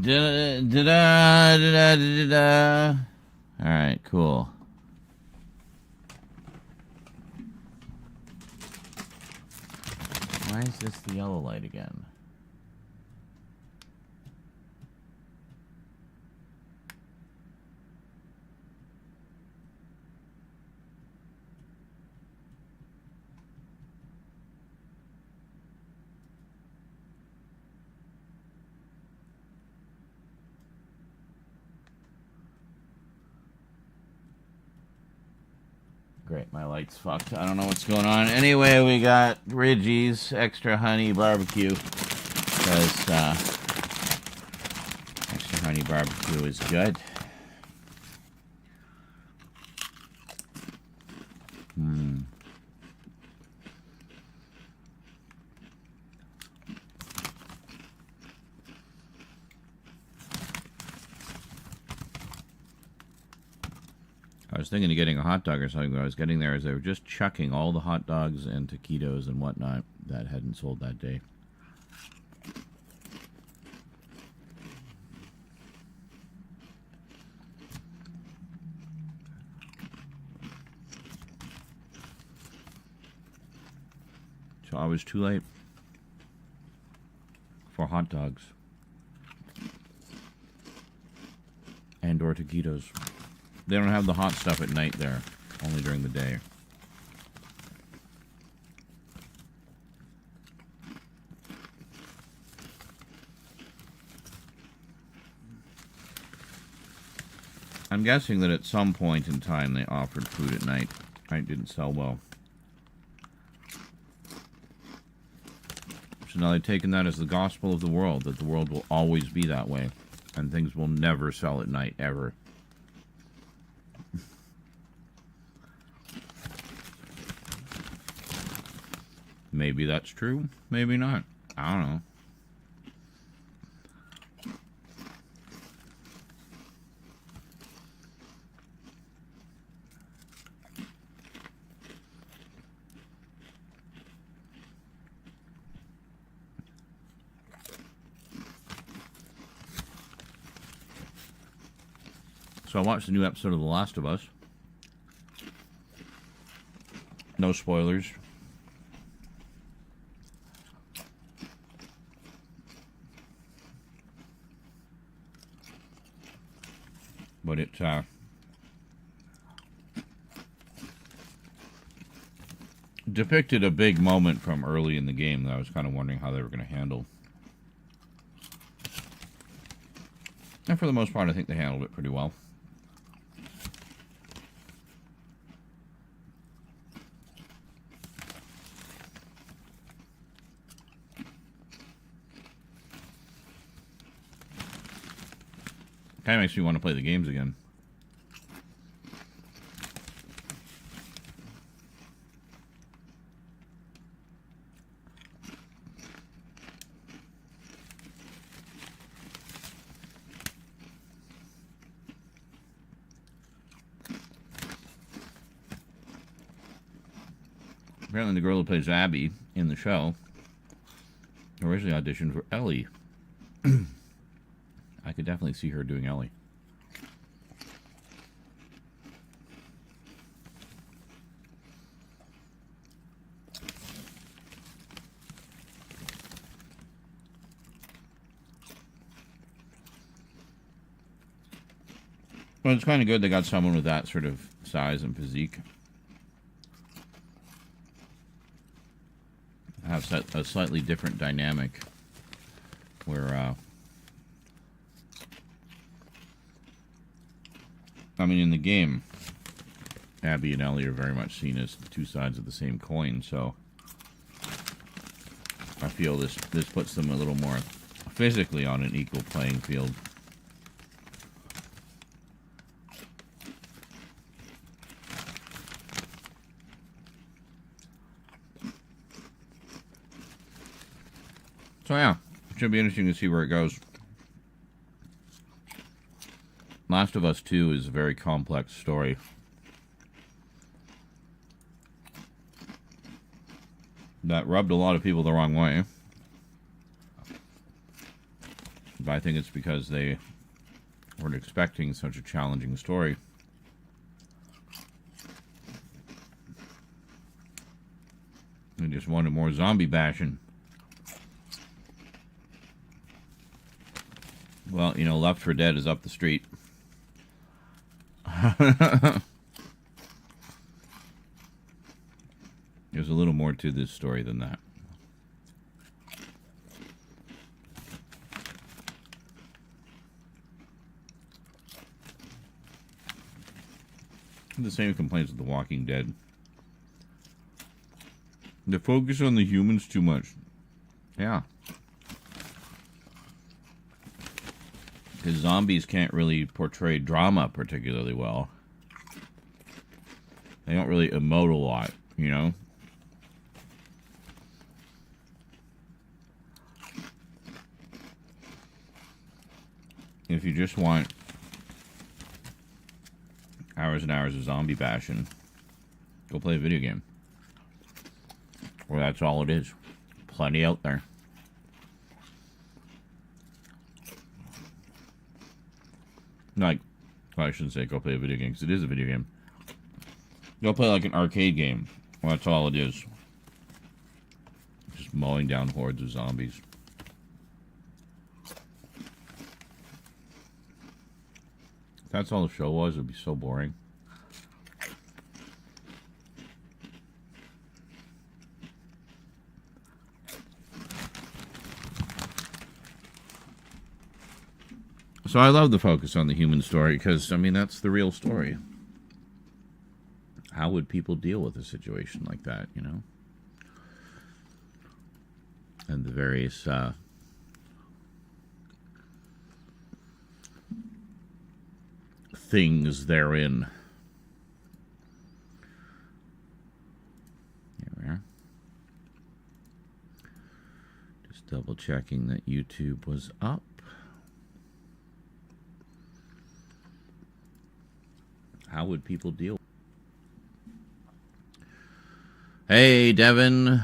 Da-da-da-da-da-da. All right, cool. Why is this the yellow light again? Great, my light's fucked. I don't know what's going on. Anyway, we got Ridgie's Extra Honey Barbecue. Because Extra Honey Barbecue is good. I was thinking of getting a hot dog or something, but I was getting there as they were just chucking all the hot dogs and taquitos and whatnot that hadn't sold that day. So I was too late for hot dogs and or taquitos. They don't have the hot stuff at night there, only during the day. I'm guessing that at some point in time they offered food at night. Night didn't sell well. So now they've taken that as the gospel of the world, that the world will always be that way, and things will never sell at night, ever. Maybe that's true, maybe not. I don't know. So I watched the new episode of The Last of Us. No spoilers. But it depicted a big moment from early in the game that I was kind of wondering how they were going to handle. And for the most part, I think they handled it pretty well. Kind of makes me want to play the games again. Apparently the girl who plays Abby in the show originally auditioned for Ellie. I could definitely see her doing Ellie. Well, it's kind of good they got someone with that sort of size and physique. Have a slightly different dynamic where, I mean, in the game, Abby and Ellie are very much seen as two sides of the same coin, so I feel this puts them a little more physically on an equal playing field. So yeah, it should be interesting to see where it goes. Last of Us 2 is a very complex story. That rubbed a lot of people the wrong way. But I think it's because they weren't expecting such a challenging story. They just wanted more zombie bashing. Well, you know, Left 4 Dead is up the street. There's a little more to this story than that. The same complaints with The Walking Dead. They focus on the humans too much. Yeah. Because zombies can't really portray drama particularly well. They don't really emote a lot, you know? If you just want hours and hours of zombie bashing, go play a video game. Well, that's all it is. Plenty out there. Like, well, I shouldn't say go play a video game, because it is a video game. Go play like an arcade game. Well, that's all it is. Just mowing down hordes of zombies. If that's all the show was, it would be so boring. So I love the focus on the human story because, I mean, that's the real story. How would people deal with a situation like that, you know? And the various things therein. Here we are. Just double checking that YouTube was up. How would people deal? Hey, Devin.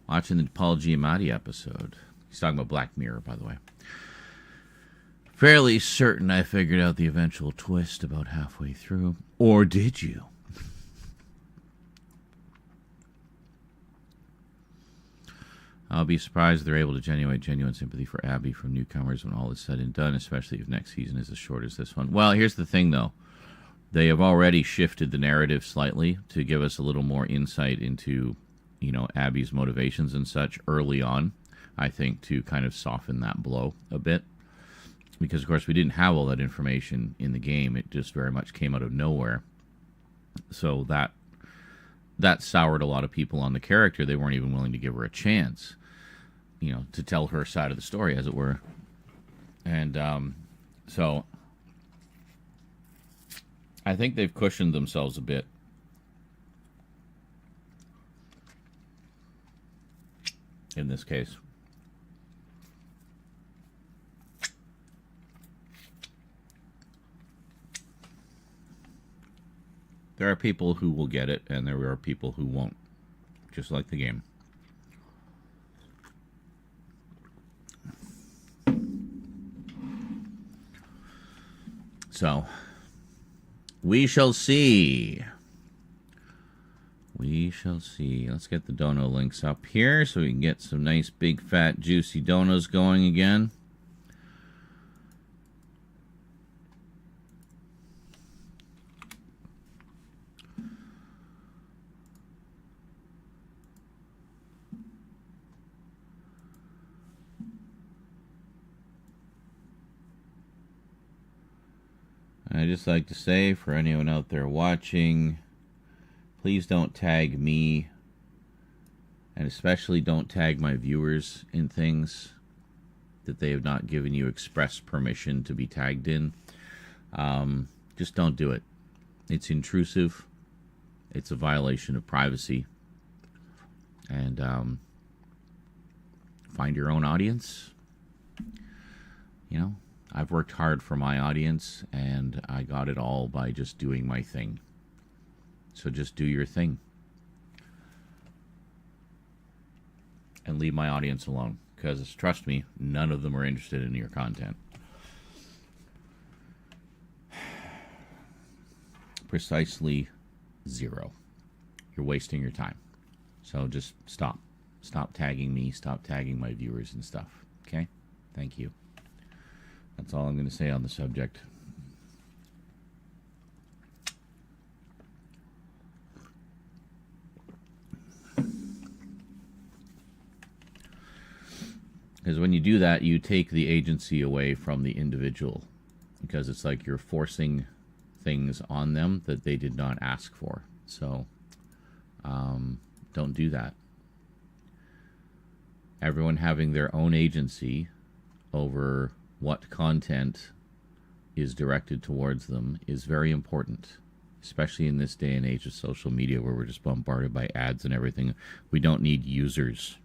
Watching the Paul Giamatti episode. He's talking about Black Mirror, by the way. Fairly certain I figured out the eventual twist about halfway through. Or did you? I'll be surprised if they're able to generate genuine sympathy for Abby from newcomers when all is said and done, especially if next season is as short as this one. Well, here's the thing, though. They have already shifted the narrative slightly to give us a little more insight into, you know, Abby's motivations and such early on, I think, to kind of soften that blow a bit. Because, of course, we didn't have all that information in the game. It just very much came out of nowhere. So that soured a lot of people on the character. They weren't even willing to give her a chance, you know, to tell her side of the story, as it were. And so I think they've cushioned themselves a bit. In this case. There are people who will get it, and there are people who won't. Just like the game. So, we shall see. We shall see. Let's get the dono links up here so we can get some nice, big, fat, juicy donos going again. I just like to say, for anyone out there watching, please don't tag me, and especially don't tag my viewers in things that they have not given you express permission to be tagged in. Just don't do it. It's intrusive. It's a violation of privacy. And find your own audience. You know, I've worked hard for my audience, and I got it all by just doing my thing. So just do your thing. and leave my audience alone. Because, trust me, none of them are interested in your content. Precisely zero. You're wasting your time. So just stop. Stop tagging me. Stop tagging my viewers and stuff. Okay? Thank you. That's all I'm going to say on the subject. Because when you do that, you take the agency away from the individual. Because it's like you're forcing things on them that they did not ask for. So, don't do that. Everyone having their own agency over what content is directed towards them is very important. Especially in this day and age of social media where we're just bombarded by ads and everything. We don't need users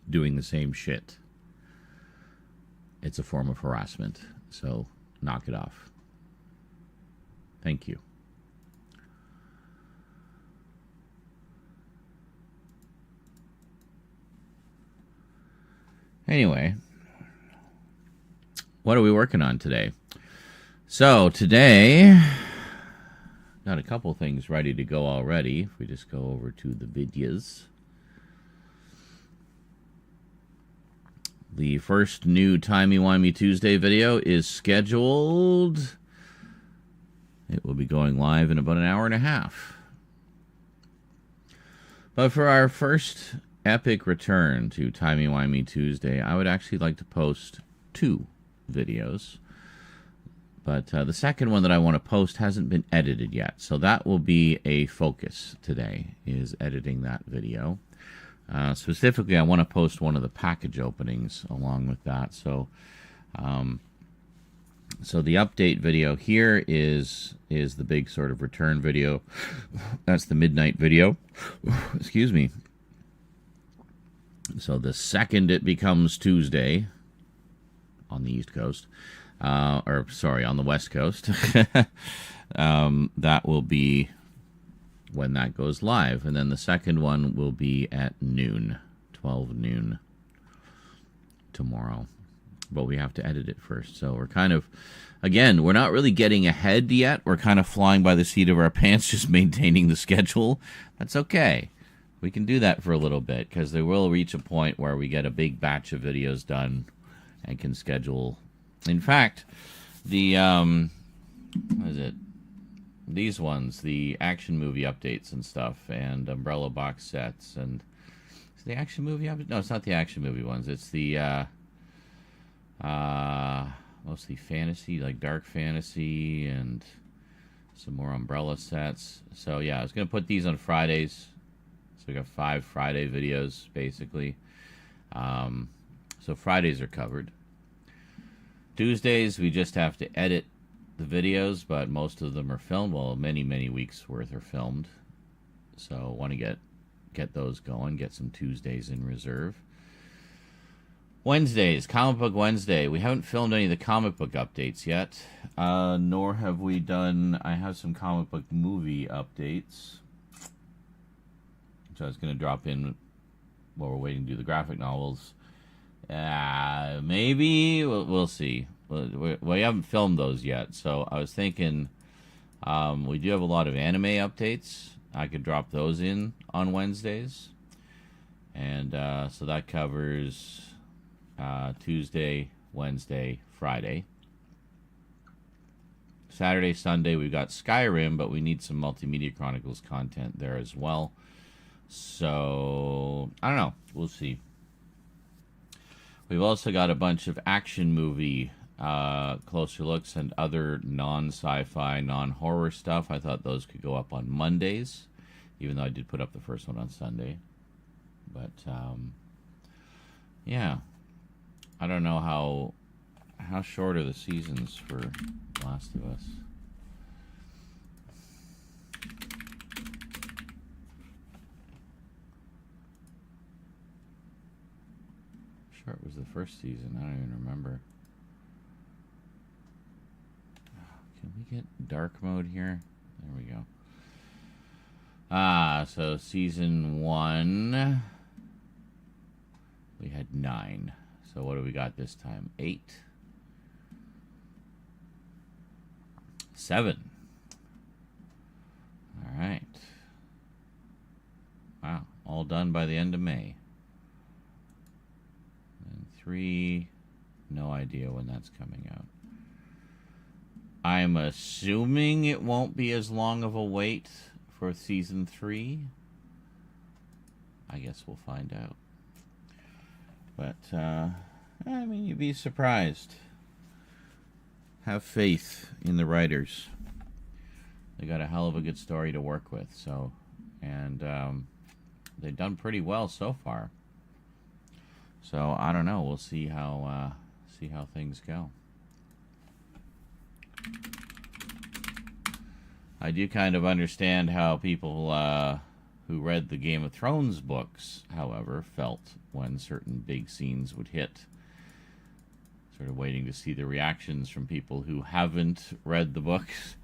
doing the same shit. It's a form of harassment, so knock it off. Thank you. Anyway, what are we working on today? So today, got a couple things ready to go already. If we just go over to the videos. The first new Timey-Wimey Tuesday video is scheduled. It will be going live in about an hour and a half. But for our first epic return to Timey-Wimey Tuesday, I would actually like to post 2 videos. But the second one that I want to post hasn't been edited yet. So that will be a focus today, is editing that video. Specifically, I want to post one of the package openings along with that. So, so the update video here is the big sort of return video. That's the midnight video. Excuse me. So the second it becomes Tuesday on the East Coast, or sorry, on the West Coast, that will be when that goes live. And then the second one will be at noon, 12 noon tomorrow. But we have to edit it first. So we're kind of, again, we're not really getting ahead yet. We're kind of flying by the seat of our pants, just maintaining the schedule. That's okay. We can do that for a little bit, because they will reach a point where we get a big batch of videos done and can schedule. In fact, the, what is it? These ones, the action movie updates and stuff, and umbrella box sets, and is it the action movie update? No, it's not the action movie ones. It's the mostly fantasy, like dark fantasy, and some more umbrella sets. So yeah, I was gonna put these on Fridays. So we got 5 Friday videos basically. So Fridays are covered. Tuesdays we just have to edit the videos, but most of them are filmed. Well, many weeks worth are filmed. So want to get those going, get some Tuesdays in reserve. Wednesdays, Comic Book Wednesday. We haven't filmed any of the comic book updates yet, nor have we done, I have some comic book movie updates, which I was going to drop in while we're waiting to do the graphic novels. Maybe, we'll see. We haven't filmed those yet, so I was thinking we do have a lot of anime updates. I could drop those in on Wednesdays. And so that covers Tuesday, Wednesday, Friday. Saturday, Sunday, we've got Skyrim, but we need some Multimedia Chronicles content there as well. So, I don't know. We'll see. We've also got a bunch of action movie closer looks and other non-sci-fi, non-horror stuff. I thought those could go up on Mondays, even though I did put up the first one on Sunday. But, yeah. I don't know how short are the seasons for Last of Us. Short was the first season. I don't even remember. Can we get dark mode here? There we go. So season 1 We had 9. So what do we got this time? 8. 7. All right. Wow. All done by the end of May. And 3, no idea when that's coming out. I'm assuming it won't be as long of a wait for season 3. I guess we'll find out. But, I mean, you'd be surprised. Have faith in the writers. They got a hell of a good story to work with, so, and they've done pretty well so far. So I don't know. We'll see how things go. I do kind of understand how people who read the Game of Thrones books, however, felt when certain big scenes would hit. Sort of waiting to see the reactions from people who haven't read the books.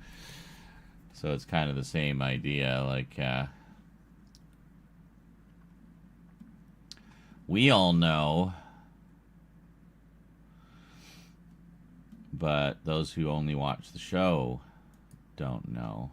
So it's kind of the same idea. Like, we all know, but those who only watch the show don't know.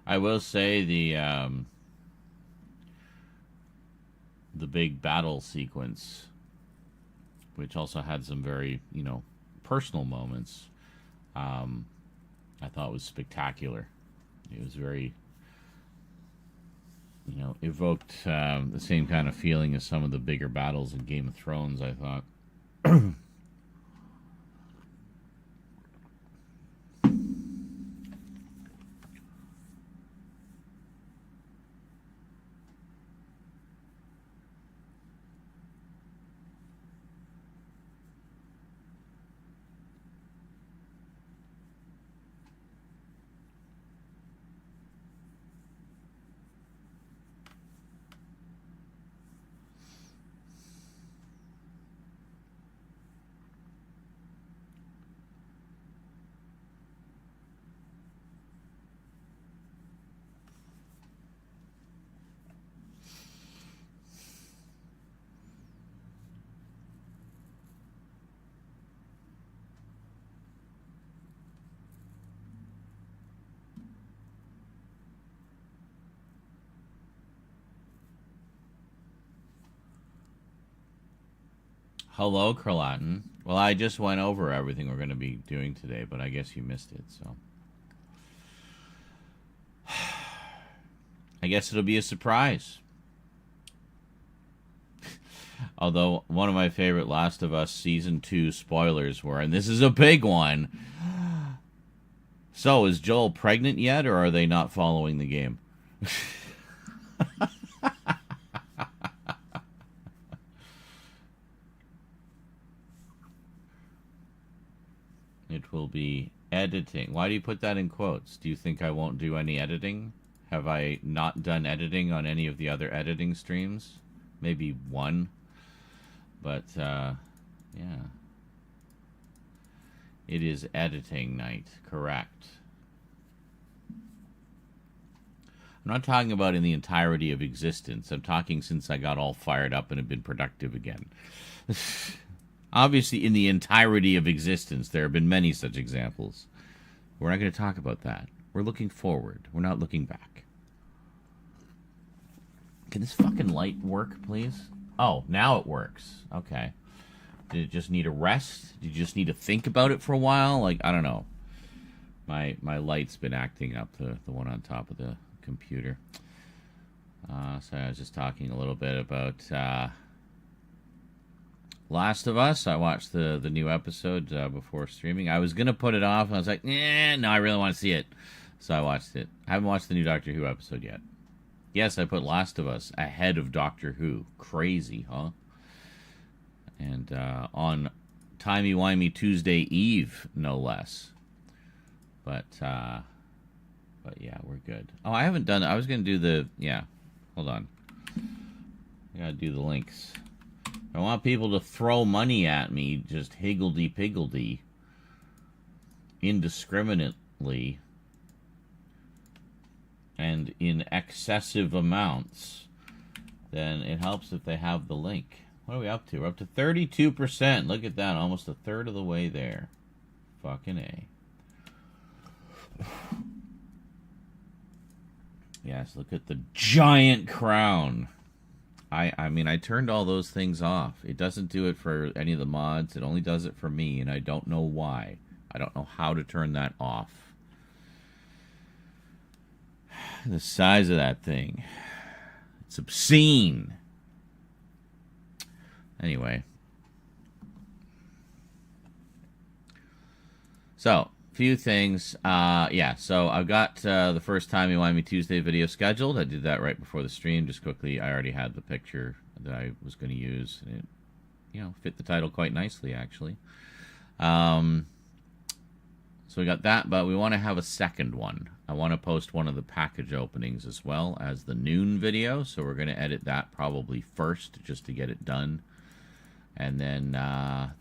I will say the big battle sequence, which also had some very, personal moments, I thought was spectacular. It was very, evoked the same kind of feeling as some of the bigger battles in Game of Thrones, I thought. Hello, Carlatin. Well, I just went over everything we're going to be doing today, but I guess you missed it, so. I guess it'll be a surprise. Although, one of my favorite Last of Us Season 2 spoilers were, and this is a big one. So, is Joel pregnant yet, or are they not following the game? It will be editing. Why do you put that in quotes? Do you think I won't do any editing? Have I not done editing on any of the other editing streams? Maybe one. But, yeah. It is editing night, correct. I'm not talking about in the entirety of existence. I'm talking since I got all fired up and have been productive again. Obviously, in the entirety of existence, there have been many such examples. We're not going to talk about that. We're looking forward. We're not looking back. Can this fucking light work, please? Oh, now it works. Okay. Did it just need a rest? Did you just need to think about it for a while? Like, I don't know. My light's been acting up, the one on top of the computer. So I was just talking a little bit about Last of Us. I watched the new episode before streaming. I was going to put it off, and I was like, no, I really want to see it. So I watched it. I haven't watched the new Doctor Who episode yet. Yes, I put Last of Us ahead of Doctor Who. Crazy, huh? And on timey-wimey Tuesday Eve, no less. But yeah, we're good. Oh, I haven't done it. I was going to do the... Yeah, hold on. I got to do the links. I want people to throw money at me, just higgledy-piggledy, indiscriminately, and in excessive amounts. Then it helps if they have the link. What are we up to? We're up to 32%. Look at that. Almost a third of the way there. Fucking A. Yes, look at the giant crown. I mean, I turned all those things off. It doesn't do it for any of the mods. It only does it for me, and I don't know why. I don't know how to turn that off. The size of that thing. It's obscene. Anyway. So, few things. Yeah, so I've got the first Timey Wimey Tuesday video scheduled. I did that right before the stream. Just quickly, I already had the picture that I was going to use. And it, fit the title quite nicely, actually. So we got that, but we want to have a second one. I want to post one of the package openings as well as the noon video. So we're going to edit that probably first just to get it done. And then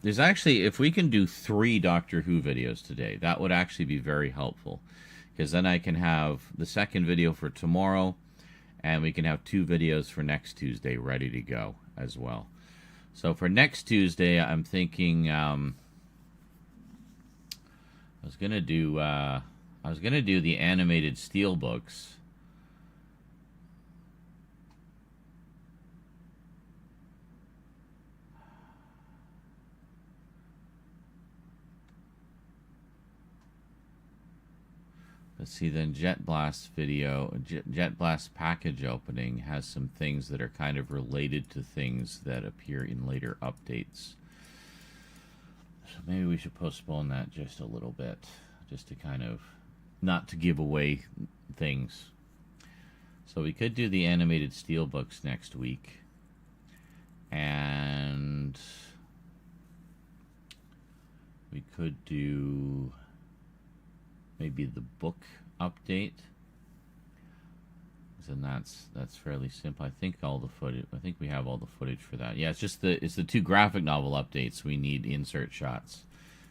there's actually, if we can do 3 Doctor Who videos today, that would actually be very helpful. Because then I can have the second video for tomorrow, and we can have 2 videos for next Tuesday ready to go as well. So for next Tuesday, I'm thinking I was gonna do the animated steelbooks. Let's see, then Jet Blast video, Jet Blast package opening has some things that are kind of related to things that appear in later updates. So maybe we should postpone that just a little bit, just to kind of, not to give away things. So we could do the animated steelbooks next week. And we could do maybe the book update, and that's fairly simple. I think all the footage. I think we have all the footage for that. Yeah, it's just the 2 graphic novel updates. We need insert shots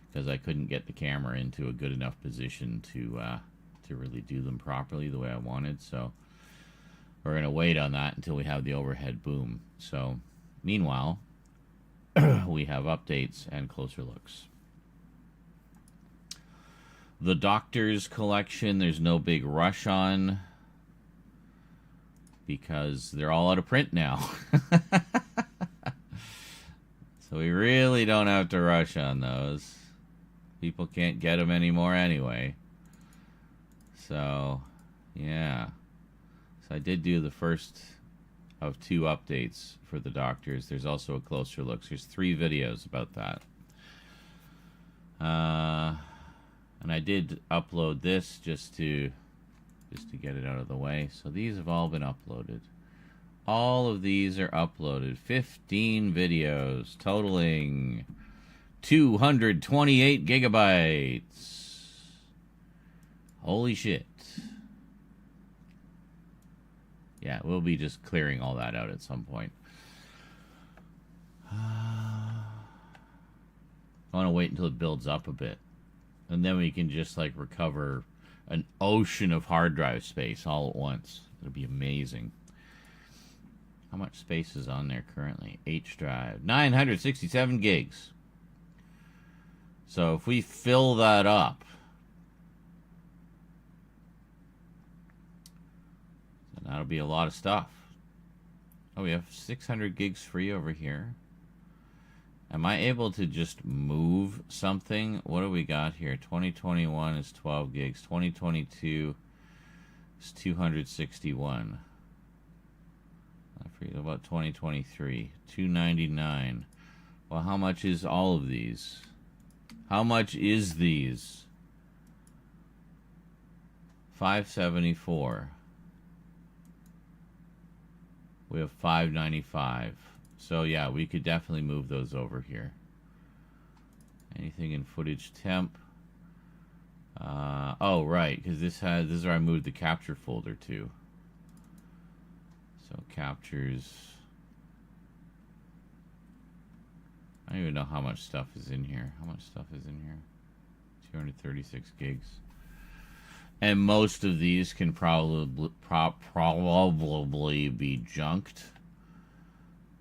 because I couldn't get the camera into a good enough position to really do them properly the way I wanted. So we're gonna wait on that until we have the overhead boom. So meanwhile, we have updates and closer looks. The Doctor's collection, there's no big rush on because they're all out of print now. So we really don't have to rush on those. People can't get them anymore anyway. So, yeah. So I did do the first of 2 updates for the Doctors. There's also a closer look. There's 3 videos about that. And I did upload this just to get it out of the way. So these have all been uploaded. All of these are uploaded. 15 videos totaling 228 gigabytes. Holy shit. Yeah, we'll be just clearing all that out at some point. I want to wait until it builds up a bit. And then we can just, like, recover an ocean of hard drive space all at once. It'll be amazing. How much space is on there currently? H drive, 967 gigs. So if we fill that up, then that'll be a lot of stuff. Oh, we have 600 gigs free over here. Am I able to just move something? What do we got here? 2021 is 12 gigs. 2022 is 261. I forget about 2023. 299. Well, how much is all of these? How much is these? 574. We have 595. So yeah, we could definitely move those over here. Anything in footage temp? Oh right, because this is where I moved the capture folder to. So captures. I don't even know how much stuff is in here. How much stuff is in here? 236 gigs. And most of these can probably be junked.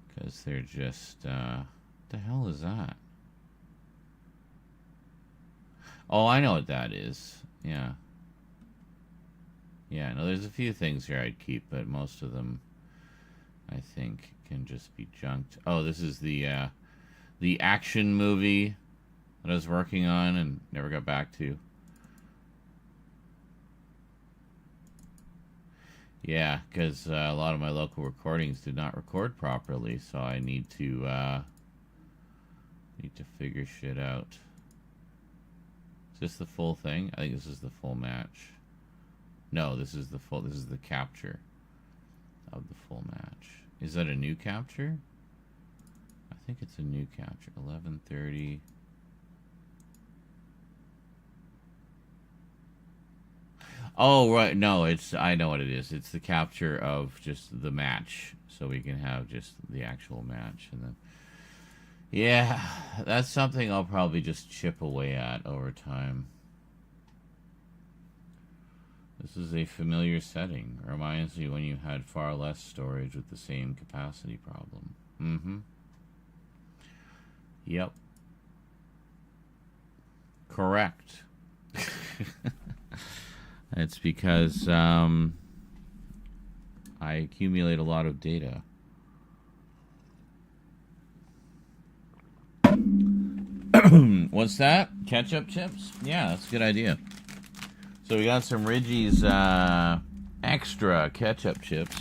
Because they're just, what the hell is that? Oh, I know what that is. Yeah. Yeah, no, there's a few things here I'd keep, but most of them, I think, can just be junked. Oh, this is the action movie that I was working on and never got back to. Yeah, because a lot of my local recordings did not record properly, so I need to figure shit out. Is this the full thing? I think this is the full match. No, this is the capture of the full match. Is that a new capture? I think it's a new capture. 11:30. Oh, right. No, I know what it is. It's the capture of just the match. So we can have just the actual match. And then, yeah, that's something I'll probably just chip away at over time. This is a familiar setting. Reminds me when you had far less storage with the same capacity problem. Mm-hmm. Yep. Correct. It's because I accumulate a lot of data. What's that? Ketchup chips? Yeah, that's a good idea. So we got some Ridgie's extra ketchup chips.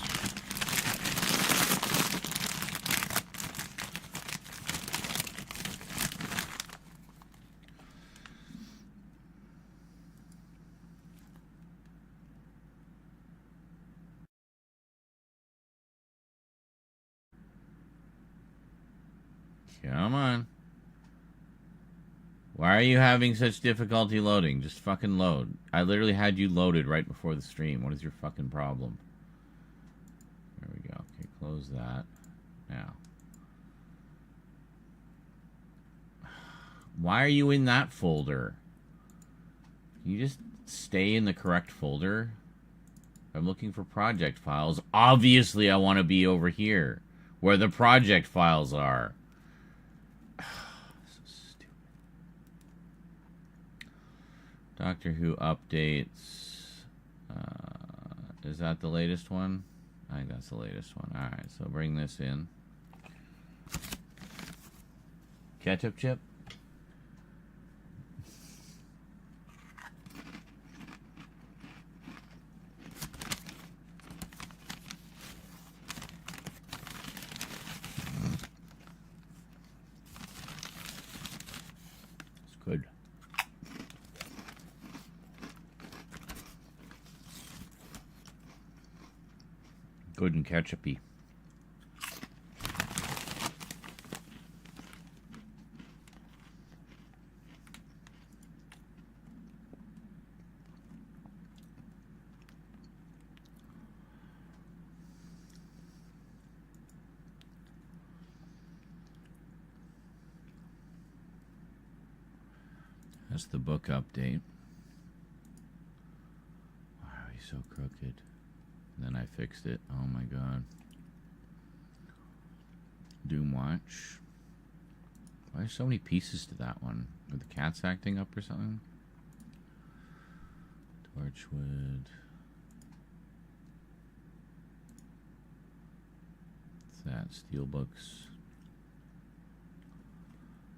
Come on. Why are you having such difficulty loading? Just fucking load. I literally had you loaded right before the stream. What is your fucking problem? There we go. Okay, close that. Now. Why are you in that folder? Can you just stay in the correct folder? I'm looking for project files. Obviously, I want to be over here, where the project files are. Doctor Who updates. Is that the latest one? I think that's the latest one. Alright, so bring this in. Ketchup chip? It's good. Good and ketchupy. That's the book update. Why are we so crooked? And then I fixed it. Oh my god. Doom Watch. Why are so many pieces to that one? Are the cats acting up or something? Torchwood. What's that? Steelbooks.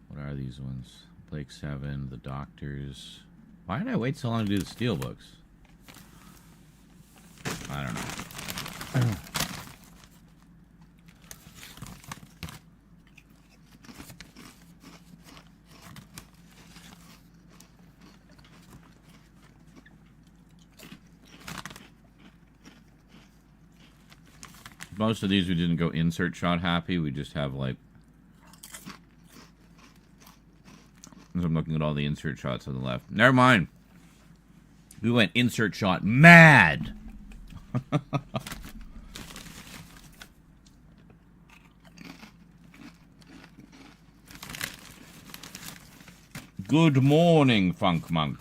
What are these ones? Blake 7, The Doctors. Why did I wait so long to do the Steelbooks? I don't know. Most of these we didn't go insert shot happy. We just have like... As I'm looking at all the insert shots on the left. Never mind. We went insert shot mad. Good morning, Funk Monk.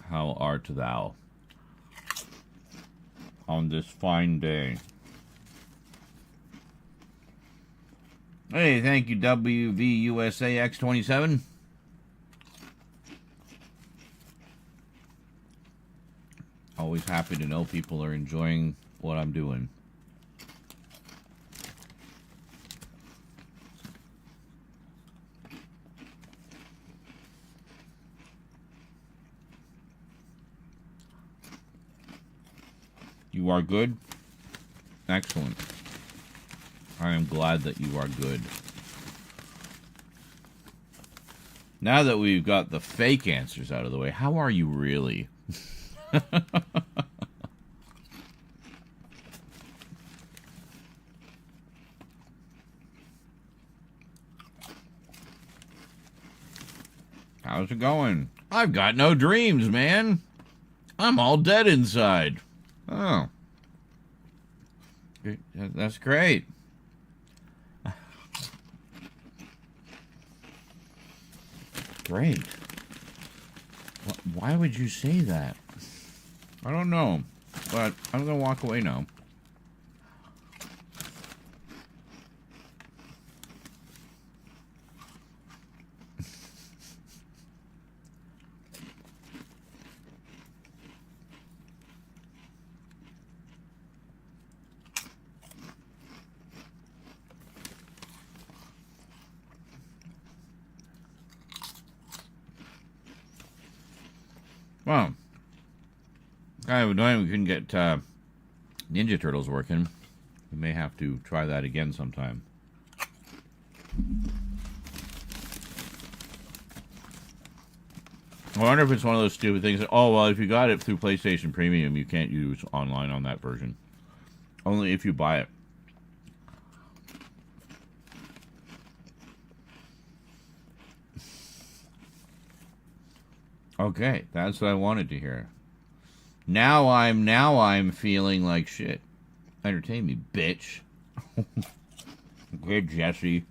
How art thou on this fine day? Hey, thank you, WVUSAX27. Always happy to know people are enjoying what I'm doing. You are good? Excellent. I am glad that you are good. Now that we've got the fake answers out of the way, how are you really? How's it going? I've got no dreams, man. I'm all dead inside. Oh. That's great. Great. Why would you say that? I don't know, but I'm going to walk away now. Well, kind of annoying we couldn't get Ninja Turtles working. We may have to try that again sometime. I wonder if it's one of those stupid things that, oh, well, if you got it through PlayStation Premium, you can't use online on that version. Only if you buy it. Okay, that's what I wanted to hear. Now I'm feeling like shit. Entertain me, bitch. Okay, Jesse.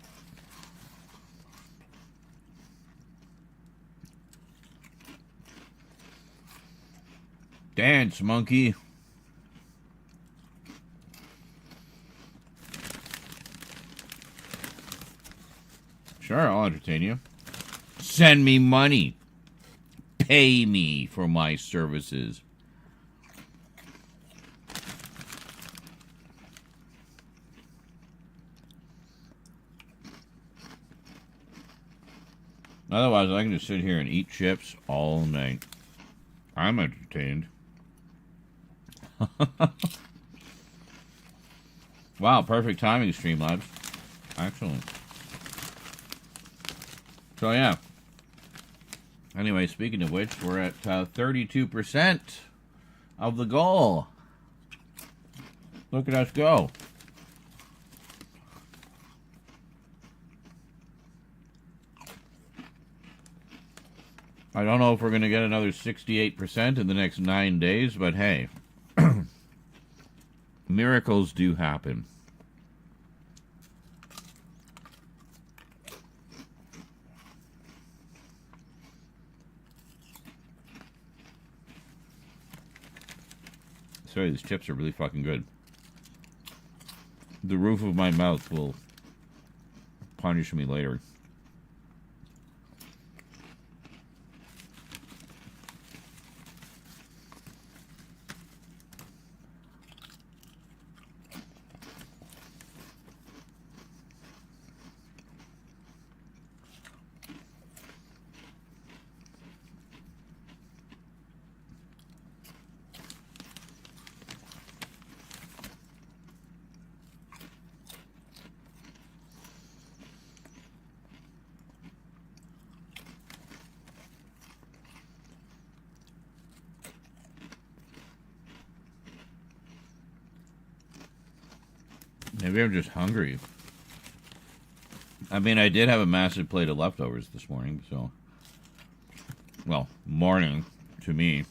Dance, monkey. Sure, I'll entertain you. Send me money. Pay me for my services. Otherwise, I can just sit here and eat chips all night. I'm entertained. Wow, perfect timing, Streamlabs. Excellent. So, yeah. Anyway, speaking of which, we're at 32% of the goal. Look at us go. I don't know if we're going to get another 68% in the next 9 days, but hey, miracles do happen. Sorry, these chips are really fucking good. The roof of my mouth will punish me later. Maybe I'm just hungry. I mean, I did have a massive plate of leftovers this morning, so... Well, morning to me.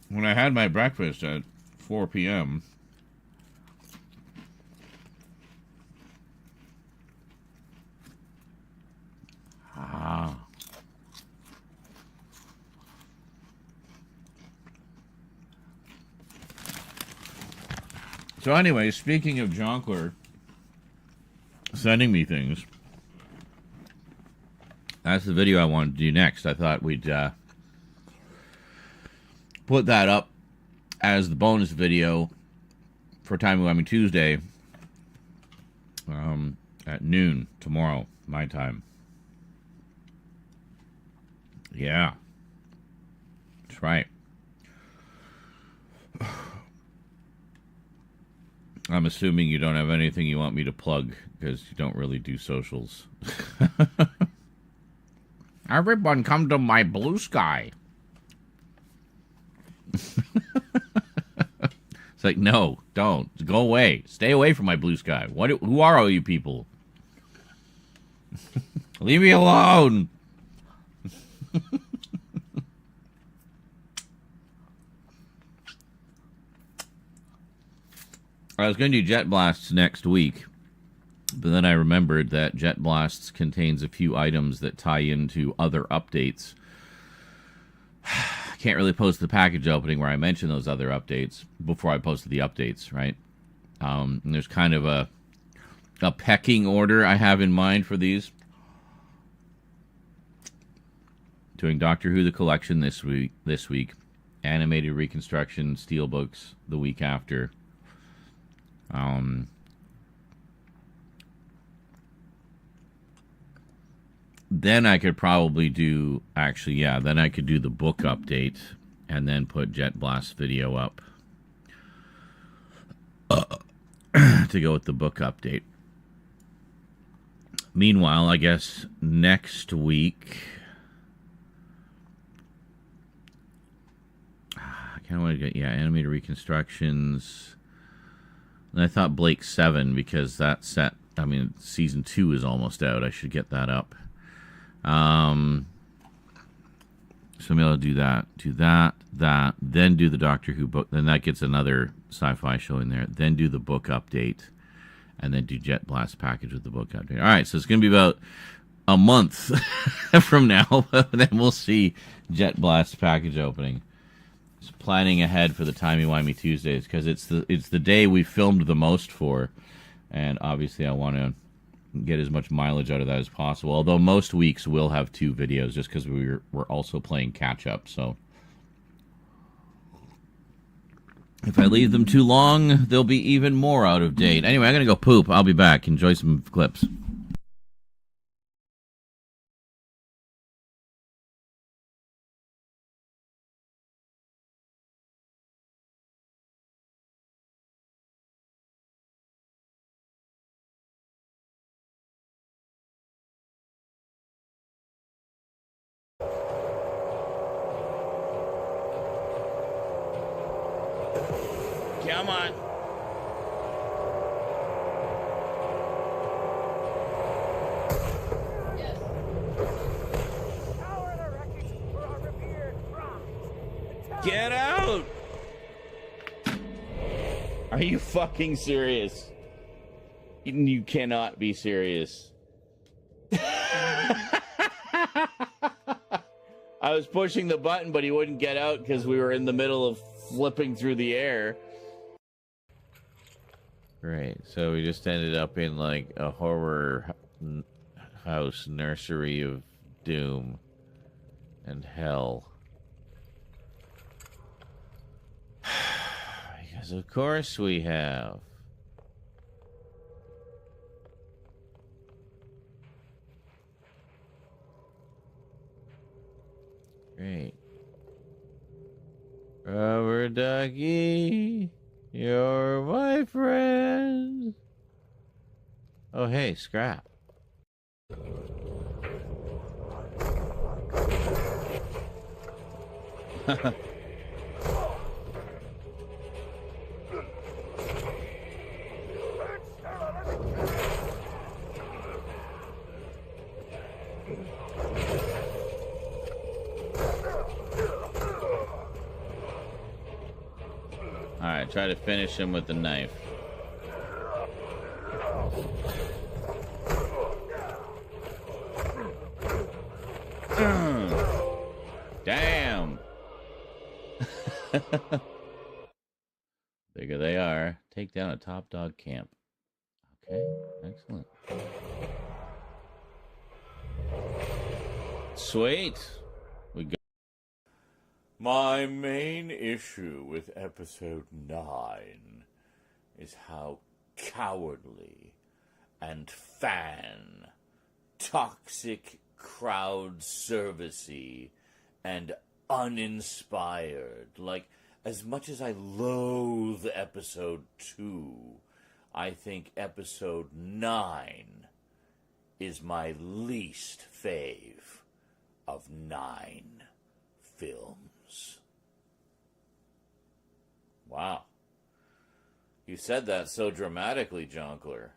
When I had my breakfast at 4 p.m., So anyway, speaking of Jonkler sending me things, that's the video I wanted to do next. I thought we'd put that up as the bonus video for Timey Wimey Tuesday at noon tomorrow, my time. Yeah. That's right. I'm assuming you don't have anything you want me to plug because you don't really do socials. Everyone come to my Blue Sky. It's like, no, don't. Go away. Stay away from my Blue Sky. Who are all you people? Leave me alone. I was going to do Jet Blasts next week, but then I remembered that Jet Blasts contains a few items that tie into other updates. I can't really post the package opening where I mention those other updates before I posted the updates, right? And there's kind of a pecking order I have in mind for these. Doing Doctor Who The Collection this week, animated reconstruction steelbooks the week after. Then I could probably do, then I could do the book update and then put Jet Blast video up to go with the book update. Meanwhile, I guess next week, I kind of want to get, animated reconstructions. And I thought Blake 7 because that season 2 is almost out. I should get that up. So maybe I'll do that, then do the Doctor Who book. Then that gets another sci-fi show in there. Then do the book update, and then do Jet Blast package with the book update. All right, so it's going to be about a month from now. Then we'll see Jet Blast package opening. Just planning ahead for the Timey Wimey Tuesdays because it's the day we filmed the most for, and obviously I want to get as much mileage out of that as possible. Although most weeks will have 2 videos just because we're also playing catch up. So if I leave them too long, they'll be even more out of date. Anyway, I'm gonna go poop. I'll be back. Enjoy some clips. Come on. Yes. Power the wreckage for our revered prize. Get out! Are you fucking serious? You cannot be serious. I was pushing the button, but he wouldn't get out because we were in the middle of flipping through the air. Great. So we just ended up in like a horror house nursery of doom and hell. Because of course we have. Great. Rubber ducky, you're my friend. Oh, hey, Scrap. Alright, try to finish him with the knife. Damn! There they are. Take down a top dog camp. Okay, excellent. Sweet! We go. My main issue with episode 9 is how cowardly and fan, toxic, crowd servicey, and uninspired. Like, as much as I loathe episode 2, I think episode 9 is my least fave of 9 films. Wow. You said that so dramatically, Jonkler.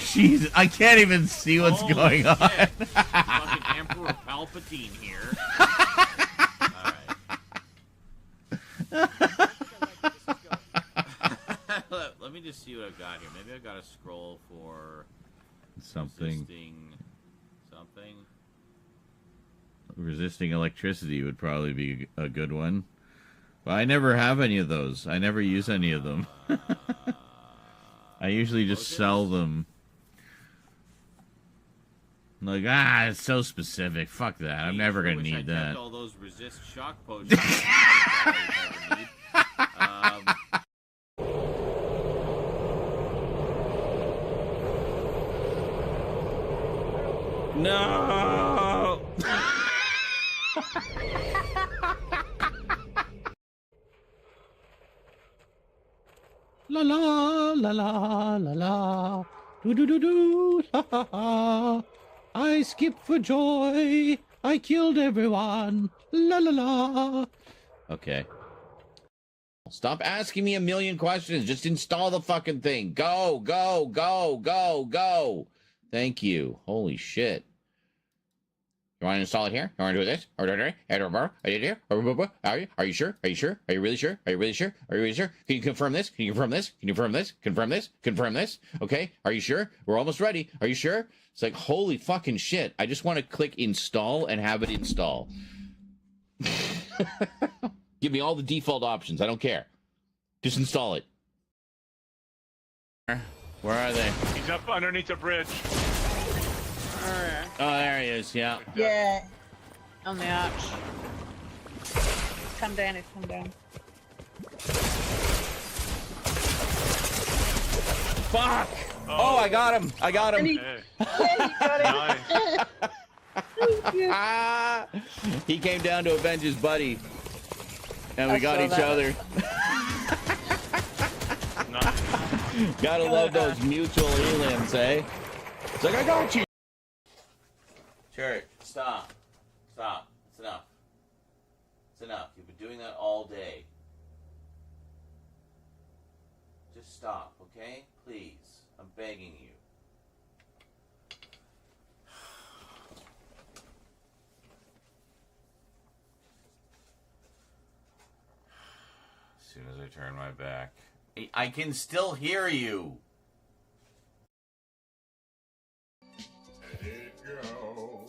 Jeez, I can't even see what's going on. Fucking Emperor Palpatine here. Alright. Let me just see what I've got here. Maybe I've got a scroll for Something. Something. Resisting electricity would probably be a good one. But I never have any of those. I never use any of them. I usually just sell them. Like, it's so specific. Fuck that. I'm never going to need that. All those resist shock potions. No! La la la la la la, do do do do, la ha ha. I skipped for joy. I killed everyone. La la la. Okay. Stop asking me a million questions. Just install the fucking thing. Go, go, go, go, go. Thank you. Holy shit. You want to install it here? You want to do this? Are you sure? Are you sure? Are you really sure? Are you really sure? Are you really sure? Can you confirm this? Can you confirm this? Can you confirm this? Confirm this? Confirm this? Okay. Are you sure? We're almost ready. Are you sure? It's like, holy fucking shit. I just want to click install and have it install. Give me all the default options. I don't care. Just install it. Where are they? He's up underneath the bridge. Oh, there he is, yeah. Yeah. On the arch. Come down, come down. Fuck! Oh, I got him! I got him! Hey. Nice. He came down to avenge his buddy. And we got each other. Nice. Gotta love those mutual healings, eh? It's like, I got you! Church, stop. Stop. It's enough. It's enough. You've been doing that all day. Just stop, okay? Please. I'm begging you. soon as I turn my back. I can still hear you. Let it go.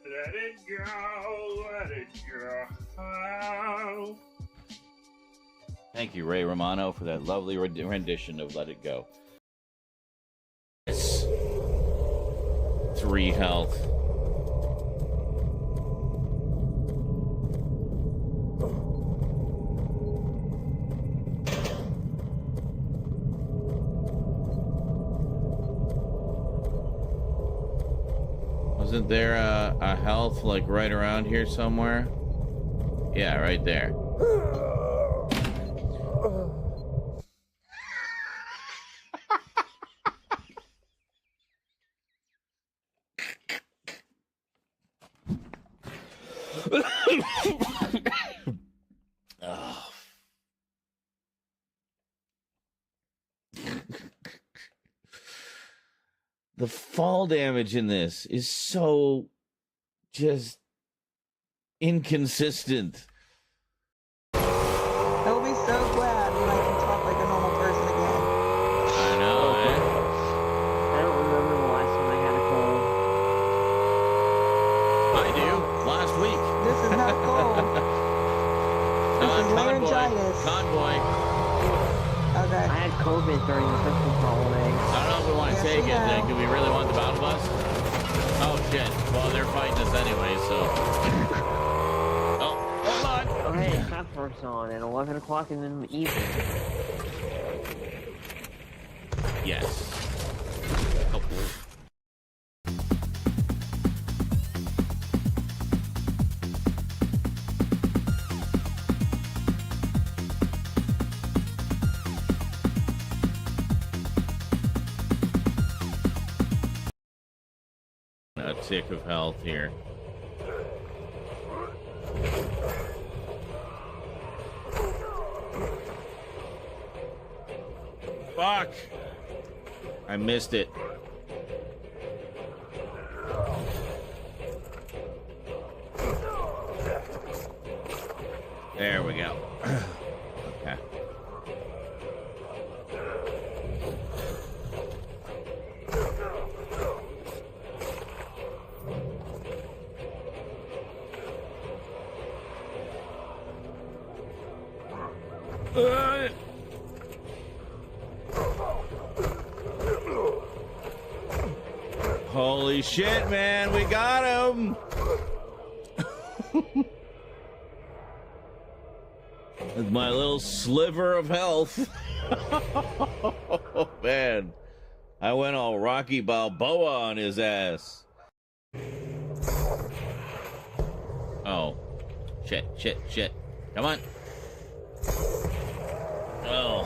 Let it go. Let it go. Thank you, Ray Romano, for that lovely rendition of Let It Go. Yes. 3 health. Wasn't there a health like right around here somewhere? Yeah, right there. Oh. The fall damage in this is so just inconsistent. I will be so glad when I can talk like a normal person again. I know, eh? I don't remember the last time I had a cold. I do. Last week. This is not cold. This is laryngitis. Convoy. Okay. I had COVID during the Christmas holiday. I don't know if we want to Yes, take we it. know. Do we really want the battle bus? Oh, shit. Well, they're fighting us anyway, so... Oh, hold on. Oh, hey, Half-Work's on at 11 o'clock in the evening. Yes. Oh. A tick of health here. Fuck! I missed it. There we go. Okay. Holy shit, man, we got him! With my little sliver of health. Oh, man. I went all Rocky Balboa on his ass. Oh. Shit. Come on. Oh.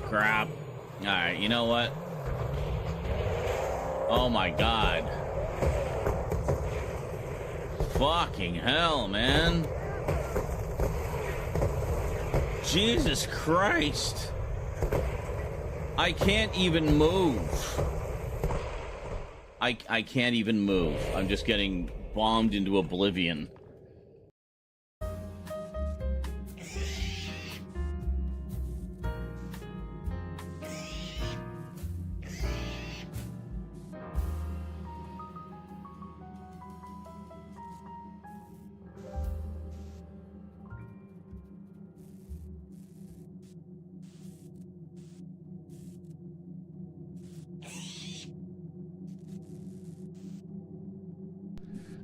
Crap. Alright, you know what? Oh my god. Fucking hell, man. Jesus Christ. I can't even move. I can't even move. I'm just getting bombed into oblivion.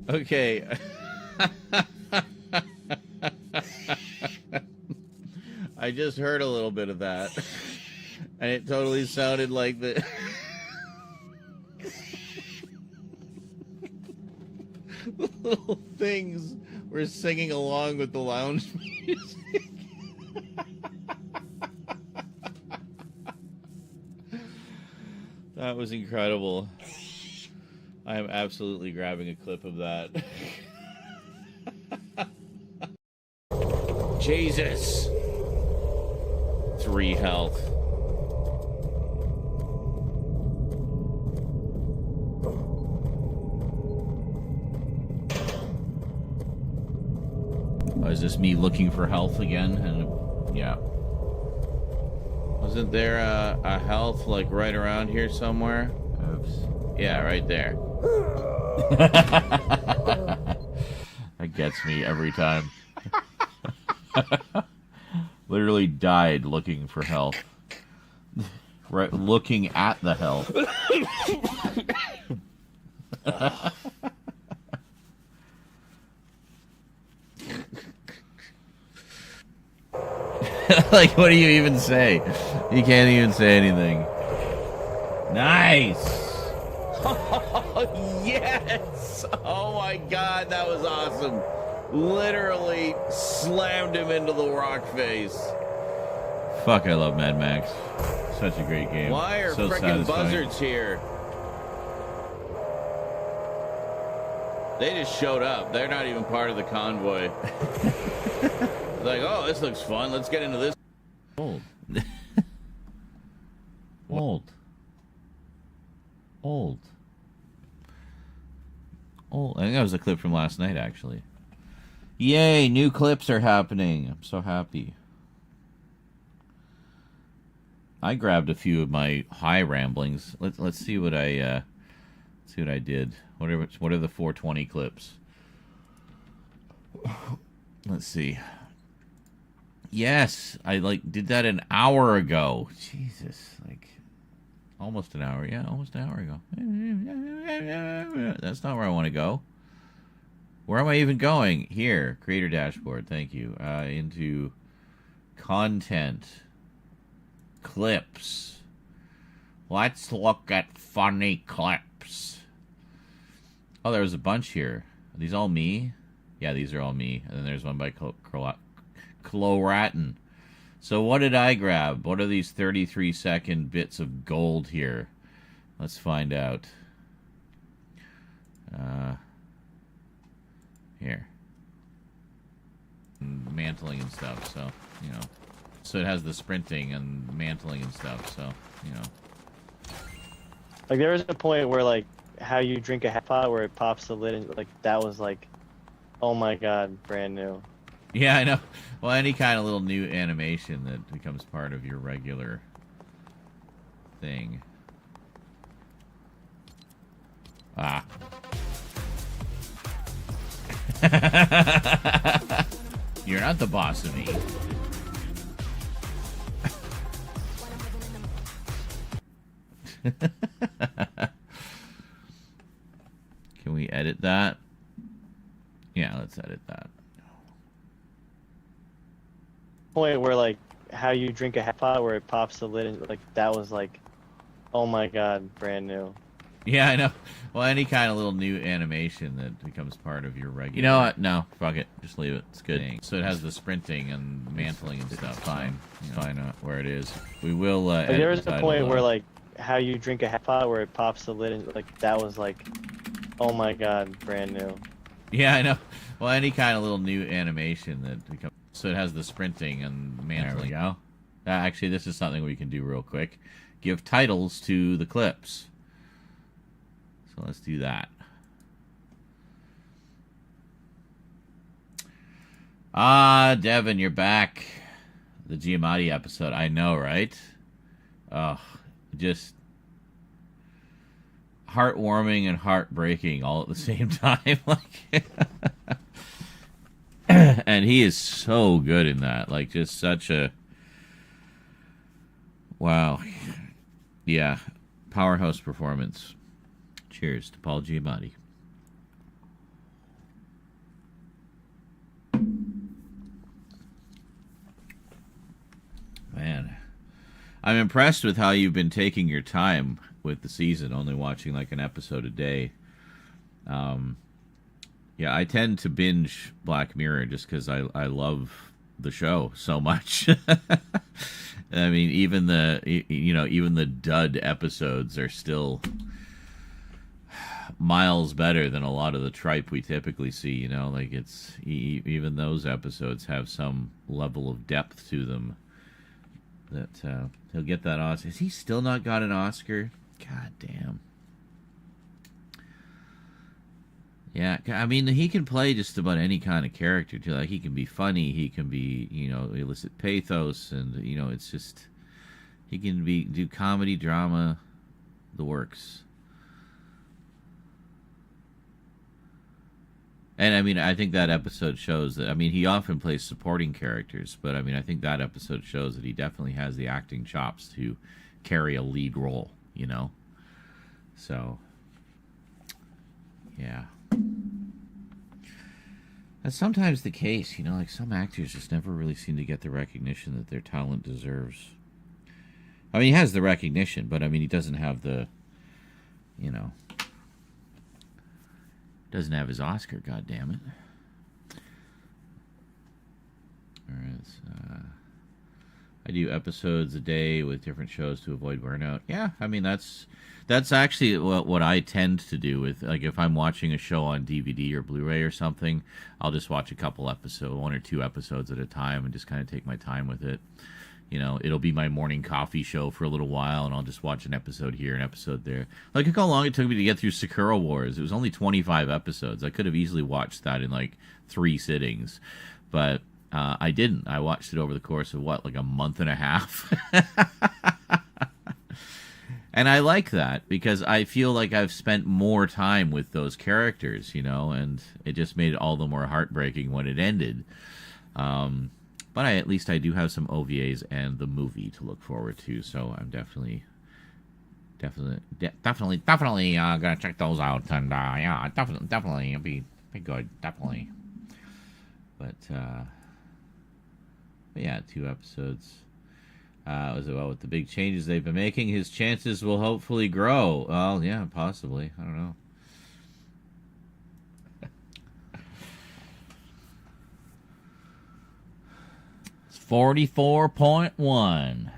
Okay. I just heard a little bit of that. And it totally sounded like the... the little things were singing along with the lounge music. That was incredible. I am absolutely grabbing a clip of that. Jesus! 3 health. is this me looking for health again? And yeah. Wasn't there a health like right around here somewhere? Oops. Yeah, right there. That gets me every time. Literally died looking for health. Right, looking at the health. Like, what do you even say? You can't even say anything. Nice! Oh, yes! Oh my god, that was awesome. Literally slammed him into the rock face. Fuck, I love Mad Max. Such a great game. Why are so frickin' buzzards here? They just showed up. They're not even part of the convoy. Like, oh, this looks fun. Let's get into this. Old. Old. Old. Old. I think that was a clip from last night, actually. Yay, new clips are happening. I'm so happy. I grabbed a few of my high ramblings. Let's see what I did. What are the 420 clips? Let's see. Yes, I did that an hour ago. Jesus, almost an hour. Yeah, almost an hour ago. That's not where I want to go. Where am I even going? Here, creator dashboard. Thank you. Into content, clips. Let's look at funny clips. Oh, there was a bunch here. Are these all me? Yeah, these are all me. And then there's one by Cloratin. So what did I grab? What are these 33-second bits of gold here? Let's find out. Here. Mantling and stuff, so, you know. So it has the sprinting and mantling and stuff, so, you know. Like, there was a point where, how you drink a half pot where it pops the lid, and, that was, oh my god, brand new. Yeah, I know. Well, any kind of little new animation that becomes part of your regular thing. Ah. You're not the boss of me. Can we edit that? Yeah, let's edit that. Point where, how you drink a half pot where it pops the lid, and, that was, oh my god, brand new. Yeah, I know. Well, any kind of little new animation that becomes part of your regular... You know what? No, fuck it. Just leave it. It's good. So it has the sprinting and mantling and stuff. Fine. You know, fine where it is. We will edit there was the a title, point though. where, how you drink a half pot where it pops the lid, and, that was, oh my god, brand new. Yeah, I know. Well, any kind of little new animation that becomes... So it has the sprinting and mantling. There we go. Actually, this is something we can do real quick. Give titles to the clips. So let's do that. Ah, Devin, you're back. The Giamatti episode. I know, right? Oh, just heartwarming and heartbreaking all at the same time. And he is so good in that. Just such a... Wow. Yeah. Powerhouse performance. Cheers to Paul Giamatti. Man. I'm impressed with how you've been taking your time with the season, only watching an episode a day. Yeah, I tend to binge Black Mirror just because I love the show so much. I mean, even the dud episodes are still miles better than a lot of the tripe we typically see. It's even those episodes have some level of depth to them. That he'll get that Oscar. Has he still not got an Oscar? God damn. Yeah, I mean, he can play just about any kind of character too. Like, he can be funny, he can be, elicit pathos, and it's just he can do comedy, drama, the works. And I mean, I think that episode shows that. I mean, he often plays supporting characters, but I mean, I think that episode shows that he definitely has the acting chops to carry a lead role. So, yeah. That's sometimes the case, like some actors just never really seem to get the recognition that their talent deserves. I mean, he has the recognition, but I mean, he doesn't have the, doesn't have his Oscar, goddammit. All right, I do episodes a day with different shows to avoid burnout. Yeah, I mean, that's actually what I tend to do with, like, if I'm watching a show on DVD or Blu-ray or something, I'll just watch a couple episodes, 1 or 2 episodes at a time, and just kind of take my time with it. It'll be my morning coffee show for a little while, and I'll just watch an episode here, an episode there. Like, look how long it took me to get through Sakura Wars. It was only 25 episodes. I could have easily watched that in, like, 3 sittings. But I didn't. I watched it over the course of, like a month and a half? And I like that, because I feel like I've spent more time with those characters, and it just made it all the more heartbreaking when it ended. But at least I do have some OVAs and the movie to look forward to, so I'm definitely gonna check those out, and yeah, definitely it'll be good, definitely. But yeah, 2 episodes. Was about with the big changes they've been making, his chances will hopefully grow. Well, yeah, possibly. I don't know. 44.1.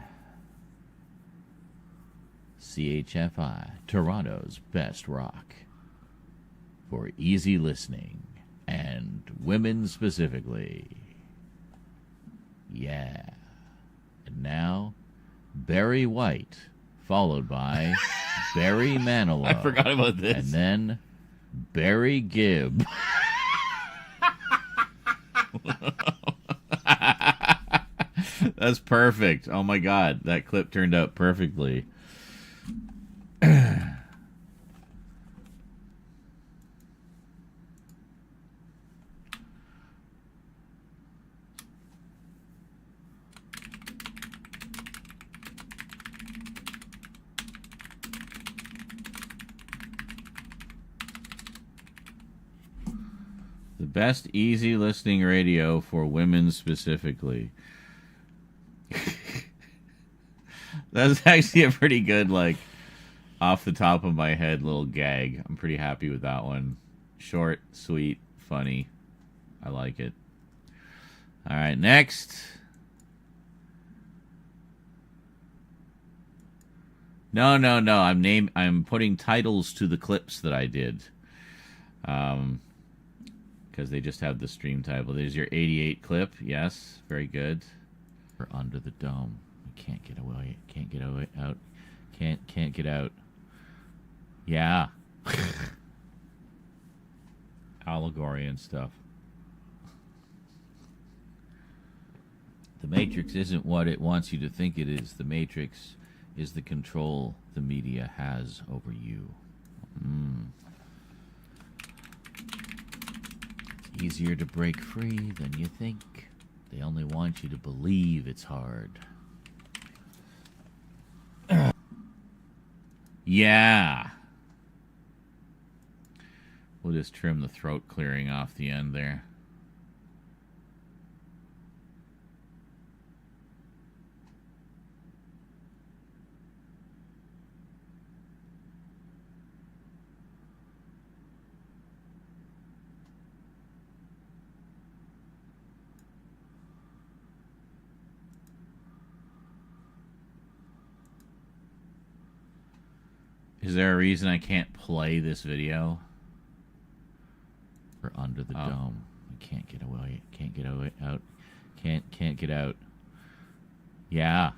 CHFI, Toronto's best rock. For easy listening, and women specifically. Yeah. And now, Barry White, followed by Barry Manilow. I forgot about this. And then Barry Gibb. That's perfect. Oh my God, that clip turned out perfectly. The best easy listening radio for women specifically. That's actually a pretty good, like, off the top of my head little gag. I'm pretty happy with that one. Short, sweet, funny. I like it. All right, next. No. I'm putting titles to the clips that I did. Because they just have the stream title. There's your 88 clip. Yes, very good. We're under the dome. We can't get away. Can't get away out. Can't get out. Yeah. Allegory and stuff. The Matrix isn't what it wants you to think it is. The Matrix is the control the media has over you. It's easier to break free than you think. They only want you to believe it's hard. Yeah. We'll just trim the throat clearing off the end there. Is there a reason I can't play this video? We're under the dome. We can't get away. Can't get away out. Can't get out. Yeah.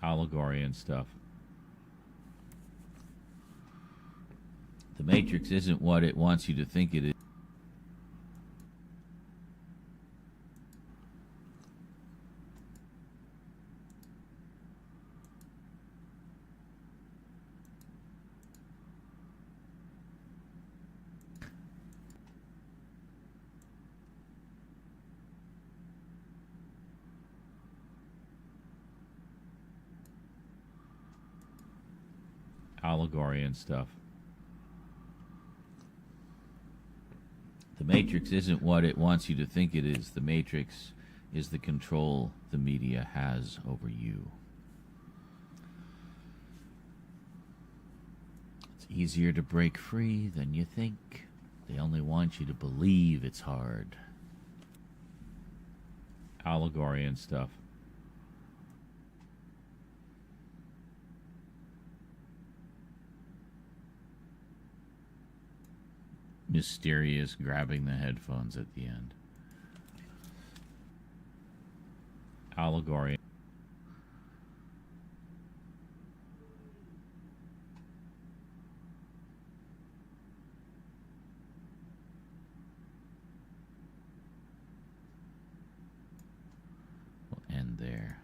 Allegory and stuff. The Matrix isn't what it wants you to think it is. Allegory and stuff. The Matrix isn't what it wants you to think it is. The Matrix is the control the media has over you. It's easier to break free than you think. They only want you to believe it's hard. Allegory and stuff. Mysterious grabbing the headphones at the end. Allegory. We'll end there.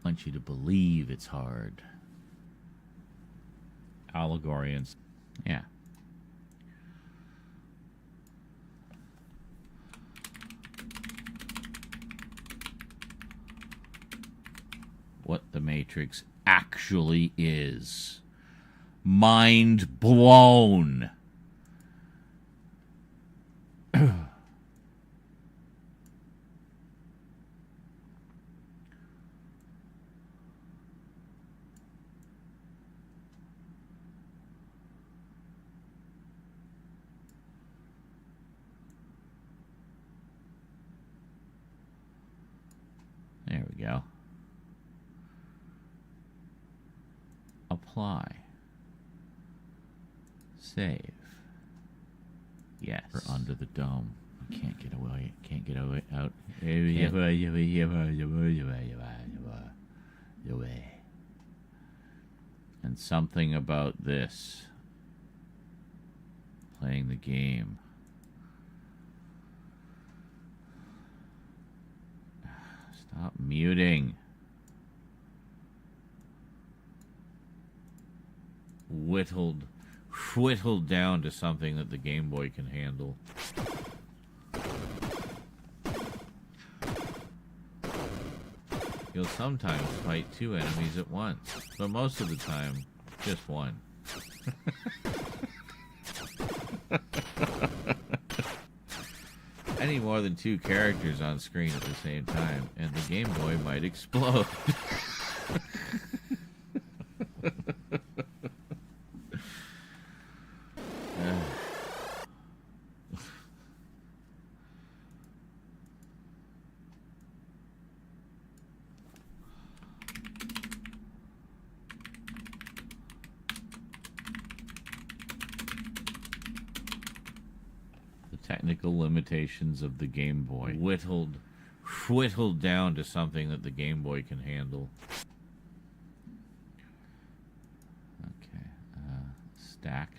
I want you to believe it's hard. Allegory and yeah. What the Matrix actually is. Mind blown. There we go. Apply. Save. Yes. We're under the dome. We can't get away. Can't get away out. Away. And something about this. Playing the game. Stop muting. Whittled down to something that the Game Boy can handle. You'll sometimes fight two enemies at once, but most of the time, just one. Any more than two characters on screen at the same time, and the Game Boy might explode. Technical limitations of the Game Boy. Whittled down to something that the Game Boy can handle. Okay. Stacked.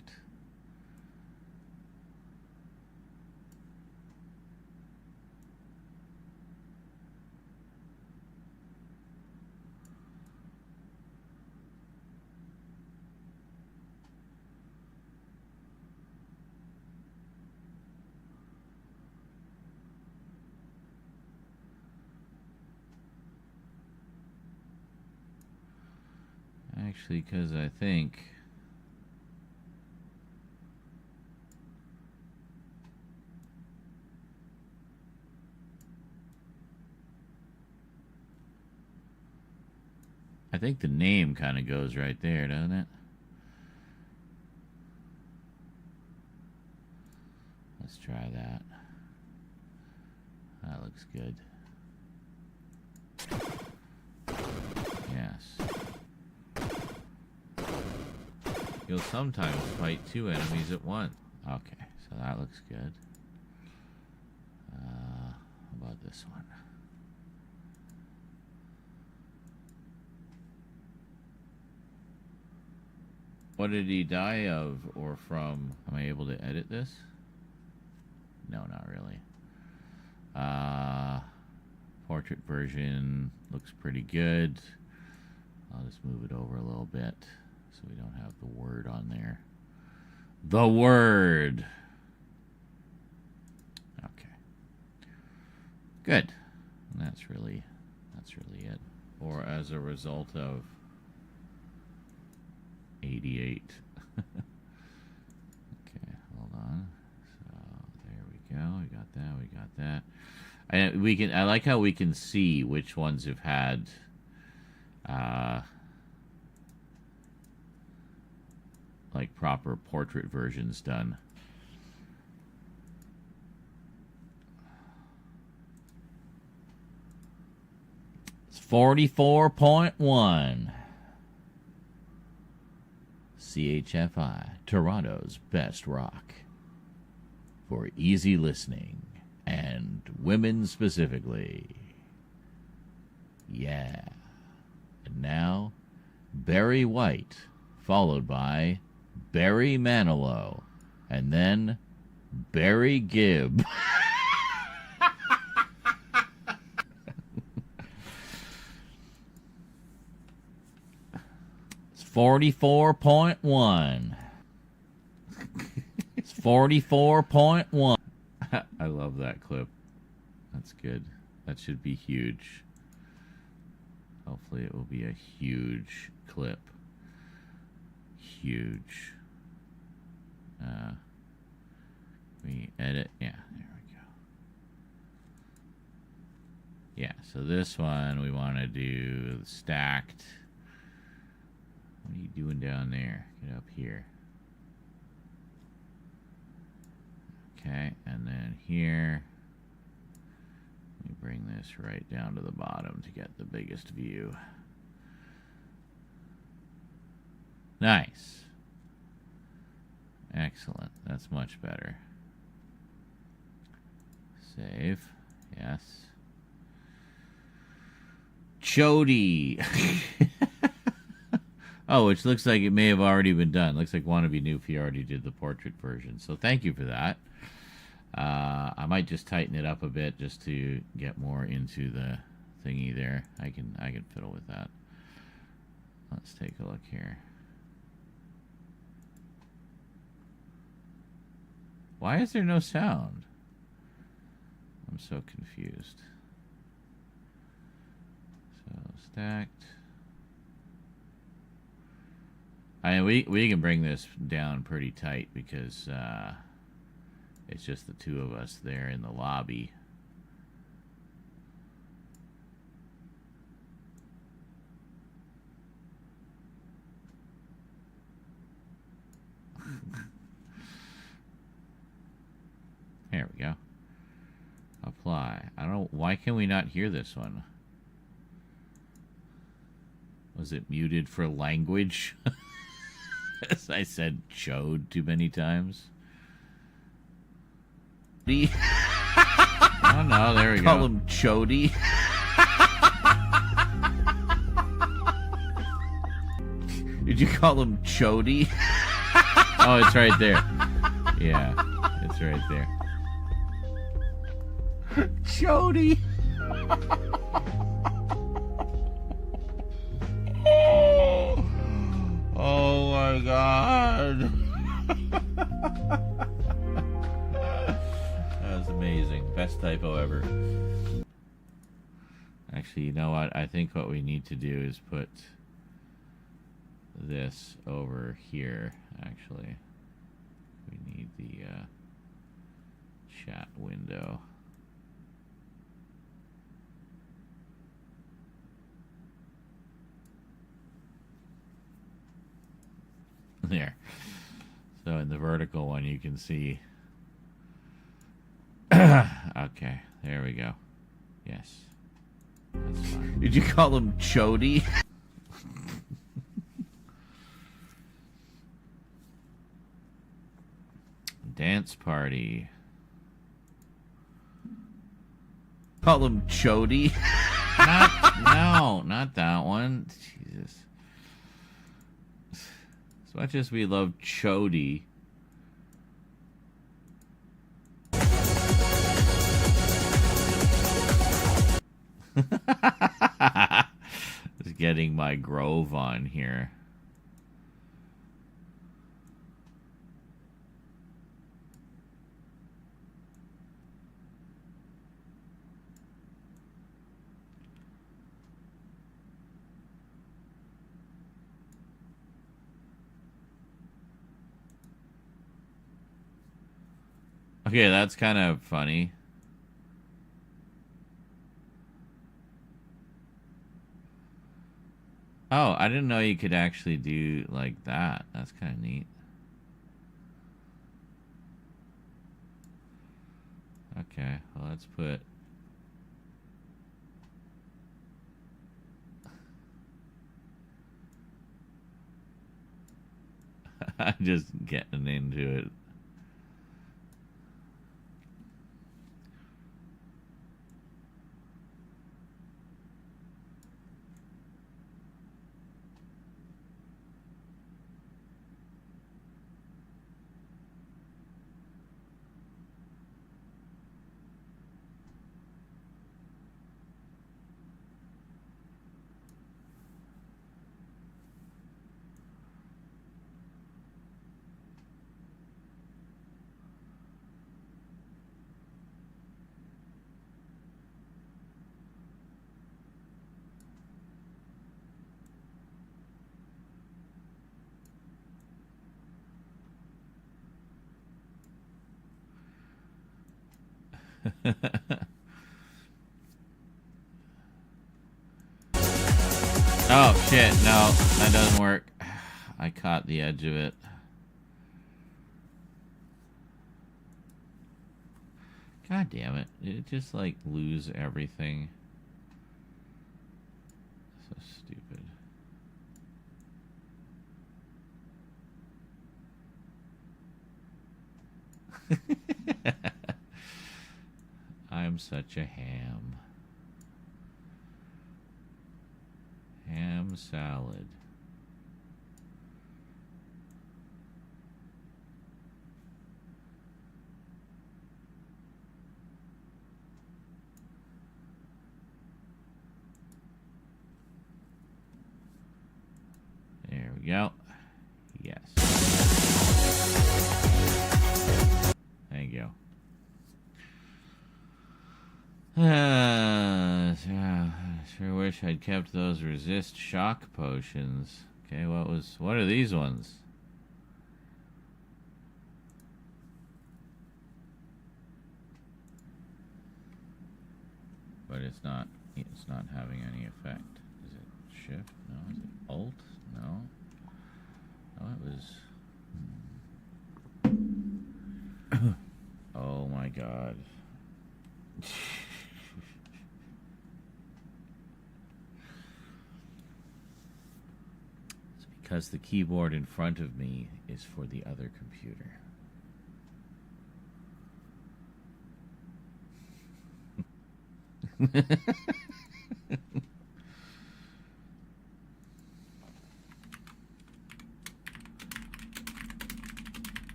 Actually, because I think the name kind of goes right there, doesn't it? Let's try that. That looks good. Yes. You'll sometimes fight two enemies at once. Okay, so that looks good. How about this one? What did he die of or from? Am I able to edit this? No, not really. Portrait version looks pretty good. I'll just move it over a little bit so we don't have the word on there. The word. Okay. Good. And that's really it. Or as a result of 88. Okay, hold on. So there we go. We got that. We got that. And we can. I like how we can see which ones have had. Like proper portrait versions done. It's 44.1. CHFI, Toronto's best rock. For easy listening. And women specifically. Yeah. And now, Barry White, followed by Barry Manilow, and then Barry Gibb. It's 44.1. It's 44.1. I love that clip. That's good. That should be huge. Hopefully it will be a huge clip. Huge. We edit. Yeah, there we go. Yeah, so this one we want to do stacked. What are you doing down there? Get up here. Okay, and then here, let me bring this right down to the bottom to get the biggest view. Nice. Excellent. That's much better. Save. Yes. Chody. Oh, which looks like it may have already been done. Looks like Wannabe Noofy already did the portrait version. So thank you for that. I might just tighten it up a bit just to get more into the thingy there. I can fiddle with that. Let's take a look here. Why is there no sound? I'm so confused. So stacked. I mean, we can bring this down pretty tight because it's just the two of us there in the lobby. There we go. Apply. I don't know. Why can we not hear this one? Was it muted for language? As I said chode too many times. Oh no, there we go. Call him Chody. Did you call him Chody? Oh, it's right there. Yeah, it's right there. Chody. Oh my God. That was amazing. Best typo ever. Actually, you know what? I think what we need to do is put this over here, actually. We need the chat window. There. So in the vertical one, you can see. Okay, there we go. Yes. That's fine. Did you call him Chody? Dance party. Call him Chody? No, not that one. Jesus. As much as we love Chody. Just getting my Grove on here. Okay, that's kind of funny. Oh, I didn't know you could actually do like that. That's kind of neat. Okay, well, let's put... I'm just getting into it. Oh, shit. No, that doesn't work. I caught the edge of it. God damn it. Did it just, like, lose everything? So stupid. I'm such a ham. Ham salad. There we go. Yes. Thank you. Sure wish I'd kept those resist shock potions. Okay, what are these ones? But it's not having any effect. Is it shift? No. Is it alt? No. Oh, it was oh my god. It's because the keyboard in front of me is for the other computer.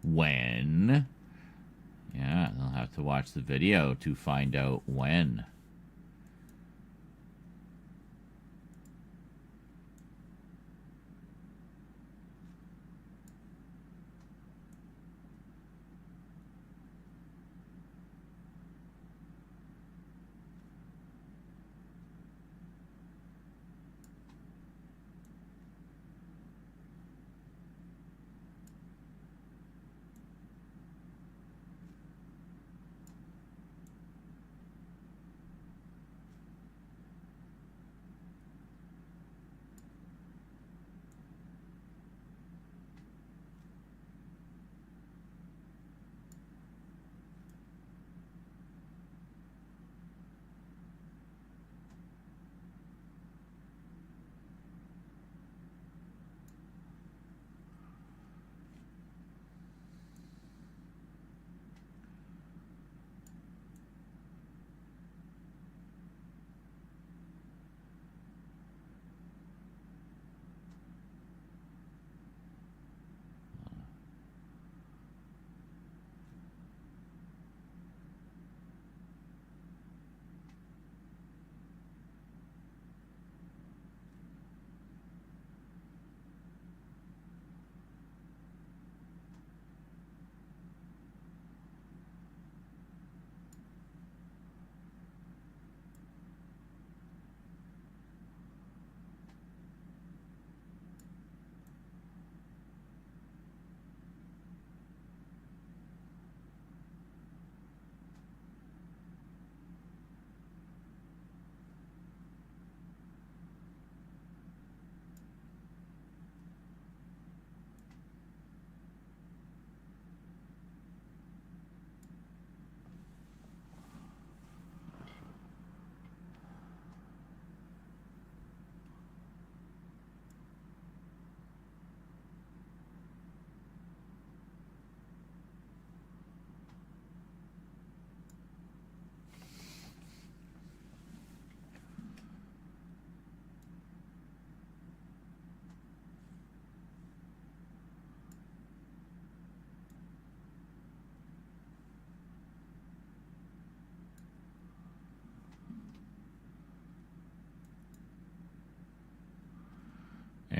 When? Yeah, they'll have to watch the video to find out when.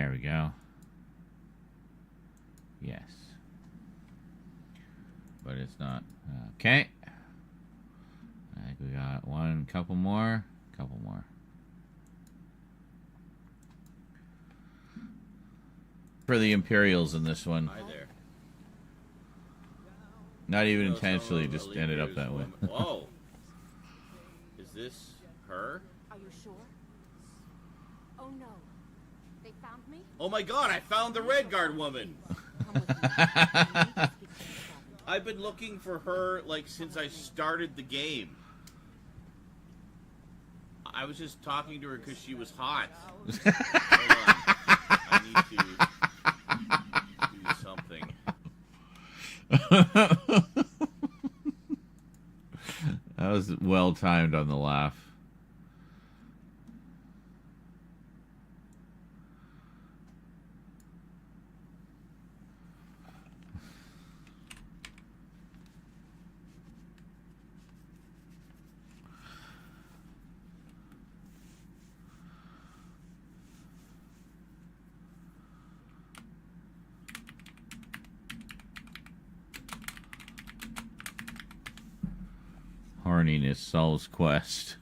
There we go. Yes. But it's not. Okay. I think we got couple more. For the Imperials in this one. Hi there. Not even No, intentionally, some just elite ended up years that way. woman- Whoa. Is this her? Are you sure? Oh no. They found me? Oh my god, I found the Red Guard woman! Come with me. I need to speak to the captain. I've been looking for her, like, since I started the game. I was just talking to her because she was hot. Hold on. I need to do something. That was well timed on the laugh. Horniness solves quest.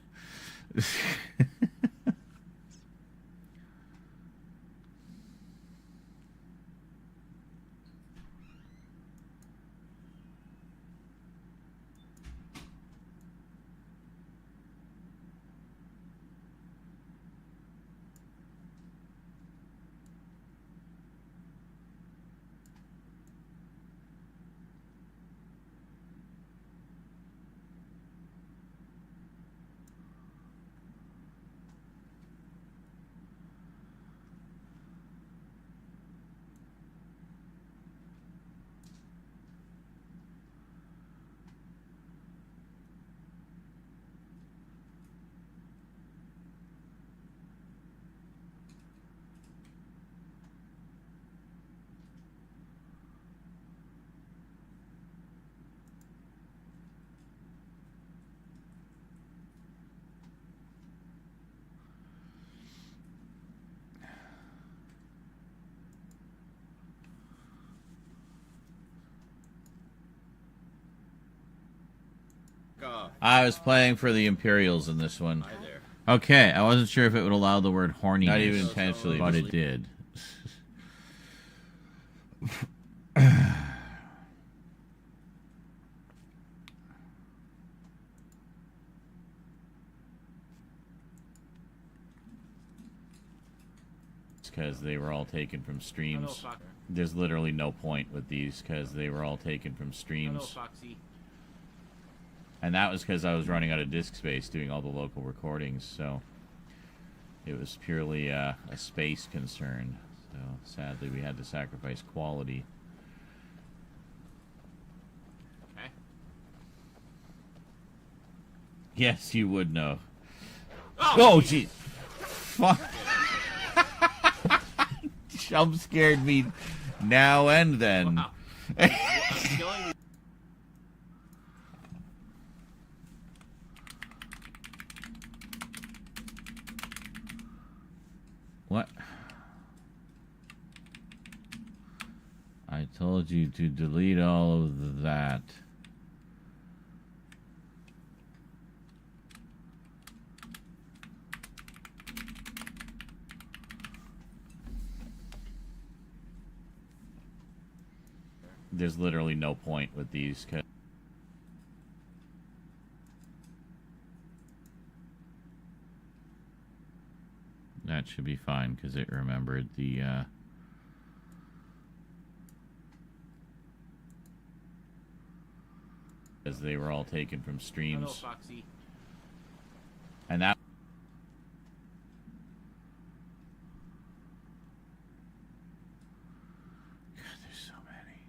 I was playing for the Imperials in this one. Hi there. Okay, I wasn't sure if it would allow the word horny. Not even No, intentionally, no, but just- it did. Because they were all taken from Hello, streams. Fox. There's literally no point with these because they were all taken from Hello, streams. Foxy. And that was because I was running out of disk space doing all the local recordings, so it was purely a space concern. So sadly, we had to sacrifice quality. Okay. Yes, you would know. Oh, gee. Fuck. Jump scared me now and then. Wow. I'm killing these. What? I told you to delete all of that. There's literally no point with these. That should be fine because it remembered the as they were all taken from Hello, streams. Foxy. And that God, there's so many.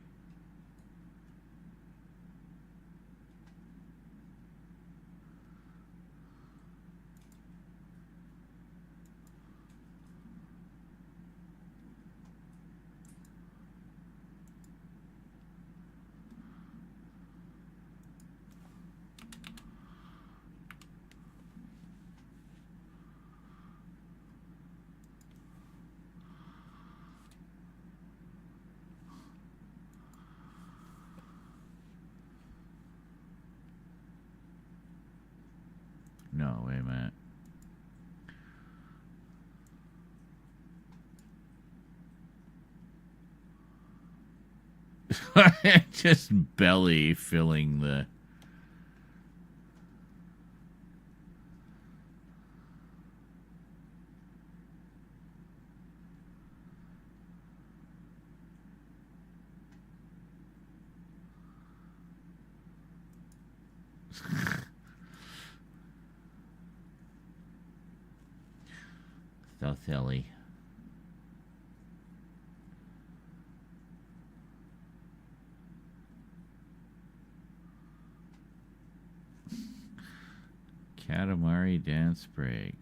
No, wait a minute. Just belly filling the... So silly. Katamari dance break.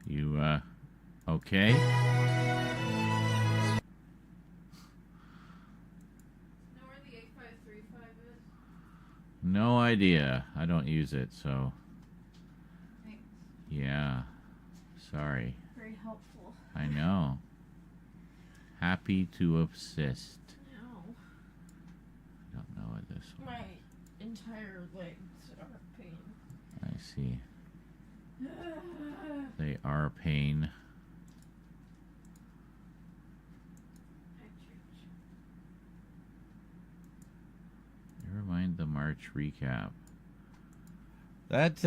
You, okay? Know where the 8535 is? No idea. I don't use it, so... Thanks. Yeah. Sorry. Very helpful. I know. Happy to assist. No. I don't know what this one. My entire legs are pain. I see. They are pain. Never mind the March recap. That,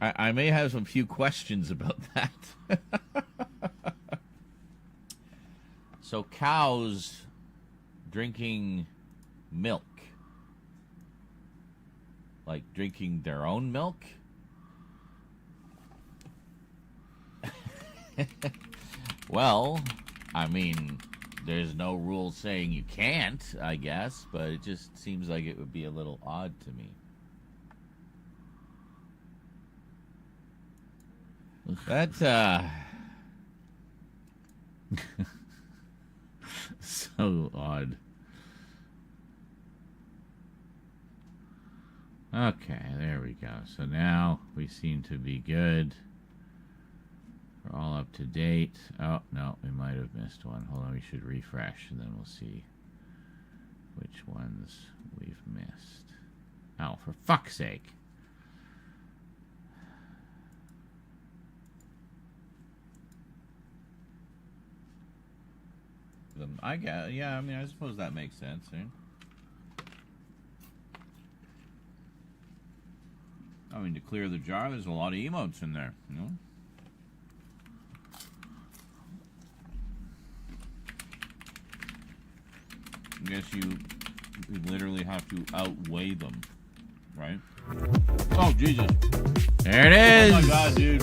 I may have some few questions about that. So cows drinking milk. Like drinking their own milk? Well, I mean, there's no rule saying you can't, I guess, but it just seems like it would be a little odd to me. That's, so odd. Okay, there we go. So now we seem to be good. We're all up to date. Oh, no, we might have missed one. Hold on, we should refresh, and then we'll see which ones we've missed. Oh, for fuck's sake. I guess, yeah, I mean, I suppose that makes sense, right? I mean, to clear the jar, there's a lot of emotes in there, you know? I guess you literally have to outweigh them, right? Oh, Jesus. There it is! Oh my God, dude.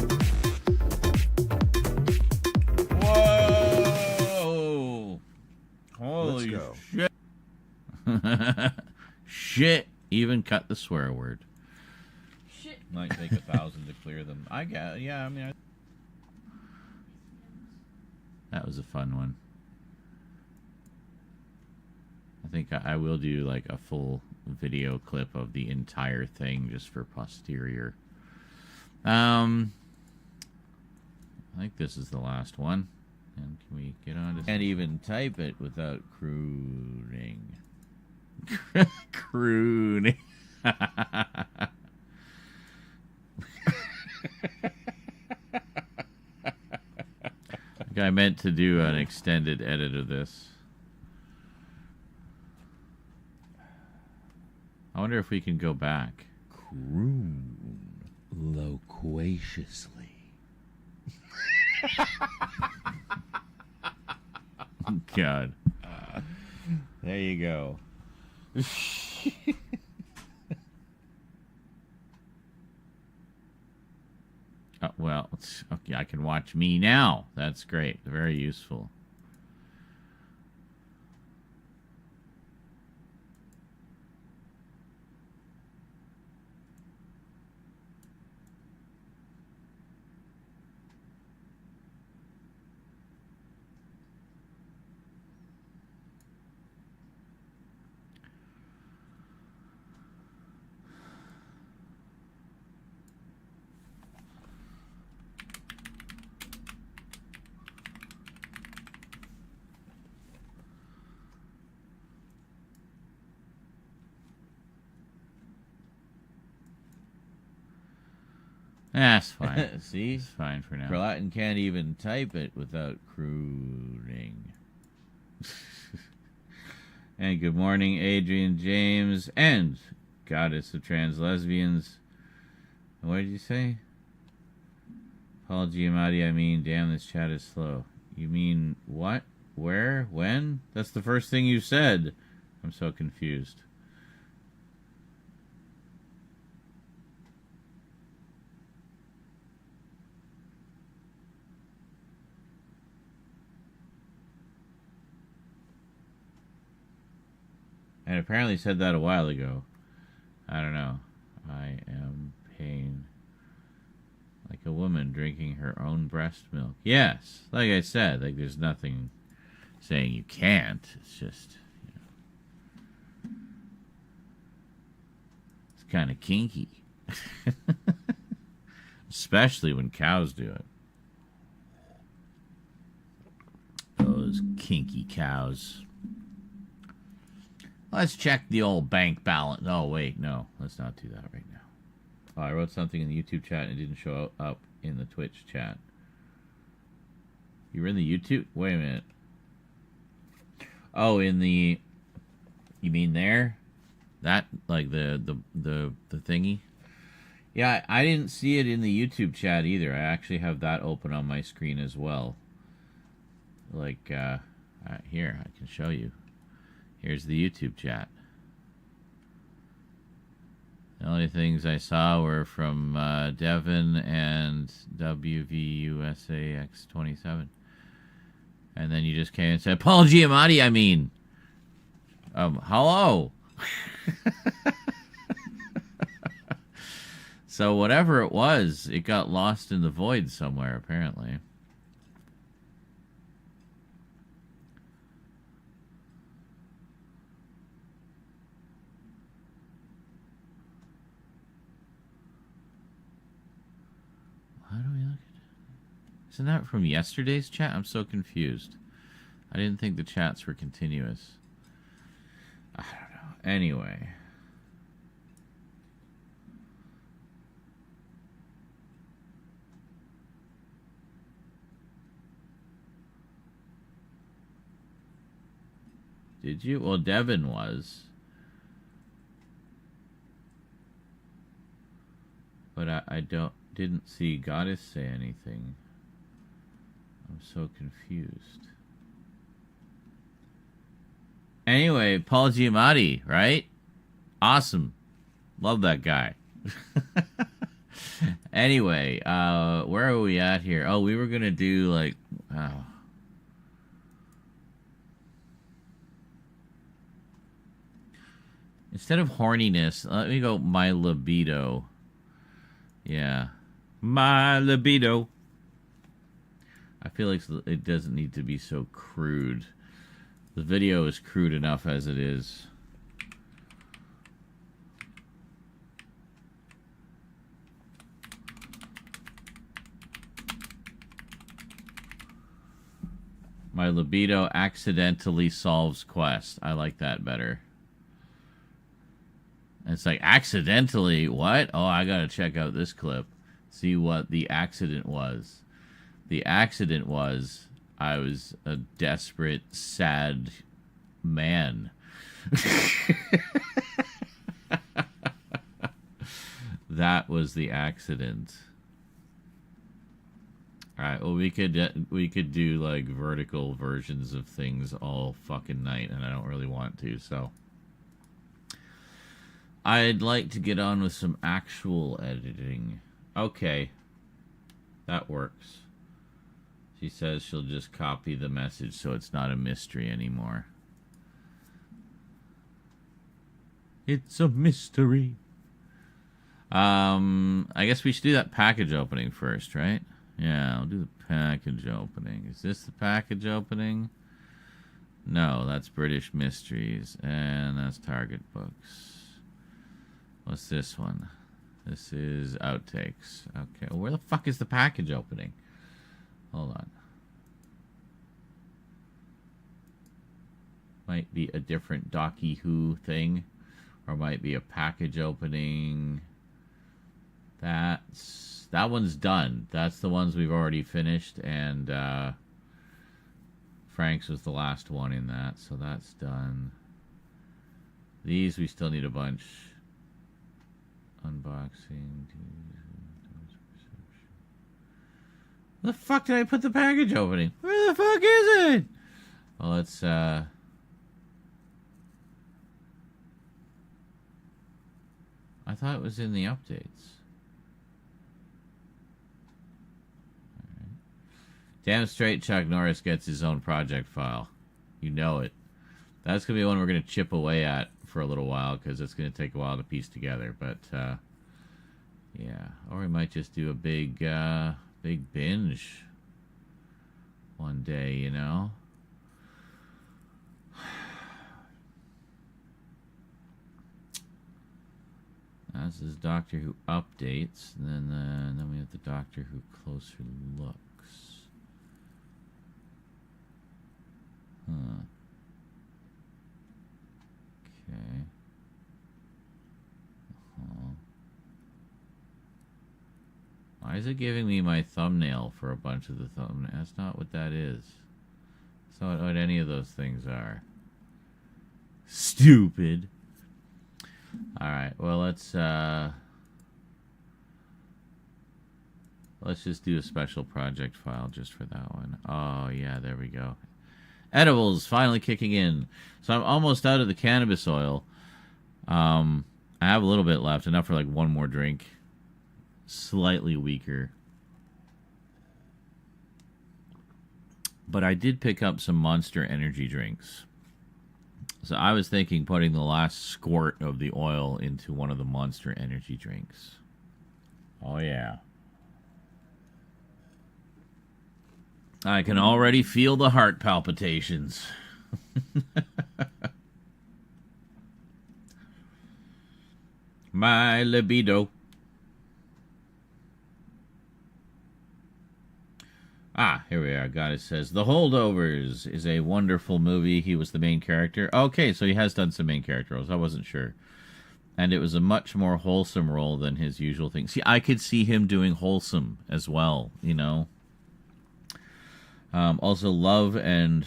Whoa! Holy shit. Shit. Even cut the swear word. Shit. Might take 1,000 to clear them. I guess, yeah, I mean... That was a fun one. I think I will do like a full video clip of the entire thing just for posterior. I think this is the last one. And can we get on to... Can't even type it without crooning. Crooning. Guy I meant to do an extended edit of this. I wonder if we can go back. Croon loquaciously. God. There you go. Well, okay, I can watch me now. That's great. Very useful. That's fine. See? It's fine for now. Latin can't even type it without crooning. And good morning, Adrian James and Goddess of Trans Lesbians. What did you say? Paul Giamatti, I mean, damn, this chat is slow. You mean what? Where? When? That's the first thing you said. I'm so confused. And apparently said that a while ago. I don't know. I am pain. Like a woman drinking her own breast milk. Yes. Like I said, like there's nothing saying you can't. It's just, you know. It's kind of kinky. Especially when cows do it. Those kinky cows. Let's check the old bank balance. Oh, wait, no. Let's not do that right now. Oh, I wrote something in the YouTube chat and it didn't show up in the Twitch chat. You were in the YouTube? Wait a minute. Oh, in the... You mean there? That, like the thingy? Yeah, I didn't see it in the YouTube chat either. I actually have that open on my screen as well. Like, here, I can show you. Here's the YouTube chat. The only things I saw were from Devin and WVUSAX27. And then you just came and said, Paul Giamatti, I mean. Hello. So whatever it was, it got lost in the void somewhere, apparently. How do we look at it? Isn't that from yesterday's chat? I'm so confused. I didn't think the chats were continuous. I don't know. Anyway. Did you? Well, Devin was. But I didn't see Goddess say anything. I'm so confused. Anyway, Paul Giamatti, right? Awesome. Love that guy. Anyway, where are we at here? Oh, we were going to do like... Oh. Instead of horniness, let me go my libido. Yeah. My libido. I feel like it doesn't need to be so crude. The video is crude enough as it is. My libido accidentally solves quest. I like that better. It's like, accidentally, what? Oh, I gotta check out this clip. See what the accident was. The accident was I was a desperate, sad man. That was the accident. All right. Well, we could do like vertical versions of things all fucking night, and I don't really want to. So I'd like to get on with some actual editing. Okay, that works. She says she'll just copy the message so it's not a mystery anymore. It's a mystery. I guess we should do that package opening first, right? Yeah, I'll do the package opening. Is this the package opening? No, that's British Mysteries. And that's Target Books. What's this one? This is Outtakes. Okay, well, where the fuck is the package opening? Hold on. Might be a different Docky Who thing. Or might be a package opening. That one's done. That's the ones we've already finished, and Frank's was the last one in that, so that's done. These we still need a bunch. Unboxing. Where the fuck did I put the package opening? Where the fuck is it? Well, let's I thought it was in the updates. Damn straight Chuck Norris gets his own project file. You know it. That's going to be one we're going to chip away at for a little while, because it's going to take a while to piece together. But, yeah. Or we might just do a big binge one day, you know? This is Doctor Who updates. And then we have the Doctor Who closer looks. Huh. Okay. Why is it giving me my thumbnail for a bunch of the thumbnails? That's not what that is. That's not what any of those things are. Stupid. Alright, well, let's just do a special project file just for that one. Oh, yeah, there we go. Edibles finally kicking in. So I'm almost out of the cannabis oil. I have a little bit left, enough for like one more drink. Slightly weaker. But I did pick up some Monster energy drinks. So I was thinking putting the last squirt of the oil into one of the Monster energy drinks. Oh, yeah. I can already feel the heart palpitations. My libido. Ah, here we are. God, it says, The Holdovers is a wonderful movie. He was the main character. Okay, so he has done some main character roles. I wasn't sure. And it was a much more wholesome role than his usual thing. See, I could see him doing wholesome as well, you know. Also, Love and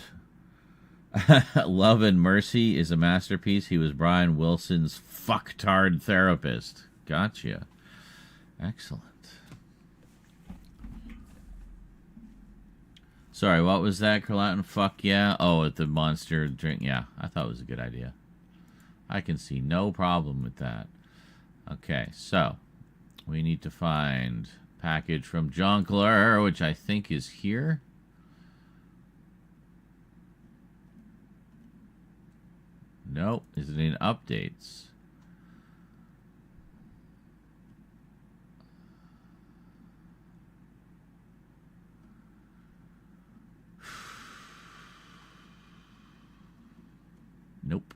Love and Mercy is a masterpiece. He was Brian Wilson's fucktard therapist. Gotcha. Excellent. Sorry, what was that, Carlatin? Fuck yeah. Oh, at the Monster drink. Yeah, I thought it was a good idea. I can see no problem with that. Okay, so we need to find package from Jonkler, which I think is here. Nope. Is it in updates? Nope.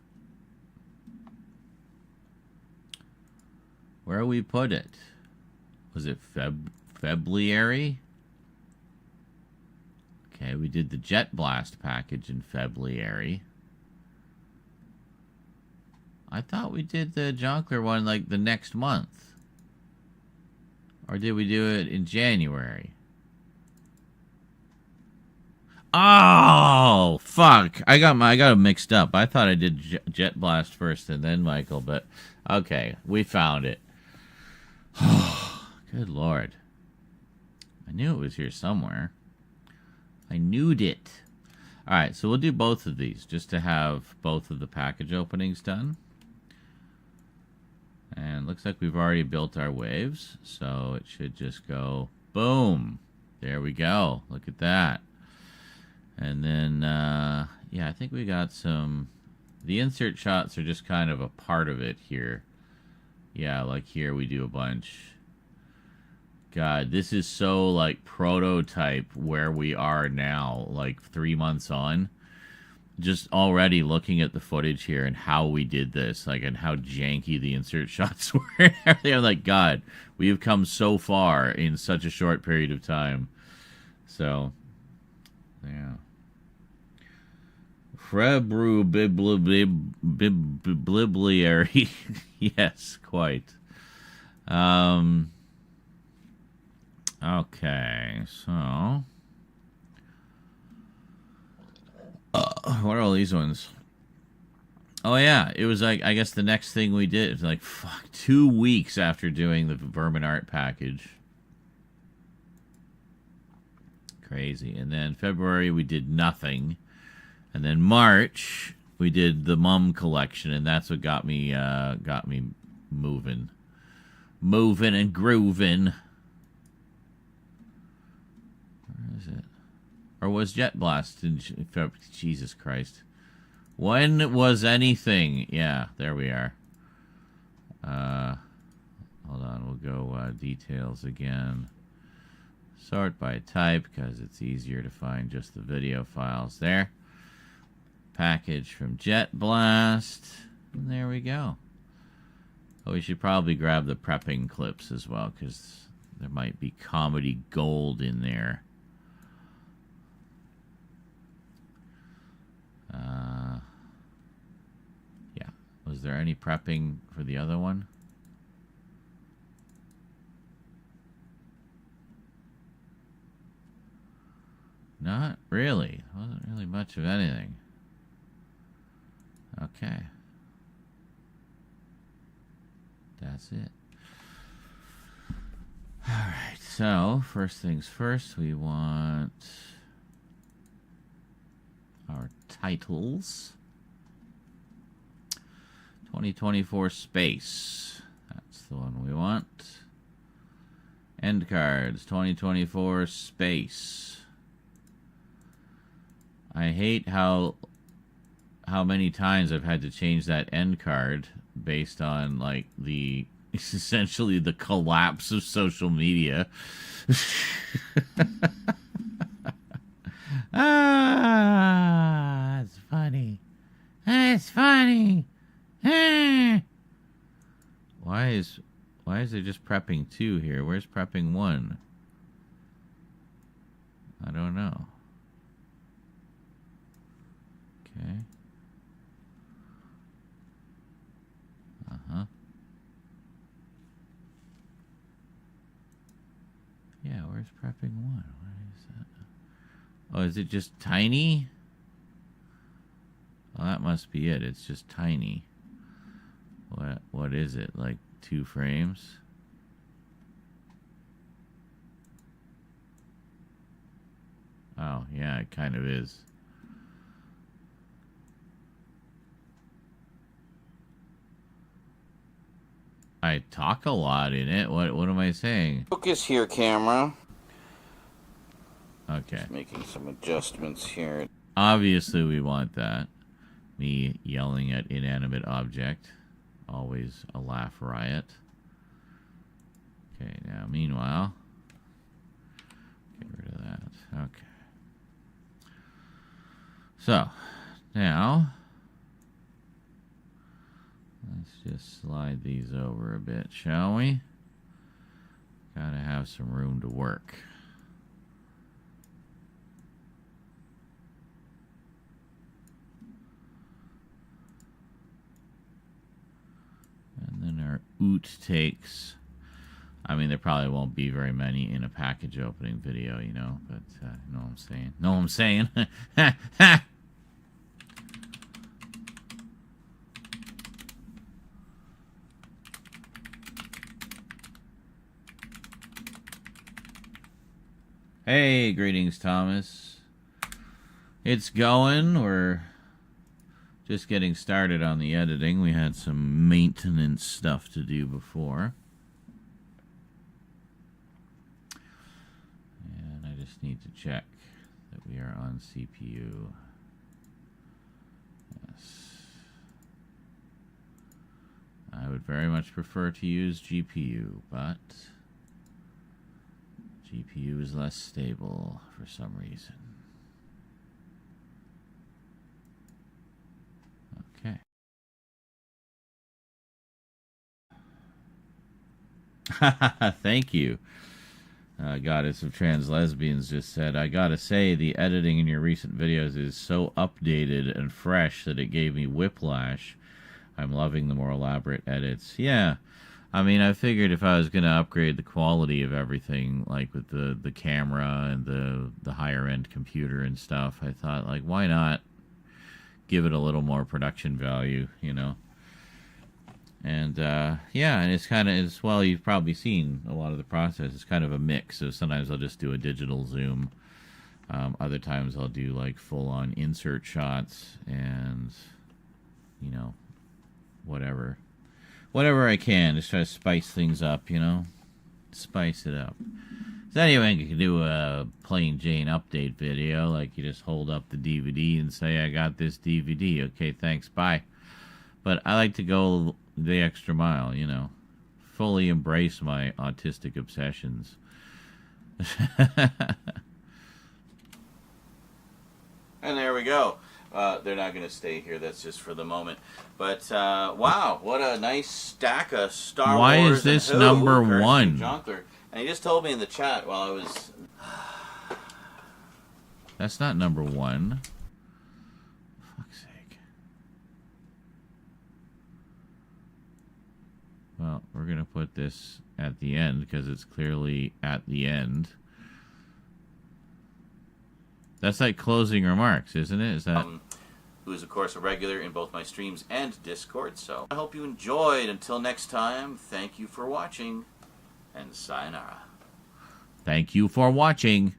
Where we put it? Was it February? Okay, we did the Jet Blast package in February. I thought we did the Jonkler one like the next month. Or did we do it in January? Oh, fuck. I got them mixed up. I thought I did Jet Blast first and then Michael, but okay, we found it. Good Lord. I knew it was here somewhere. I knewed it. All right, so we'll do both of these just to have both of the package openings done. And looks like we've already built our waves, so it should just go boom. There we go. Look at that. And then, yeah, I think we got some... The insert shots are just kind of a part of it here. Yeah, like here we do a bunch. God, this is so, like, prototype where we are now, like, 3 months on. Just already looking at the footage here and how we did this, like, and how janky the insert shots were and everything. I'm like, God, we have come so far in such a short period of time. So, yeah. Frebru bibliary. Yes, quite. Okay, so... what are all these ones? Oh, yeah, it was like, I guess the next thing we did, it was like, fuck, 2 weeks after doing the Vermin Art package. Crazy. And then February, we did nothing. And then March, we did the Mum collection, and that's what got me moving. Moving and grooving. Where is it? Or was Jet Blast in February? Jesus Christ. When was anything? Yeah, there we are. Hold on, we'll go details again. Sort by type, because it's easier to find just the video files there. Package from Jet Blast. And there we go. Oh, we should probably grab the prepping clips as well, because there might be comedy gold in there. Yeah. Was there any prepping for the other one? Not really. Wasn't really much of anything. Okay. That's it. Alright, so first things first, we want our titles. 2024 Space. That's the one we want. End cards, 2024 Space. I hate how many times I've had to change that end card based on, like, the essentially the collapse of social media. Ah, it's funny. It's funny. Ah. Why is there just prepping 2 here? Where's prepping 1? I don't know. Okay. Uh-huh. Yeah, where's prepping 1? What is that? Oh, is it just tiny? Well, that must be it. It's just tiny. What is it? Like 2 frames? Oh, yeah, it kind of is. I talk a lot in it. What am I saying? Focus here, camera. Okay. Just making some adjustments here. Obviously, we want that. Me yelling at inanimate object. Always a laugh riot. Okay, now, meanwhile... Get rid of that. Okay. So, now... Let's just slide these over a bit, shall we? Gotta have some room to work. And then our oot takes I mean, there probably won't be very many in a package opening video, you know, but you know what I'm saying? Know what I'm saying? Hey, greetings, Thomas. It's going. We're just getting started on the editing. We had some maintenance stuff to do before. And I just need to check that we are on CPU. Yes. I would very much prefer to use GPU, but GPU is less stable for some reason. Okay. Thank you. Goddess of Trans Lesbians just said, I gotta say, the editing in your recent videos is so updated and fresh that it gave me whiplash. I'm loving the more elaborate edits. Yeah. I mean, I figured if I was going to upgrade the quality of everything, like with the camera and the higher-end computer and stuff, I thought, like, why not give it a little more production value, you know? And, yeah, and it's kind of, well, you've probably seen a lot of the process. It's kind of a mix. So sometimes I'll just do a digital zoom. Other times I'll do, like, full-on insert shots and, you know, whatever I can, just try to spice things up, you know? Spice it up. So anyway, you can do a plain Jane update video, like you just hold up the DVD and say, I got this DVD. Okay, thanks, bye. But I like to go the extra mile, you know? Fully embrace my autistic obsessions. And there we go. They're not going to stay here. That's just for the moment. But, wow, what a nice stack of Star Why Wars. is this Who? number Courtesy of one? Jonkler. And he just told me in the chat while I was... That's not number one. For fuck's sake. Well, we're going to put this at the end because it's clearly at the end. That's like closing remarks, isn't it? Is that... who is, of course, a regular in both my streams and Discord. So I hope you enjoyed. Until next time, thank you for watching, and sayonara. Thank you for watching.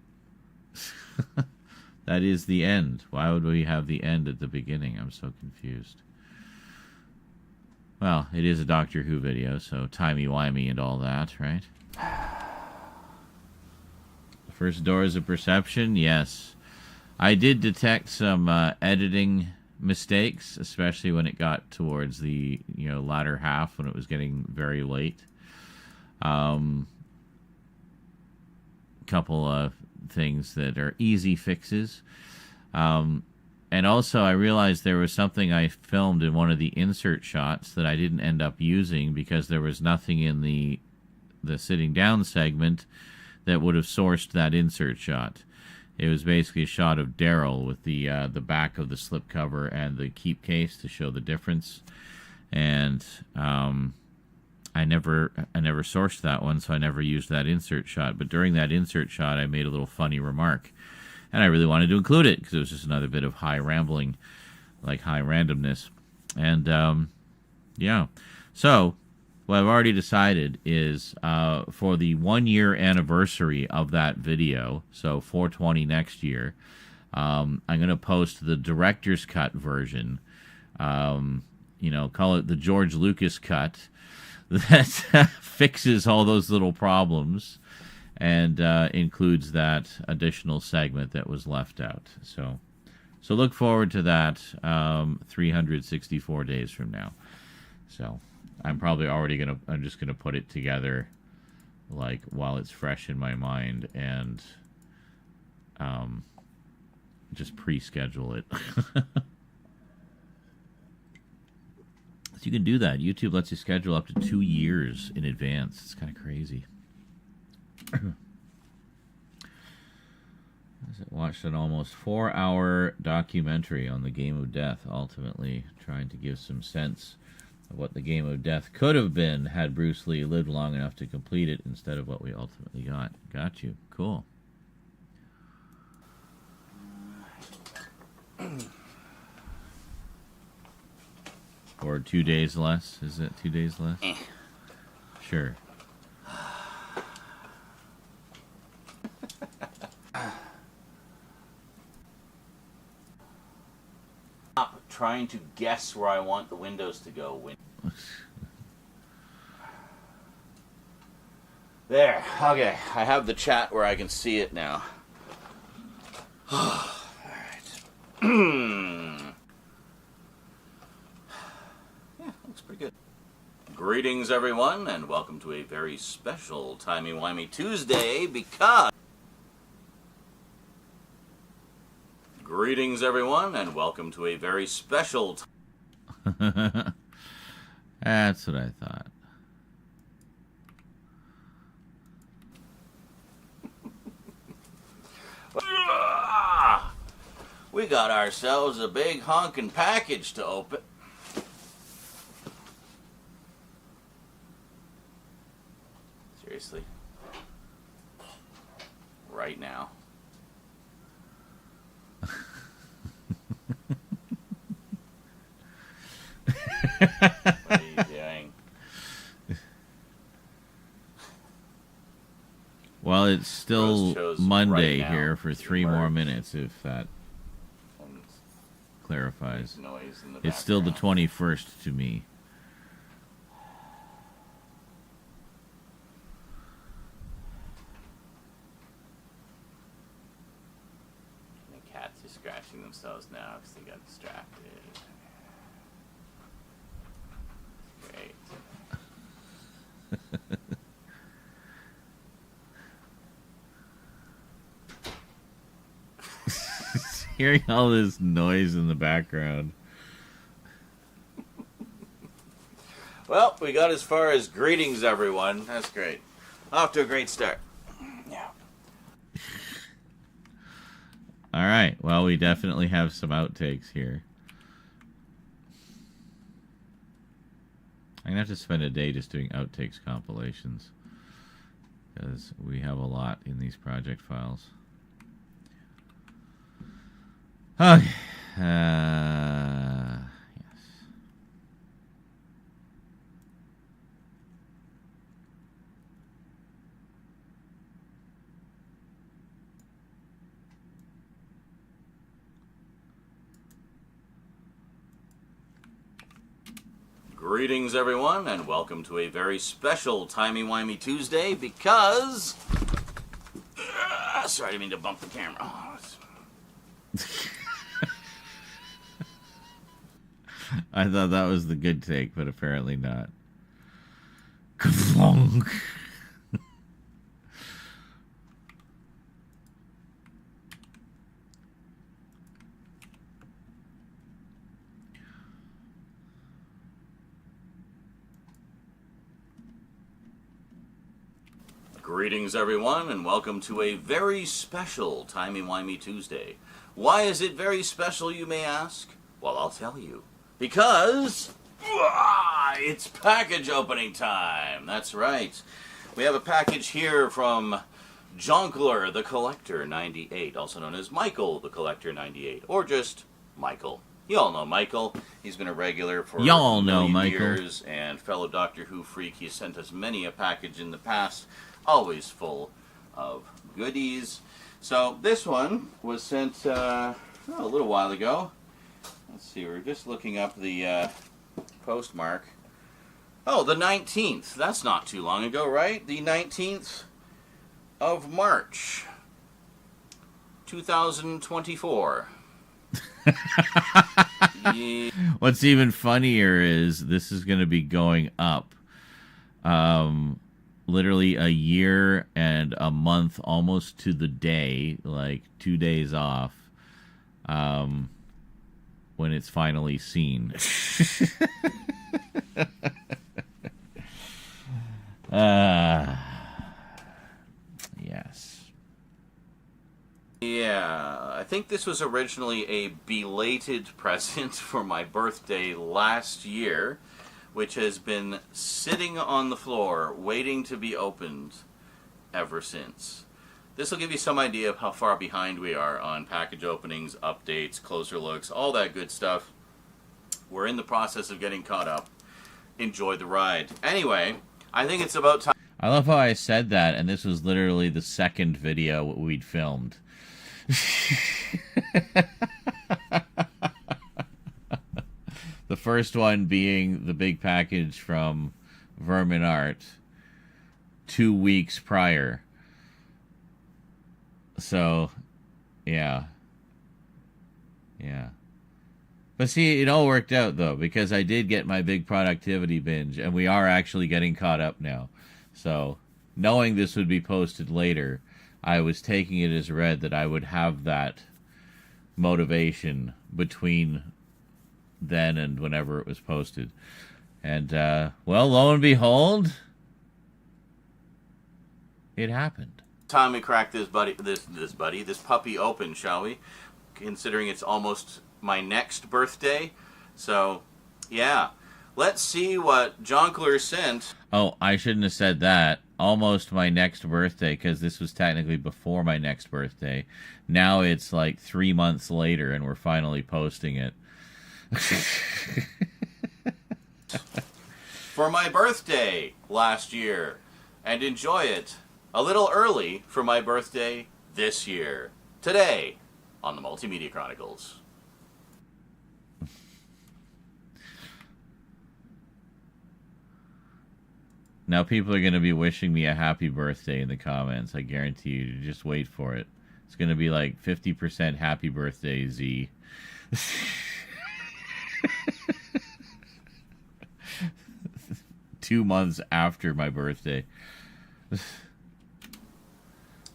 That is the end. Why would we have the end at the beginning? I'm so confused. Well, it is a Doctor Who video, so timey-wimey and all that, right? The first doors of perception, yes. I did detect some editing mistakes, especially when it got towards the latter half when it was getting very late. Couple of things that are easy fixes. And also I realized there was something I filmed in one of the insert shots that I didn't end up using because there was nothing in the sitting down segment that would have sourced that insert shot. It was basically a shot of Daryl with the back of the slipcover and the keep case to show the difference. And I never sourced that one, so I never used that insert shot. But during that insert shot, I made a little funny remark. And I really wanted to include it because it was just another bit of high rambling, like high randomness. And, yeah. So what I've already decided is for the 1 year anniversary of that video, so 4/20 next year, I'm going to post the director's cut version. Call it the George Lucas cut that fixes all those little problems and includes that additional segment that was left out. So look forward to that 364 days from now. So I'm probably I'm just gonna put it together like while it's fresh in my mind and just pre-schedule it. So you can do that. YouTube lets you schedule up to 2 years in advance. It's kind of crazy. Watched an almost 4-hour documentary on the game of death, ultimately trying to give some sense of what the game of death could have been had Bruce Lee lived long enough to complete it instead of what we ultimately got. Got you. Cool. Or 2 days less? Is it 2 days less? Sure. Stop trying to guess where I want the windows to go. There. Okay. I have the chat where I can see it now. All right. Yeah, looks pretty good. Greetings, everyone, and welcome to a very special Timey-Wimey Tuesday because... Greetings, everyone, and welcome to a very special... That's what I thought. We got ourselves a big honkin' package to open. Seriously. Right now. What are you doing? Well, it's Rose still chose Monday right now here for to 3 more emerge. minutes, if that And clarifies. noise in the It's still the background. 21st to me. The cats are scratching themselves now because they got distracted. Great. Hearing all this noise in the background. Well, we got as far as greetings, everyone. That's great. Off to a great start. Yeah. All right. Well, we definitely have some outtakes here. I'm going to have to spend a day just doing outtakes compilations, because we have a lot in these project files. Okay. Yes. Greetings, everyone, and welcome to a very special Timey-Wimey Tuesday because... sorry, I didn't mean to bump the camera. Oh, I thought that was the good take, but apparently not. Ka-flonk. Greetings, everyone, and welcome to a very special Timey-Wimey Tuesday. Why is it very special, you may ask? Well, I'll tell you. Because... it's package opening time. That's right. We have a package here from Jonkler the Collector 98, also known as Michael the Collector 98, or just Michael. You all know Michael. He's been a regular for Y'all a know million Michael. years, and fellow Doctor Who freak. He sent us many a package in the past, always full of goodies. So this one was sent a little while ago. Let's see, we're just looking up the postmark. Oh, the 19th. That's not too long ago, right? The 19th of March, 2024. Yeah. What's even funnier is this is going to be going up literally a year and a month almost to the day, like 2 days off, when it's finally seen. Yes. Yeah, I think this was originally a belated present for my birthday last year, which has been sitting on the floor waiting to be opened ever since. This will give you some idea of how far behind we are on package openings, updates, closer looks, all that good stuff. We're in the process of getting caught up. Enjoy the ride. Anyway, I think it's about time. I love how I said that, and this was literally the second video we'd filmed. The first one being the big package from Vermin Art 2 weeks prior. So, yeah. Yeah. But see, it all worked out, though, because I did get my big productivity binge, and we are actually getting caught up now. So, knowing this would be posted later, I was taking it as read that I would have that motivation between then and whenever it was posted. And, well, lo and behold, it happened. Time we crack this puppy open, shall we? Considering it's almost my next birthday. So, yeah. Let's see what Jonkler sent. Oh, I shouldn't have said that. Almost my next birthday, because this was technically before my next birthday. Now it's like 3 months later, and we're finally posting it. For my birthday last year, and enjoy it a little early for my birthday this year. Today on the Multimedia Chronicles. Now people are going to be wishing me a happy birthday in the comments. I guarantee you. Just wait for it. It's going to be like 50% happy birthday, Z. 2 months after my birthday.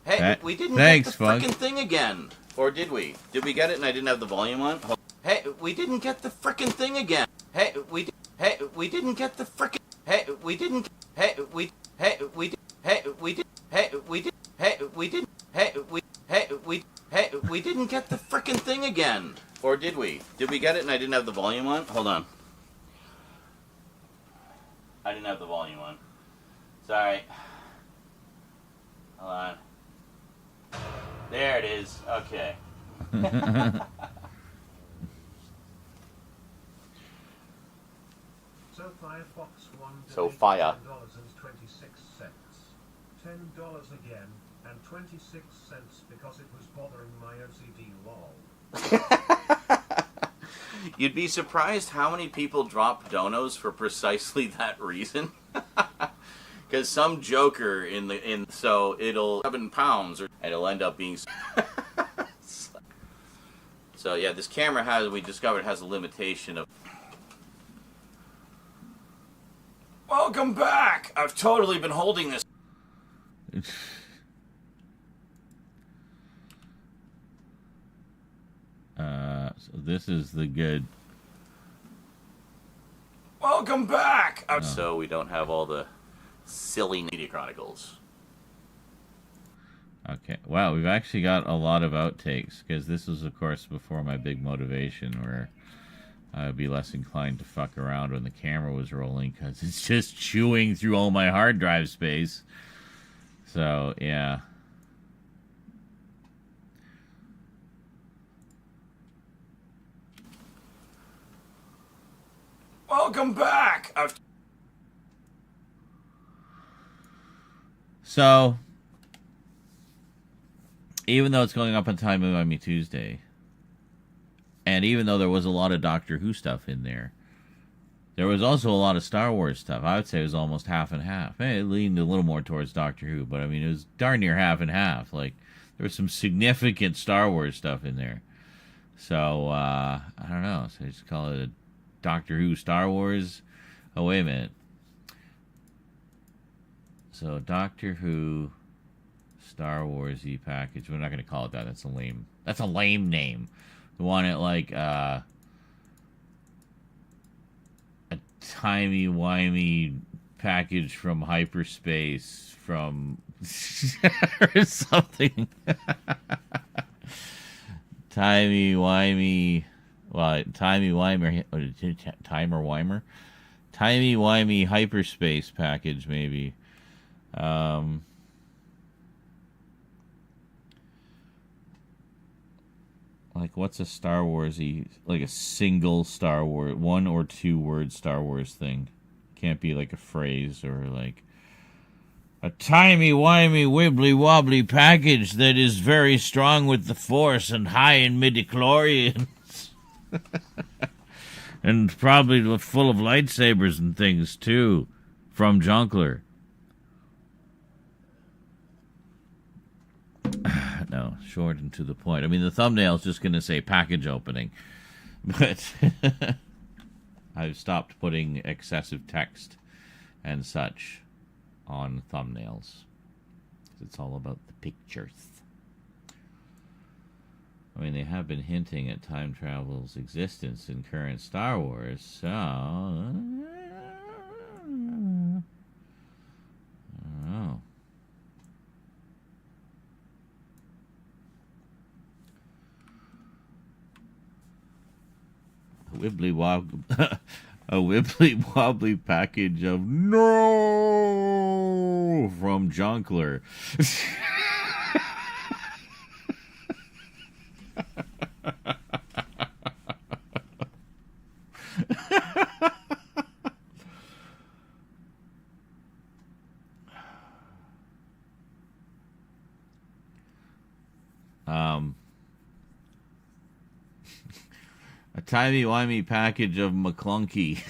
Hey, we didn't get the frickin' thing again. Or did we? Did we get it and I didn't have the volume on? Hey, we didn't get the frickin' thing again. Hey, we didn't get the frickin'. Hey, we didn't. Hey, we did. Hey, we did. Hey, we did. Hey, we did. Hey, we did. Hey, we didn't get the frickin' thing again. Or did we? Did we get it and I didn't have the volume on? Hold on. I didn't have the volume on. Sorry. Hold on. There it is. Okay. So Firefox 1 So fire. $10.26. $10 again, and 26 cents because it was bothering my OCD lol. You'd be surprised how many people drop donos for precisely that reason. Because some joker so it'll £7 and it'll end up being. So yeah, this camera we discovered has a limitation of. Welcome back. I've totally been holding this. So this is the good. Welcome back. So we don't have all the silly Media Chronicles. Okay. Wow, we've actually got a lot of outtakes, because this was, of course, before my big motivation, where I would be less inclined to fuck around when the camera was rolling, because it's just chewing through all my hard drive space. So, yeah. Welcome back. So, even though it's going up on Time of Me Tuesday, and even though there was a lot of Doctor Who stuff in there, there was also a lot of Star Wars stuff. I would say it was almost half and half. It leaned a little more towards Doctor Who, but I mean, it was darn near half and half. Like, there was some significant Star Wars stuff in there. So, I don't know. So, just call it a Doctor Who Star Wars. Oh, wait a minute. So, Doctor Who Star Wars-y package. We're not going to call it that. That's a lame name. We want it like a timey-wimey package from hyperspace from or something. Timey-wimey. Well, timey-wimer. Timer-wimer. Timey-wimey hyperspace package, maybe. Like, what's a Star Wars-y, like a single Star Wars, 1 or 2 word Star Wars thing? Can't be like a phrase or like a timey-wimey wibbly-wobbly package that is very strong with the Force and high in midichlorians. And probably full of lightsabers and things, too, from Junkler. No, short and to the point. I mean, the thumbnail's just going to say package opening. But I've stopped putting excessive text and such on thumbnails. It's all about the pictures. I mean, they have been hinting at time travel's existence in current Star Wars, so... I don't know. A wibbly wobbly package of no from Junkler. A timey-wimey package of McClunky.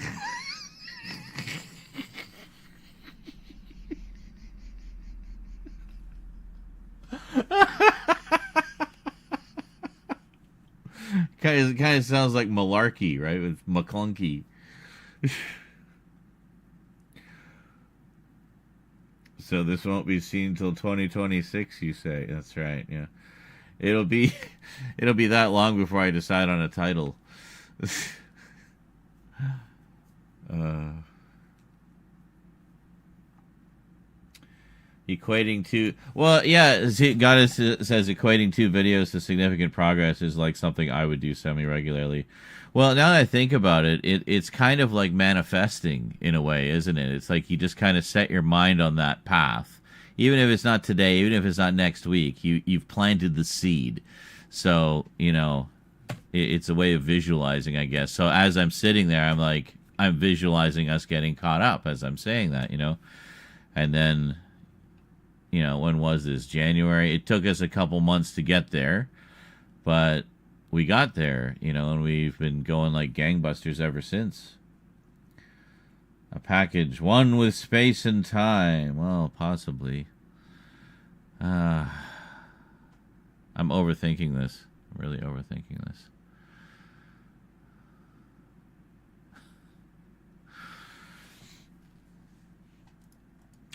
Kind of sounds like malarkey, right? With McClunky. So this won't be seen till 2026, you say? That's right. Yeah, it'll be that long before I decide on a title. Equating two, well, yeah, Goddess says equating 2 videos to significant progress is like something I would do semi-regularly. Well, now that I think about it, it's kind of like manifesting in a way, isn't it? It's like you just kind of set your mind on that path. Even if it's not today, even if it's not next week, you've planted the seed. So, it's a way of visualizing, I guess. So as I'm sitting there, I'm visualizing us getting caught up as I'm saying that, And then, when was this? January? It took us a couple months to get there, but we got there, and we've been going like gangbusters ever since. A package, one with space and time. Well, possibly. I'm overthinking this. I'm really overthinking this.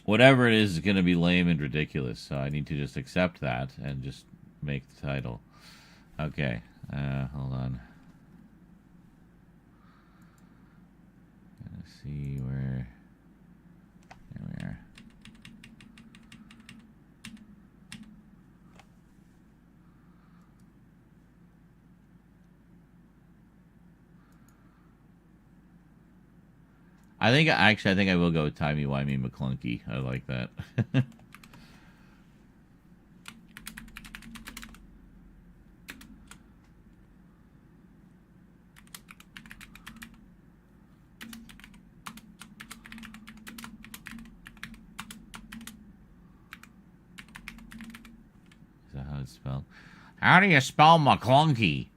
Whatever it is going to be lame and ridiculous, so I need to just accept that and just make the title. Okay, hold on. Let's see where... There we are. I think I will go with timey-wimey McClunky. I like that. Is that how it's spelled? How do you spell McClunky?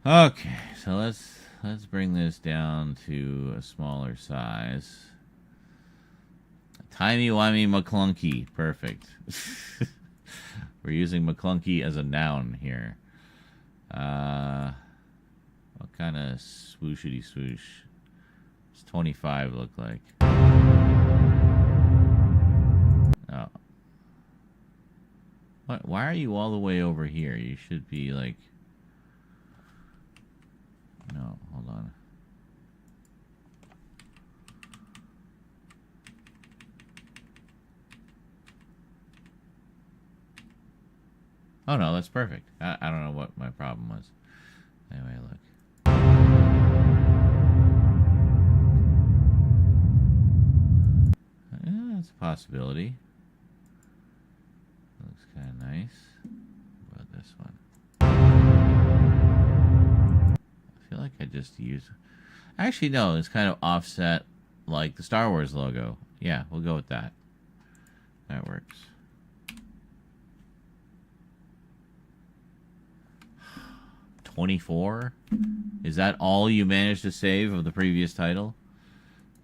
Okay, so let's bring this down to a smaller size. Timey-wimey McClunky. Perfect. We're using McClunky as a noun here. What kind of swooshity swoosh does 25 look like? Oh. What? Why are you all the way over here? You should be like... No, hold on. Oh no, that's perfect. I don't know what my problem was. Anyway, look. Yeah, that's a possibility. Looks kind of nice. What about this one? I feel like I just used... Actually, no, it's kind of offset like the Star Wars logo. Yeah, we'll go with that. That works. $24? Is that all you managed to save of the previous title?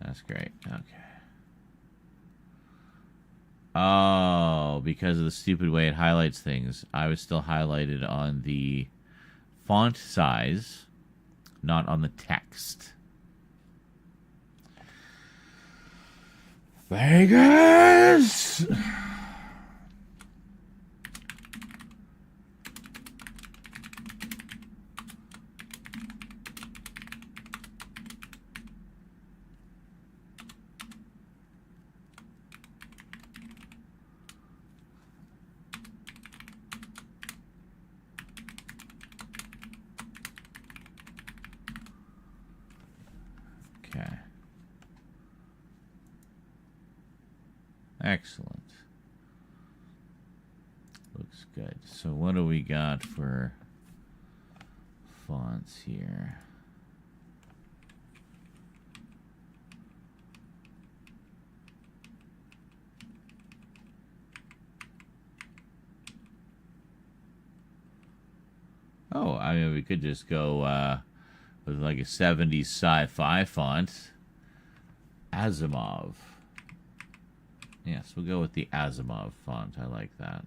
That's great. Okay. Oh, because of the stupid way it highlights things. I was still highlighted on the font size, not on the text. Vegas! Okay. Excellent. Looks good. So what do we got for fonts here? Oh, I mean, we could just go with like a 70s sci-fi font. Asimov. Yes, we'll go with the Asimov font. I like that.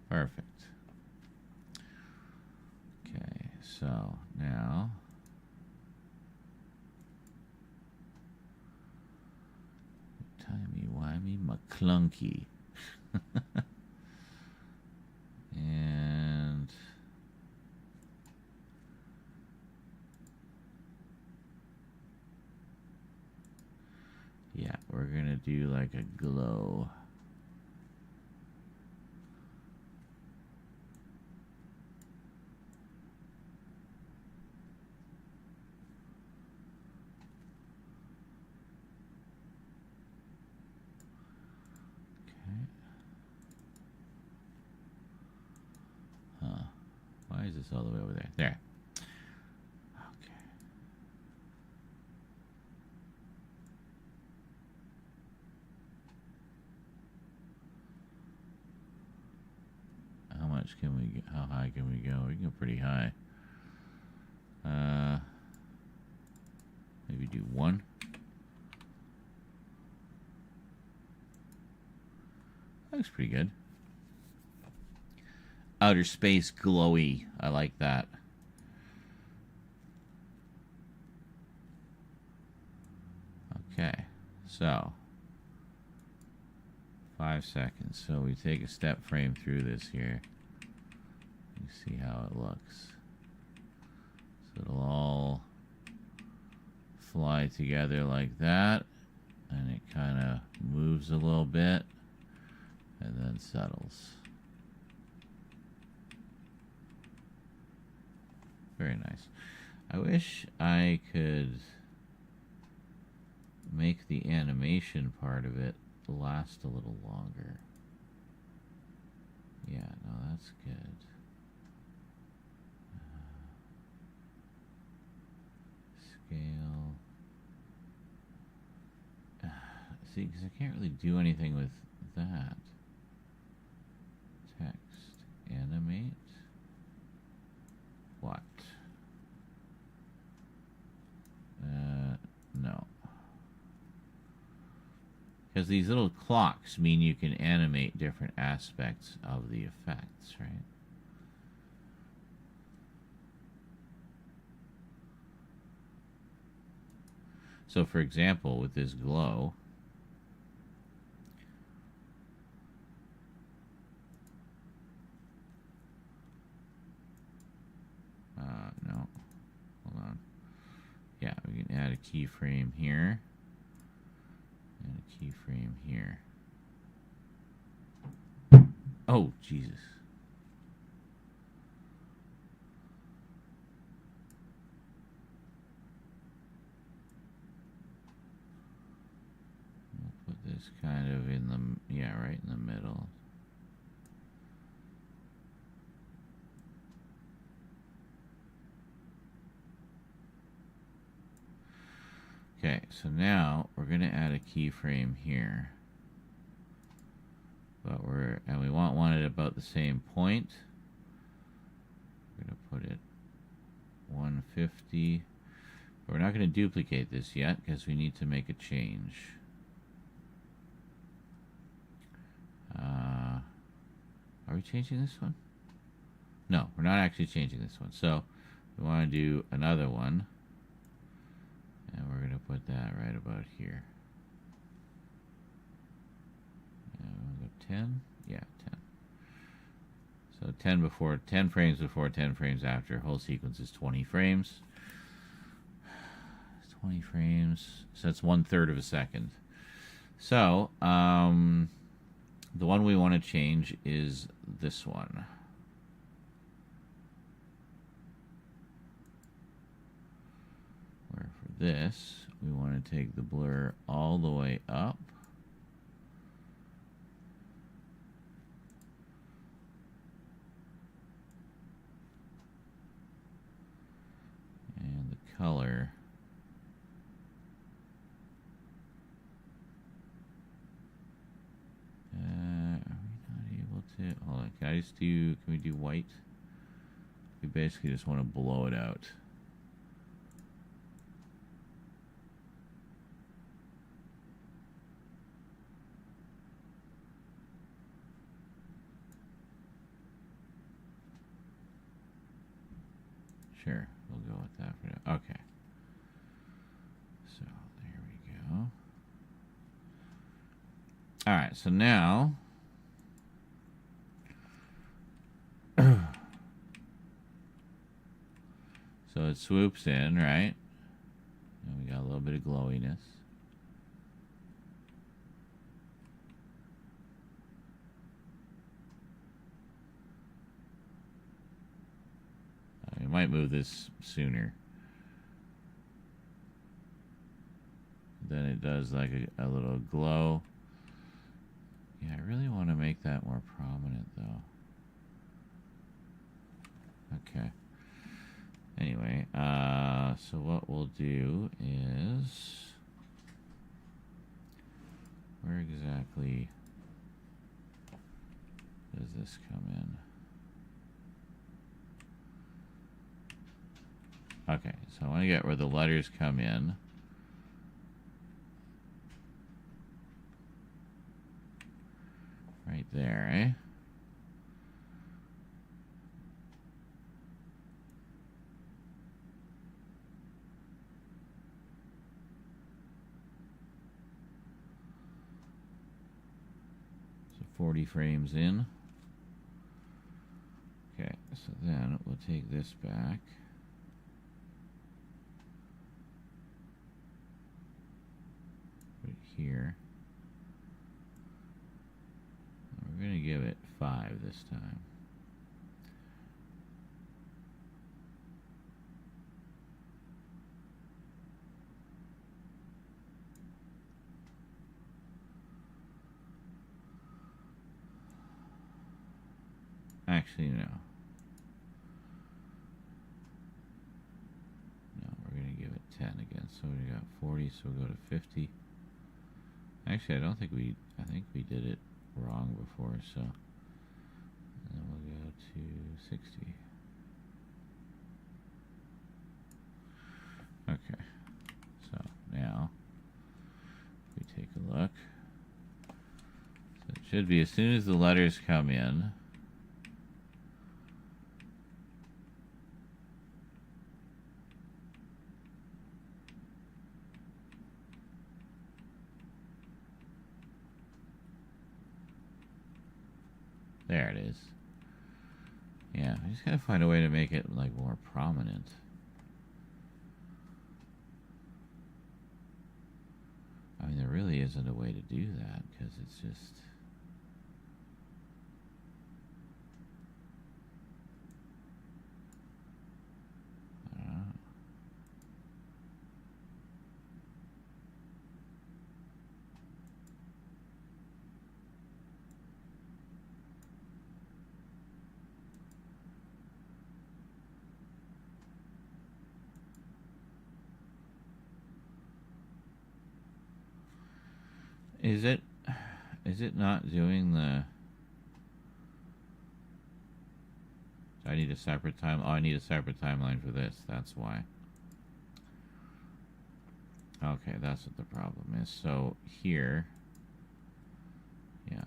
Perfect. Okay, so now... Timey-wimey McClunky. And... yeah, we're gonna do like a glow. Okay. Huh. Why is this all the way over there? There. Okay. How much can we get? How high can we go? We can go pretty high. Maybe do 1. Looks pretty good. Outer space glowy. I like that. Okay, so 5 seconds. So we take a step frame through this here. You see how it looks. So it'll all fly together like that, and it kind of moves a little bit and then settles. Very nice. I wish I could make the animation part of it last a little longer. Yeah, no, that's good. Scale. See, because I can't really do anything with that. Text. Animate. What? No. Because these little clocks mean you can animate different aspects of the effects, right? So, for example, with this glow, no, hold on. Yeah, we can add a keyframe here and a keyframe here. Oh, Jesus. We'll put this kind of in the, yeah, right in the middle. Okay, so now we're going to add a keyframe here. But we want one at about the same point. We're going to put it 150. But we're not going to duplicate this yet because we need to make a change. Are we changing this one? No, we're not actually changing this one. So we want to do another one. And we're going to put that right about here. And we'll go 10. Yeah, 10. So 10 before, 10 frames before, 10 frames after. Whole sequence is 20 frames. 20 frames. So that's 1/3 of a second. So, the one we want to change is this one. Where for this, we want to take the blur all the way up. And the color. Are we not able to? Hold on. Can we do white? We basically just want to blow it out. Sure, we'll go with that for now. Okay. So, there we go. Alright, so now so it swoops in, right? And we got a little bit of glowiness. We might move this sooner. Then it does like a little glow. Yeah, I really want to make that more prominent, though. Okay. Anyway, so what we'll do is... Where exactly does this come in? Okay, so I want to get where the letters come in. Right there, eh? So 40 frames in. Okay, so then we'll take this back. Put it here. We're going to give it 5 this time. Actually, no. No, we're going to give it 10 again. So we got 40, so we'll go to 50. Actually, I think we did it wrong before, so and then we'll go to 60. Okay, so now if we take a look, so it should be as soon as the letters come in, there it is. Yeah, I just gotta find a way to make it like more prominent. I mean, there really isn't a way to do that because it's just Is it not doing the... I need a separate time. Oh, I need a separate timeline for this. That's why. Okay, that's what the problem is. So here, yeah.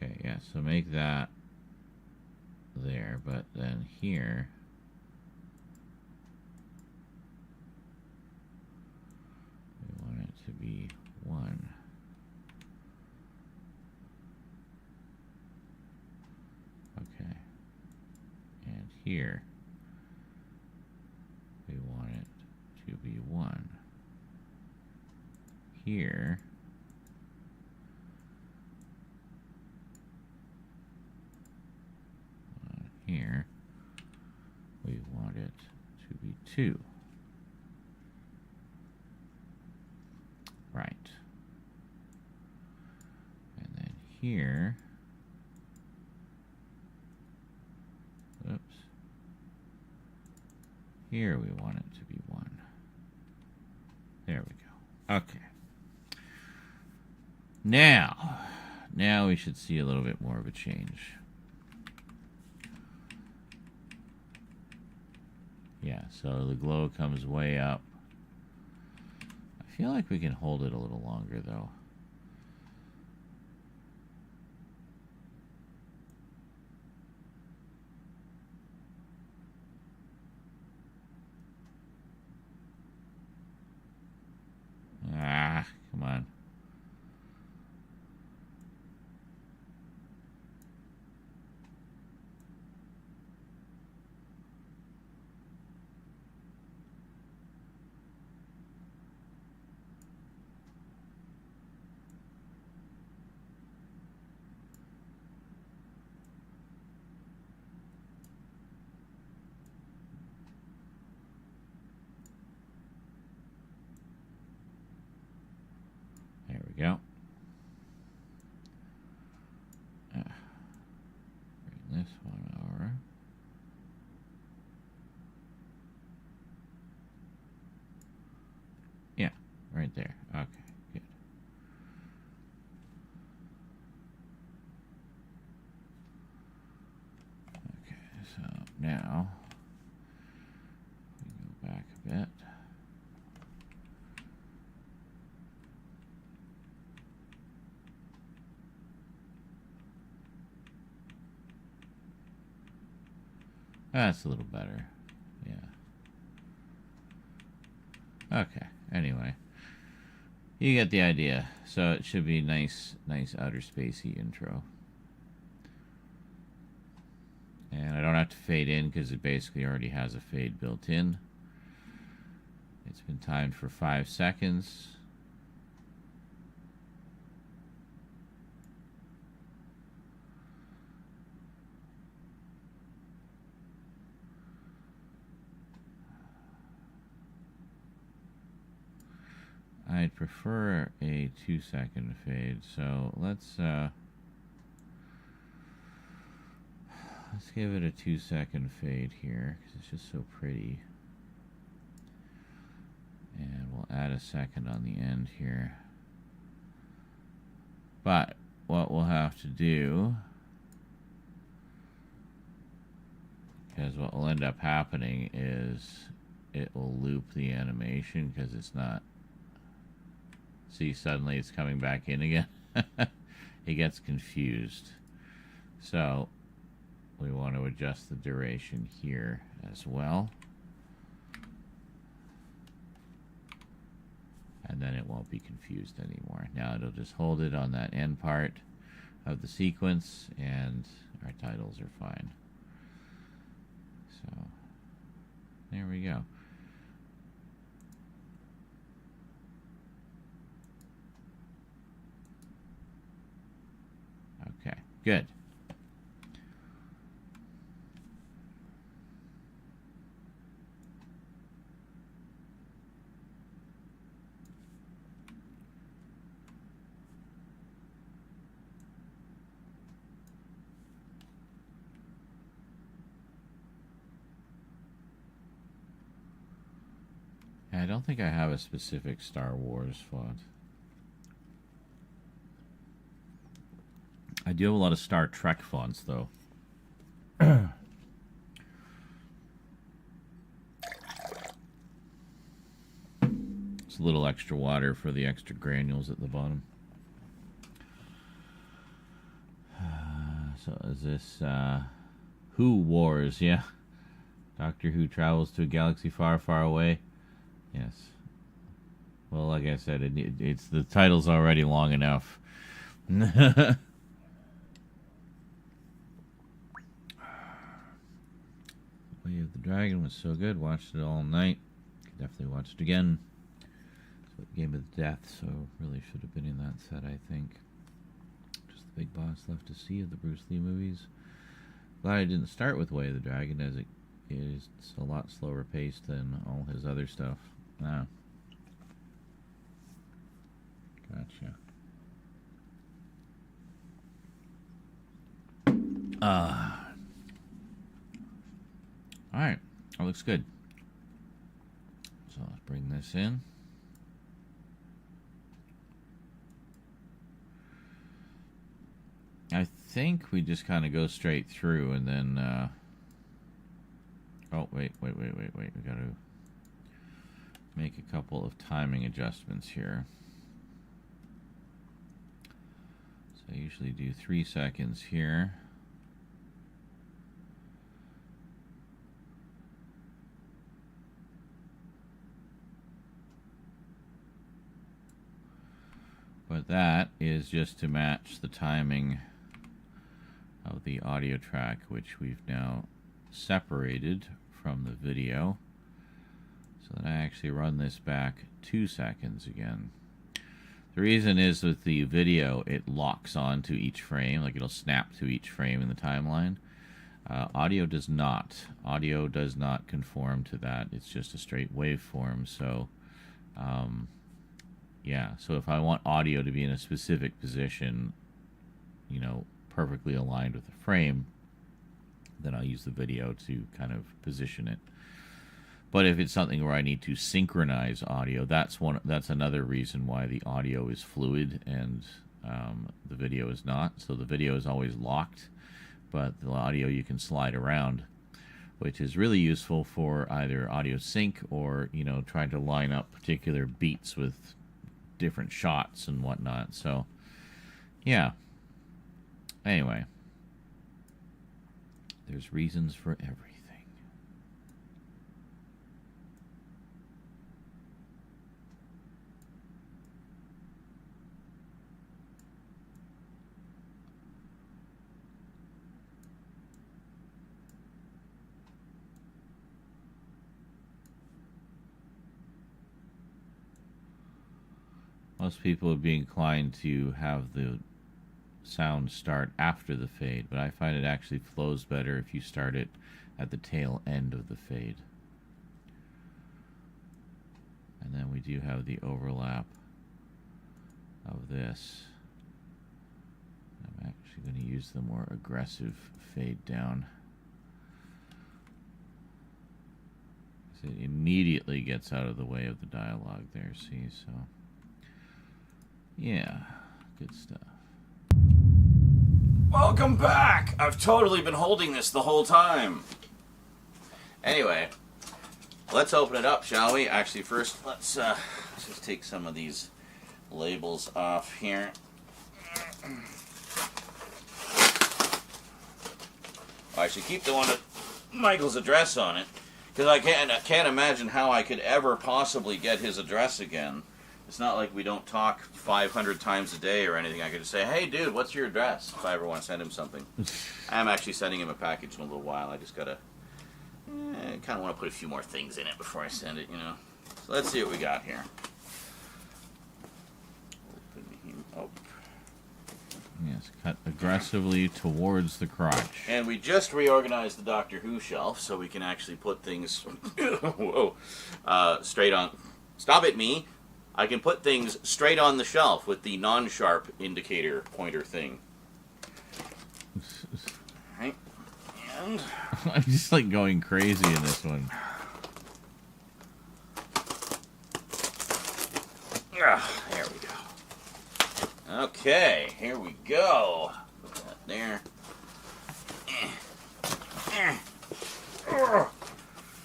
Okay, yeah. So make that there, but then here. We want it to be 1. Okay. And here, we want it to be 1. Here, here, we want it to be 2. Right. And then here, oops, here we want it to be 1. There we go. Okay. Now we should see a little bit more of a change. Yeah, so the glow comes way up. I feel like we can hold it a little longer, though. Ah, come on. There we go. Bring this one over. Yeah, right there. Okay, good. Okay, so now we go back a bit. That's a little better. Yeah. Okay. Anyway, you get the idea. So it should be nice outer spacey intro. And I don't have to fade in because it basically already has a fade built in. It's been timed for 5 seconds. I'd prefer a 2-second fade, so let's give it a 2-second fade here because it's just so pretty. And we'll add a second on the end here. But what we'll have to do, because what will end up happening is it will loop the animation because it's not. See, suddenly it's coming back in again. It gets confused. So we want to adjust the duration here as well. And then it won't be confused anymore. Now it'll just hold it on that end part of the sequence, and our titles are fine. So there we go. Okay, good. I don't think I have a specific Star Wars font. I do have a lot of Star Trek fonts, though. It's a little extra water for the extra granules at the bottom. So is this Who Wars? Yeah. Doctor Who travels to a galaxy far, far away. Yes. Well, like I said, it's the title's already long enough. Way of the Dragon was so good. Watched it all night. Could definitely watch it again. It's Game of Death, so really should have been in that set, I think. Just the big boss left to see of the Bruce Lee movies. Glad I didn't start with Way of the Dragon, as it is a lot slower paced than all his other stuff. Ah. Gotcha. Alright, that looks good. So let's bring this in. I think we just kind of go straight through and then oh, wait. We got to make a couple of timing adjustments here. So I usually do 3 seconds here. But that is just to match the timing of the audio track, which we've now separated from the video, so that I actually run this back 2 seconds again. The reason is with the video, it locks on to each frame, like it'll snap to each frame in the timeline. Audio does not. Audio does not conform to that. It's just a straight waveform, so yeah, so if I want audio to be in a specific position, you know, perfectly aligned with the frame, then I'll use the video to kind of position it. But if it's something where I need to synchronize audio, that's another reason why the audio is fluid and the video is not. So the video is always locked, but the audio you can slide around, which is really useful for either audio sync or, you know, trying to line up particular beats with different shots and whatnot. So yeah, anyway, there's reasons for everything. Most people would be inclined to have the sound start after the fade, but I find it actually flows better if you start it at the tail end of the fade. And then we do have the overlap of this. I'm actually going to use the more aggressive fade down. So it immediately gets out of the way of the dialogue there, see, so yeah, good stuff. Welcome back! I've totally been holding this the whole time. Anyway, let's open it up, shall we? Actually, first, let's just take some of these labels off here. I should keep the one with Michael's address on it, because I can't imagine how I could ever possibly get his address again. It's not like we don't talk 500 times a day or anything. I could just say, hey, dude, what's your address? If I ever want to send him something. I'm actually sending him a package in a little while. I just got to kind of want to put a few more things in it before I send it, you know. So let's see what we got here. Open him up. Yes, cut aggressively towards the crotch. And we just reorganized the Doctor Who shelf so we can actually put things whoa, straight on. Stop it, me. I can put things straight on the shelf with the non-sharp indicator pointer thing. Right. And I'm just like going crazy in this one. There we go. Okay, here we go. Put that there.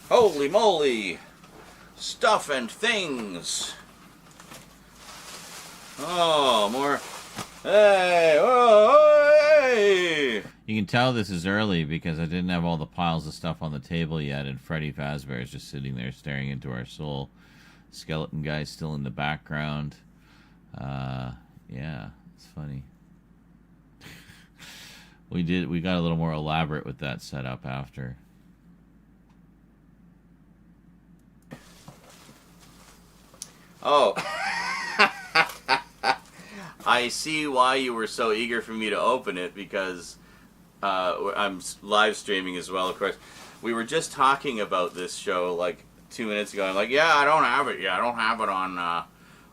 Holy moly! Stuff and things. Oh, more. Hey! Oh, hey! You can tell this is early because I didn't have all the piles of stuff on the table yet, and Freddy Fazbear is just sitting there staring into our soul. Skeleton guy's still in the background. Yeah, it's funny. We got a little more elaborate with that setup after. Oh. I see why you were so eager for me to open it, because I'm live streaming as well, of course. We were just talking about this show like 2 minutes ago. I'm like, yeah, I don't have it yet. I don't have it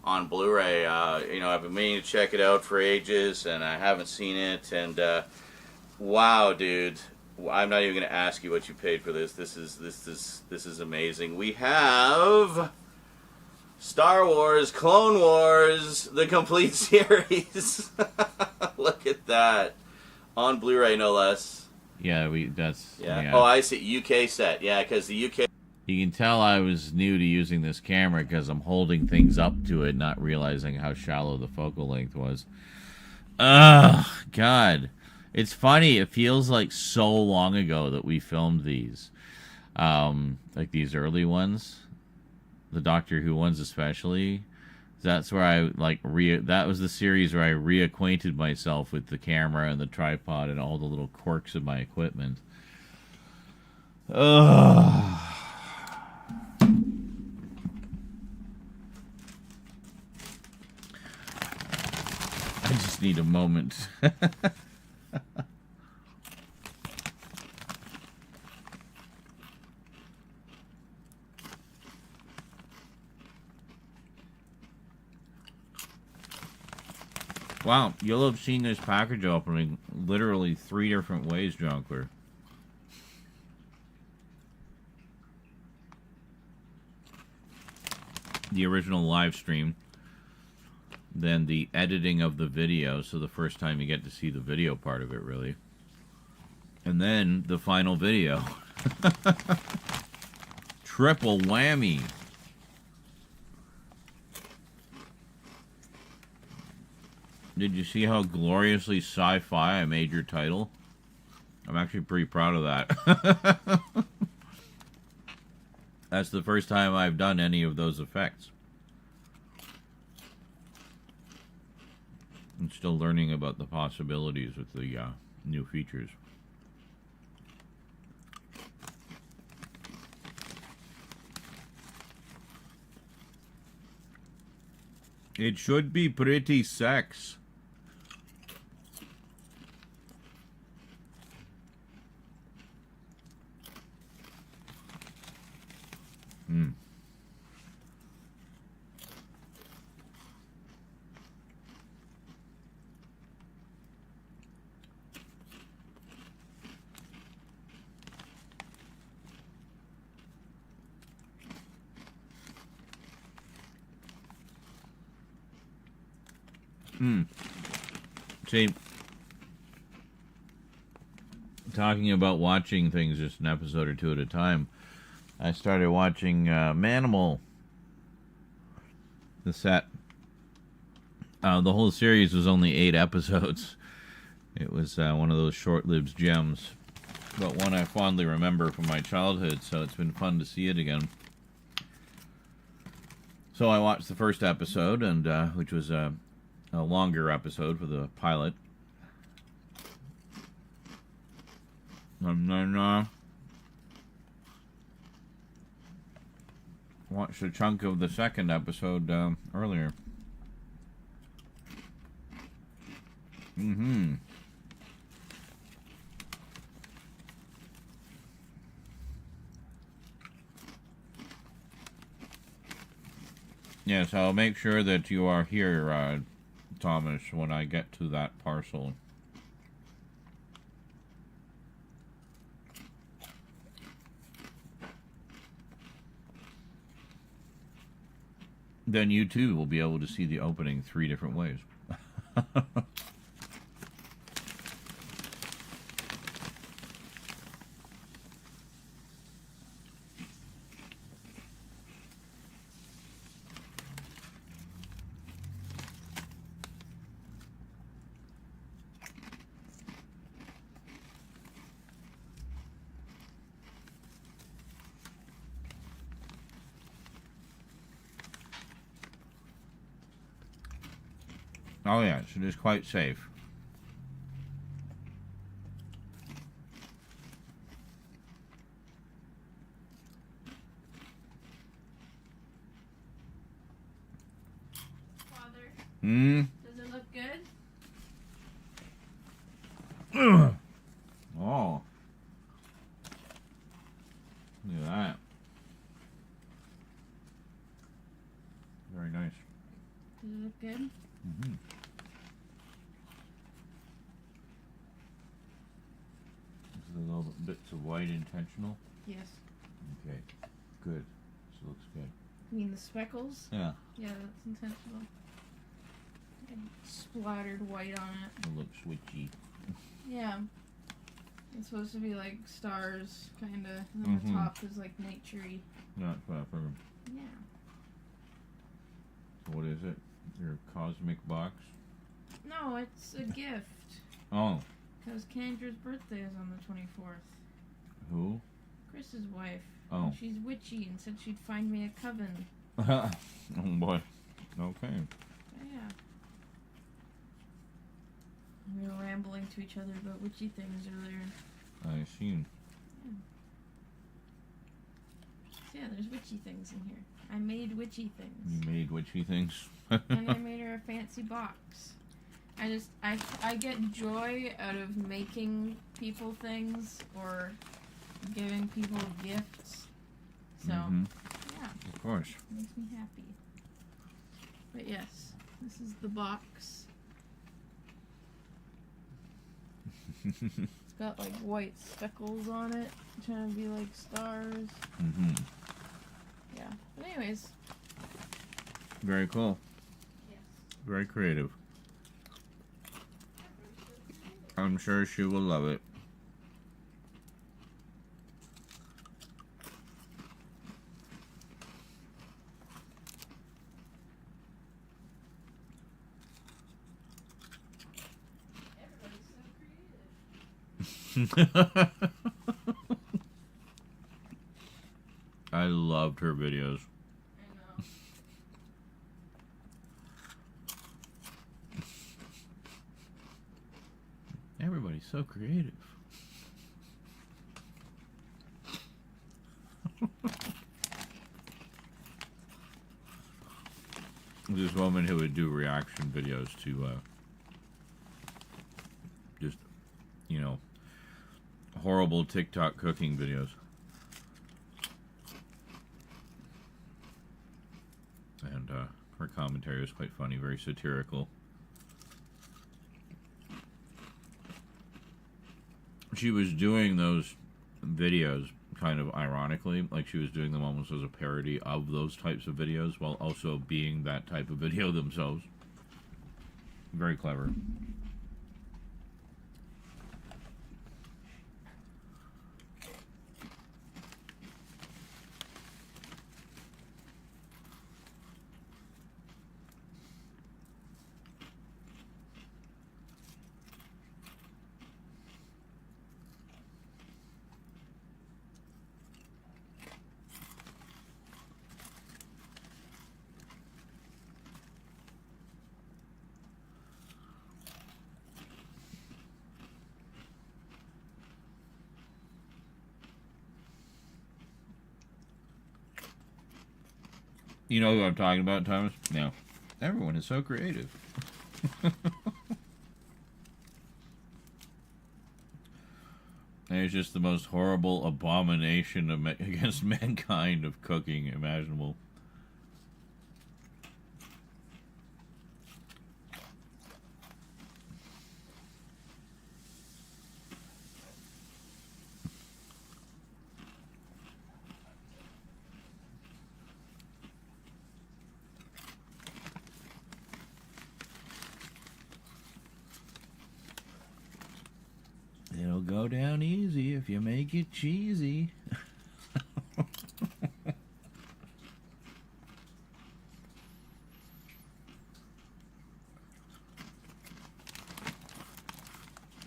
on Blu-ray. I've been meaning to check it out for ages, and I haven't seen it. And wow, dude, I'm not even going to ask you what you paid for this. This is amazing. We have Star Wars, Clone Wars, the complete series. Look at that. On Blu-ray, no less. Yeah, Yeah. Oh, I see. UK set. Yeah, because the UK... You can tell I was new to using this camera because I'm holding things up to it, not realizing how shallow the focal length was. Ugh, God. It's funny. It feels like so long ago that we filmed these. Like these early ones. The Doctor Who ones especially. That's where I that was the series where I reacquainted myself with the camera and the tripod and all the little quirks of my equipment. Ugh. I just need a moment. Wow, you'll have seen this package opening literally 3 different ways, Jonkler. The original live stream, then the editing of the video, so the first time you get to see the video part of it, really. And then the final video. Triple whammy. Did you see how gloriously sci-fi I made your title? I'm actually pretty proud of that. That's the first time I've done any of those effects. I'm still learning about the possibilities with the new features. It should be pretty sex. Hmm. See, talking about watching things just an episode or two at a time, I started watching Manimal. The set. The whole series was only 8 episodes. It was one of those short-lived gems, but one I fondly remember from my childhood, so it's been fun to see it again. So I watched the first episode, and which was a longer episode for the pilot. And then watched a chunk of the second episode earlier. Yes, I'll make sure that you are here, Thomas, when I get to that parcel. then you too will be able to see the opening 3 different ways. Oh yes, it is quite safe. Father, Hmm? does it look good? Oh. Look at that. Very nice. Does it look good? Mm-hmm. Is the little bits of white intentional? Yes. Okay, good. This looks good. You mean the speckles? Yeah, Yeah, that's intentional. And splattered white on it. it looks witchy. Yeah. It's supposed to be like stars, kinda, and then the Mhm. top is like naturey. Not proper. Yeah. What is it? Your cosmic box? No, it's a gift. Oh, Because Kendra's birthday is on the 24th. who? Chris's wife. Oh. And she's witchy and said she'd find me a coven. Oh boy. Okay. But yeah. We were rambling to each other about witchy things earlier. I see. So yeah, there's witchy things in here. I made witchy You things. made witchy things. And I made her a fancy box. I get joy out of making people things or giving people gifts. So, Mhm. yeah, Of course. it makes me happy. But yes, this is the box. It's got like white speckles on it, trying to be like stars. Mm-hmm. Yeah. But anyways, Very cool. yes. Very creative. I'm sure she will love it. Everybody's so creative. I loved her videos. I know. Everybody's so creative. This woman who would do reaction videos to just, you know, horrible TikTok cooking videos. And her commentary was quite funny, very satirical. She was doing those videos kind of ironically, like she was doing them almost as a parody of those types of videos while also being that type of video themselves. Very clever. You know who I'm talking about, Thomas? No. Everyone is so creative. And it's just the most horrible abomination of against mankind of cooking imaginable. It'll go down easy if you make it cheesy.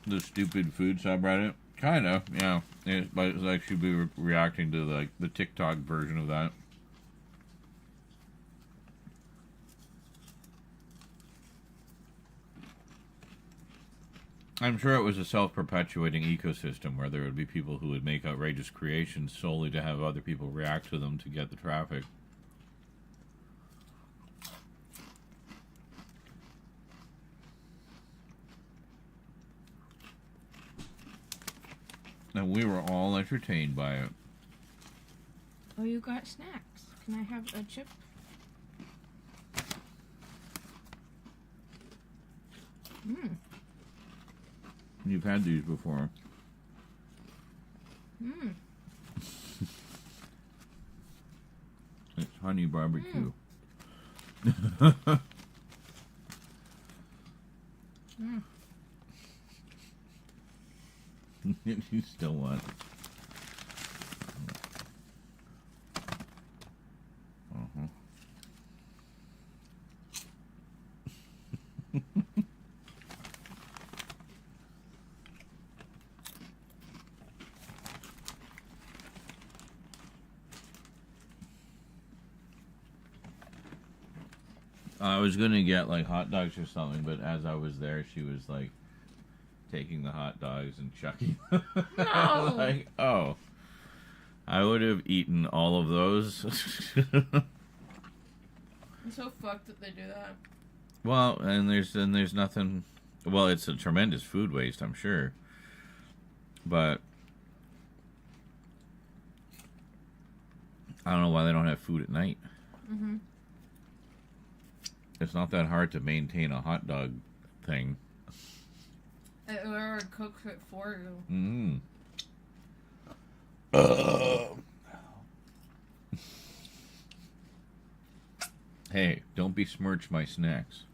The stupid food subreddit? Kind of, yeah. But it's actually be reacting to the TikTok version of that. I'm sure it was a self-perpetuating ecosystem where there would be people who would make outrageous creations solely to have other people react to them to get the traffic. And we were all entertained by it. Oh, you got snacks. Can I have a chip? Mmm. You've had these before. Mmm. It's honey barbecue. Mm. You still want. Uh-huh. I was gonna get like hot dogs or something, but as I was there, she was like taking the hot dogs and chucking them. No. Like, oh, I would have eaten all of those. I'm so fucked that they do that. Well, and there's nothing. Well, it's a tremendous food waste, I'm sure. But I don't know why they don't have food at night. Mm-hmm. It's not that hard to maintain a hot dog thing. Whoever cooks it for you. Hey, don't besmirch my snacks.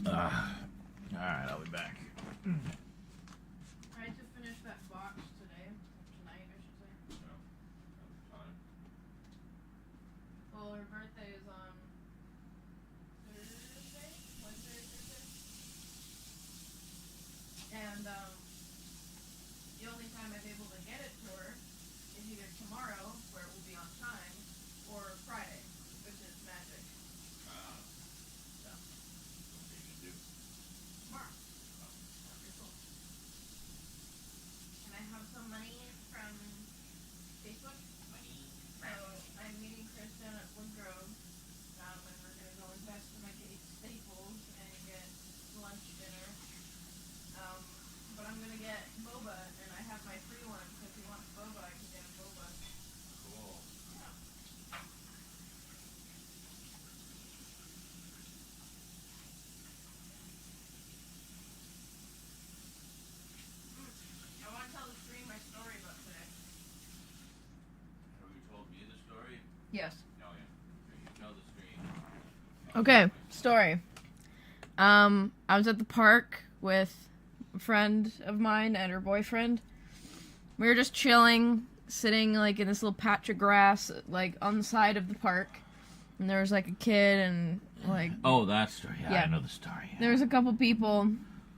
Alright, I'll be back. I had to finish that box tonight, I should say. Well, her birthday is on Thursday? Wednesday or Thursday? And, the only time I'm able to get it to her is either tomorrow, where it will be on time, or Friday, which is magic. So. Tomorrow. That'd be cool. And I have some money from Facebook. So I'm meeting Kristen at Woodgrove, and we're gonna go invest in like Staples and get lunch dinner. But I'm gonna get boba, and I have my free one. So if he wants boba, I can get him boba. Cool. Yeah. I want to tell the stream my story about today. Have you told me the story? Yes. No, yeah. You tell the stream. Okay, story. I was at the park with a friend of mine and her boyfriend. We were just chilling, sitting like in this little patch of grass, like on the side of the park. And there was like a kid and like Oh, that story. Yeah, Yeah. I know the story. there was a couple people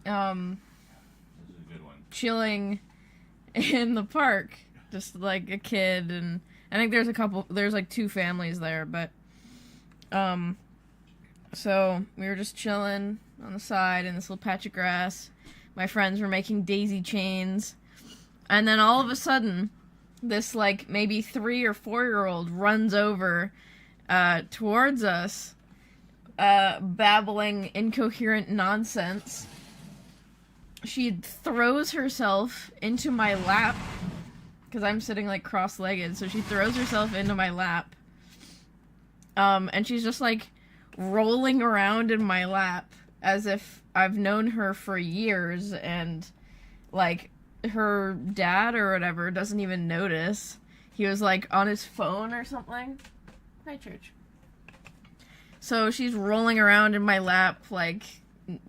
This is a good one. chilling in the park, just like a kid, and I think there's like two families there, but so we were just chilling on the side in this little patch of grass. My friends were making daisy chains, and then all of a sudden this like maybe 3 or 4-year-old runs over towards us, babbling incoherent nonsense. She throws herself into my lap, because I'm sitting like cross-legged, so she throws herself into my lap. And she's just like rolling around in my lap as if I've known her for years, and like her dad or whatever doesn't even notice. He was like on his phone or something. Hi, Church. So she's rolling around in my lap, like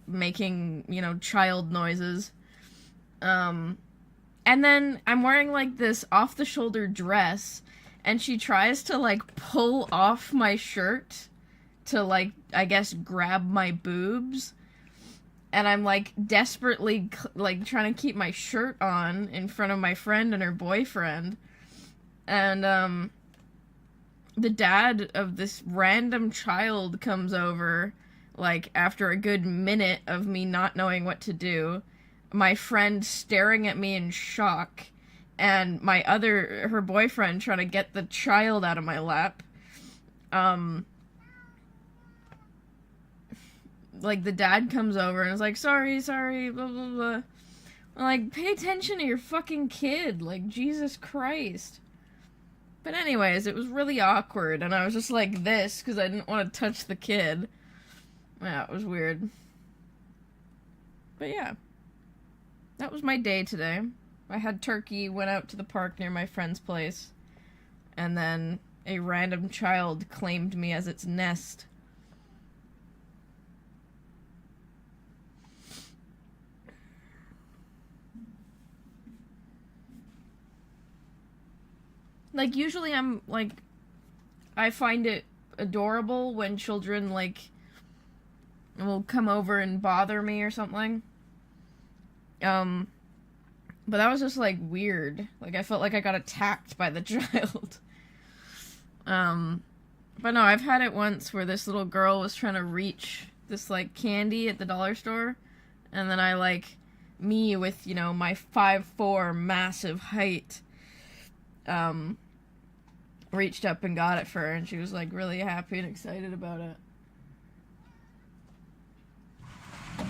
making, you know, child noises. And then I'm wearing like this off the shoulder dress, and she tries to like pull off my shirt to like, I guess, grab my boobs. And I'm like desperately like trying to keep my shirt on in front of my friend and her boyfriend. And the dad of this random child comes over, like after a good minute of me not knowing what to do. My friend staring at me in shock, and her boyfriend trying to get the child out of my lap. Like, the dad comes over and is like, sorry, blah, blah, blah. I'm like, pay attention to your fucking kid. Like, Jesus Christ. But anyways, it was really awkward, and I was just like this, because I didn't want to touch the kid. Yeah, it was weird. But yeah. That was my day today. I had turkey, went out to the park near my friend's place, and then a random child claimed me as its nest. Like, usually I'm, like, I find it adorable when children, like, will come over and bother me or something. But that was just, like, weird. Like, I felt like I got attacked by the child. But no, I've had it once where this little girl was trying to reach this, like, candy at the dollar store. And then I, like, me with, you know, my 5'4" massive height, reached up and got it for her, and she was, like, really happy and excited about it.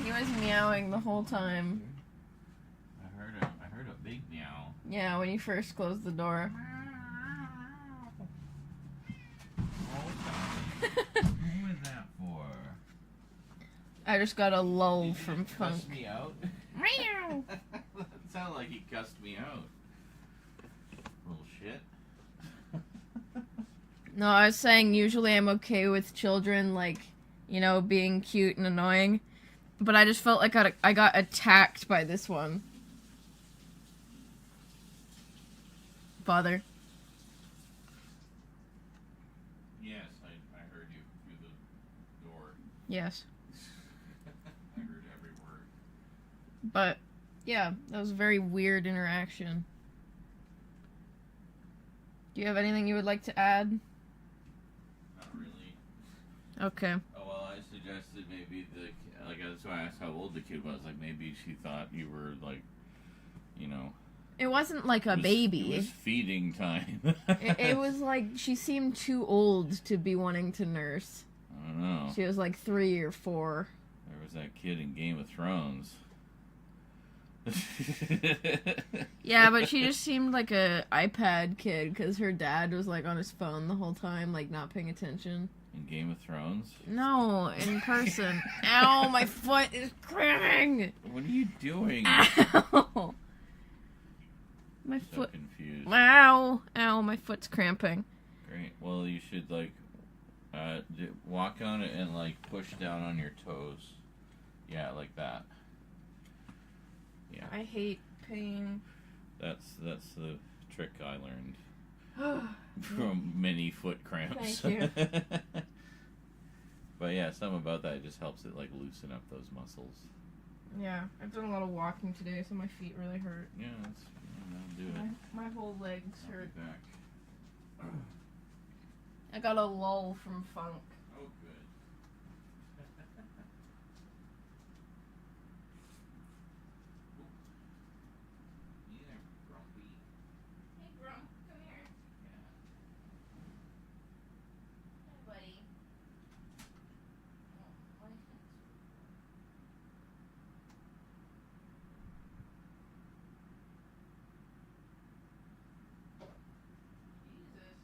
He was meowing the whole time. I heard a big meow. Yeah, when you first closed the door. What was that for? I just got a lull Did from you Funk. cuss me out? Meow! That sounded like he cussed me out. Little shit. No, I was saying usually I'm okay with children, like, you know, being cute and annoying. But I just felt like I got attacked by this one. Father. Yes, I heard you through the door. Yes. I heard every word. But, yeah, that was a very weird interaction. Do you have anything you would like to add? Not really. Okay. Oh, well, I suggested maybe that's why I asked how old the kid was. Like, maybe she thought you were, like, you know. It wasn't like a It baby. was feeding time. It was like she seemed too old to be wanting to nurse. I don't know. She was like 3 or 4. There was that kid in Game of Thrones. Yeah, but she just seemed like a iPad kid because her dad was like on his phone the whole time, like not paying attention. In Game of Thrones? No, in person. Ow, my foot is cramping. What are you doing? Ow. My So foot. confused. Ow, ow, my foot's cramping. Great. Well, you should like walk on it and like push down on your toes. Yeah, like that. Yeah. I hate pain. That's the trick I learned from many foot cramps. Thank you. But yeah, something about that just helps it like loosen up those muscles. Yeah, I've done a lot of walking today, so my feet really hurt. Yeah, that'll do it. My whole legs I'll hurt. be back. I got a lull from Funk. Oh, good. Yeah, grumpy. Hey, Grump, come here. Yeah. Hey, buddy. Jesus.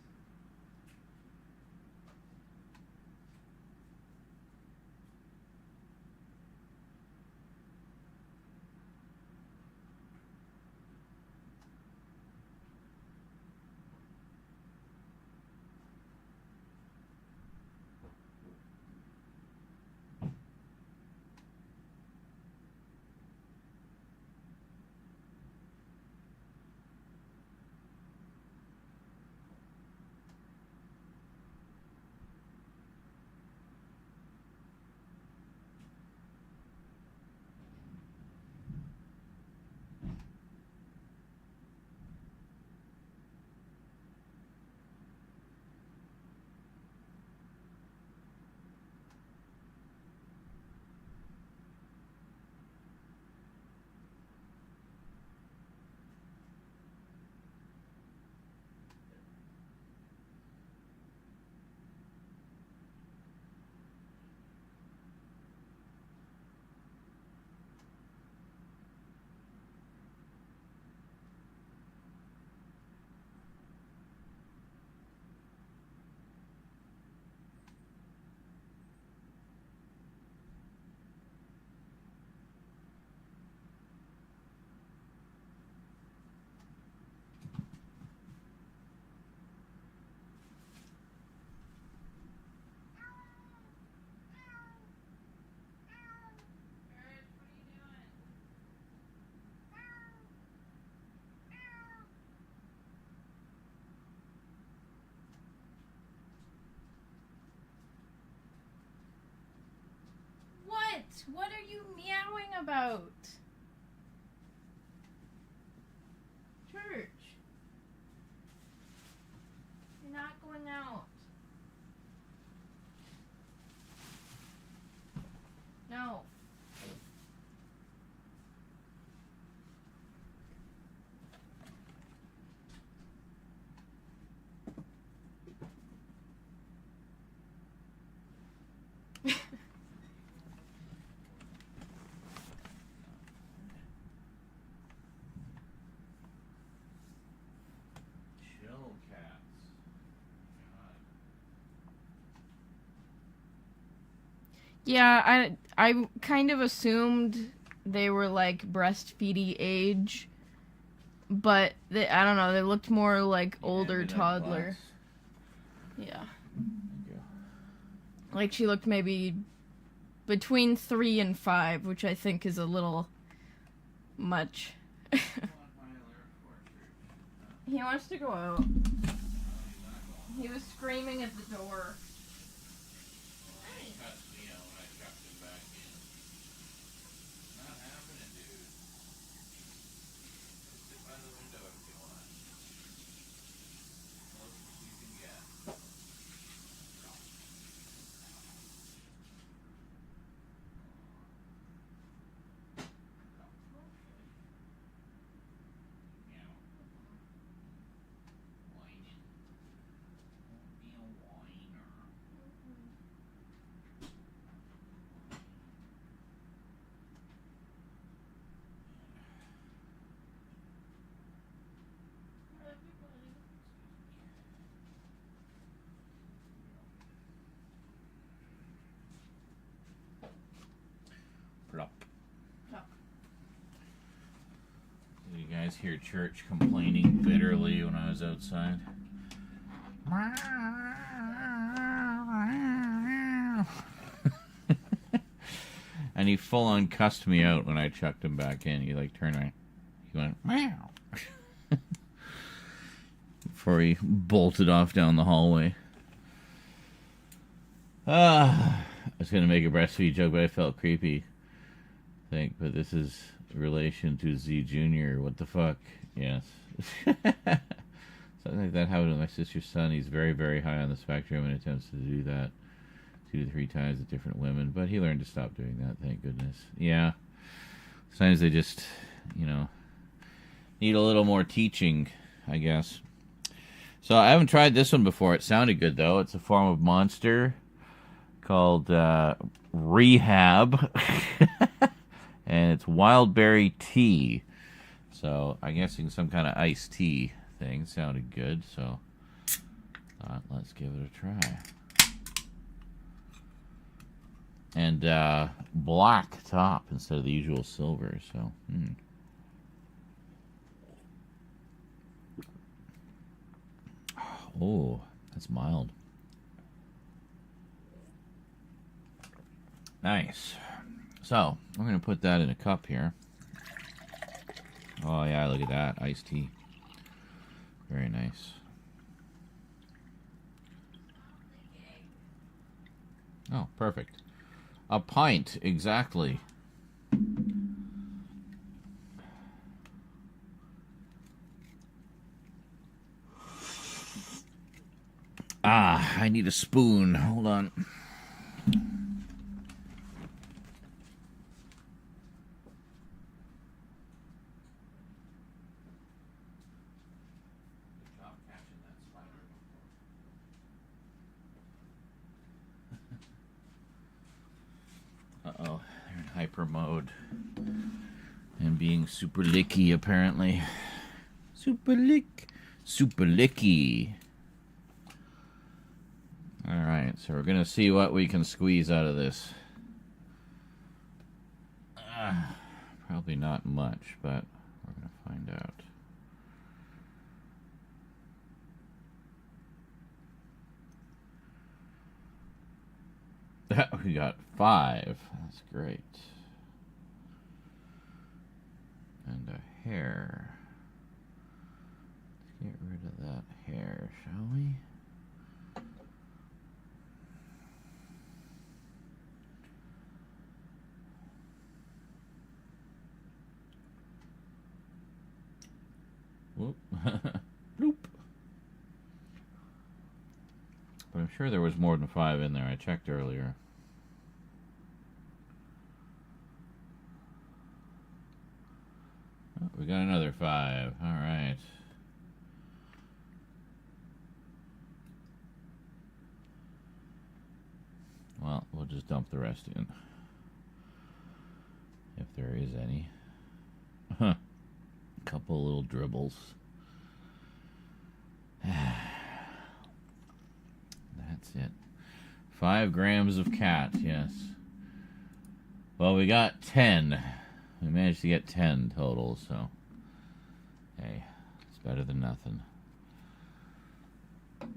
about? Church. You're not going out. No. Chill cats. Yeah, I kind of assumed they were like breastfeedy age, but I don't know, they looked more like older toddler. Yeah. Like she looked maybe between 3 and 5, which I think is a little much. He wants to go out. He was screaming at the door. Plop. Did you guys hear Church complaining bitterly when I was outside? And he full on cussed me out when I chucked him back in. He like turned around. He went meow before he bolted off down the hallway. I was gonna make a breastfeed joke, but I felt creepy. But this is relation to Z Junior. What the fuck? Yes. Something like that happened with my sister's son. He's very, very high on the spectrum and attempts to do that 2 to 3 times with different women, but he learned to stop doing that, thank goodness. Yeah. Sometimes they just, need a little more teaching, I guess. So I haven't tried this one before. It sounded good, though. It's a form of Monster called Rehab. And it's wild berry tea. So I'm guessing some kind of iced tea thing. Sounded good, so let's give it a try. And black top instead of the usual silver, so Oh, that's mild. Nice. So, I'm going to put that in a cup here. Oh, yeah, look at that. Iced tea. Very nice. Oh, perfect. A pint, exactly. I need a spoon. Hold on. Uh-oh, they're in hyper mode. And being super licky, apparently. Super licky. Alright, so we're going to see what we can squeeze out of this. Probably not much, but we're going to find out. We got 5. That's great. And a hair. Let's get rid of that hair, shall we? Whoop. Bloop. But I'm sure there was more than 5 in there. I checked earlier. Oh, we got another 5. All right. Well, we'll just dump the rest in. If there is any. Huh. Couple little dribbles. That's it. 5 grams of cat, yes. Well, we got 10. We managed to get 10 total, so hey, it's better than nothing.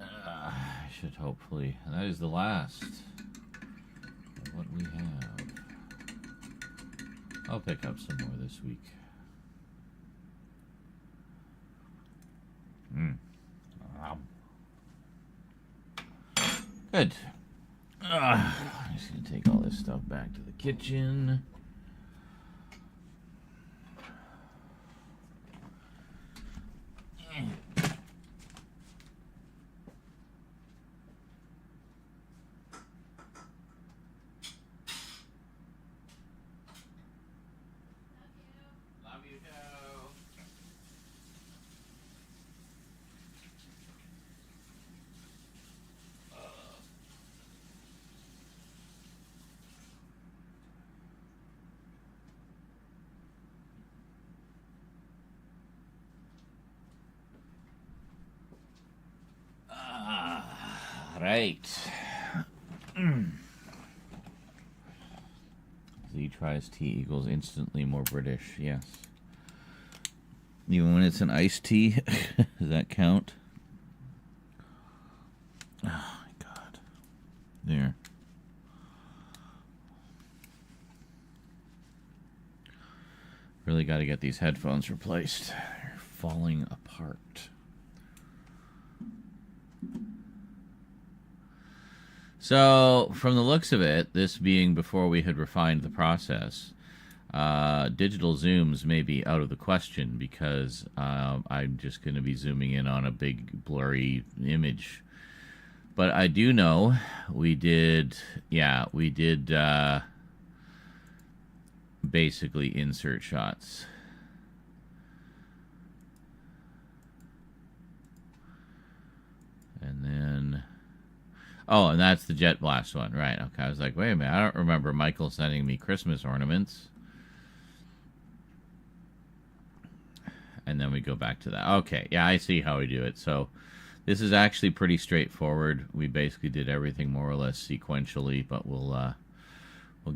I should hopefully... That is the last of what we have. I'll pick up some more this week. Good. I'm just going to take all this stuff back to the kitchen. Love you, Joe. Right. Z tries tea equals instantly more British. Yes. Even when it's an iced tea, does that count? Oh my God. There. Really got to get these headphones replaced. They're falling apart. So, from the looks of it, this being before we had refined the process, digital zooms may be out of the question because I'm just going to be zooming in on a big blurry image. But I do know we did basically insert shots. And then... Oh, and that's the Jet Blast one, right? Okay, I was like, wait a minute, I don't remember Michael sending me Christmas ornaments. And then we go back to that. Okay, yeah, I see how we do it. So this is actually pretty straightforward. We basically did everything more or less sequentially, but we'll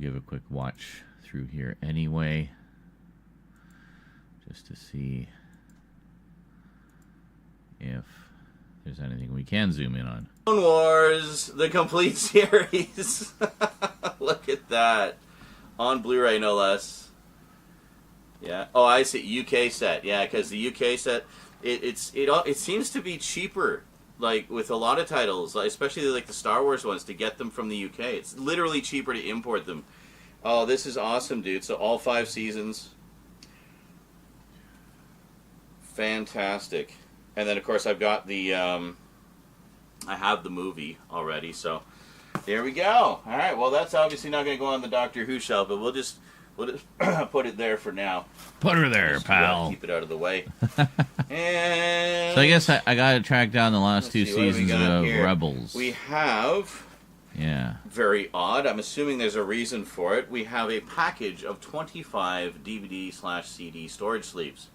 give a quick watch through here anyway, just to see if there's anything we can zoom in on. Clone Wars, the complete series. Look at that. On Blu-ray, no less. Yeah. Oh, I see. UK set. Yeah, because the UK set, it seems to be cheaper, like, with a lot of titles, like, especially like the Star Wars ones, to get them from the UK. It's literally cheaper to import them. Oh, this is awesome, dude. So all 5 seasons. Fantastic. And then, of course, I've got the, I have the movie already, so there we go. All right, well, that's obviously not going to go on the Doctor Who shelf, but we'll just put it there for now. Put her there, Just, pal. keep it out of the way. And So I guess I got to track down the last 2 see, what do we seasons got of here? Rebels. We have, Yeah. very odd, I'm assuming there's a reason for it, we have a package of 25 DVD/CD storage sleeves.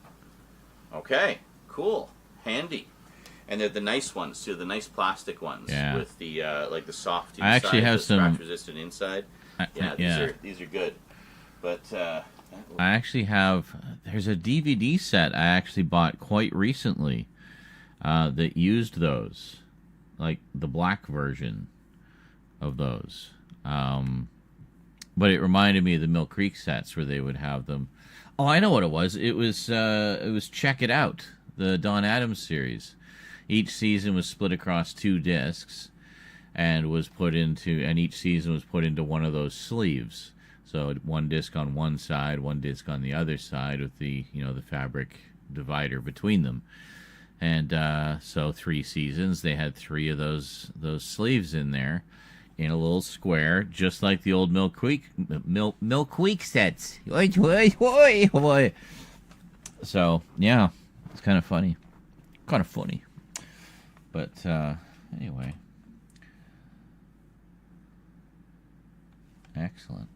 Okay, cool. Handy. And they're the nice ones too, the nice plastic ones, Yeah. with the like the soft inside, I actually have the some- scratch resistant inside. Yeah. These are good. But I actually have... There's a DVD set I actually bought quite recently that used those. Like the black version of those. But it reminded me of the Mill Creek sets where they would have them. Oh, I know what it was. It was Check It Out, the Don Adams series. Each season was split across 2 discs, and each season was put into one of those sleeves. So 1 disc on one side, 1 disc on the other side, with the the fabric divider between them. And so 3 seasons, they had 3 of those sleeves in there in a little square, just like the old Milk Week sets. Oi, oi, oi, oi. So, yeah, it's kind of funny. But anyway. Excellent.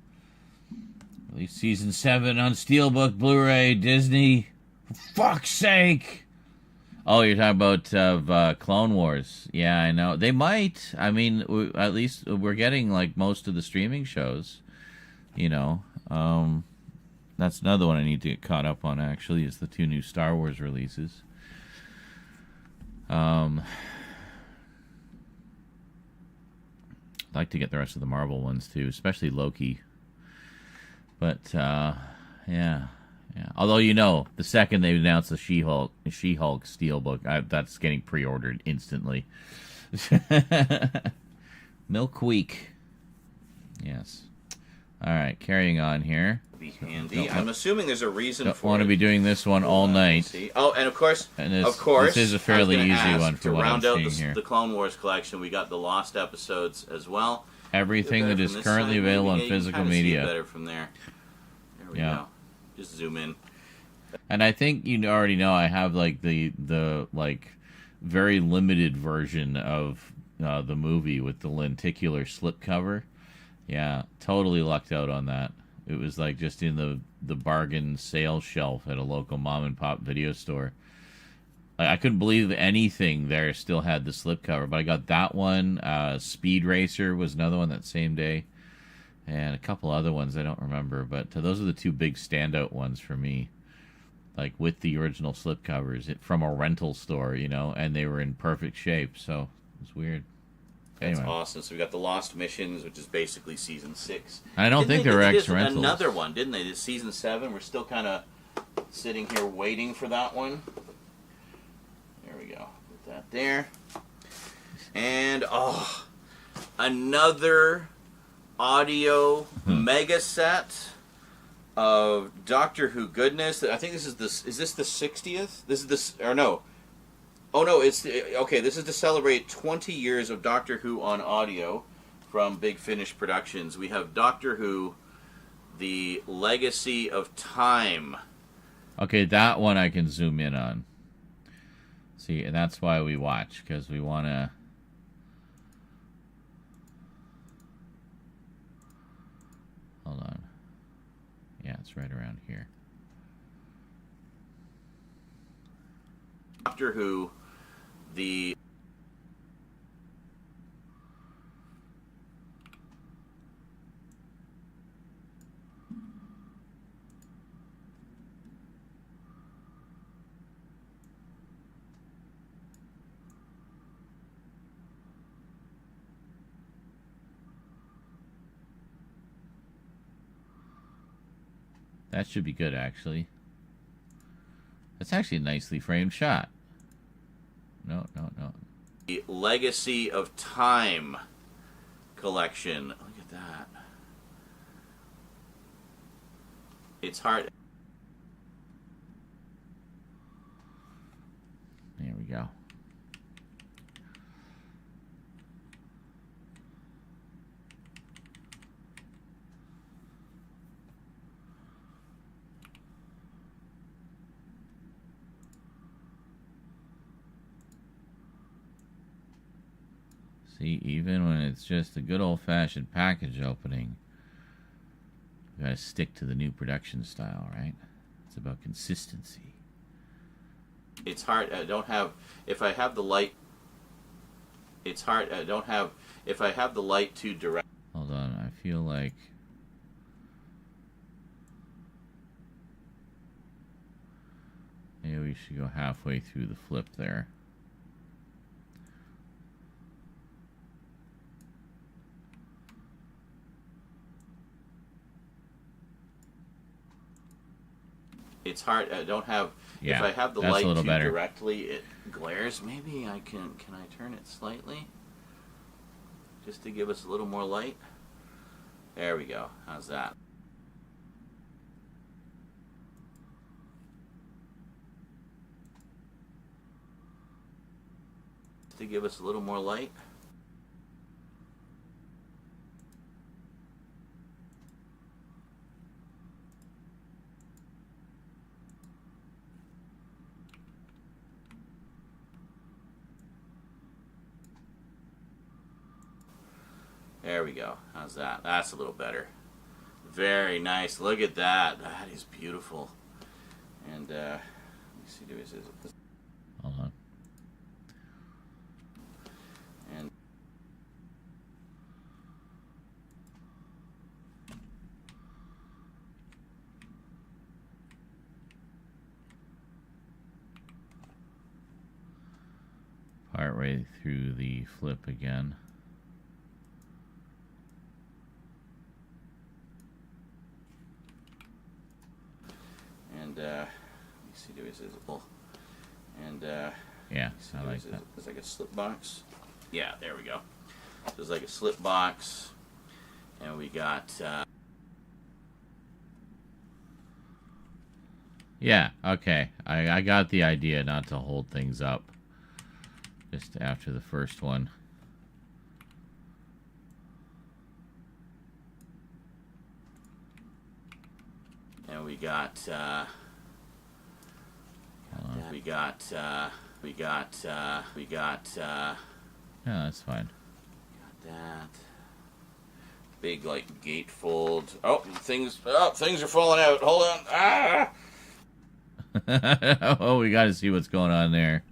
Released season 7 on Steelbook, Blu-ray, Disney. For fuck's sake! Oh, you're talking about Clone Wars. Yeah, I know. They might. I mean, at least we're getting, like, most of the streaming shows. You know. That's another one I need to get caught up on, actually, is the 2 new Star Wars releases. I'd like to get the rest of the Marvel ones, too, especially Loki. But, yeah. Although, you know, the second they announced the She-Hulk Steelbook, that's getting pre-ordered instantly. Milk Week. Yes. All right, carrying on here. Be handy. I'm assuming there's a reason Don't for want to it. be doing this one all night. See. Oh, and of course, This is a fairly easy one for to what I'm round out seeing here. the Clone Wars collection. We got the Lost episodes as well. Everything that Better is from this currently side, available on maybe. Yeah, you can physical kinda see it media. better from there. There we Yeah. go. Just zoom in. And I think you already know I have like the like very limited version of the movie with the lenticular slipcover. Yeah, totally lucked out on that. It was like just in the bargain sale shelf at a local mom and pop video store. I couldn't believe anything there still had the slipcover, but I got that one. Speed Racer was another one that same day, and a couple other ones I don't remember. But those are the 2 big standout ones for me. Like with the original slipcovers from a rental store, you know, and they were in perfect shape. So it was weird. That's Anyway. awesome. So we got the Lost Missions, which is basically season 6. I don't think they're did ex-rentals. another one, didn't they? This season 7. We're still kind of sitting here waiting for that one. There we go. Put that there. And another audio mega set of Doctor Who goodness. I think this is Is this the 60th? This is this or no? Oh no, it's okay. This is to celebrate 20 years of Doctor Who on audio from Big Finish Productions. We have Doctor Who, the Legacy of Time. Okay, that one I can zoom in on. See, and that's why we watch, because we want to... Hold on. Yeah, it's right around here. Doctor Who, the... That should be good, actually. That's actually a nicely framed shot. No. The Legacy of Time collection. Look at that. It's hard. There we go. See, even when it's just a good old-fashioned package opening, you gotta stick to the new production style, right? It's about consistency. It's hard. I don't have. If I have the light. It's hard. I don't have. If I have the light to direct. Hold on, I feel like... maybe we should go halfway through the flip there. It's hard. I don't have. Yeah, if I have the that's a light little to better. directly, it glares. Maybe I can. Can I turn it slightly? Just to give us a little more light. There we go. How's that? to give us a little more light. There we go. How's that? That's a little better. Very nice. Look at that. That is beautiful. And let me see. Hold on. And Part way through the flip again. let me see. Do we visible? And yeah, I like that. It's like a slip box. Yeah, there we go. So it's like a slip box, and we got. Yeah, okay. I got the idea not to hold things up just after the first one. And we got. Yeah, that's fine. Got that. Big like gatefold. Oh, things are falling out. Hold on. Ah! Oh, we got to see what's going on there.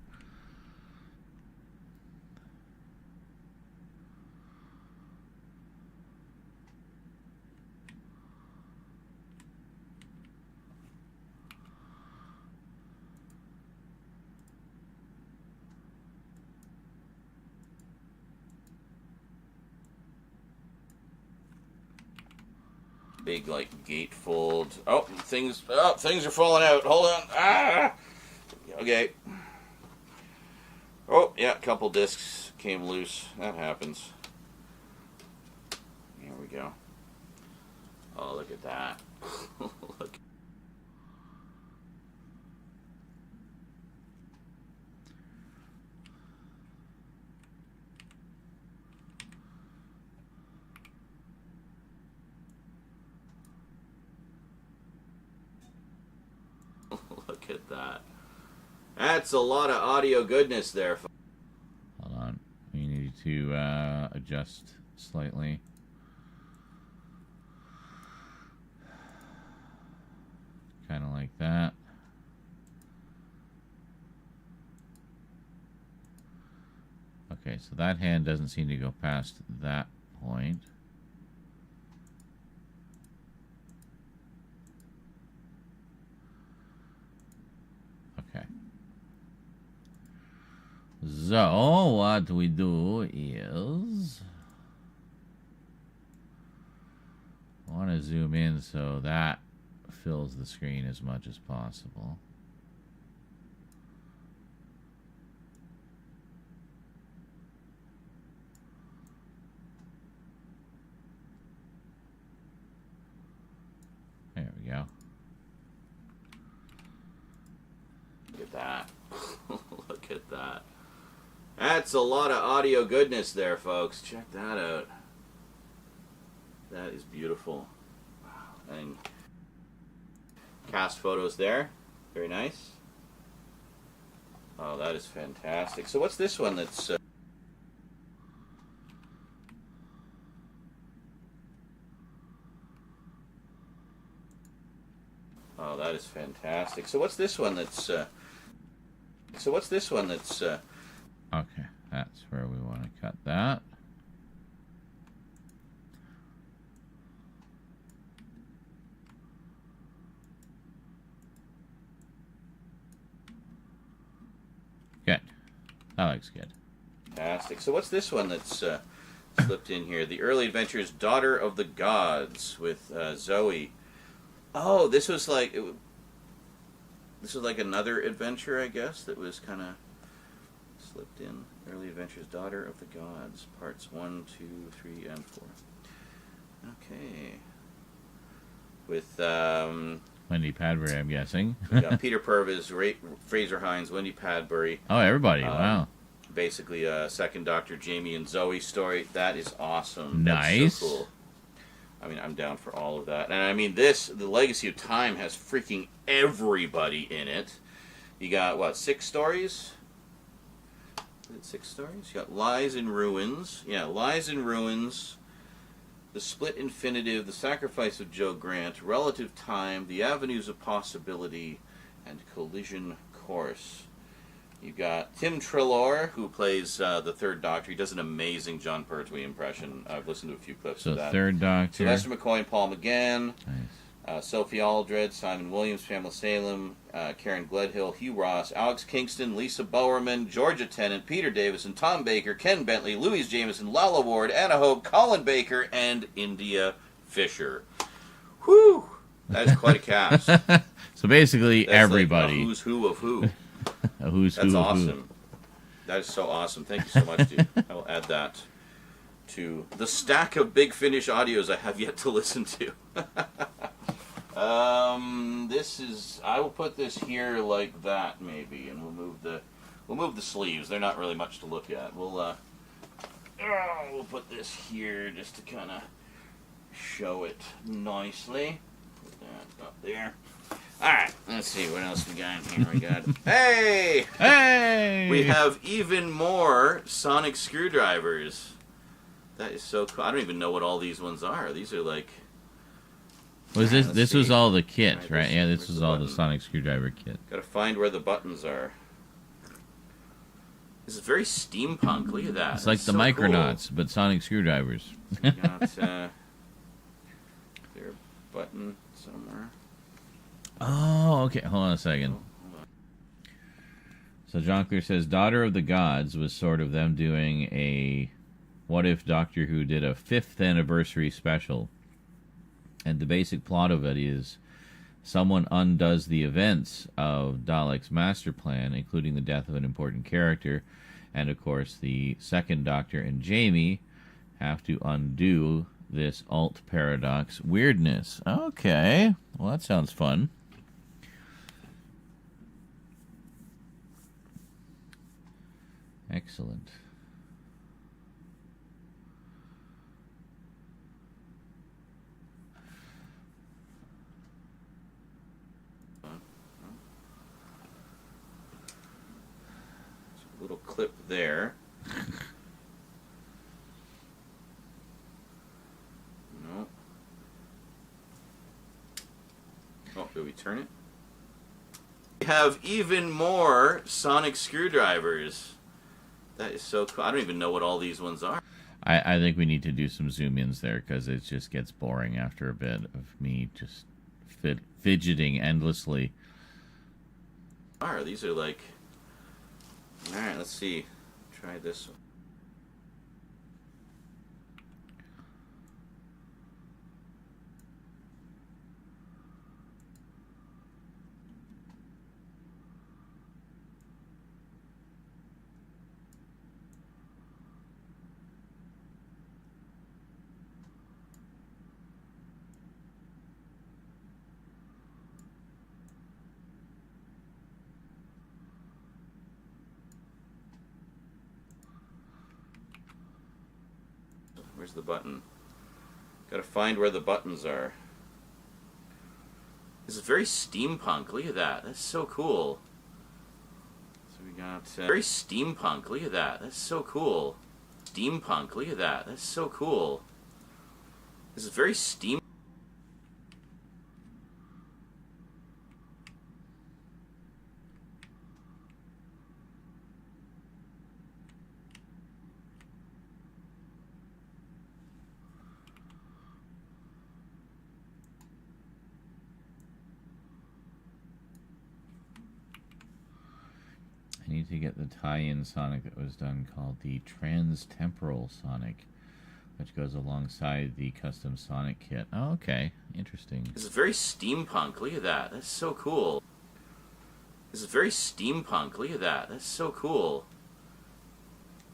Big like gatefold. Oh, things are falling out. Hold on. Ah! Okay. Oh, yeah, a couple discs came loose. That happens. Here we go. Oh, look at that. Look. Look at that. That's a lot of audio goodness there. Hold on. We need to adjust slightly. Kind of like that. Okay, so that hand doesn't seem to go past that point. Okay. So, what we do is... I want to zoom in so that fills the screen as much as possible. There we go. Look at that. Look at that. That's a lot of audio goodness there, folks. Check that out. That is beautiful. Wow. And cast photos there. Very nice. Oh, that is fantastic. So what's this one that's... Oh, that is fantastic. So what's this one that's... Okay, that's where we want to cut that. Good. That looks good. Fantastic. So what's this one that's slipped in here? The Early Adventures Daughter of the Gods with Zoe. Oh, this was like another adventure, I guess, that was kind of slipped in. Early Adventures Daughter of the Gods, parts 1, 2, 3, and 4. Okay. With Wendy Padbury, I'm guessing. we got Peter Purvis, Fraser Hines, Wendy Padbury. Oh, everybody! Wow. basically a second Doctor Jamie and Zoe story. That is awesome. Nice. That's so cool. I mean, I'm down for all of that. And I mean, the Legacy of Time has freaking everybody in it. You got, what, 6 stories? Is it 6 stories? You got Lies in Ruins. Yeah, Lies in Ruins. The Split Infinitive, The Sacrifice of Joe Grant, Relative Time, The Avenues of Possibility, and Collision Course. You've got Tim Treloar, who plays the Third Doctor. He does an amazing John Pertwee impression. I've listened to a few clips of that. Third Doctor. Sylvester McCoy and Paul McGann. Nice. Sophie Aldred, Simon Williams, Pamela Salem, Karen Gledhill, Hugh Ross, Alex Kingston, Lisa Bowerman, Georgia Tennant, Peter Davison, Tom Baker, Ken Bentley, Louise Jameson, Lala Ward, Anna Hope, Colin Baker, and India Fisher. Whew! That is quite a cast. So basically, That's everybody. Like a who's who of who. A who's That's who of awesome. who. That is so awesome. Thank you so much, dude. I will add that to the stack of Big Finish audios I have yet to listen to. I will put this here like that maybe, and we'll move the sleeves. They're not really much to look at. We'll put this here just to kind of show it nicely. Put that up there. All right, let's see what else we got in here. We got hey. We have even more sonic screwdrivers. That is so cool. I don't even know what all these ones are. These are like. Was this? This was all the kit, right? Yeah, this was all the button. sonic screwdriver kit. Gotta find where the buttons are. This is very steampunk. Look at that. It's like That's the so Micronauts, but sonic screwdrivers. Cool. Got is there a button somewhere? Oh, okay. Hold on a second. So John Clear says, Daughter of the Gods was sort of them doing a what if Doctor Who did a 5th anniversary special. And the basic plot of it is someone undoes the events of Dalek's master plan, including the death of an important character. And, of course, the second Doctor and Jamie have to undo this alt paradox weirdness. Okay. Well, that sounds fun. Excellent. Little clip there. No. Oh, did we turn it? We have even more sonic screwdrivers. That is so cool. I don't even know what all these ones are. I think we need to do some zoom-ins there because it just gets boring after a bit of me just fidgeting endlessly. These are like... Alright, let's see. Try this one. Where's the button? Gotta find where the buttons are. This is very steampunk. Look at that. That's so cool. So we got... very steampunk. Look at that. That's so cool. Steampunk. Look at that. That's so cool. This is very steam... I need to get the tie-in Sonic that was done called the Trans-Temporal Sonic, which goes alongside the custom Sonic kit. Oh, okay. Interesting. This is very steampunk. Look at that. That's so cool. This is very steampunk. Look at that. That's so cool.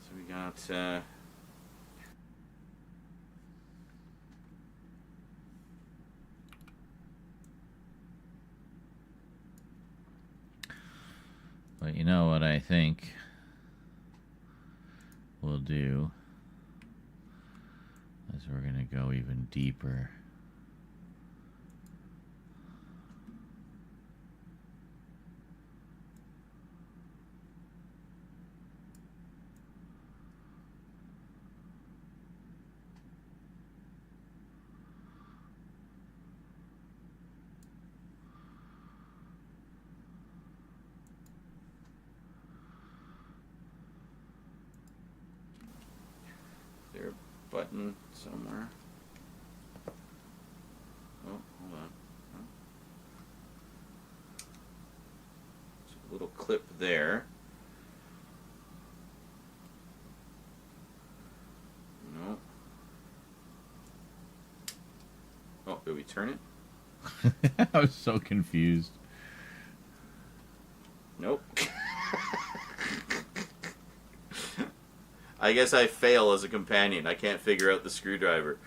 So we got... But you know what I think? we'll do is we're going to go even deeper. There a button somewhere? Oh, hold on. Oh. There's a little clip there. No. Oh, did we turn it? I was so confused. Nope. I guess I fail as a companion. I can't figure out the screwdriver.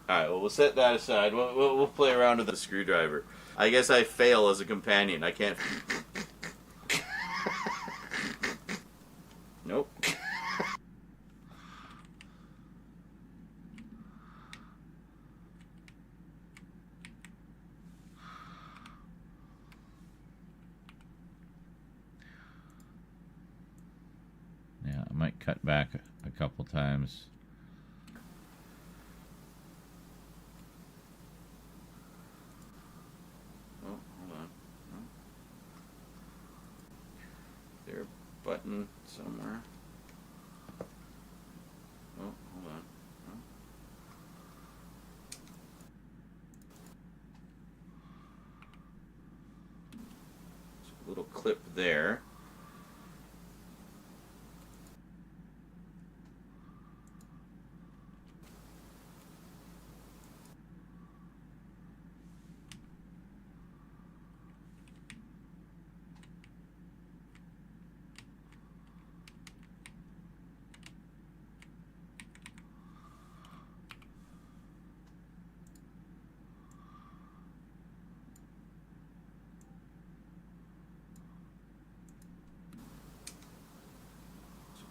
Alright, well, we'll set that aside. We'll play around with the screwdriver. I guess I fail as a companion. I can't... Nope. Yeah, I might cut back a couple times. Oh, hold on. Oh. Is there a button somewhere? Oh, hold on. Oh. There's a little clip there.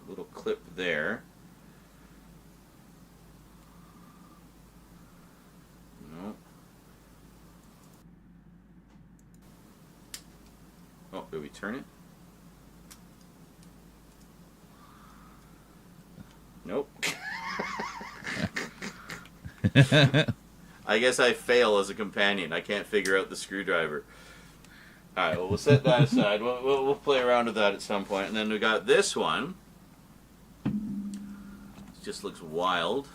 Little clip there. No. Oh, did we turn it? Nope. I guess I fail as a companion. I can't figure out the screwdriver. Alright, well, we'll set that aside. We'll play around with that at some point. And then we got this one. It just looks wild.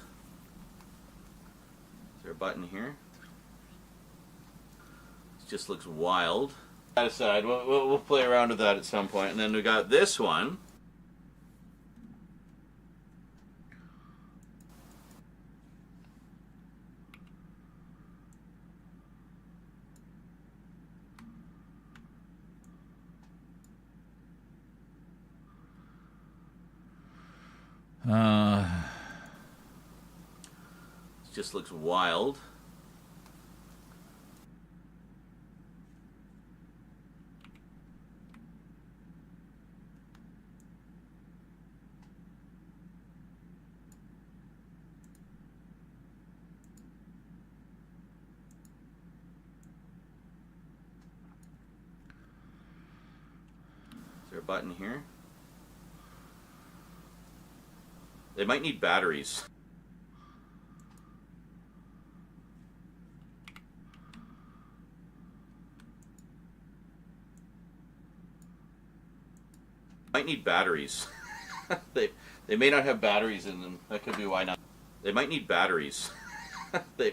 Is there a button here? It just looks wild. That aside. We'll play around with that at some point. And then we got this one. It just looks wild. Is there a button here? They might need batteries. Might need batteries. they may not have batteries in them. That could be why not. They might need batteries. they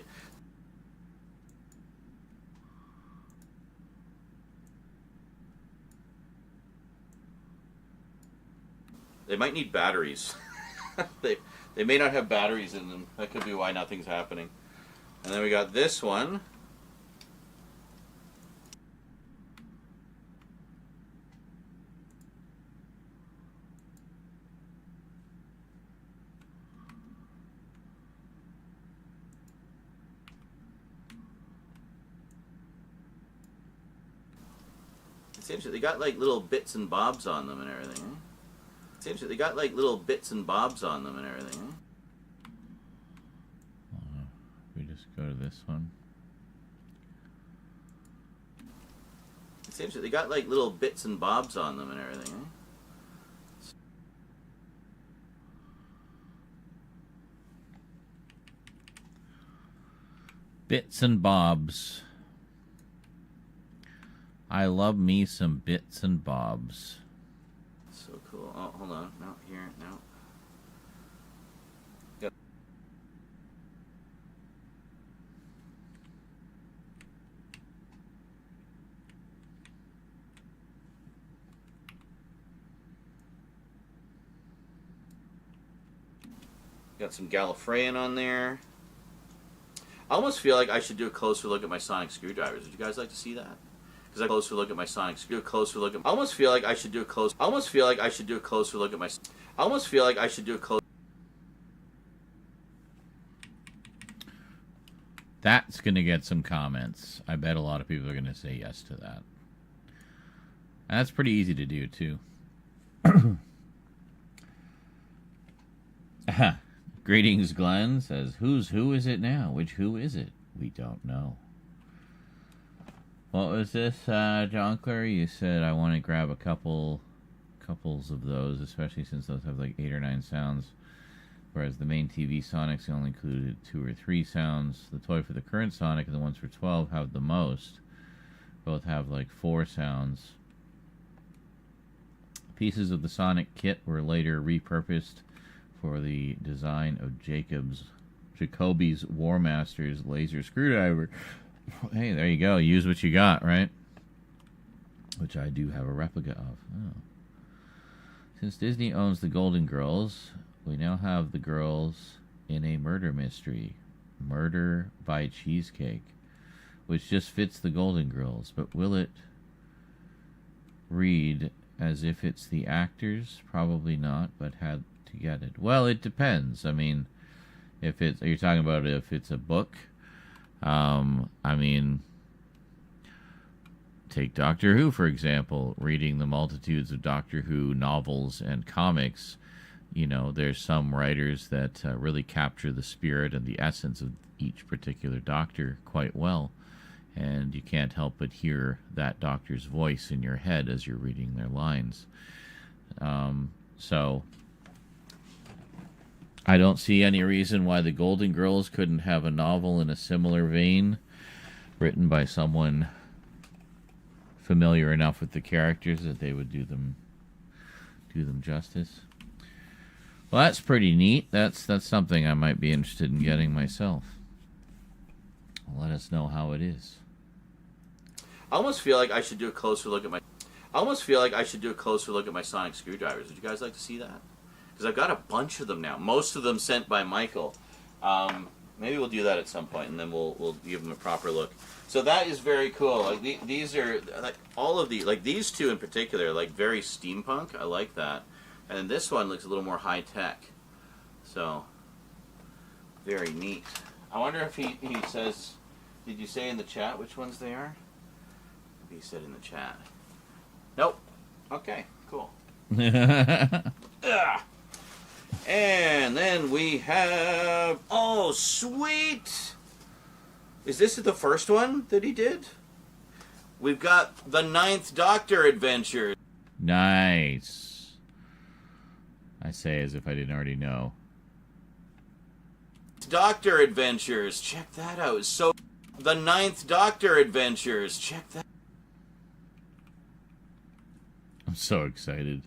might need batteries. they may not have batteries in them. That could be why nothing's happening. And then we got this one. It's interesting. They got like little bits and bobs on them and everything. Eh? Seems like they got like little bits and bobs on them and everything. We just go to this one. It seems like they got like little bits and bobs on them and everything. Bits and bobs. I love me some bits and bobs. So cool. Oh, hold on. No, here, no. Yep. Got some Gallifreyan on there. I almost feel like I should do a closer look at my sonic screwdrivers. Would you guys like to see that? Because I closer look at my sonic screw. Closer look at. I almost feel like I should do a close. I almost feel like I should do a closer look at my. I almost feel like I should do a close. That's going to get some comments. I bet a lot of people are going to say yes to that. And that's pretty easy to do, too. Greetings, Glenn says, who is it now? Which who is it? We don't know. What was this, Jonkler? You said I want to grab a couples of those, especially since those have like 8 or 9 sounds, whereas the main TV Sonics only included 2 or 3 sounds. The toy for the current Sonic and the ones for 12 have the most. Both have like 4 sounds. Pieces of the Sonic kit were later repurposed for the design of Jacoby's War Master's laser screwdriver. Hey, there you go. Use what you got, right? Which I do have a replica of. Oh. Since Disney owns the Golden Girls, we now have the girls in a murder mystery. Murder by Cheesecake. Which just fits the Golden Girls. But will it read as if it's the actors? Probably not, but had to get it. Well, it depends. I mean, if it's... You're talking about if it's a book... I mean, take Doctor Who, for example. Reading the multitudes of Doctor Who novels and comics, you know, there's some writers that really capture the spirit and the essence of each particular Doctor quite well. And you can't help but hear that Doctor's voice in your head as you're reading their lines. So... I don't see any reason why the Golden Girls couldn't have a novel in a similar vein, written by someone familiar enough with the characters that they would do them justice. Well, that's pretty neat. That's something I might be interested in getting myself. Let us know how it is. I almost feel like I should do a closer look at my. I almost feel like I should do a closer look at my sonic screwdrivers. Would you guys like to see that? Because I've got a bunch of them now. Most of them sent by Michael. Maybe we'll do that at some point, and then we'll give them a proper look. So that is very cool. Like these are like all of these, like these two in particular, like very steampunk. I like that. And then this one looks a little more high tech. So very neat. I wonder if he says. Did you say in the chat which ones they are? Maybe he said in the chat. Nope. Okay. Cool. And then we have... Oh, sweet! Is this the first one that he did? We've got the 9th Doctor Adventures. Nice. I say as if I didn't already know. Doctor Adventures. Check that out. So, the 9th Doctor Adventures. Check that. I'm so excited.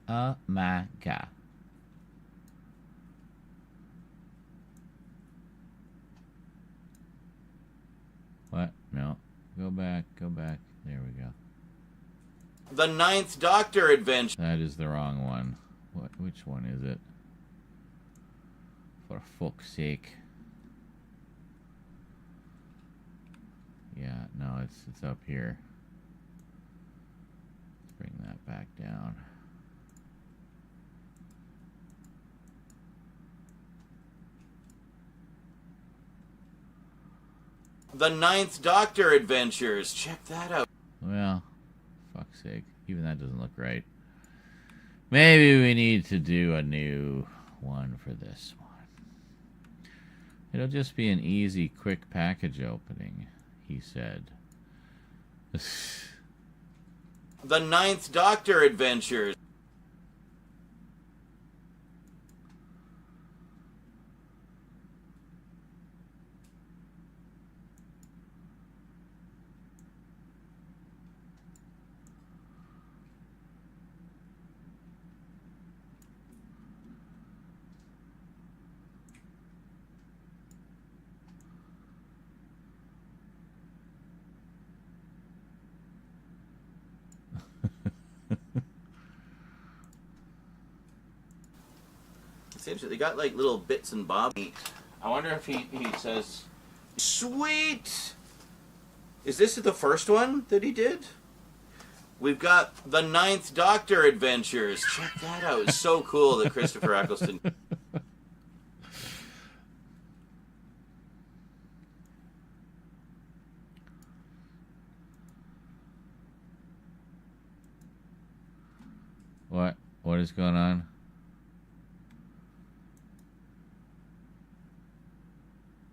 Oh my god. What? No. Go back. There we go. The 9th Doctor Adventure. That is the wrong one. Which one is it? For fuck's sake. Yeah, no, it's up here. Let's bring that back down. The 9th Doctor Adventures. Check that out. Well, fuck's sake. Even that doesn't look right. Maybe we need to do a new one for this one. It'll just be an easy, quick package opening, he said. The Ninth Doctor Adventures. They got like little bits and bobs. I wonder if he says, sweet! Is this the first one that he did? We've got the Ninth Doctor Adventures. Check that out. It's so cool that Christopher Eccleston... What is going on?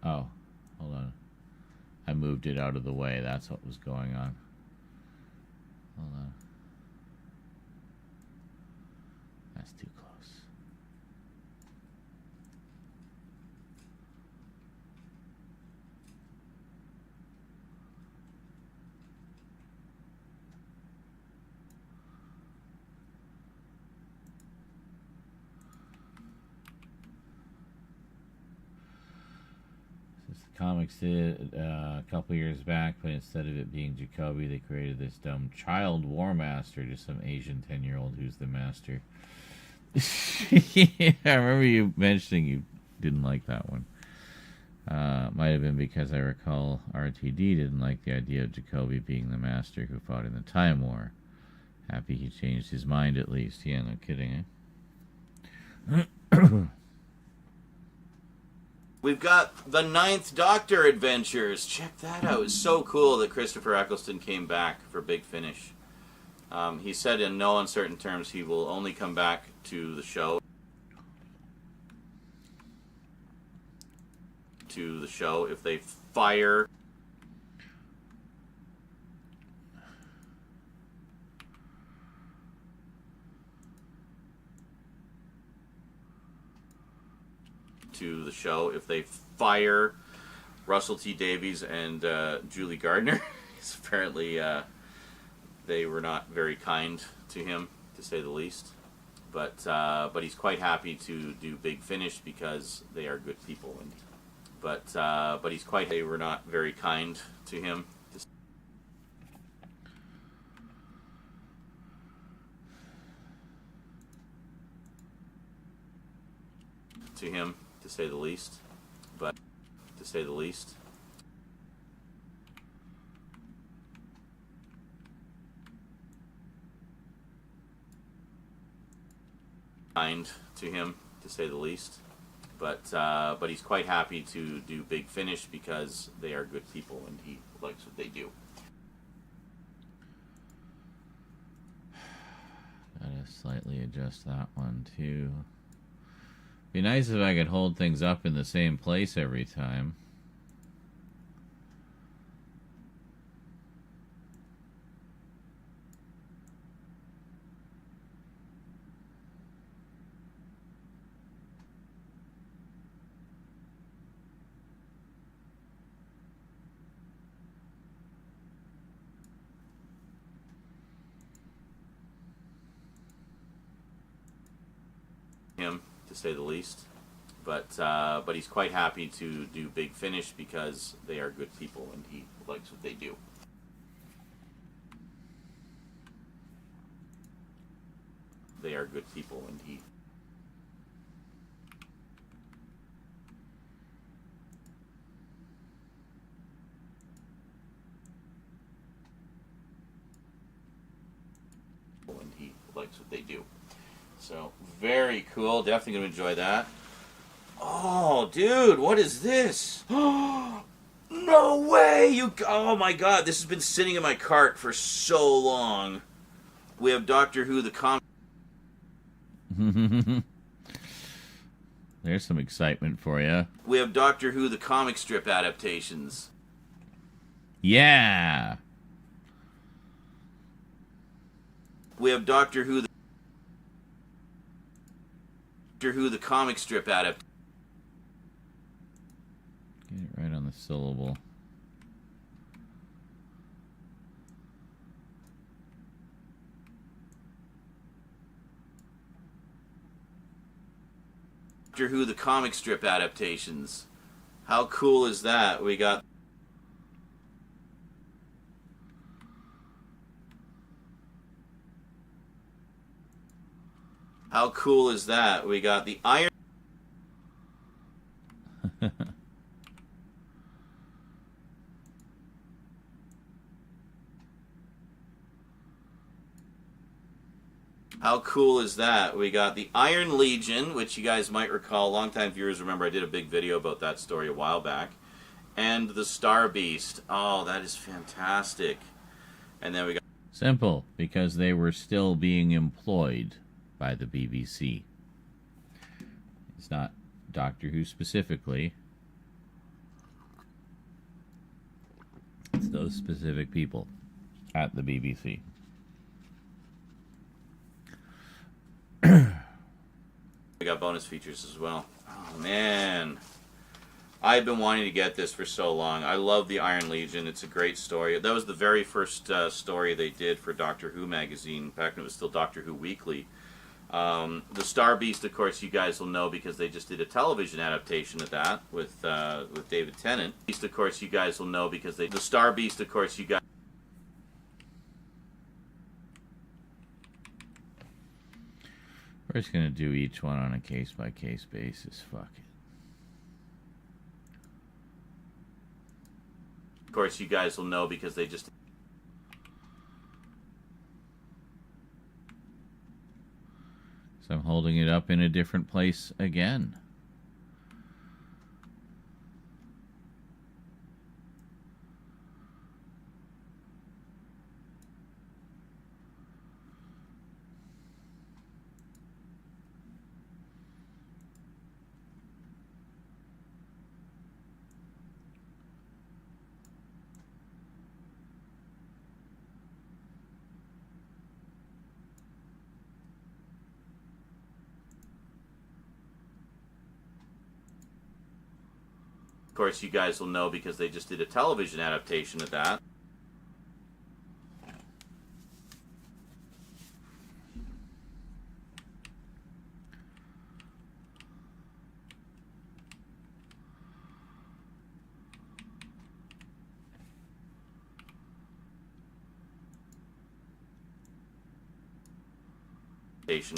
Oh, hold on. I moved it out of the way. That's what was going on. Hold on. That's too close. Comics did a couple years back, but instead of it being Jacoby, they created this dumb child war master, just some Asian 10-year-old who's the master. Yeah, I remember you mentioning you didn't like that one. Might have been because I recall RTD didn't like the idea of Jacoby being the master who fought in the Time War. Happy he changed his mind at least. Yeah, no kidding, eh? We've got the Ninth Doctor Adventures. Check that out. It's so cool that Christopher Eccleston came back for Big Finish. He said in no uncertain terms he will only come back to the show. If they fire Russell T. Davies and Julie Gardner. Apparently they were not very kind to him, to say the least. But he's quite happy to do Big Finish because they are good people. But they were not very kind to him. To say the least. Kind to him, to say the least. But he's quite happy to do Big Finish because they are good people and he likes what they do. Gotta slightly adjust that one too. Be nice if I could hold things up in the same place every time. Him, to say the least. But he's quite happy to do Big Finish because they are good people and he likes what they do. They are good people and he... and he likes what they do. So, very cool. Definitely going to enjoy that. Oh, dude, what is this? No way! Oh my god, this has been sitting in my cart for so long. We have Doctor Who the comic. There's some excitement for you. We have Doctor Who the comic strip adaptations. Yeah. We have Doctor Who the comic strip adaptation. Get it right on the syllable. Doctor Who the comic strip adaptations. How cool is that? We got How cool is that? We got the Iron How cool is that? We got the Iron Legion, which you guys might recall, longtime viewers remember I did a big video about that story a while back. And the Star Beast. Oh, that is fantastic. And then we got... Simple, because they were still being employed by the BBC. It's not Doctor Who specifically. It's those specific people at the BBC. We got bonus features as well. Oh, man. I've been wanting to get this for so long. I love the Iron Legion. It's a great story. That was the very first story they did for Doctor Who magazine, back when it was still Doctor Who Weekly. The Star Beast, of course, you guys will know because they just did a television adaptation of that with David Tennant. Beast, of course, you guys will know because the Star Beast, of course, you guys... We're just going to do each one on a case-by-case basis. Fuck it. Of course, you guys will know because they just... So I'm holding it up in a different place again. Of course, you guys will know because they just did a television adaptation of that.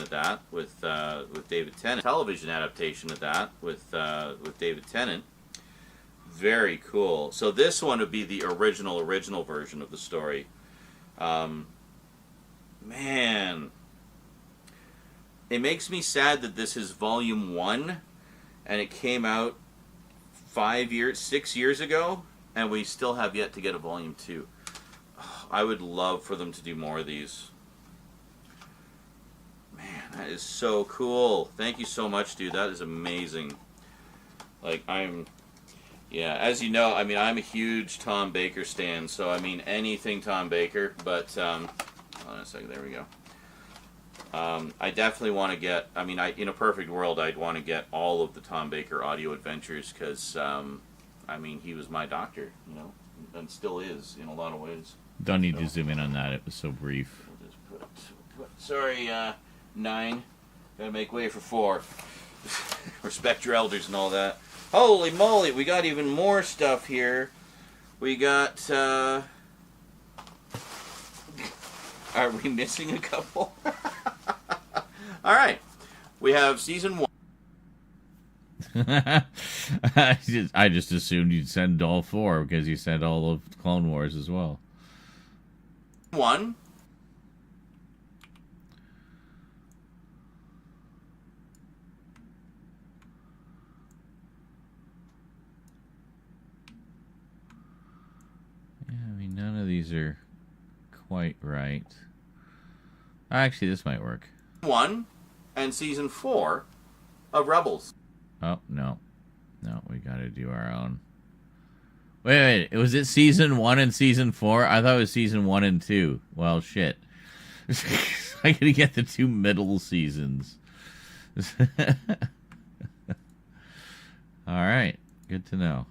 Of that with David Tennant. Television adaptation of that with David Tennant. Very cool. So this one would be the original version of the story. Man, it makes me sad that this is volume 1 and it came out 6 years ago and we still have yet to get a volume 2. I would love for them to do more of these. Man, that is so cool. Thank you so much, dude. That is amazing. Like, yeah, as you know, I mean, I'm a huge Tom Baker stan, so I mean anything Tom Baker, but, hold on a second, there we go. I definitely want to get, I mean, in a perfect world, I'd want to get all of the Tom Baker audio adventures, because, I mean, he was my doctor, you know, and still is, in a lot of ways. Don't need to zoom in on that, it was so brief. We'll just sorry, 9, gotta make way for 4. Respect your elders and all that. Holy moly, we got even more stuff here. We got, are we missing a couple? Alright, we have season 1. I just assumed you'd send all 4 because you sent all of Clone Wars as well. 1. Yeah, I mean, none of these are quite right. Actually, this might work. 1 and season 4 of Rebels. Oh, no. No, we got to do our own. Wait. Was it season 1 and season 4? I thought it was season 1 and 2. Well, shit. I got to get the 2 middle seasons. All right. Good to know.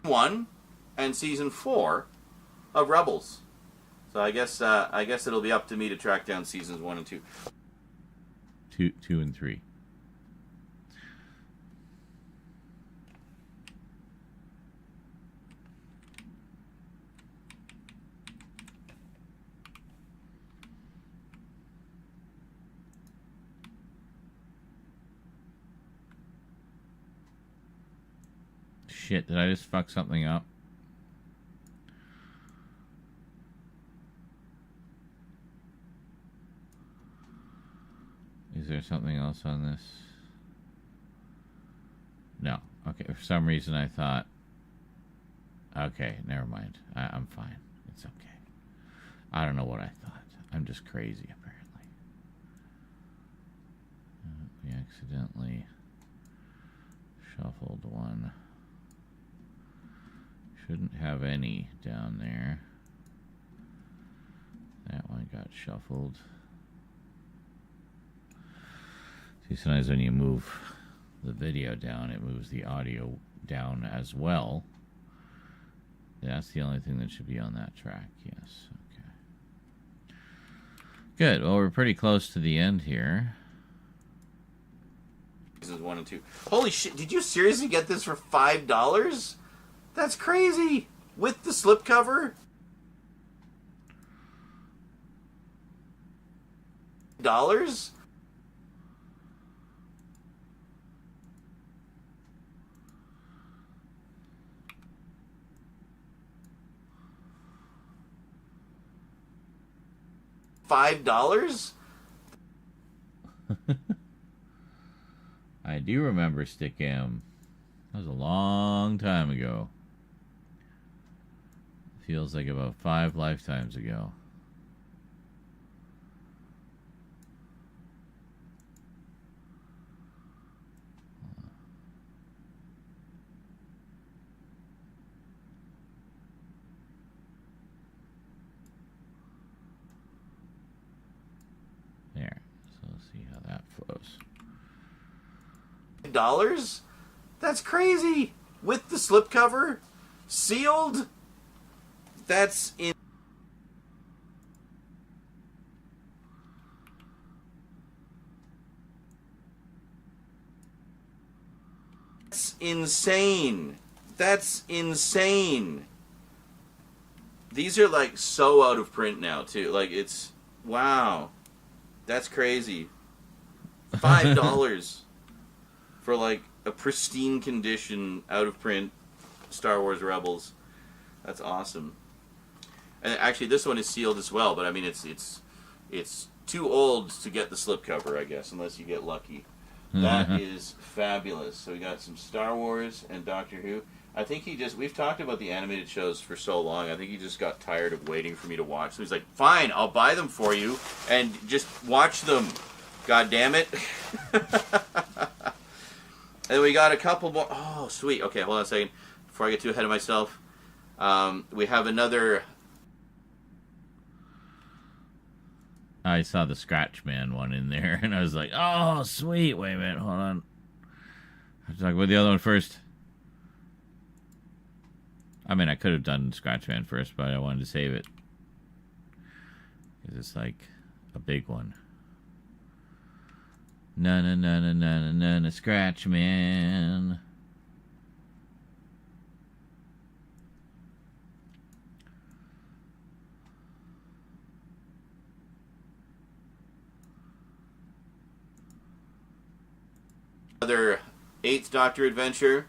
One and season 4 of Rebels. So I guess it'll be up to me to track down seasons 1 and 2. 2 and 3. Shit, did I just fuck something up? Is there something else on this? No. Okay, for some reason I thought... Okay, never mind. I'm fine. It's okay. I don't know what I thought. I'm just crazy, apparently. We accidentally shuffled one. Shouldn't have any down there. That one got shuffled. See, sometimes when you move the video down, it moves the audio down as well. That's the only thing that should be on that track, yes. Okay. Good. Well, we're pretty close to the end here. Seasons 1 and 2. Holy shit, did you seriously get this for $5? That's crazy! With the slipcover? $? $5? I do remember Stickam. That was a long time ago. Feels like about 5 lifetimes ago. There. So let's see how that flows. $? That's crazy! With the slipcover? Sealed? That's in... That's insane. That's insane. These are like so out of print now too. Like it's... Wow. That's crazy. $5 for like a pristine condition, out of print Star Wars Rebels. That's awesome. And actually, this one is sealed as well, but I mean, it's too old to get the slipcover, I guess, unless you get lucky. That is fabulous. So we got some Star Wars and Doctor Who. I think we've talked about the animated shows for so long, I think he just got tired of waiting for me to watch. So he's like, fine, I'll buy them for you, and just watch them. God damn it. And we got a couple more. Oh, sweet. Okay, hold on a second. Before I get too ahead of myself. We have another... I saw the Scratch Man one in there, and I was like, oh, sweet. Wait a minute, hold on. I have to talk about the other one first. I mean, I could have done Scratch Man first, but I wanted to save it. Because it's like a big one. Na Scratch Man. another Eighth Doctor adventure,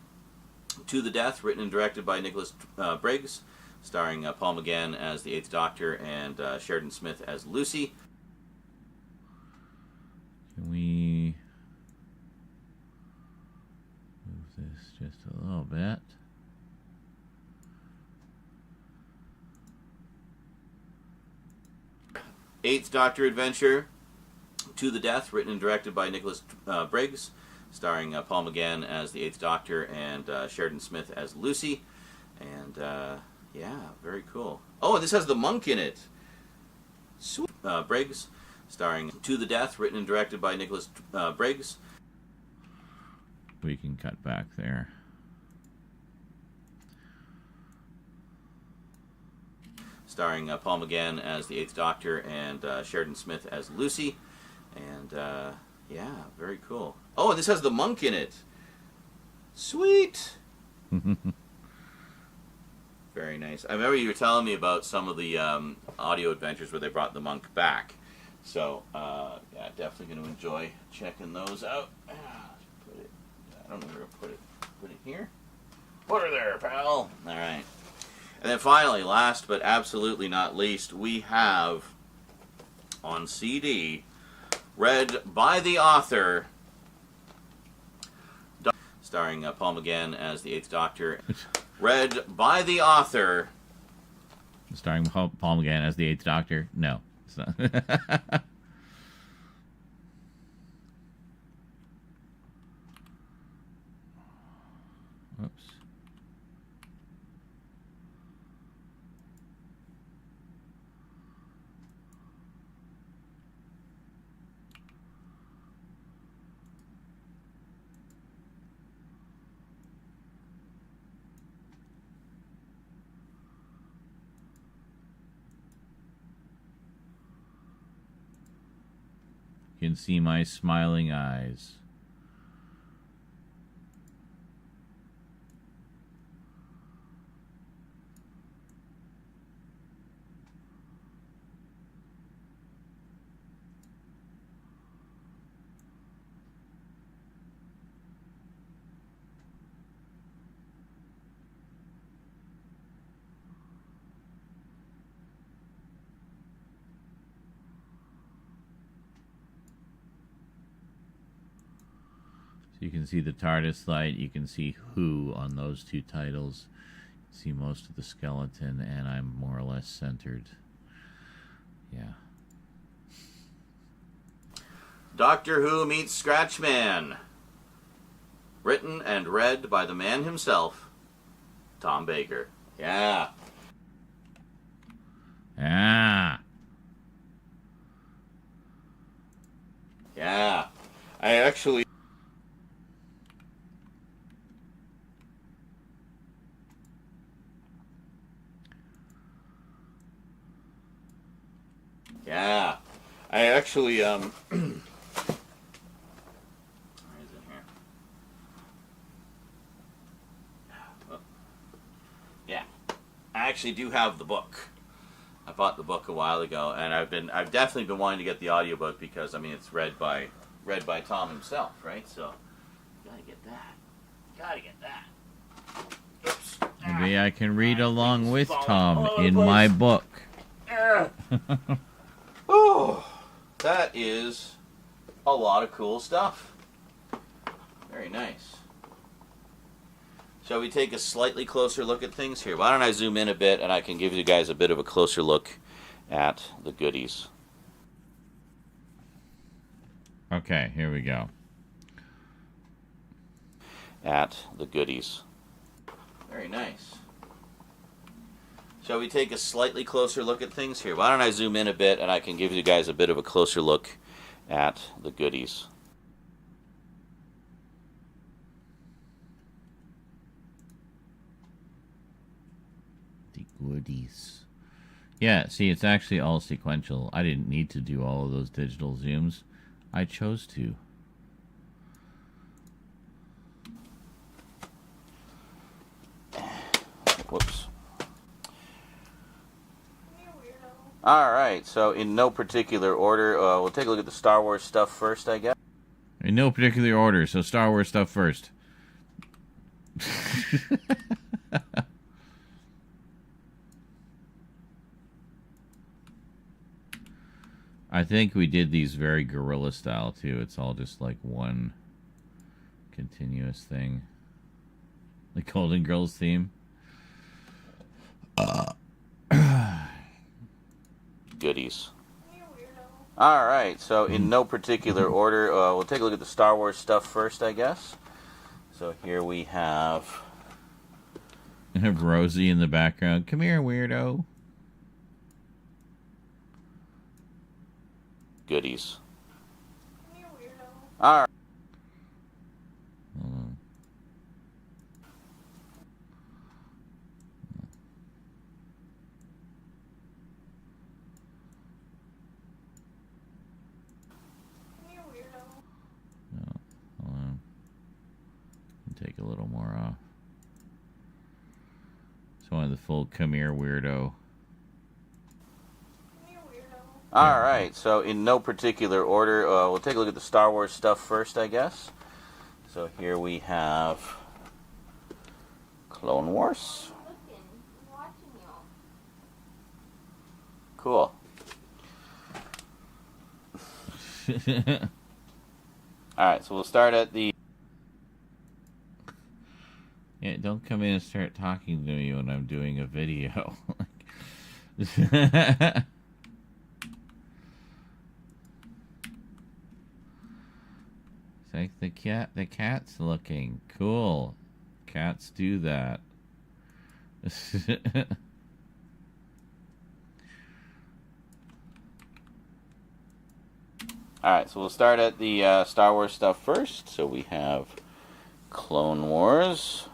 To the Death, written and directed by Nicholas Briggs, starring Paul McGann as the Eighth Doctor and Sheridan Smith as Lucy. Can we move this just a little bit? Eighth Doctor adventure, To the Death, written and directed by Nicholas Briggs, starring Paul McGann as the Eighth Doctor and Sheridan Smith as Lucy. And, yeah, very cool. Oh, and this has the monk in it. Sweet. Briggs, starring To the Death, written and directed by Nicholas Briggs. We can cut back there. Starring Paul McGann as the Eighth Doctor and Sheridan Smith as Lucy. And, yeah, very cool. Oh, and this has the monk in it. Sweet. Very nice. I remember you were telling me about some of the audio adventures where they brought the monk back. So, yeah, definitely going to enjoy checking those out. Put it, I don't know where to put it. Put it here? Put her there, pal. All right. And then finally, last but absolutely not least, we have on CD, read by the author, starring Paul McGann as the Eighth Doctor, read by the author. Starring Paul McGann as the Eighth Doctor? No. It's not. Whoops. You can see my smiling eyes. You can see the TARDIS light. You can see Who on those two titles. You can see most of the skeleton, and I'm more or less centered. Yeah. Doctor Who meets Scratchman. Written and read by the man himself, Tom Baker. Yeah. Ah. Yeah. I actually... Yeah. I actually, where is it here? Yeah. I actually do have the book. I bought the book a while ago, and I've definitely been wanting to get the audiobook because, I mean, it's read by Tom himself, right? So, gotta get that. Gotta get that. Oops. Maybe I can read along with falling Tom all over in the my place. book. Oh, that is a lot of cool stuff. Very nice. Shall we take a slightly closer look at things here? Why don't I zoom in a bit and I can give you guys a bit of a closer look at the goodies. Okay, here we go. At the goodies. Very nice. Shall we take a slightly closer look at things here? Why don't I zoom in a bit and I can give you guys a bit of a closer look at the goodies. The goodies. Yeah, see, it's actually all sequential. I didn't need to do all of those digital zooms. I chose to. Whoops. All right, so in no particular order, we'll take a look at the Star Wars stuff first, I guess. In no particular order, so Star Wars stuff first. I think we did these very guerrilla style too. It's all just like one continuous thing. The Golden Girls theme. Goodies. All right, so in no particular order, we'll take a look at the Star Wars stuff first, I guess. So here we have Rosie in the background. Come here, weirdo. goodies. All right. Hold on. No, hold on. Take a little more off. So I want the full come here, weirdo. All right, so in no particular order, we'll take a look at the Star Wars stuff first, I guess. So here we have Clone Wars. Cool. All right, so we'll start at the... Yeah, don't come in and start talking to me when I'm doing a video. It's like the cat's looking cool. Cats do that. All right, so we'll start at the Star Wars stuff first. So we have Clone Wars.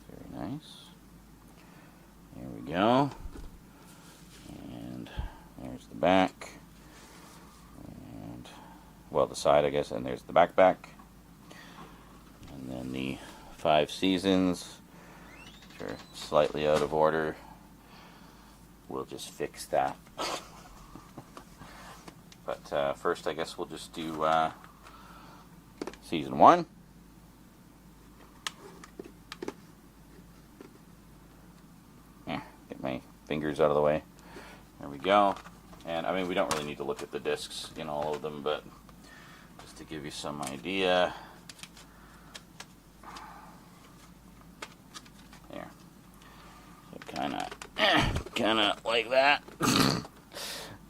Very nice. There we go. And there's the back. And, well, the side, I guess, and there's the backpack. And then the 5 seasons, which are slightly out of order. We'll just fix that. But first, I guess we'll just do season 1. Yeah, get my fingers out of the way. There we go. And I mean, we don't really need to look at the discs in all of them, but just to give you some idea. There. So kind of like that.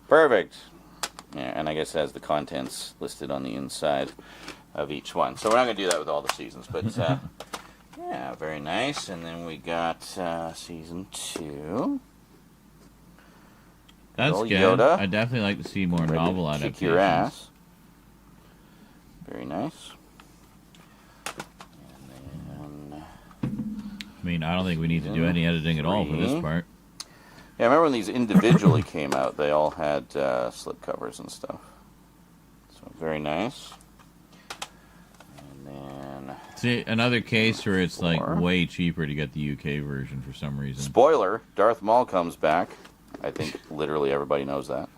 Perfect. Yeah, and I guess it has the contents listed on the inside of each one. So we're not going to do that with all the seasons, but yeah, very nice. And then we got season 2. That's Little good. Yoda. I'd definitely like to see more Ready novel to adaptations. kick your ass. Very nice. And then, I mean, I don't think we need to do any editing at all for this 3. part. Yeah, I remember when these individually came out, they all had slip covers and stuff. So very nice. And then... See, another case where it's 4. like way cheaper to get the UK version for some reason. Spoiler, Darth Maul comes back. I think literally everybody knows that.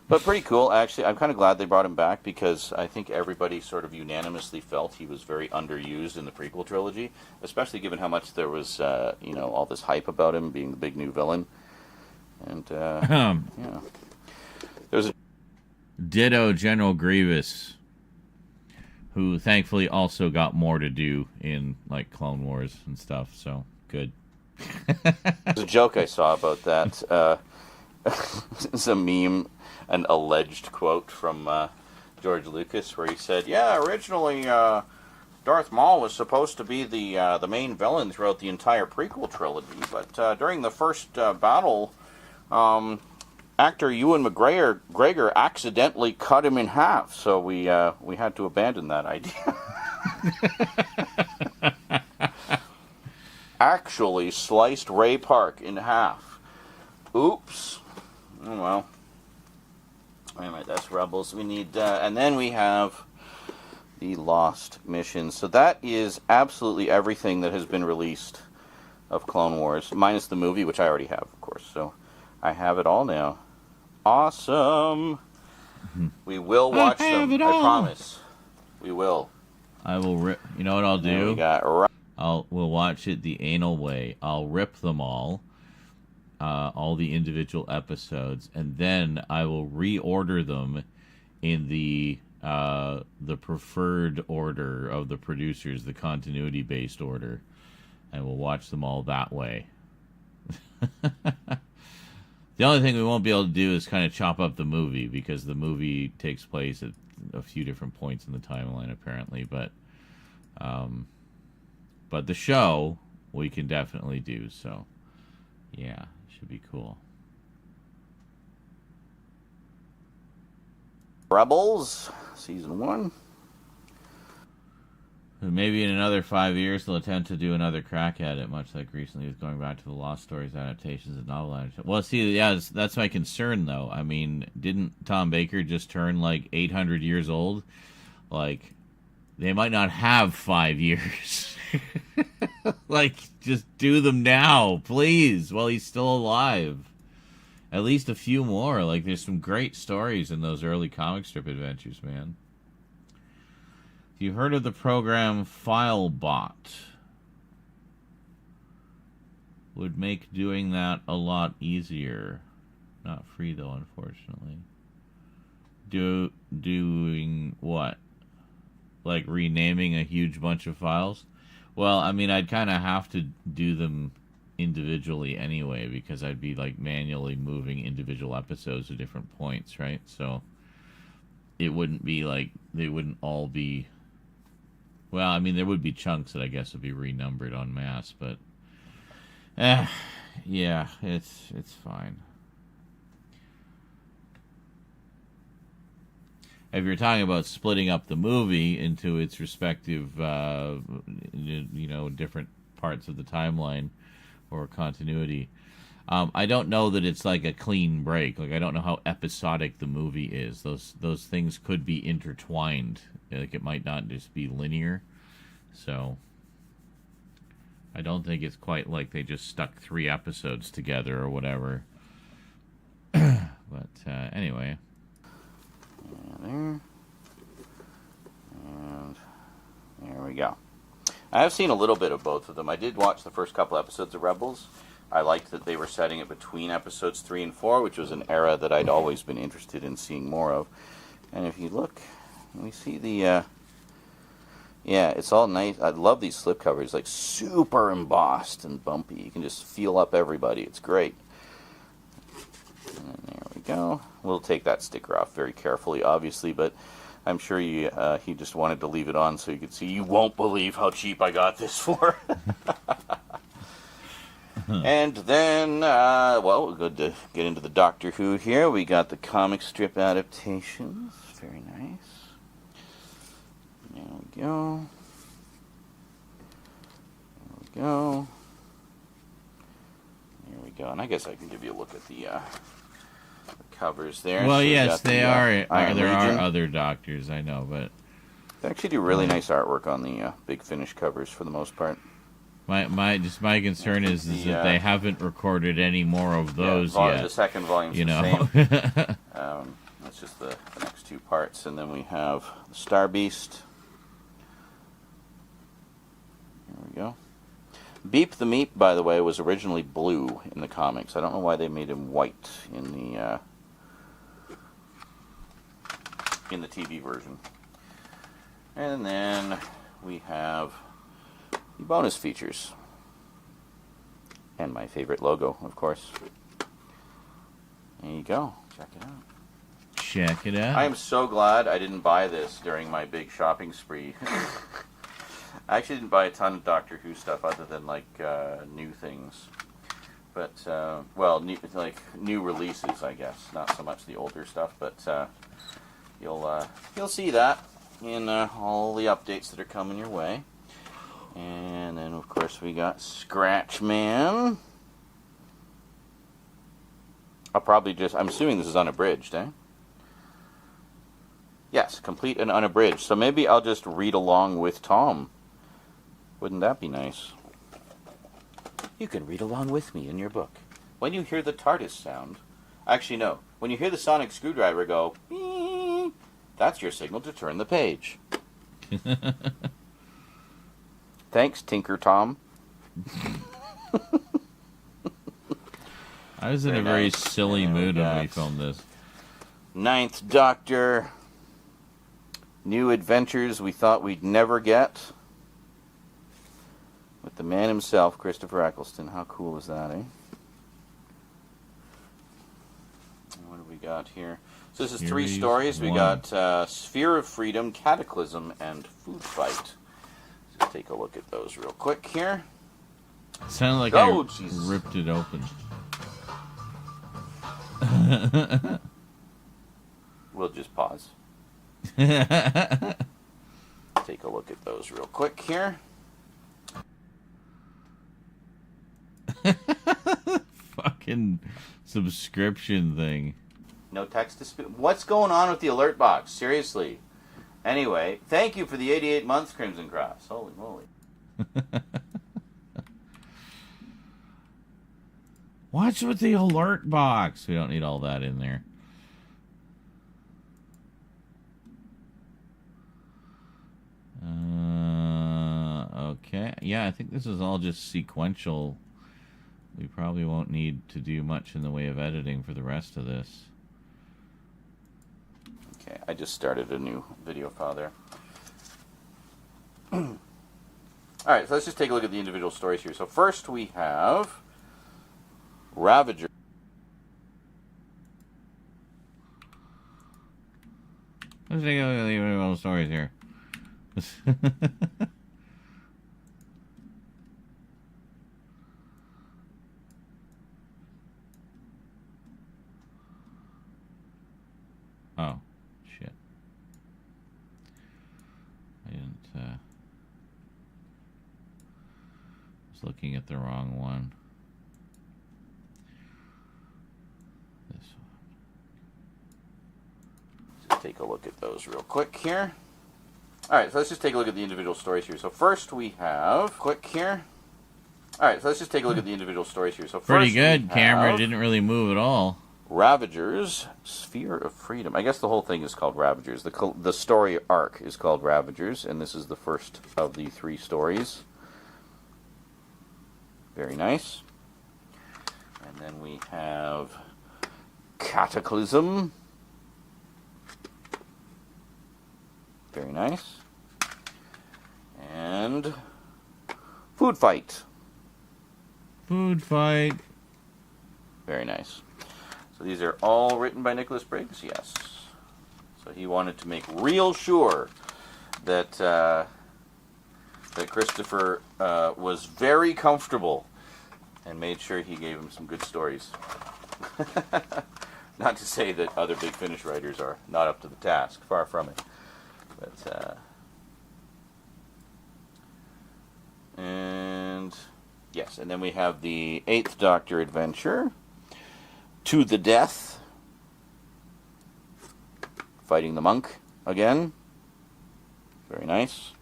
But pretty cool, actually. I'm kind of glad they brought him back because I think everybody sort of unanimously felt he was very underused in the prequel trilogy, especially given how much there was, all this hype about him being the big new villain. And, yeah. There's a... Ditto General Grievous, who thankfully also got more to do in like Clone Wars and stuff, so good. There's a joke I saw about that. It's a meme, an alleged quote from George Lucas, where he said, "Yeah, originally Darth Maul was supposed to be the main villain throughout the entire prequel trilogy, but during the first battle, actor Ewan McGregor accidentally cut him in half, so we had to abandon that idea." Actually sliced Ray Park in half. Oops. Oh well. Anyway, that's Rebels. We need, and then we have the Lost Mission. So that is absolutely everything that has been released of Clone Wars, minus the movie, which I already have, of course. So I have it all now. Awesome. We will watch have them. it I all. promise. We will. I will rip. You know what I'll Then we do? got We'll watch it the anal way. I'll rip them all the individual episodes, and then I will reorder them in the preferred order of the producers, the continuity based order, and we'll watch them all that way. The only thing we won't be able to do is kind of chop up the movie, because the movie takes place at a few different points in the timeline, apparently. But the show we can definitely do. So, yeah, should be cool. Rebels, season 1. Maybe in another 5 years they'll attempt to do another crack at it, much like recently with going back to the Lost Stories adaptations and novel adaptations. Well, see, yeah, that's my concern, though. I mean, didn't Tom Baker just turn, 800 years old? They might not have 5 years. Just do them now, please, while he's still alive. At least a few more. There's some great stories in those early comic strip adventures, man. You heard of the program FileBot? Would make doing that a lot easier. Not free though, unfortunately. Doing what? Renaming a huge bunch of files? Well, I mean, I'd kind of have to do them individually anyway, because I'd be manually moving individual episodes to different points, right? So it wouldn't be they wouldn't all be. Well, I mean, there would be chunks that I guess would be renumbered en masse, but yeah, it's fine. If you're talking about splitting up the movie into its respective, different parts of the timeline or continuity, I don't know that it's a clean break. I don't know how episodic the movie is. Those things could be intertwined. It might not just be linear. So I don't think it's quite like they just stuck 3 episodes together or whatever. But anyway. There. And there we go. I have seen a little bit of both of them. I did watch the first couple episodes of Rebels. I liked that they were setting it between episodes 3 and 4, which was an era that I'd always been interested in seeing more of. And if you look, we see the... yeah, it's all nice. I love these slipcovers, super embossed and bumpy. You can just feel up everybody. It's great. And there we go. We'll take that sticker off very carefully, obviously, but I'm sure he just wanted to leave it on so you could see. You won't believe how cheap I got this for. And then, we're good to get into the Doctor Who here. We got the comic strip adaptations. Very nice. There we go. There we go. There we go. And I guess I can give you a look at the covers there. Well, So we yes, got they the, are. Iron There Legion. are other Doctors, I know, but They actually do really nice artwork on the Big Finish covers for the most part. my concern is that they haven't recorded any more of those The yet. second volume's You the know. same. That's just the next 2 parts. And then we have Star Beast. There we go. Beep the Meep, by the way, was originally blue in the comics. I don't know why they made him white in the TV version. And then we have the bonus features. And my favorite logo, of course. There you go. Check it out. Check it out. I am so glad I didn't buy this during my big shopping spree. I actually didn't buy a ton of Doctor Who stuff other than new things, but new releases, I guess. Not so much the older stuff, but you'll see that in all the updates that are coming your way. And then of course we got Scratch Man. I'm assuming this is unabridged, eh? Yes, complete and unabridged. So maybe I'll just read along with Tom. Wouldn't that be nice? You can read along with me in your book. When you hear the TARDIS sound... Actually, no. When you hear the sonic screwdriver go... That's your signal to turn the page. Thanks, Tinker Tom. I was in a very silly mood when we filmed this. Ninth Doctor. New adventures we thought we'd never get. With the man himself, Christopher Eccleston. How cool is that, eh? What do we got here? So this is three Series stories. We 1. got Sphere of Freedom, Cataclysm, and Food Fight. Let's take a look at those real quick here. It sounded like Oh, I Jesus. ripped it open. We'll just pause. Take a look at those real quick here. Fucking subscription thing. No text to speak. What's going on with the alert box? Seriously. Anyway, thank you for the 88 months, Crimson Cross. Holy moly. What's with the alert box? We don't need all that in there. Okay. Yeah, I think this is all just sequential. We probably won't need to do much in the way of editing for the rest of this. Okay, I just started a new video file there. Alright, so let's just take a look at the individual stories here. So first we have Ravager. Let's take a look at the individual stories here. Oh, shit. I didn't, was looking at the wrong one. This one. Just take a look at those real quick here. Alright, so let's just take a look at the individual stories here. So first we have... Alright, so let's just take a look at the individual stories here. So first Pretty good. we Camera have didn't really move at all. Ravagers, Sphere of Freedom. I guess the whole thing is called Ravagers. The story arc is called Ravagers, and this is the first of the three stories. Very nice. And then we have Cataclysm. Very nice. And Food Fight. Food Fight. Very nice. So these are all written by Nicholas Briggs, yes. So he wanted to make real sure that that Christopher was very comfortable and made sure he gave him some good stories. Not to say that other Big Finish writers are not up to the task, far from it. But and yes, and then we have the 8th Doctor adventure, To the Death, fighting the monk again. Very nice.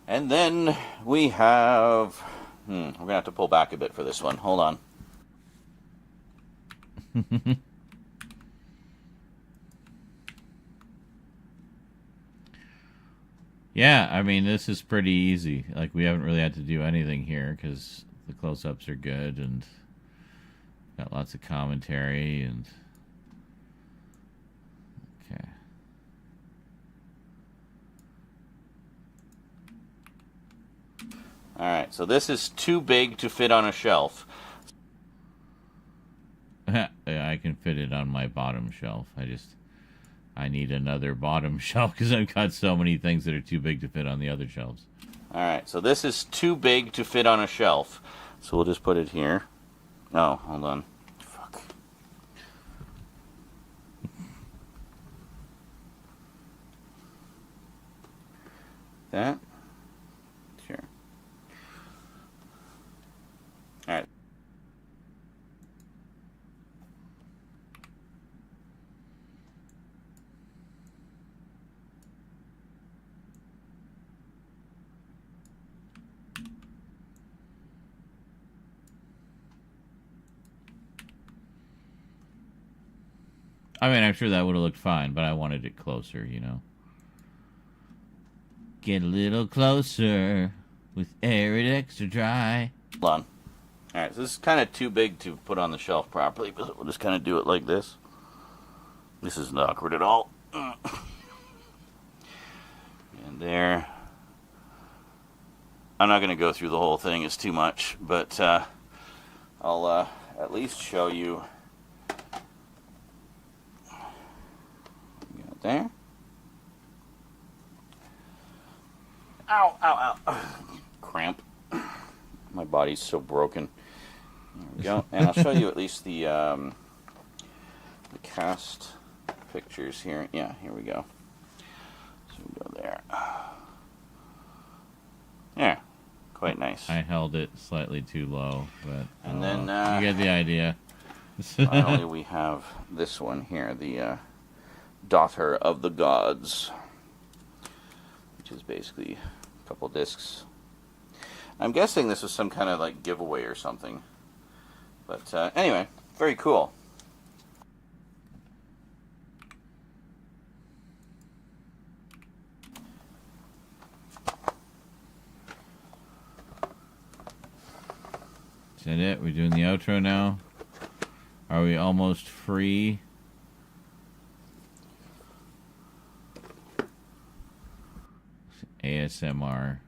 And then we have... we're going to have to pull back a bit for this one. Hold on. Yeah, I mean, this is pretty easy. Like, we haven't really had to do anything here because the close-ups are good and got lots of commentary and... Okay. Alright, so this is too big to fit on a shelf. Yeah, I can fit it on my bottom shelf. I need another bottom shelf because I've got so many things that are too big to fit on the other shelves. Alright, so this is too big to fit on a shelf. So we'll just put it here. Oh, hold on. Fuck. That? Sure. Alright. I mean, I'm sure that would have looked fine, but I wanted it closer, you know. Get a little closer with air it extra dry. Hold on. Alright, so this is kind of too big to put on the shelf properly, but we'll just kind of do it like this. This isn't awkward at all. And there. I'm not going to go through the whole thing, it's too much, but I'll at least show you. Got there. Ow, ow, ow. Cramp. My body's so broken. There we go. And I'll show you at least the cast pictures here. Yeah, here we go. So we go there. There. Quite nice. I held it slightly too low, but And then, you get the idea. Finally, we have this one here, the Daughter of the Gods, which is basically a couple discs. I'm guessing this was some kind of like giveaway or something. But anyway, very cool. Is that it? We're doing the outro now? Are we almost free? ASMR.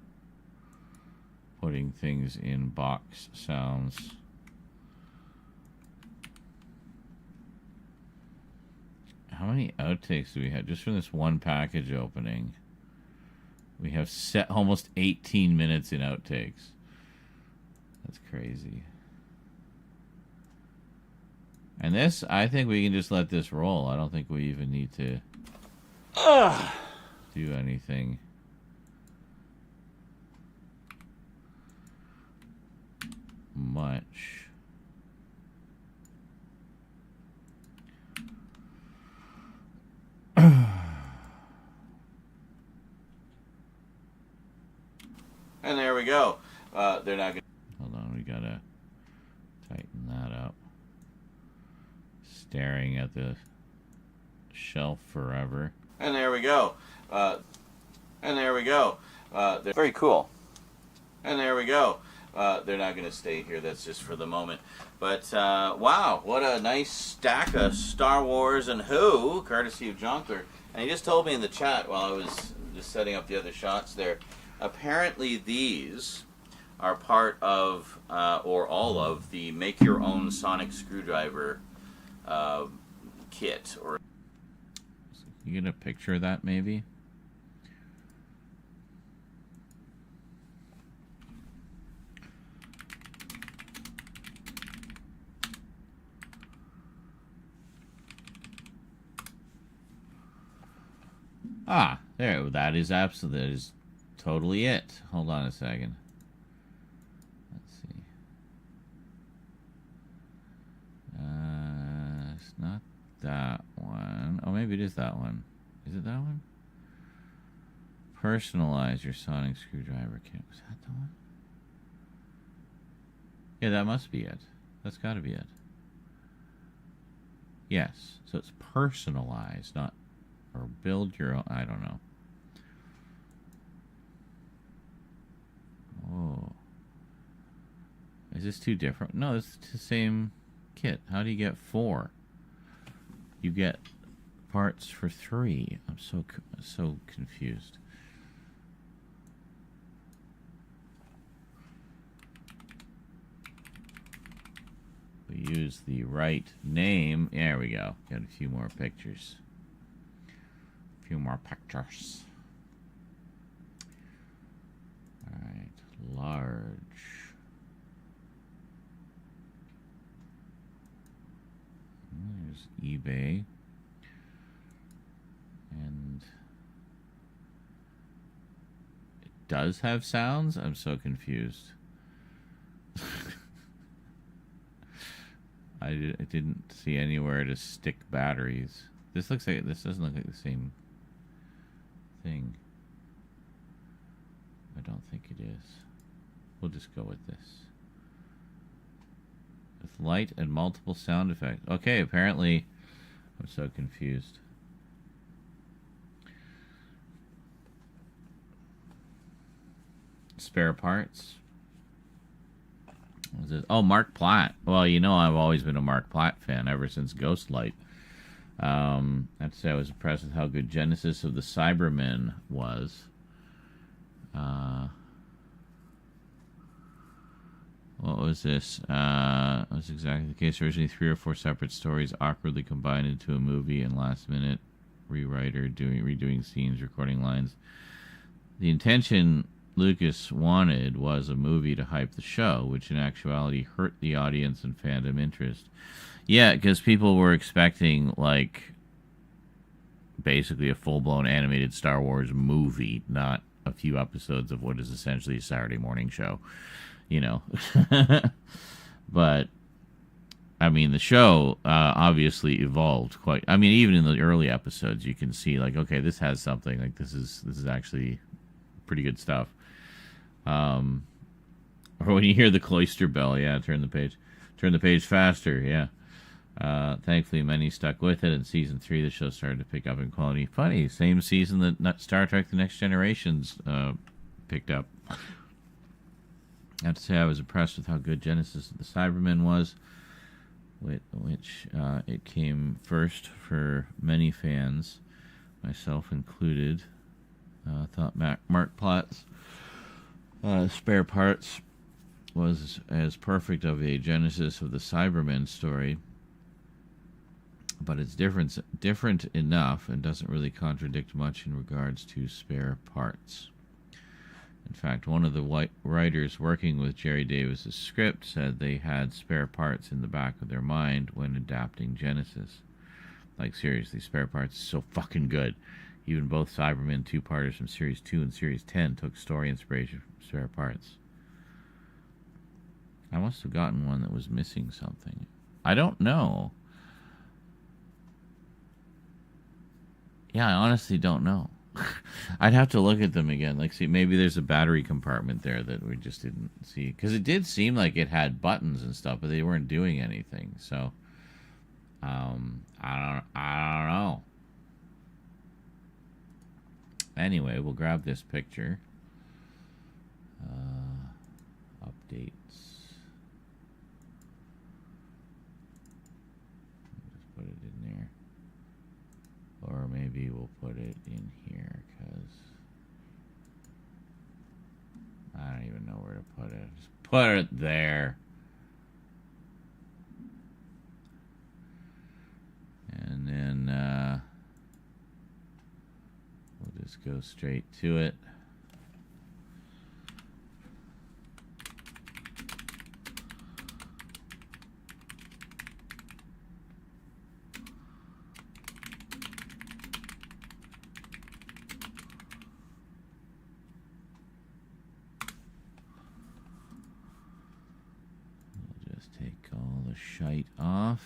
Putting things in box sounds. How many outtakes do we have? Just from this one package opening. We have set almost 18 minutes in outtakes. That's crazy. And this, I think we can just let this roll. I don't think we even need to do anything. Much. And there we go. They're not going to... Hold on, we gotta tighten that up. Staring at the shelf forever. And there we go. And there we go. Very cool. And there we go. They're not going to stay here. That's just for the moment. But, wow, what a nice stack of Star Wars and Who, courtesy of Jonkler. And he just told me in the chat while I was just setting up the other shots there, apparently these are part of, or all of, the make-your-own sonic screwdriver kit. Or You get a picture of that, maybe? Ah, there. That is absolutely. That is totally it. Hold on a second. Let's see. It's not that one. Oh, maybe it is that one. Is it that one? Personalize your sonic screwdriver kit. Was that the one? Yeah, that must be it. That's got to be it. Yes. So it's personalized, not... Or build your own... I don't know. Oh. Is this two different? No, it's the same kit. How do you get 4? You get parts for 3. I'm so confused. We use the right name. There we go. Got a few more pictures. Few more pictures. Alright, large. There's eBay. And it does have sounds? I'm so confused. I didn't see anywhere to stick batteries. This doesn't look like the same thing. I don't think it is. We'll just go with this. With light and multiple sound effects. Okay, apparently I'm so confused. Spare parts. What was it? Oh, Mark Platt. Well, you know I've always been a Mark Platt fan ever since Ghostlight. I'd say I was impressed with how good Genesis of the Cybermen was. What was this? That was exactly the case. Originally 3 or 4 separate stories awkwardly combined into a movie, and last minute rewriter redoing scenes, recording lines. The intention Lucas wanted was a movie to hype the show, which in actuality hurt the audience and fandom interest. Yeah, because people were expecting, like, basically a full-blown animated Star Wars movie, not a few episodes of what is essentially a Saturday morning show, you know. But, I mean, the show obviously evolved quite... I mean, even in the early episodes, you can see, like, okay, this has something. Like, this is actually pretty good stuff. Or when you hear the cloister bell, yeah, turn the page faster, yeah. Thankfully, many stuck with it. In season 3, the show started to pick up in quality. Funny, same season that Star Trek: The Next Generations picked up. I have to say I was impressed with how good Genesis of the Cybermen was, which it came first for many fans, myself included. I thought Mark Platt's Spare Parts was as perfect of a Genesis of the Cybermen story, but it's different enough and doesn't really contradict much in regards to Spare Parts. In fact, one of the writers working with Jerry Davis's script said they had Spare Parts in the back of their mind when adapting Genesis. Like, seriously, Spare Parts is so fucking good. Even both Cybermen two-parters from Series 2 and Series 10 took story inspiration from Spare Parts. I must have gotten one that was missing something. I don't know. Yeah, I honestly don't know. I'd have to look at them again. Like, see, maybe there's a battery compartment there that we just didn't see. Because it did seem like it had buttons and stuff, but they weren't doing anything. So, I don't know. Anyway, we'll grab this picture. Updates. Just put it in there. Or maybe we'll put it in here, because I don't even know where to put it. Just put it there. And then we'll just go straight to it. We'll just take all the shite off.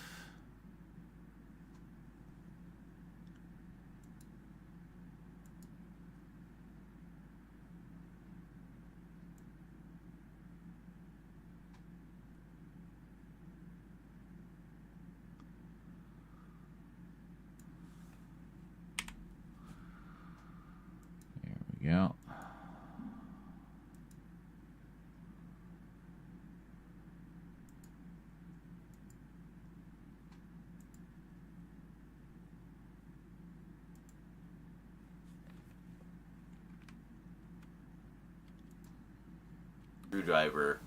Yeah. Screwdriver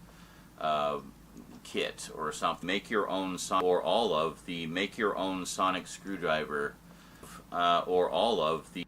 kit or something. Make your own or all of the make your own sonic screwdriver or all of the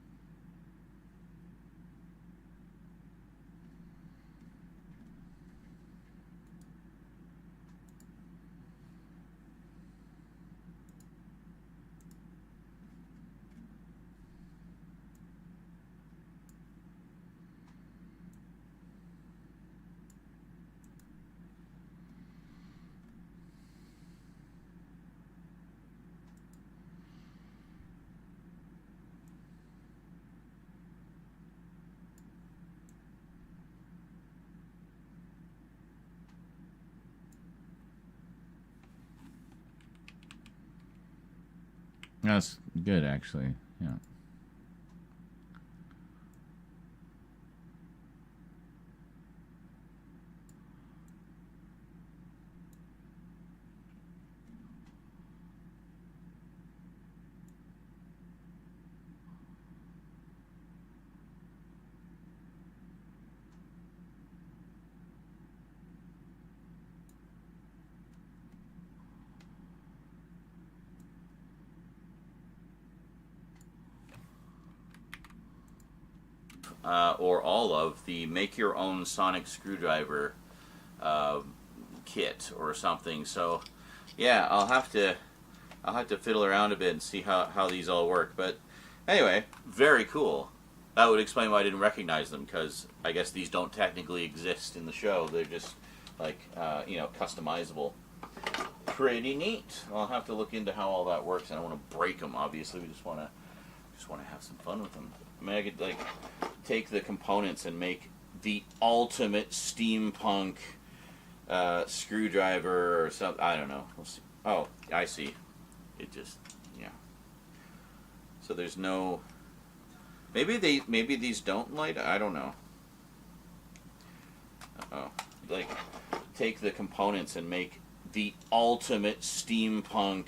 That's good, actually. Yeah. Or all of the make your own sonic screwdriver kit or something. So yeah, I'll have to fiddle around a bit and see how these all work. But anyway, very cool. That would explain why I didn't recognize them, because I guess these don't technically exist in the show. They're just like customizable. Pretty neat. I'll have to look into how all that works. I don't want to break them. Obviously, we just want to have some fun with them. I mean, I could like take the components and make the ultimate steampunk screwdriver or something. I don't know. We'll see. Oh, I see. It just, yeah. So there's no. Maybe these don't light. I don't know. Oh, like take the components and make the ultimate steampunk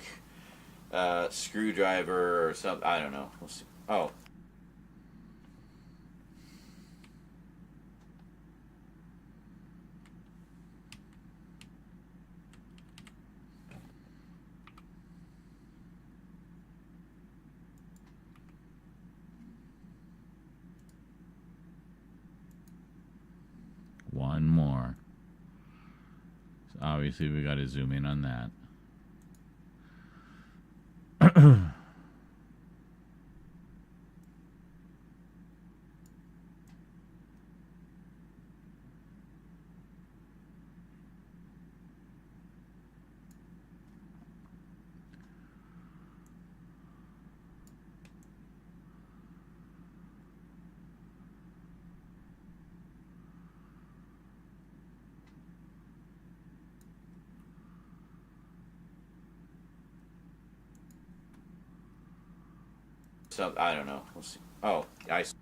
screwdriver or something. I don't know. We'll see. Oh. One more. So obviously, we got to zoom in on that. So I don't know. We'll see. Oh, I see.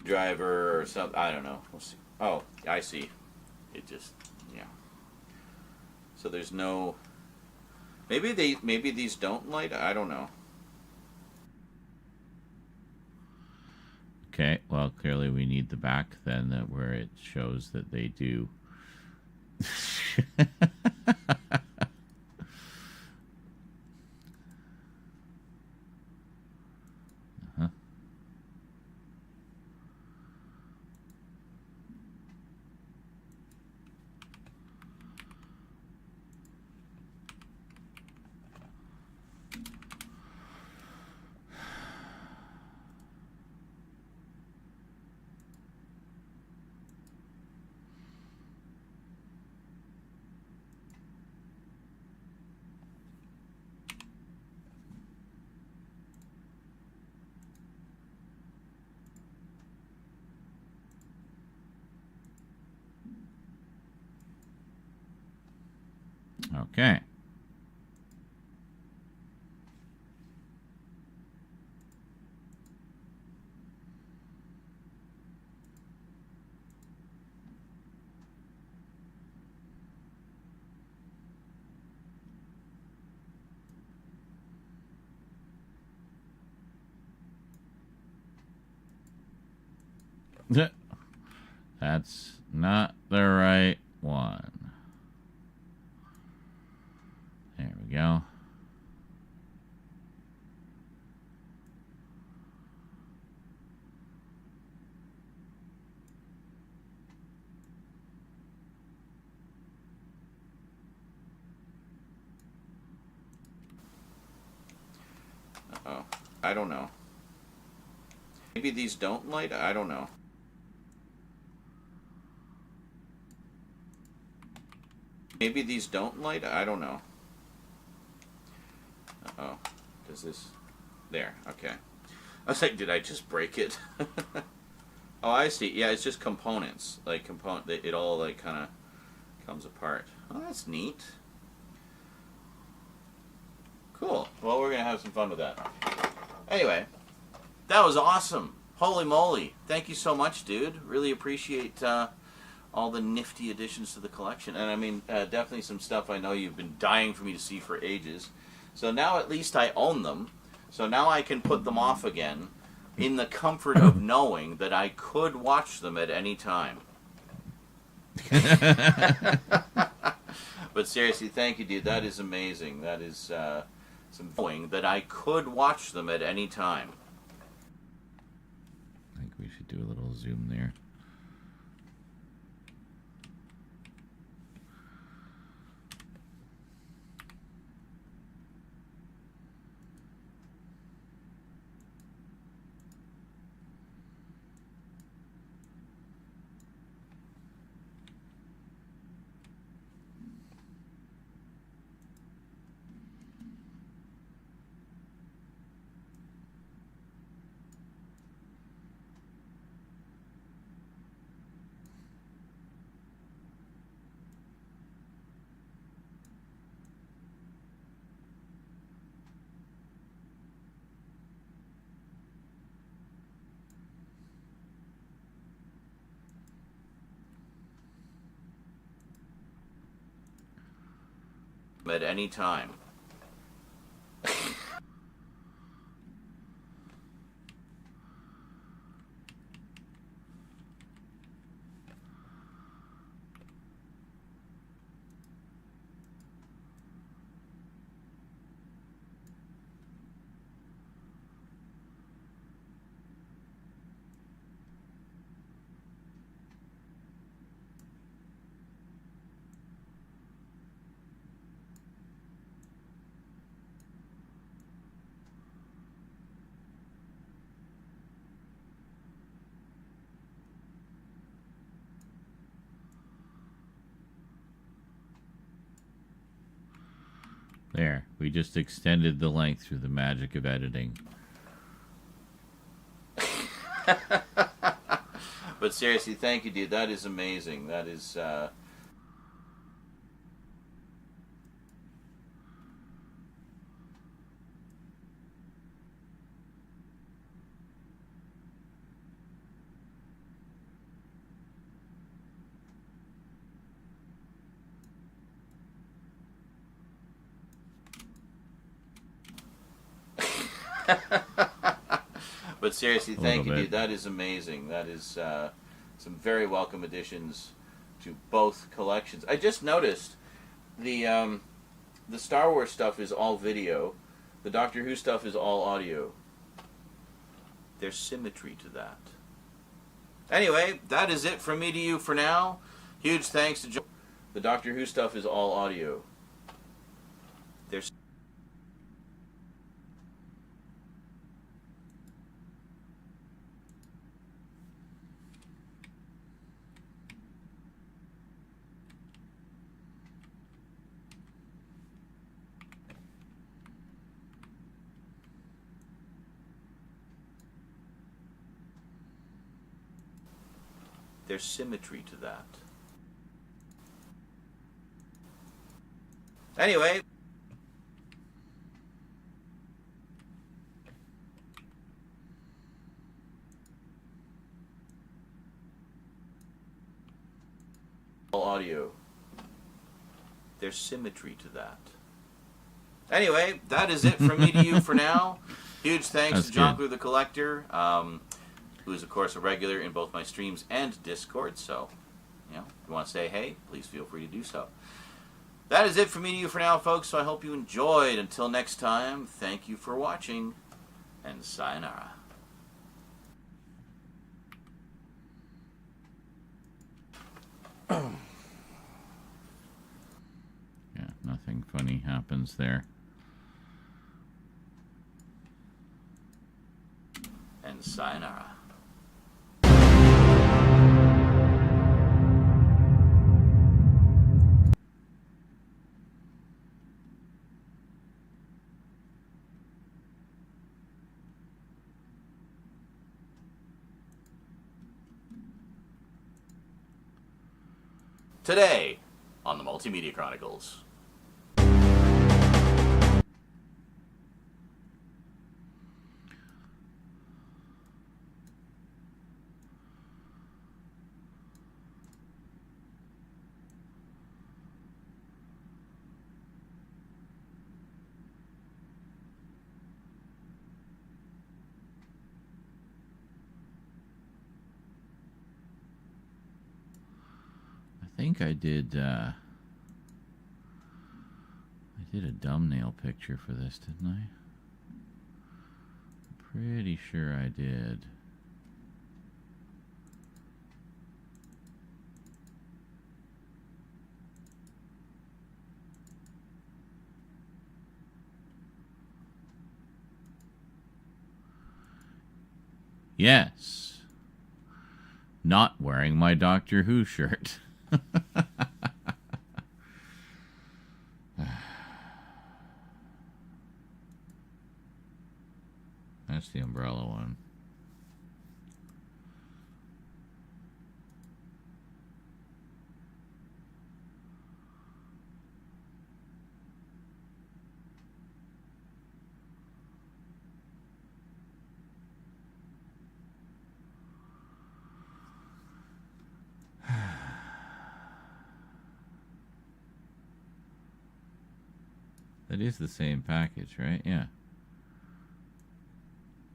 Driver or something. I don't know. We'll see. Oh, I see. It just, yeah. So there's no. Maybe these don't light. I don't know. Okay, well, clearly we need the back then, where it shows that they do. Uh-huh. Okay. That's not the right one. There we go. Oh, I don't know. Maybe these don't light. I don't know. Maybe these don't light. I don't know. Oh, does this? There. Okay. I was like, did I just break it? Oh, I see. Yeah, it's just components. Like it all like kind of comes apart. Oh, that's neat. Cool. Well, we're gonna have some fun with that. Anyway, that was awesome. Holy moly! Thank you so much, dude. Really appreciate all the nifty additions to the collection. And I mean, definitely some stuff I know you've been dying for me to see for ages. So now at least I own them. So now I can put them off again in the comfort of knowing that I could watch them at any time. But seriously, thank you, dude. That is amazing. That is some knowing that I could watch them at any time. I think we should do a little zoom there. At any time. There. We just extended the length through the magic of editing. But seriously, thank you, dude. That is amazing. That is But seriously, thank you, dude. That is amazing. That is some very welcome additions to both collections. I just noticed the Star Wars stuff is all video. The Doctor Who stuff is all audio. There's symmetry to that. Anyway, that is it from me to you for now. Huge thanks to Joe. The Doctor Who stuff is all audio. There's symmetry to that. Anyway. All audio. There's symmetry to that. Anyway, that is it from me to you for now. Huge thanks to John Clue the Collector, who is, of course, a regular in both my streams and Discord. So, if you want to say hey, please feel free to do so. That is it for me to you for now, folks. So I hope you enjoyed. Until next time, thank you for watching, and sayonara. Yeah, nothing funny happens there. And sayonara. today on the Multimedia Chronicles. I think I did a thumbnail picture for this, didn't I? I'm pretty sure I did. Yes. Not wearing my Doctor Who shirt. That's the umbrella one. That is the same package, right? Yeah.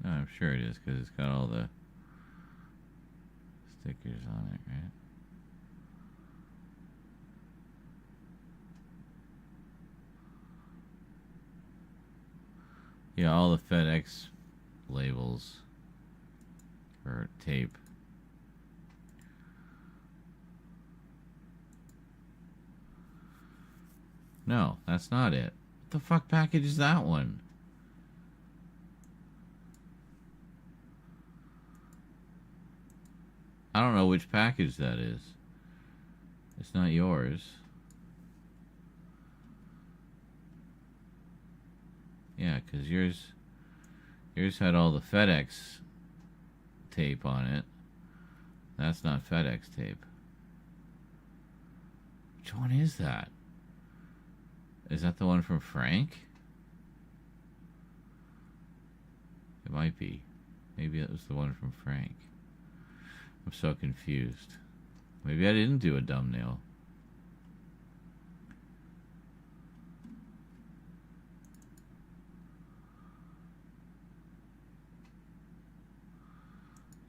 No, I'm sure it is because it's got all the stickers on it, right? Yeah, all the FedEx labels or tape. No, that's not it. What the fuck package is that one? I don't know which package that is. It's not yours. Yeah, because yours had all the FedEx tape on it. That's not FedEx tape. Which one is that? Is that the one from Frank? It might be. Maybe it was the one from Frank. I'm so confused. Maybe I didn't do a thumbnail.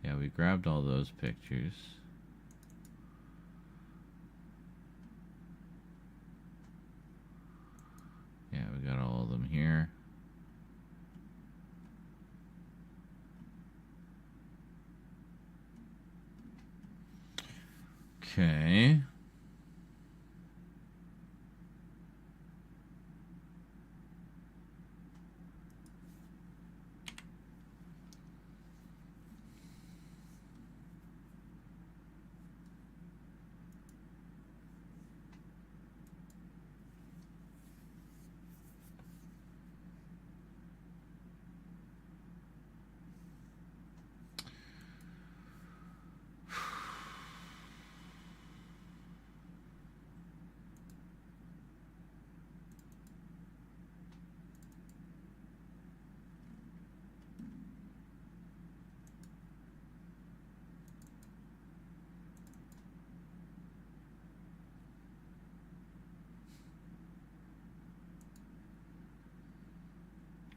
Yeah, we grabbed all those pictures. Yeah, we got all of them here. Okay.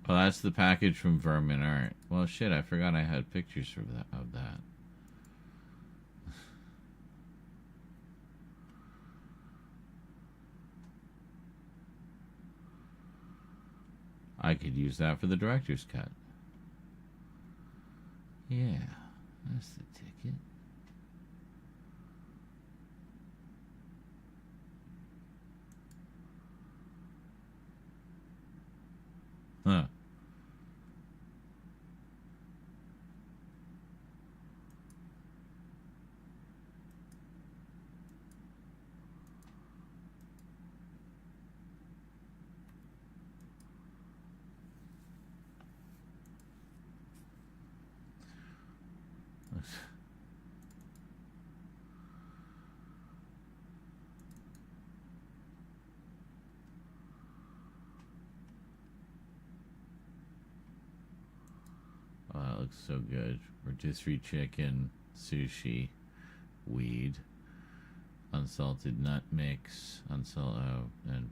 Well, that's the package from Vermin Art. Well, shit, I forgot I had pictures of that. I could use that for the director's cut. Yeah, that's the ticket. Huh. looks so good. Rotisserie chicken, sushi, weed, unsalted nut mix, and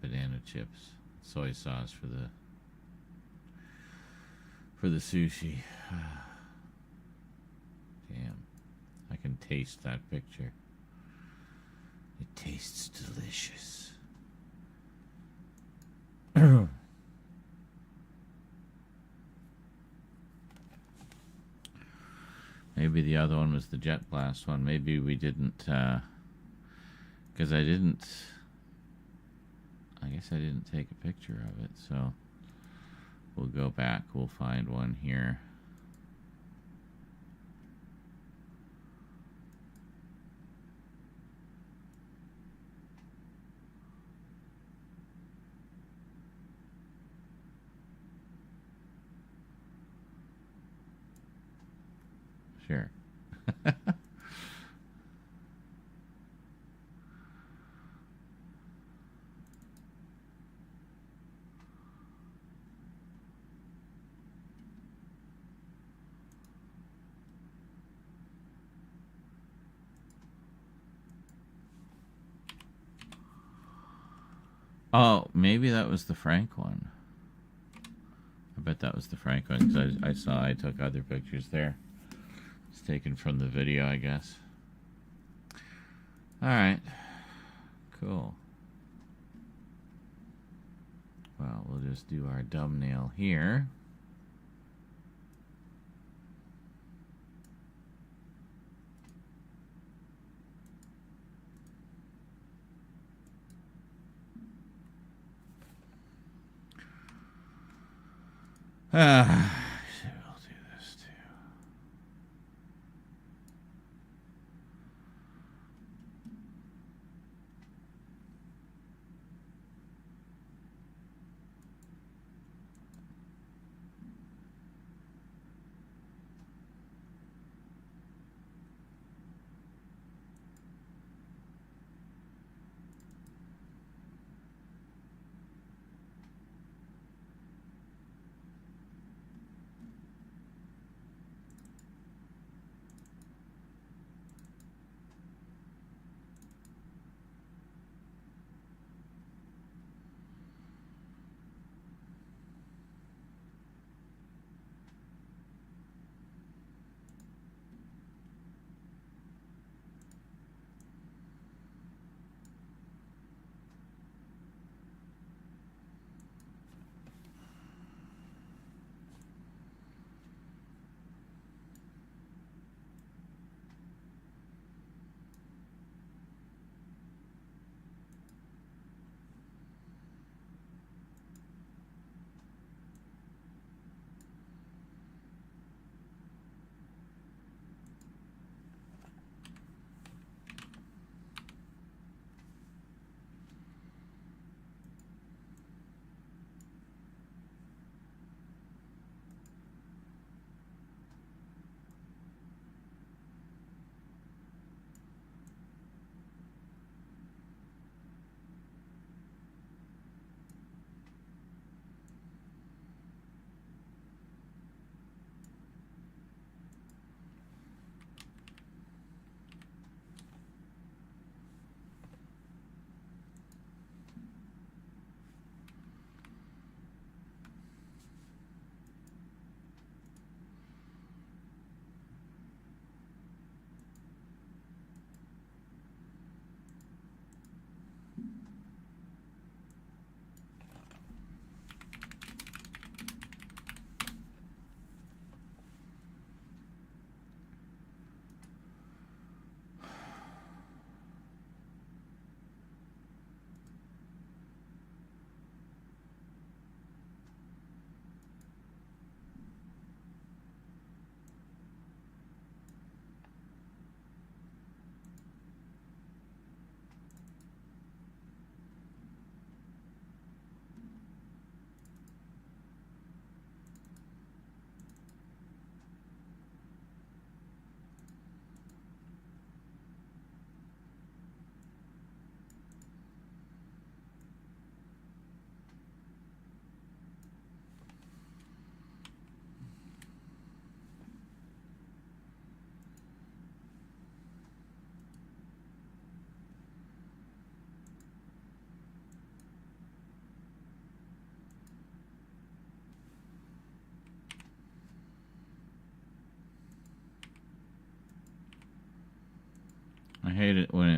banana chips, soy sauce for the sushi. Damn, I can taste that picture. It tastes delicious. Maybe the other one was the Jet Blast one. Maybe we didn't, because I guess I didn't take a picture of it, so we'll go back. We'll find one here. Sure. Oh, maybe that was the Frank one. I bet that was the Frank one because I took other pictures there. It's taken from the video, I guess. All right. Cool. Well, we'll just do our thumbnail here. We'll do this too.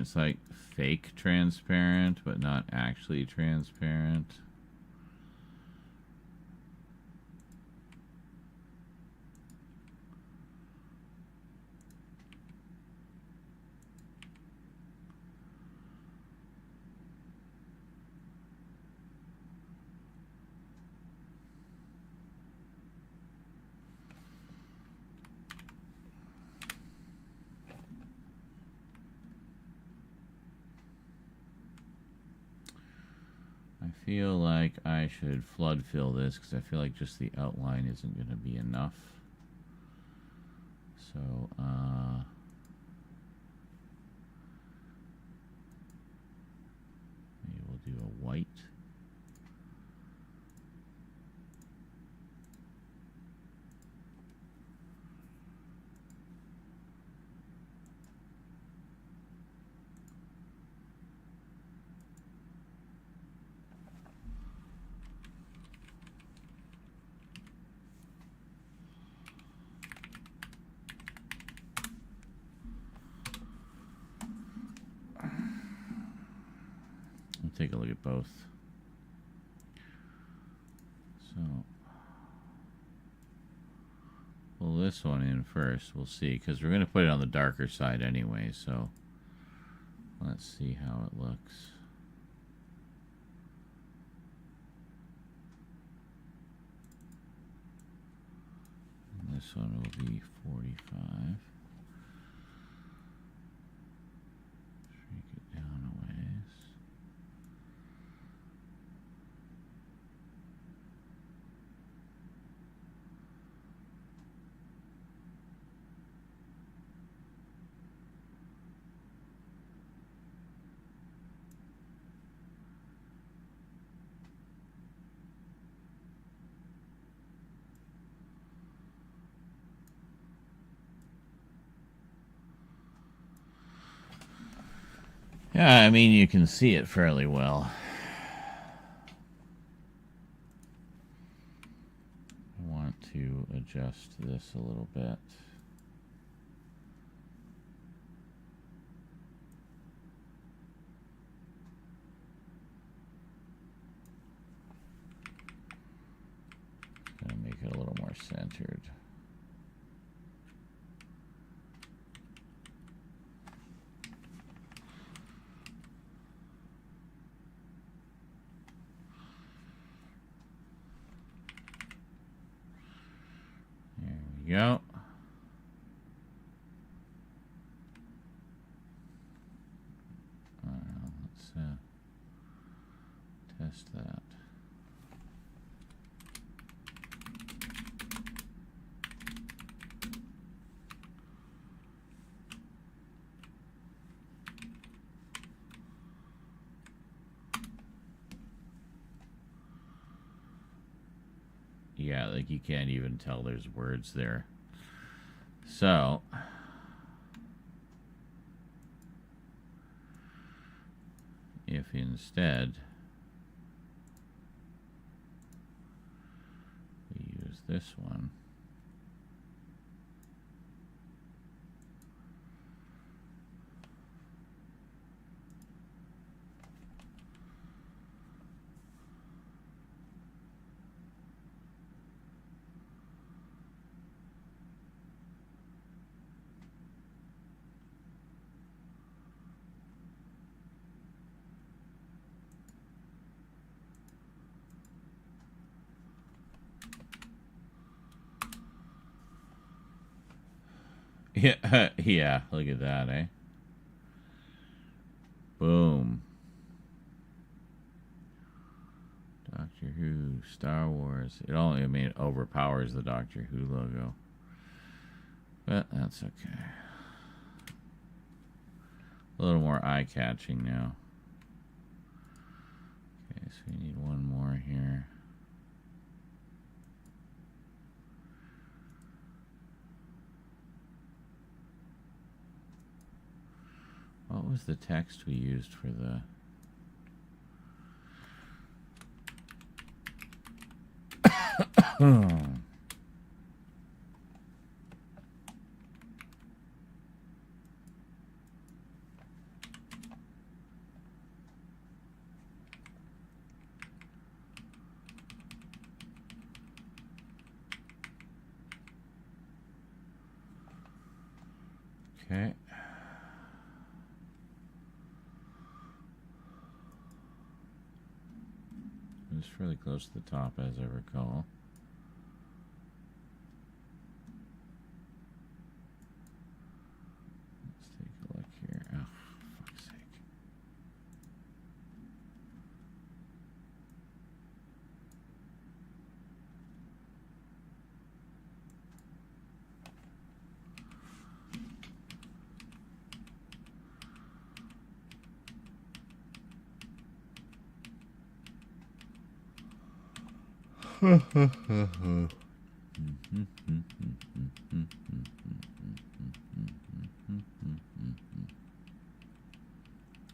It's like fake transparent, but not actually transparent. I feel like I should flood fill this because I feel like just the outline isn't going to be enough. So, maybe we'll do a white. Take a look at both. So, pull this one in first. We'll see, because we're going to put it on the darker side anyway. So, let's see how it looks. And this one will be 45. Shrink it down a ways. Yeah, I mean, you can see it fairly well. I want to adjust this a little bit. Gonna make it a little more centered. Go. Let's test that. Yeah, like you can't even tell there's words there. So, if instead we use this one, yeah, yeah, look at that, eh? Boom. Doctor Who, Star Wars. It only, I mean, it overpowers the Doctor Who logo. But that's okay. A little more eye-catching now. Okay, so we need one more here. What was the text we used for the... Okay. It's fairly close to the top, as I recall. Let's take a look here. Oh, for fuck's sake.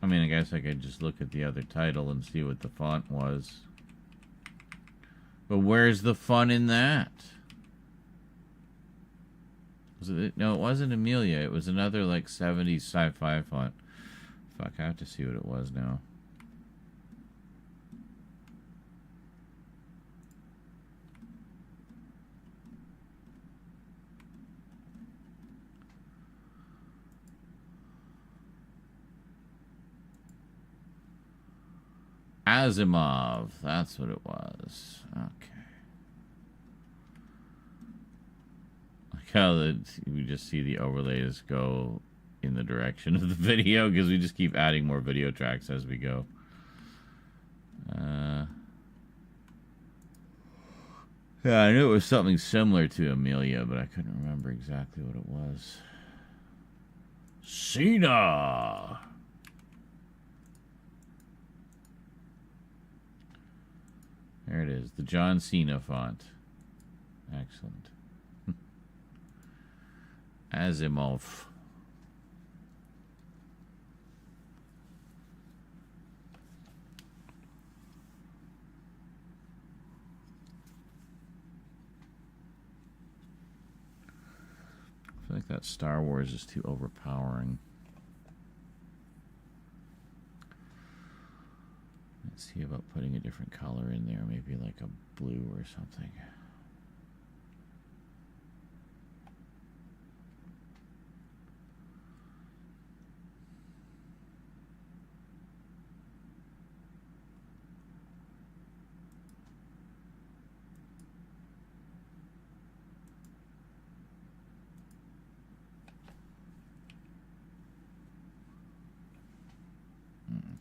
I mean, I guess I could just look at the other title and see what the font was. But where's the fun in that? Was it? No, it wasn't Amelia. It was another, like, 70s sci-fi font. Fuck, I have to see what it was now. Asimov. That's what it was. Okay. Like how we just see the overlays go in the direction of the video because we just keep adding more video tracks as we go. Yeah, I knew it was something similar to Amelia, but I couldn't remember exactly what it was. Cena! There it is, the John Cena font. Excellent. Asimov. I feel like that Star Wars is too overpowering. Let's see about putting a different color in there, maybe like a blue or something.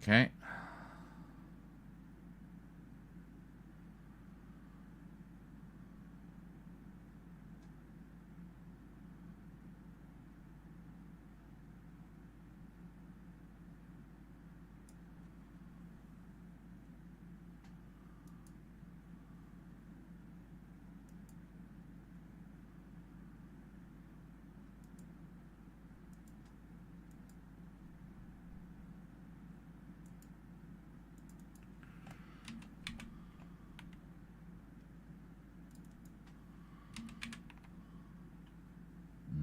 Okay.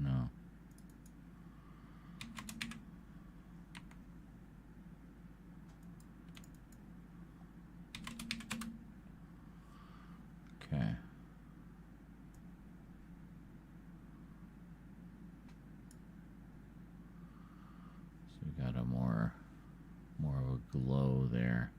No. Okay. So we got a more of a glow there.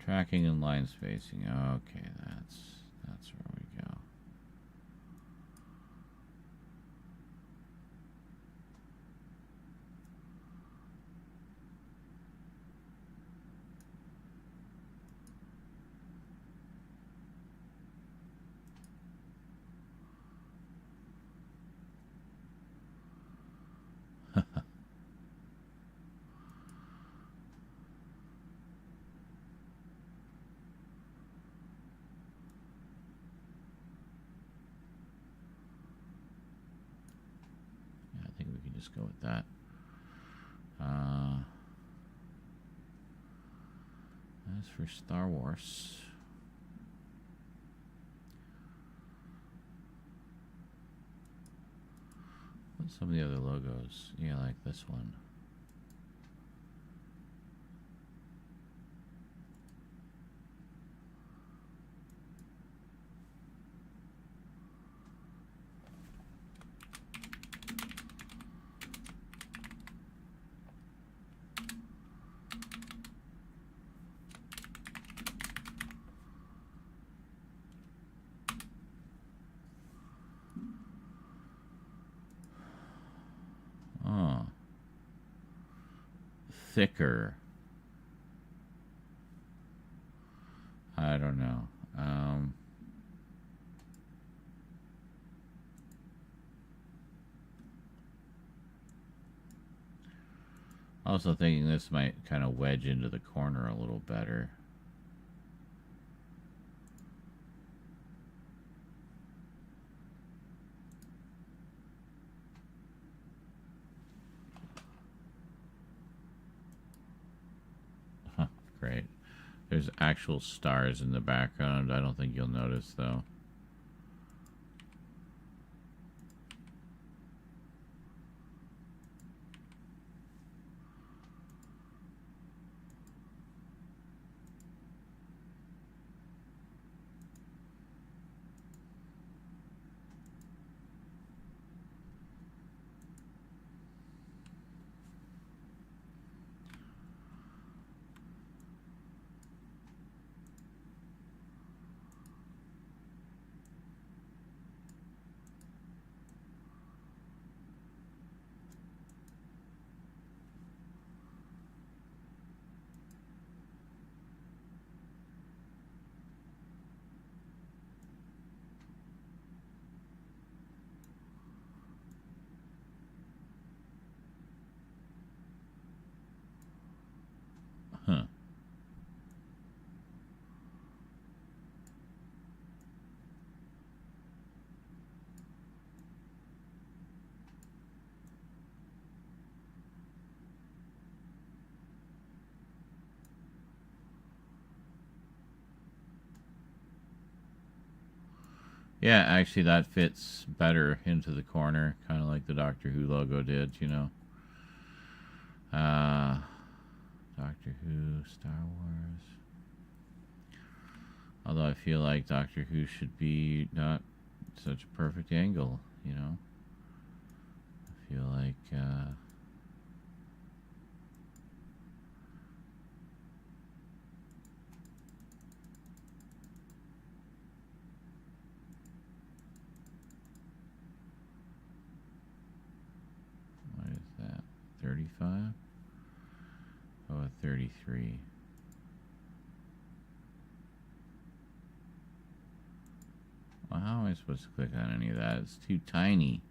Tracking and line spacing. Okay, that's where we go. Yeah, I think we can just go with that. As for Star Wars, what's some of the other logos? Yeah, like this one. thicker. I don't know. Also thinking this might kind of wedge into the corner a little better. Huh, great. There's actual stars in the background. I don't think you'll notice, though. Huh. Yeah, actually that fits better into the corner, kind of like the Doctor Who logo did, you know. Doctor Who, Star Wars. Although I feel like Doctor Who should be not such a perfect angle, you know. I feel like, what is that? 35? Oh, 33. Well, how am I supposed to click on any of that? It's too tiny.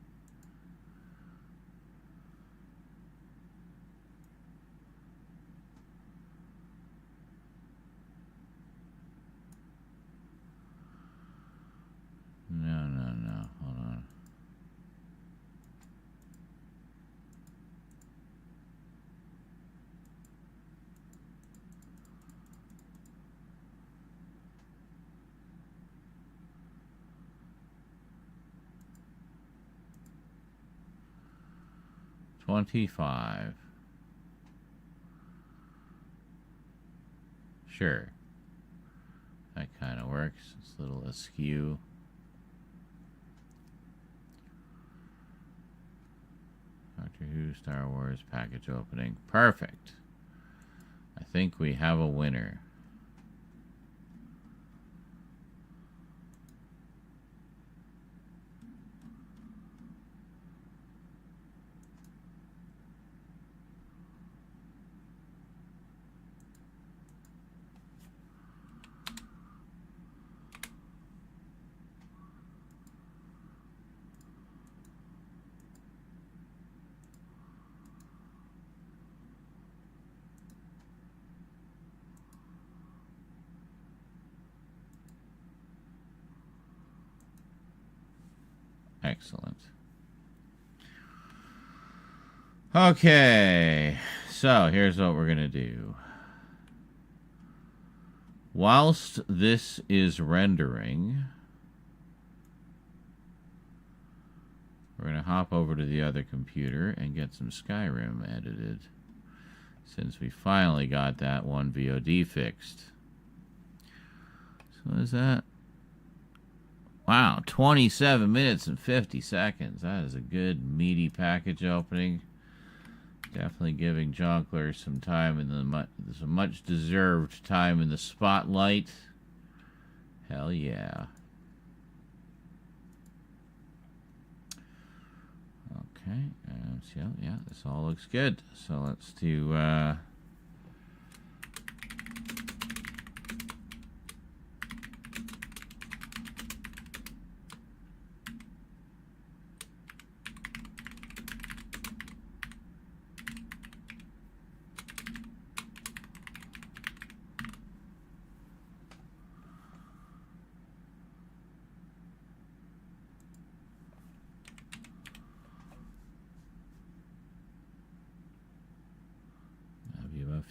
No. Hold on. $25. Sure. That kind of works. It's a little askew. Doctor Who, Star Wars package opening. Perfect. I think we have a winner. Excellent. Okay, so here's what we're going to do. Whilst this is rendering, we're going to hop over to the other computer and get some Skyrim edited, since we finally got that one VOD fixed. So what is that? Wow, 27 minutes and 50 seconds. That is a good, meaty package opening. Definitely giving Jonkler some time in some much-deserved time in the spotlight. Hell yeah. Okay, so yeah, this all looks good. So let's do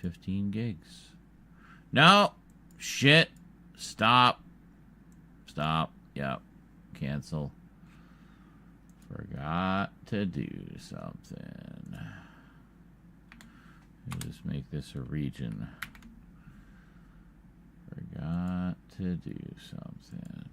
15 gigs. No! Shit! Stop. Stop. Yep. Cancel. Forgot to do something. We'll just make this a region. Forgot to do something.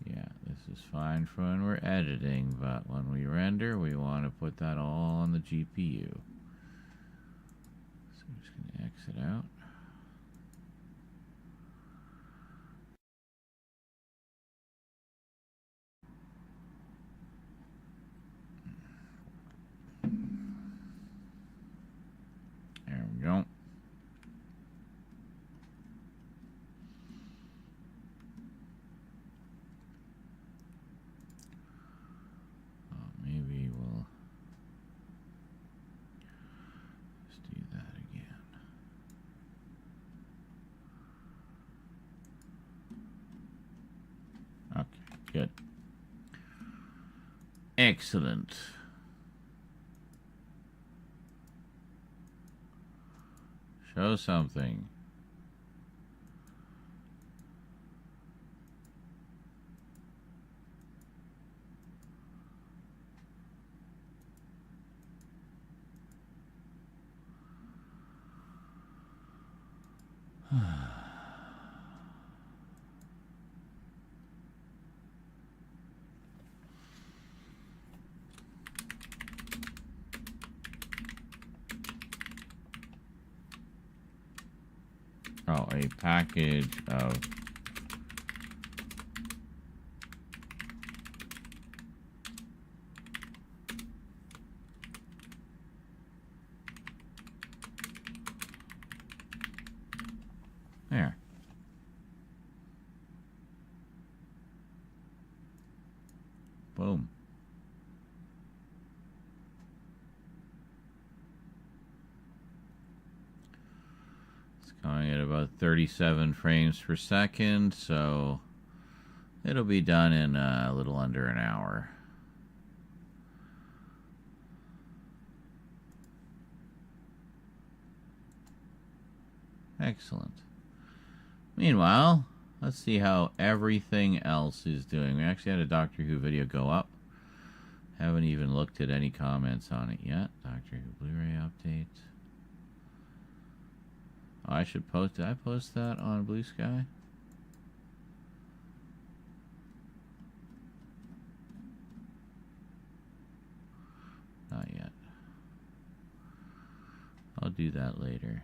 Yeah, this is fine for when we're editing, but when we render, we want to put that all on the GPU. So I'm just going to exit out. There we go. Maybe we'll just do that again. Okay, good. Excellent. Show something. Oh, a package of there. Boom. Going at about 37 frames per second, so it'll be done in a little under an hour. Excellent. Meanwhile, let's see how everything else is doing. We actually had a Doctor Who video go up. Haven't even looked at any comments on it yet. Doctor Who Blu-ray update. Oh, I should post. Did I post that on Blue Sky? Not yet. I'll do that later.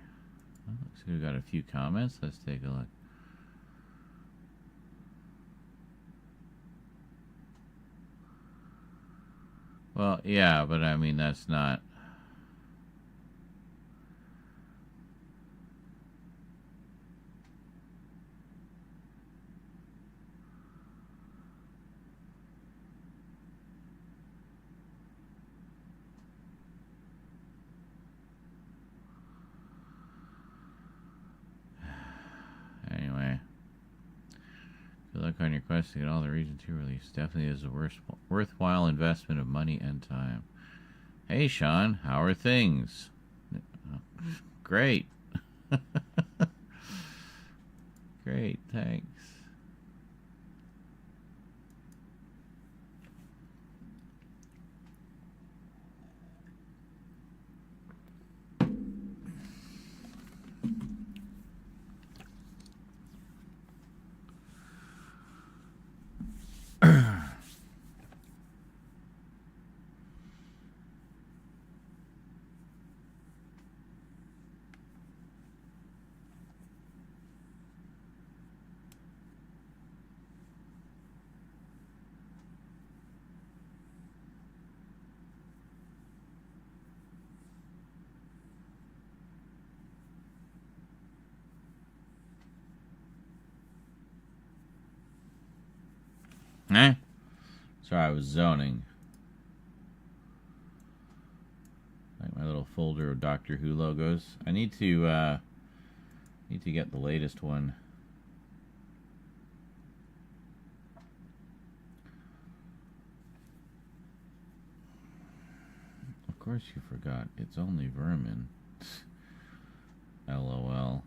Oh, looks like we've got a few comments. Let's take a look. Well, yeah, but I mean, that's not... Anyway, good luck on your quest to get all the Region 2 release. Definitely is a worthwhile investment of money and time. Hey, Sean, how are things? Great. Great, thanks. Eh? Sorry, I was zoning. Like my little folder of Doctor Who logos. I need to get the latest one. course you forgot. It's only vermin. LOL.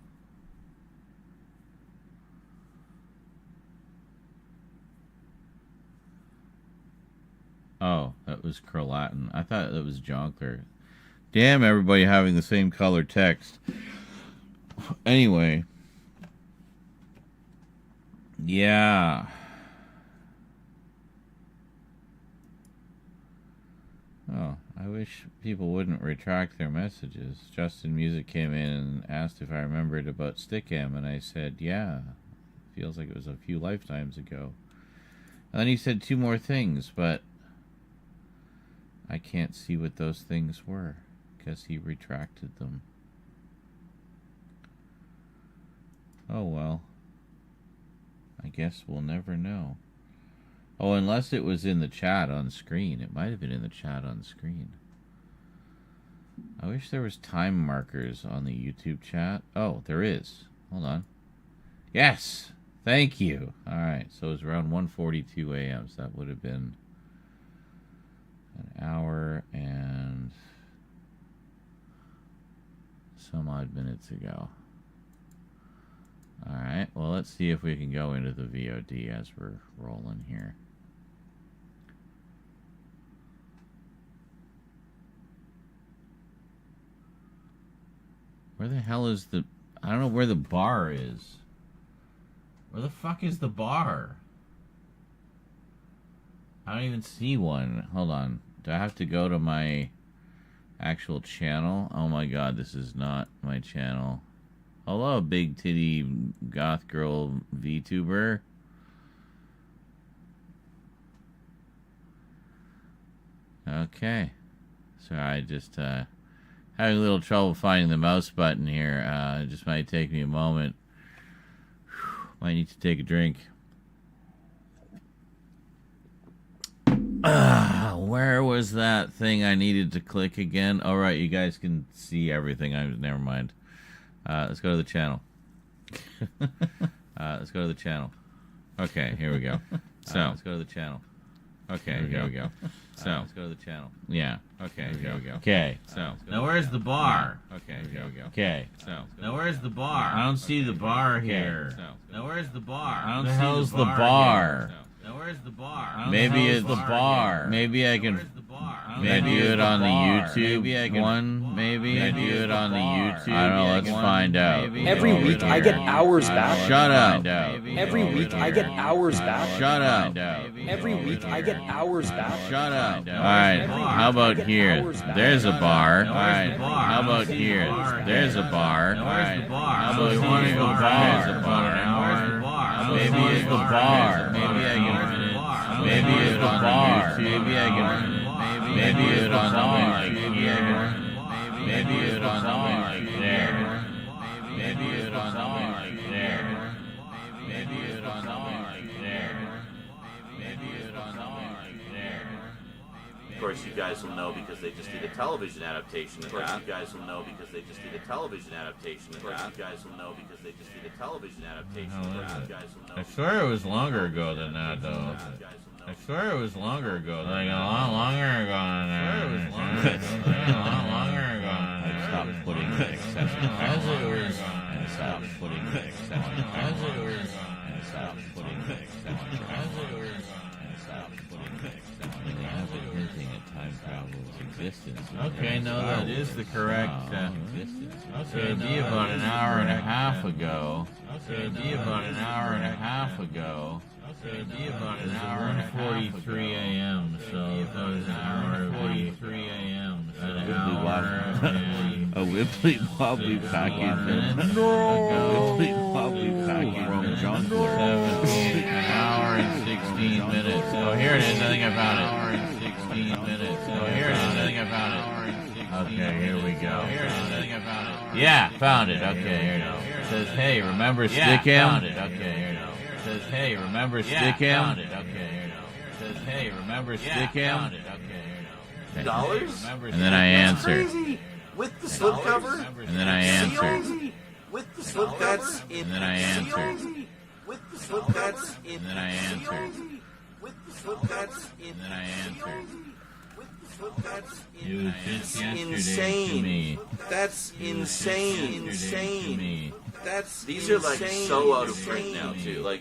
Oh, that was Curlatin. I thought that was Jonkler. Damn, everybody having the same color text. Anyway. Yeah. Oh, I wish people wouldn't retract their messages. Justin Music came in and asked if I remembered about Stickam, and I said, yeah. Feels like it was a few lifetimes ago. And then he said 2 more things, but I can't see what those things were, because he retracted them. Oh well. I guess we'll never know. Oh, unless it was in the chat on screen. It might have been in the chat on screen. I wish there was time markers on the YouTube chat. Oh, there is. Hold on. Yes! Thank you. Alright, so it was around 1:42 a.m. So that would have been an hour and some odd minutes ago. Alright, well, let's see if we can go into the VOD as we're rolling here. Where the hell is the... I don't know where the bar is. Where the fuck is the bar? I don't even see one. Hold on. Do I have to go to my actual channel? Oh my god, this is not my channel. Hello, big titty goth girl VTuber. Okay. Sorry, I just having a little trouble finding the mouse button here. It just might take me a moment. Might need to take a drink. Where was that thing I needed to click again? All right, you guys can see everything. Never mind. Let's go to the channel. Let's go to the channel. Okay, here we go. So let's go to the channel. Okay, here we go. So let's go to the channel. Yeah. Okay, here we go. Okay. So now where's the bar? Okay, here we go. Okay. So now where's the bar? I don't see the bar here. Now where's the bar? I don't see the bar. Now where's the bar? Maybe it's the bar. Maybe I can. Maybe do it on the YouTube one. Maybe do it on the YouTube. I don't know. Let's find out. Every week I get hours back. Shut up. Every week I get hours back. Shut up. Every week I get hours back. Shut up. All right. How about here? There's a bar. All right. How about here? There's a bar. All right. How about here? There's a bar. Maybe it's the bar. Maybe I can. Maybe it's the bar. Maybe I can. Maybe it's on the here. Maybe it's on the there. Maybe it's on the there. Maybe it's on the there. Maybe it's on the there. Of course, you guys will know because they just did a television adaptation of that. You guys will know because they just did a television adaptation of that. You guys will know because they just did a television adaptation of that. You guys will know. I swear it was longer ago than that, though. I swear it was longer ago. Like a lot longer ago than that. I swear it was longer. A lot longer ago than that. I stopped putting excessive powers. And stopped putting excessive powers. And stopped putting excessive powers. And stopped putting excessive powers. They have been hinting at time travel's existence. Okay, no, that is the correct existence. Okay, it'd be about an hour and a half ago. Okay, it'd be about an hour and a half ago. It'd be about an hour and a half 1:43 a.m. So that was an hour and 43 a.m. An hour and a wibbly wobbly package. No, a wibbly wobbly package from Jonkler. An hour and 16 minutes. Oh, here it is. I think I found it. An hour and 16 minutes. Oh, here it is. I think I found it. Okay, here we go. Here it is. I think I found it. Yeah, found it. Okay, here it is. It says, hey, remember Stickam? Yeah, found it. Okay, here it is. Says, hey, remember Stickam? Okay, here it says, hey, remember Stickam? Okay, Dollars? And then I answered. With the slipcover? And then I answered. With the slipcover? And then I answered. With the slipcover? And then I answered. With the slipcover? And then I answered. It was just yesterday insane. to me. That's insane. Insane. These are like so out of print now too. Like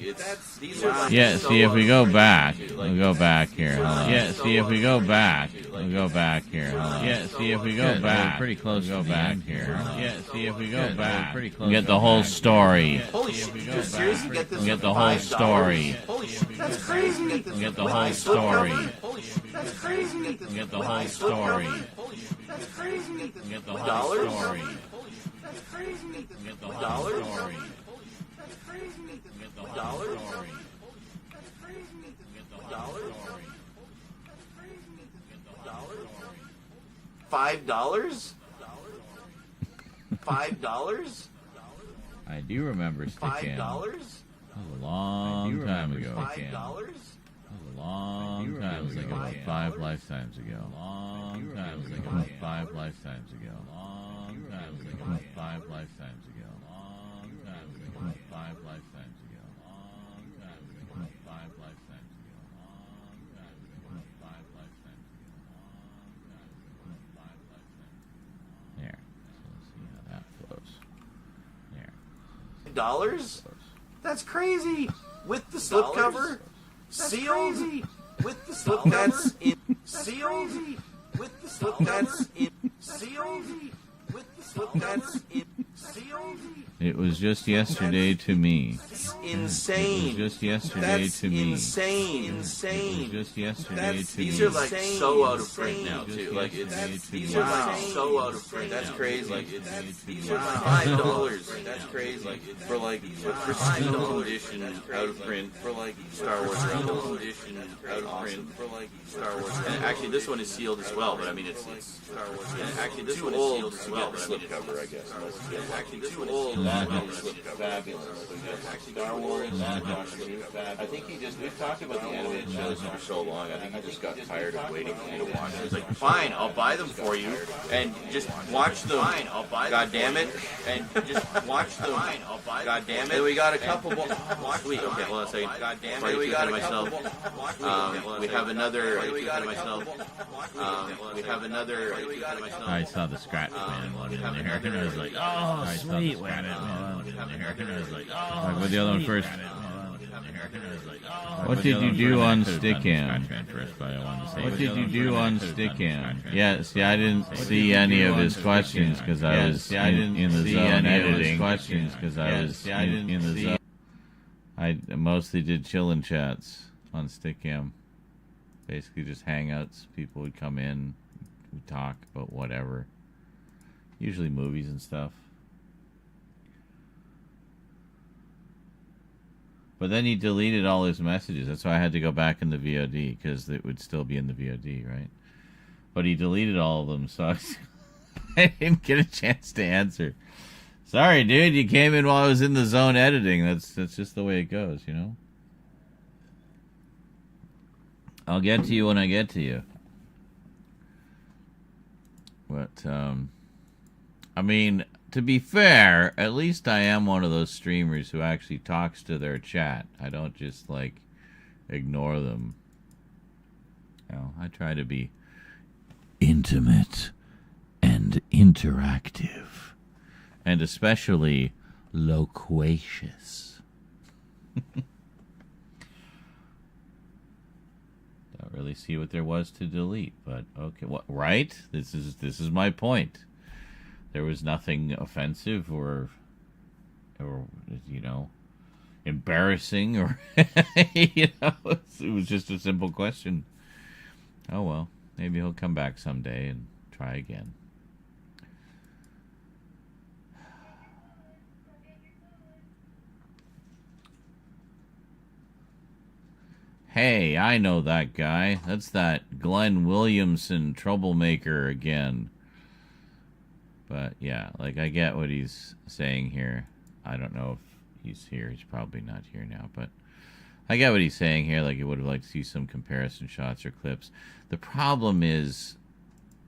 these are like Yeah, so see if out we of go print back. now, too. We'll go back here. Hold on. Yeah, see if we go back. We'll go back here. Hold on. Yeah, see if we go back. Pretty close. Go back here. Yeah, see if we go back. Pretty close. Get the whole story. Holy shit! You seriously get this? Get the whole story. Holy shit! That's crazy. Get the whole story. Holy shit! That's crazy. Get the whole story. That's crazy. Get the whole $1? story. That's crazy. Get the $1? whole story. That's crazy. Get the $1? whole story. That's crazy. Get the whole $1? story. That's crazy. Get the whole story. $5? $5? I do remember Stickam. That $5? was a long time ago. $5? That was a long time ago. Like about 5 lifetimes ago. Long time ago. About 5 lifetimes ago. Long time ago. About 5 lifetimes ago. Long time ago. About 5 lifetimes ago. Long time ago. About 5 lifetimes ago. Long time ago. About 5 lifetimes ago. Long time ago. About 5 lifetimes ago. There. So let's see how that flows. There. Dollars? That's crazy. With the slipcover, sealed. With the slipcover, that's sealed. With the slipcover, that's sealed. With the slipcover, that's sealed. It was just yesterday to me. Insane. It was just yesterday That's to me. insane. It was just yesterday to These me. are like so out of print now Just too. Like yesterday to these me. are like so out of print. That's crazy. Like these are like $5. That's crazy. Like for like for special edition out of print for like Star Wars Rebels edition out of print for like Star Wars. And actually, this one is sealed as well. But I mean, it's Star Wars. And actually, this one is sealed as well. But I mean, Slipcover, I guess. it's actually this one is sealed. Fabulous. Star Wars. I think he just, we've talked about the animated shows for so long. I think he just got tired of waiting for me to watch He's it. like, fine, I'll buy them for you, and just watch them. Fine, I'll buy them. God damn it, and just watch them. Fine, I'll buy them. God damn it. And we got a couple more. Sweet. Okay, hold on a second. God damn it. We got a couple. We have another. We have another. I saw the scratch man one in there, and I was like, oh, sweet. Wait a minute. And I was like, oh, like with the other one first. What did you do on Stickam? What did you do on Stickam? Yeah, see, I didn't see any of his questions because I was in the zone editing. Questions because I was in the zone. I mostly did chillin' chats on Stickam. Basically just hangouts. People would come in, we'd talk about whatever. Usually movies and stuff. But then he deleted all his messages. That's why I had to go back in the VOD, because it would still be in the VOD, right? But he deleted all of them, so I didn't get a chance to answer. Sorry, dude, you came in while I was in the zone editing. That's just the way it goes, you know? I'll get to you when I get to you. But, I mean, to be fair, at least I am one of those streamers who actually talks to their chat. I don't just, like, ignore them. You know, I try to be intimate and interactive. And especially loquacious. Don't really see what there was to delete, but okay, what, right? This is my point. There was nothing offensive or you know, embarrassing or you know, it was just a simple question. Oh well, maybe he'll come back someday and try again. Hey, I know that guy. That's that Glenn Williamson troublemaker again. But yeah, like I get what he's saying here. I don't know if he's here. He's probably not here now, but I get what he's saying here. Like he would have liked to see some comparison shots or clips. The problem is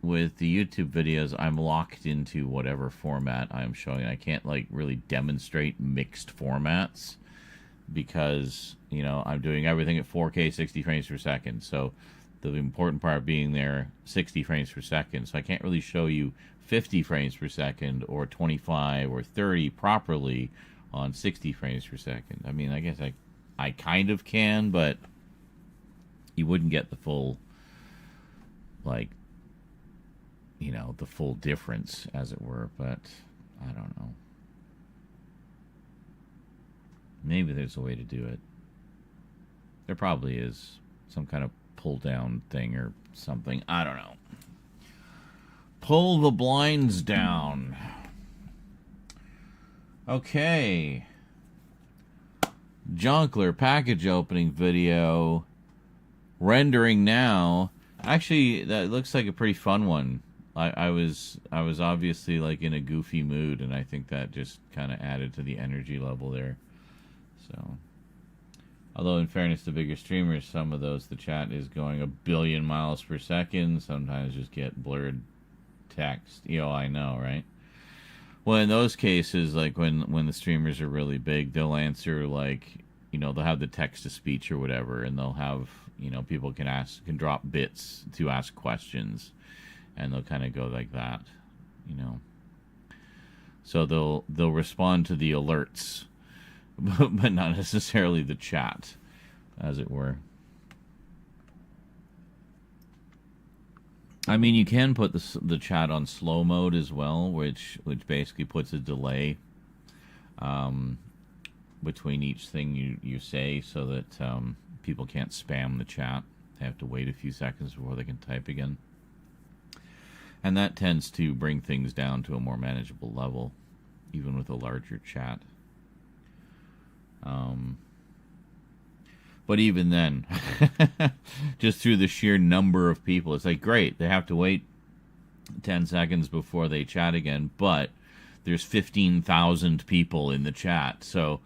with the YouTube videos, I'm locked into whatever format I'm showing. I can't like really demonstrate mixed formats because, you know, I'm doing everything at 4K 60 frames per second. So The important part being there 60 frames per second. So I can't really show you 50 frames per second or 25 or 30 properly on 60 frames per second. I mean, I guess I kind of can, but you wouldn't get the full, like, you know, the full difference, as it were. But I don't know. Maybe there's a way to do it. There probably is some kind of pull down thing or something. I don't know. Pull the blinds down. Okay. Junkler package opening video. Rendering now. Actually, that looks like a pretty fun one. I was obviously like in a goofy mood, and I think that just kind of added to the energy level there. So, although in fairness to bigger streamers, some of those the chat is going 1 billion miles per second. Sometimes just get blurred text. You know, I know, right? Well, in those cases, like when the streamers are really big, they'll answer like, you know, they'll have the text to speech or whatever, and they'll have, you know, people can drop bits to ask questions, and they'll kind of go like that, you know. So they'll respond to the alerts, but not necessarily the chat, as it were. I mean, you can put the chat on slow mode as well, which basically puts a delay between each thing you say, so that people can't spam the chat. They have to wait a few seconds before they can type again. And that tends to bring things down to a more manageable level, even with a larger chat. But even then, just through the sheer number of people, it's like, great, they have to wait 10 seconds before they chat again, but there's 15,000 people in the chat, so...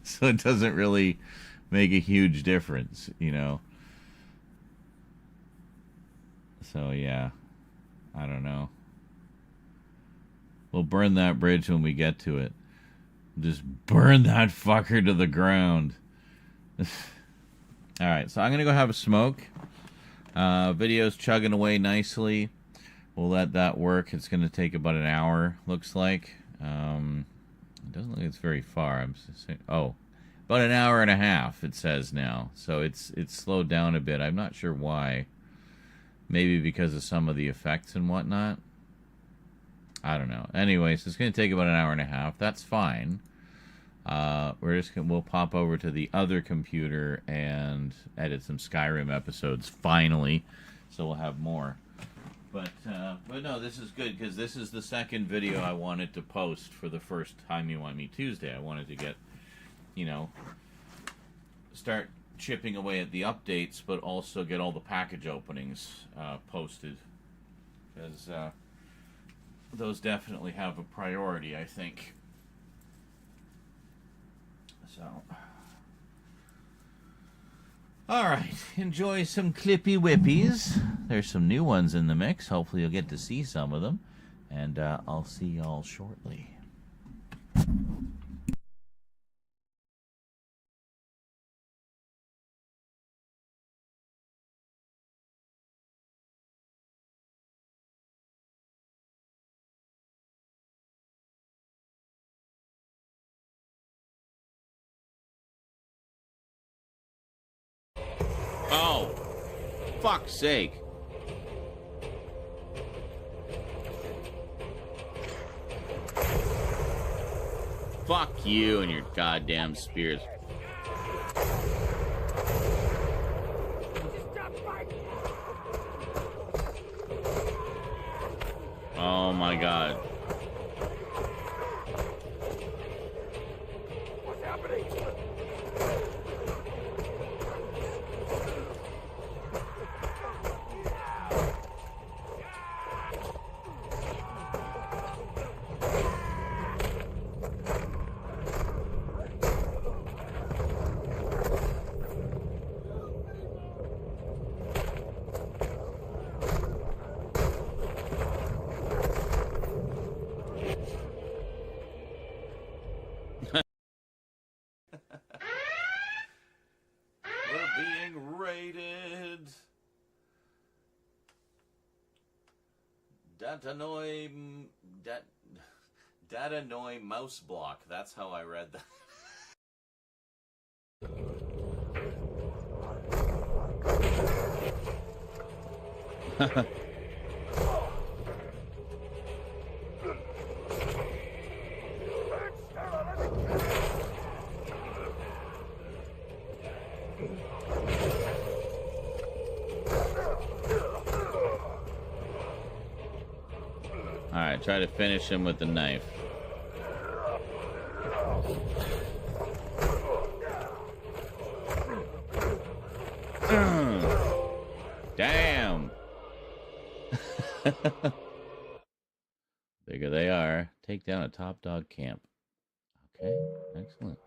So it doesn't really make a huge difference, you know? So, yeah. I don't know. We'll burn that bridge when we get to it. Just burn that fucker to the ground. Alright, so I'm going to go have a smoke. Video's chugging away nicely. We'll let that work. It's going to take about an hour, looks like. It doesn't look like it's very far. I'm just saying, oh, about an hour and a half, it says now. So it's slowed down a bit. I'm not sure why. Maybe because of some of the effects and whatnot. I don't know. Anyways, it's going to take about an hour and a half. That's fine. We'll pop over to the other computer and edit some Skyrim episodes finally, so we'll have more. But no, this is good because this is the second video I wanted to post for the first Time You Want Me Tuesday. I wanted to get, you know, start chipping away at the updates, but also get all the package openings posted, because those definitely have a priority, I think. So, alright, enjoy some Clippy Whippies. There's some new ones in the mix. Hopefully you'll get to see some of them. And I'll see y'all shortly. Oh, fuck's sake. Fuck you and your goddamn spears. Oh my god. What's happening? Datanoi mouse block. That's how I read that. Alright, try to finish him with the knife. Damn! There they are. Take down a top dog camp. Okay, excellent.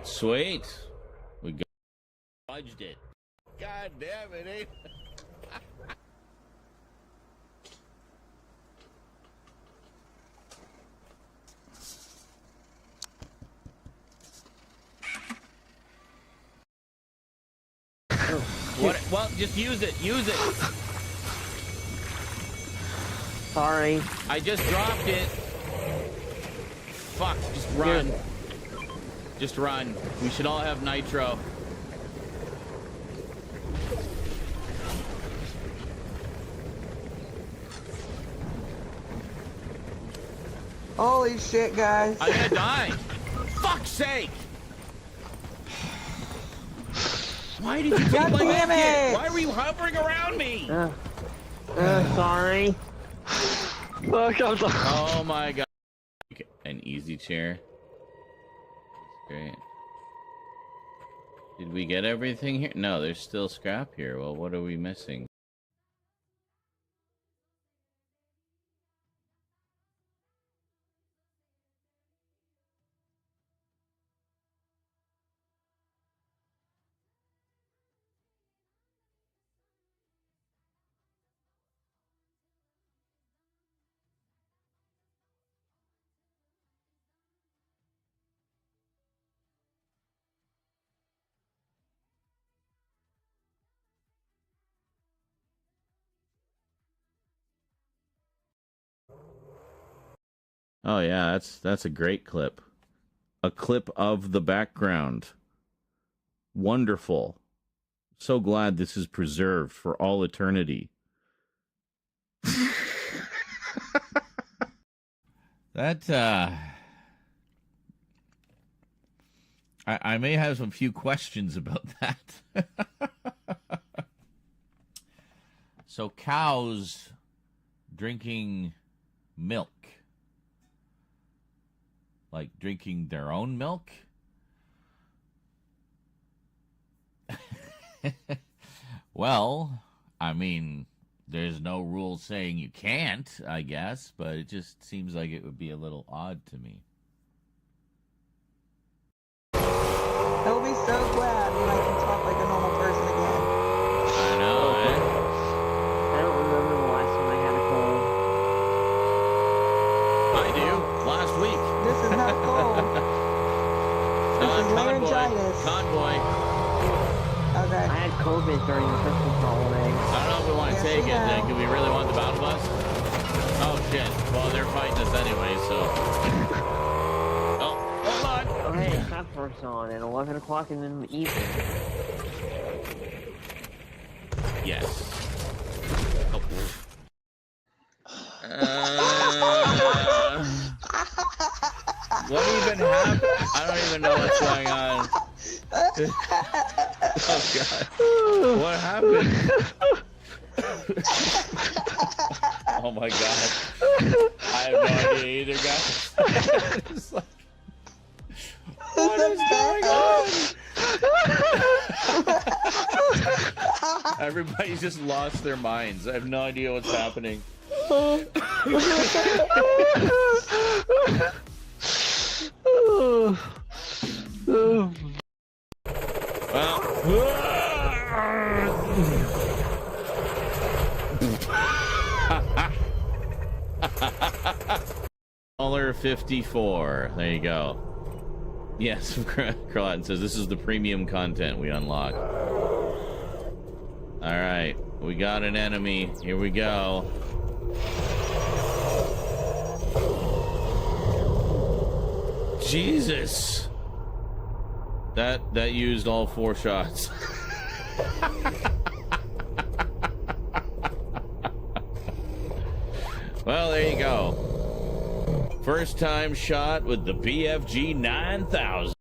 Sweet! We fudged it. God damn it, ain't What? Well, just use it. Use it. Sorry. I just dropped it. Fuck. Just run. Just run. We should all have nitro. Holy shit, guys. I'm gonna die. Fuck's sake. Why did you take God my damn medkit? it! Why were you hovering around me? Sorry. Look, I'm sorry. Oh my god. An easy chair. That's great. Did we get everything here? No, there's still scrap here. Well, what are we missing? Oh yeah, that's a great clip. A clip of the background. Wonderful. So glad this is preserved for all eternity. That I may have some few questions about that. So cows drinking milk. Like drinking their own milk? Well, I mean, there's no rule saying you can't, I guess, but it just seems like it would be a little odd to me. I'll be so glad when I can talk like a normal person again. I know, eh? I don't remember the last time I had a cold. I do. Last week. This is not cold. This is laryngitis. Convoy. Okay. I had COVID during the Christmas holiday. I don't know if we want to Yes, take we it. know. Then. Do we really want the battle bus? Oh, shit. Well, they're fighting us anyway, so... Oh, hold on. Oh, hey, Fat Force on at 11 o'clock in the evening. Yes. What even happened? I don't even know what's going on. Oh, God. What happened? Oh, my God. I have no idea either, guys. It's like, what is going on? Everybody's just lost their minds. I have no idea what's happening. $54. There you go. Yes, Carlton says this is the premium content we unlock. All right. We got an enemy. Here we go. Jesus. That used all 4 shots. Well, there you go. First time shot with the BFG 9000.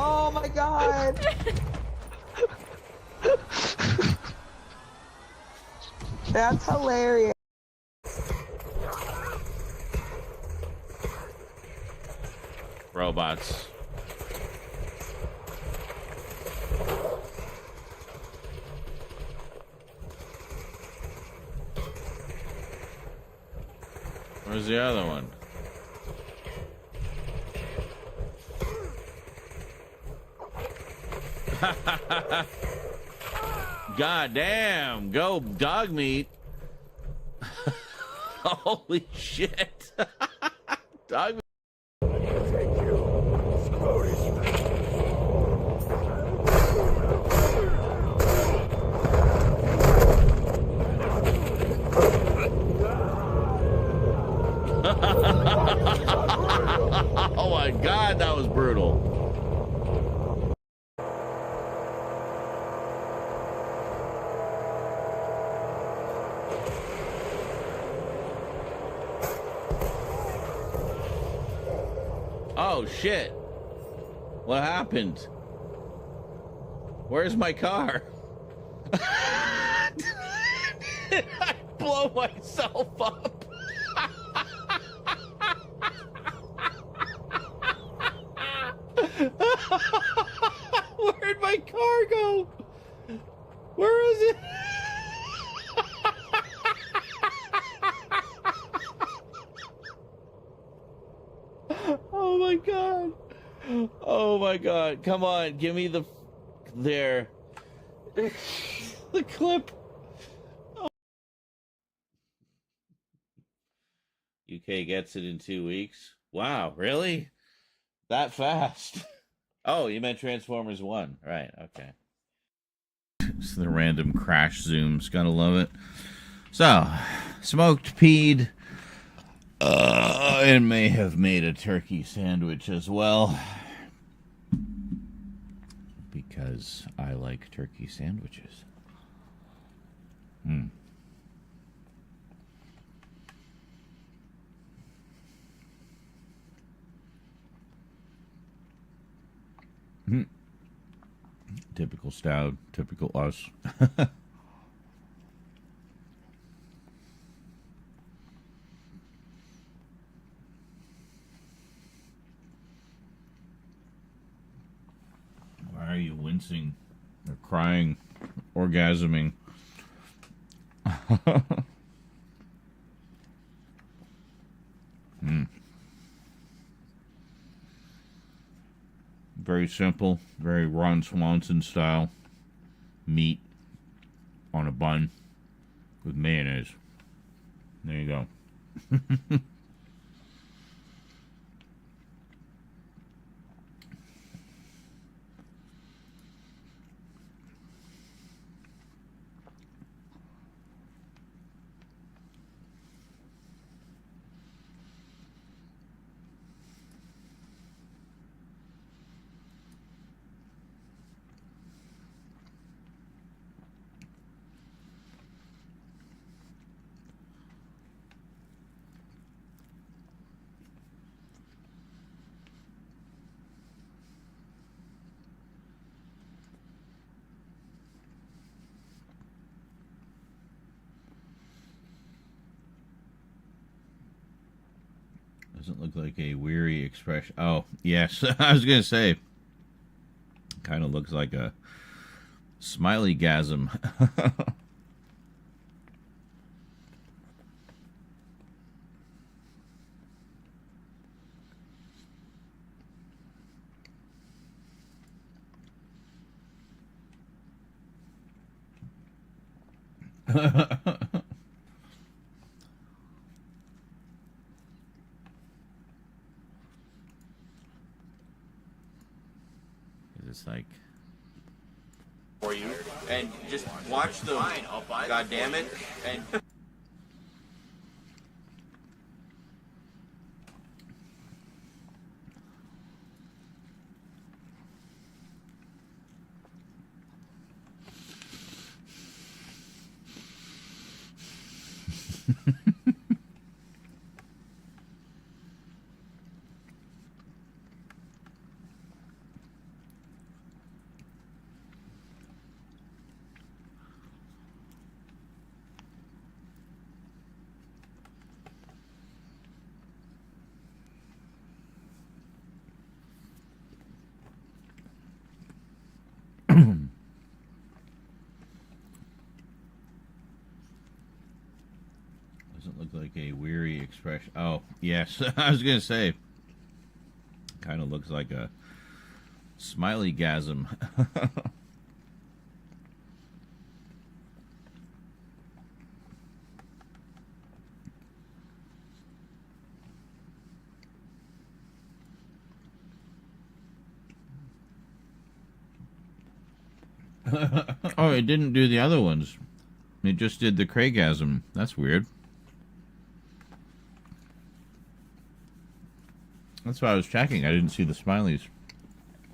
Oh my god! That's hilarious. Robots. Where's the other one? God damn, go dog meat. Holy shit. Dog meat. Oh my god, that was brutal. Oh shit. What happened? Where's my car? Did I blow myself up? Where'd my car go? Where is it? Oh my god. Oh my god. Come on, give me the there. The clip. Oh. UK gets it in 2 weeks. Wow, really? That fast? Oh, you meant Transformers 1. Right, okay. It's the random crash zooms. Gotta love it. So, smoked peed. And may have made a turkey sandwich as well. Because I like turkey sandwiches. Typical stout, typical us. Why are you wincing or crying, orgasming? Very simple, very Ron Swanson style. Meat on a bun with mayonnaise. There you go. Doesn't look like a weary expression. Oh, yes. I was going to say. Kind of looks like a smiley-gasm. It's like For you, and just watch the. Fine, I'll buy. God damn it! And. doesn't look like a weary expression. Oh, yes. I was going to say. Kind of looks like a smiley-gasm. Oh, it didn't do the other ones. It just did the Craigasm. That's weird. That's why I was checking. I didn't see the smileys.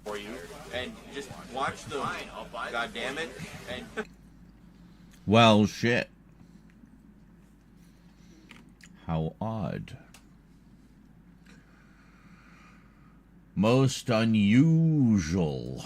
For you, and just watch the. Fine, I'll buy. God damn it! And. Well, shit. How odd. Most unusual.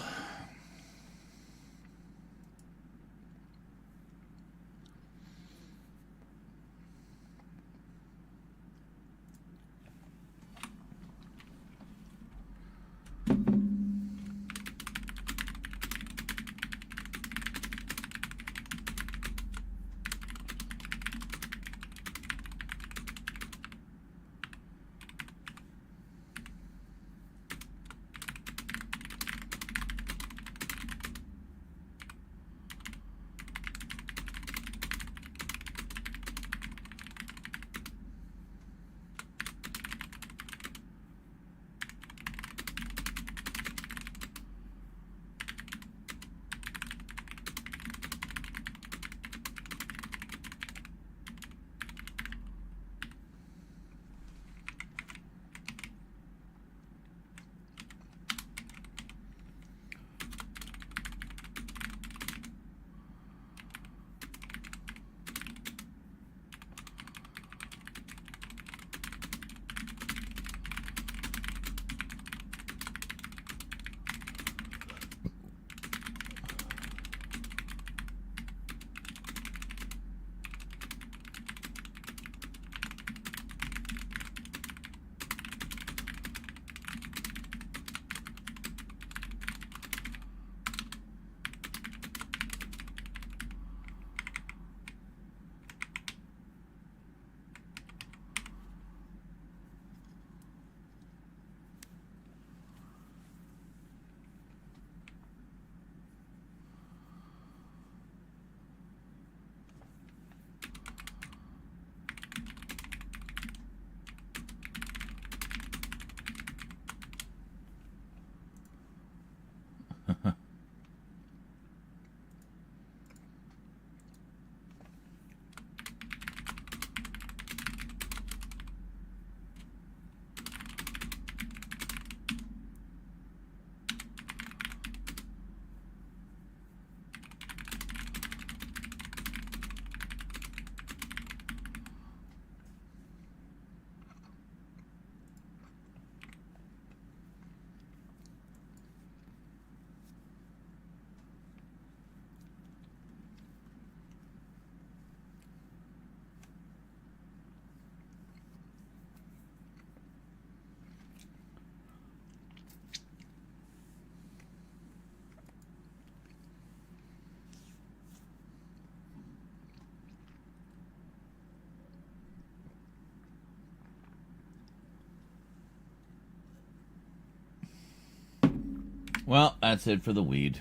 Well, that's it for the weed.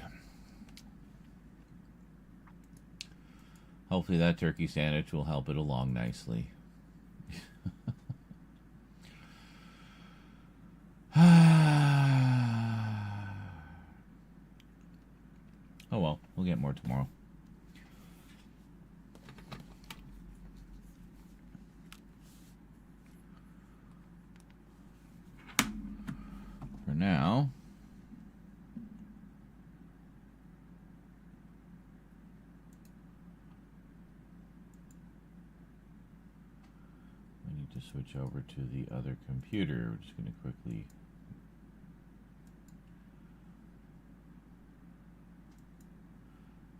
hopefully that turkey sandwich will help it along nicely. Oh well, we'll get more tomorrow. For now, we need to switch over to the other computer. We're just going to quickly...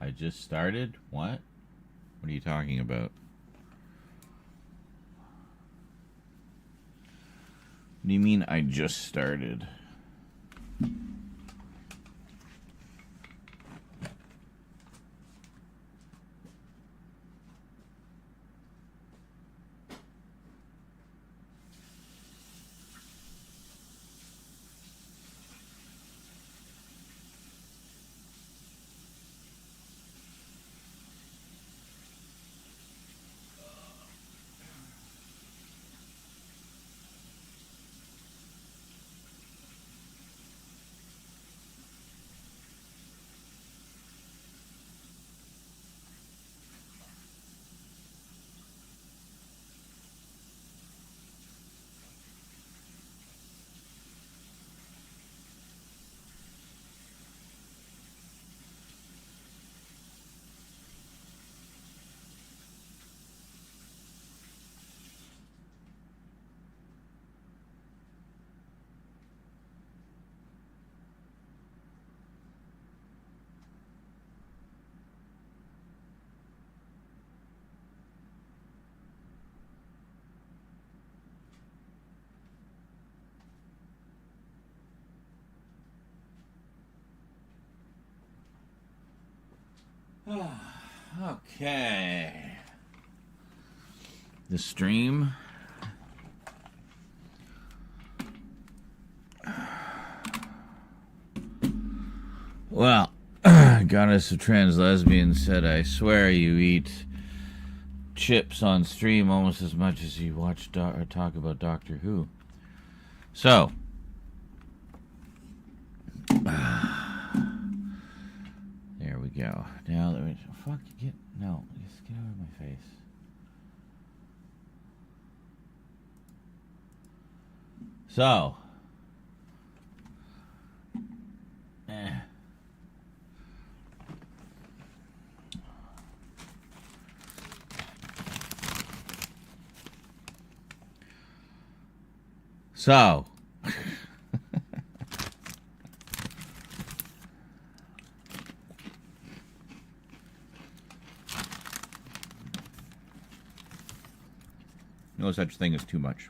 I just started? What? What are you talking about? What do you mean I just started? Okay. The stream. Well, Goddess of Trans Lesbian said, I swear you eat chips on stream almost as much as you watch or talk about Doctor Who. So, there we go. Now let me just get out of my face. So, So, no such thing as too much.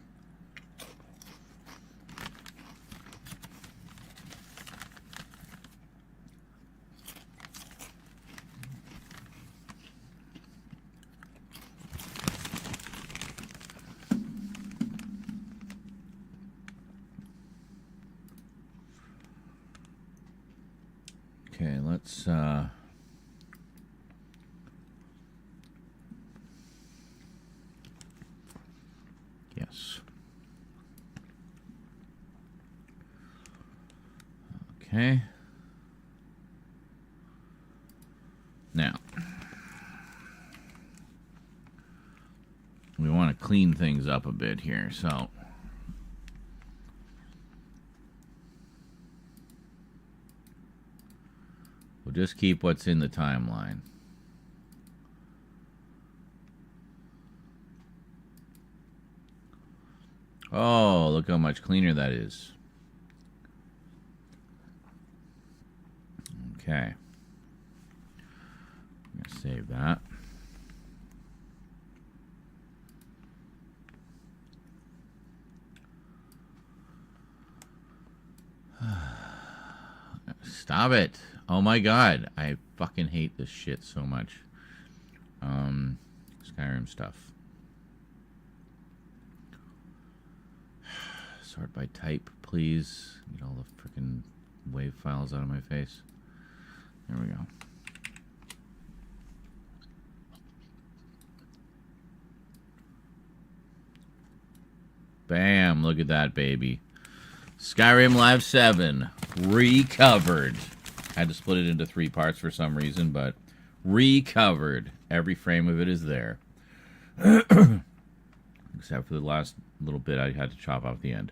Okay, let's yes. Okay. Now, we want to clean things up a bit here, so we'll just keep what's in the timeline. Oh, look how much cleaner that is. Okay. I'm going to save that. Stop it. Oh my god. I fucking hate this shit so much. Skyrim stuff. Sort by type, please. Get all the frickin' wave files out of my face. There we go. Bam! Look at that, baby. Skyrim Live 7 recovered. Had to split it into 3 parts for some reason, but recovered. Every frame of it is there. Except for the last little bit I had to chop off the end.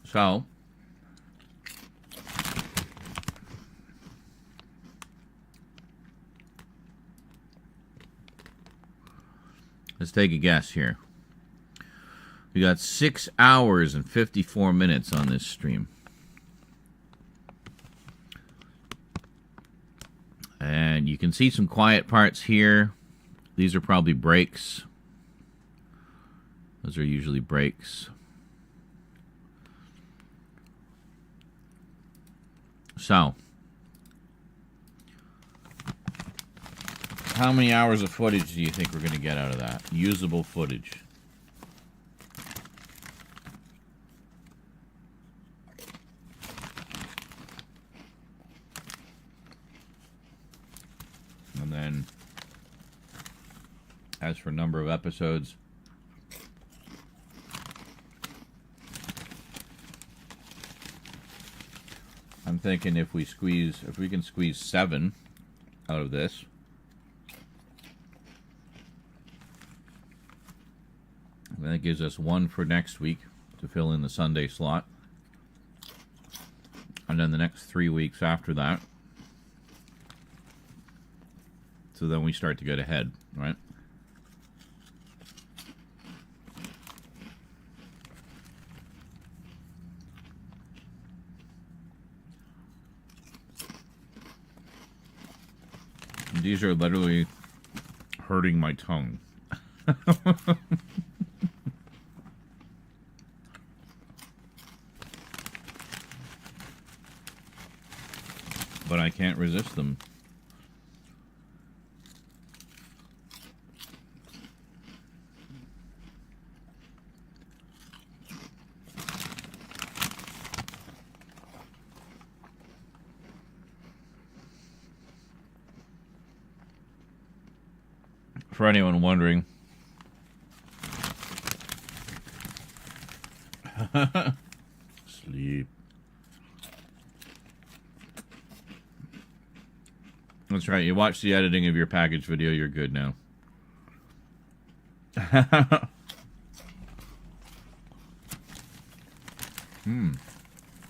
So, let's take a guess here. We got 6 hours and 54 minutes on this stream. And you can see some quiet parts here. These are probably breaks. Those are usually breaks. So, how many hours of footage do you think we're going to get out of that? Usable footage. And then, as for number of episodes, I'm thinking if we can squeeze 7 out of this, that gives us 1 for next week to fill in the Sunday slot. And then the next 3 weeks after that. So then we start to get ahead, right? These are literally hurting my tongue. But I can't resist them. For anyone wondering, sleep. That's right. You watch the editing of your package video, you're good now.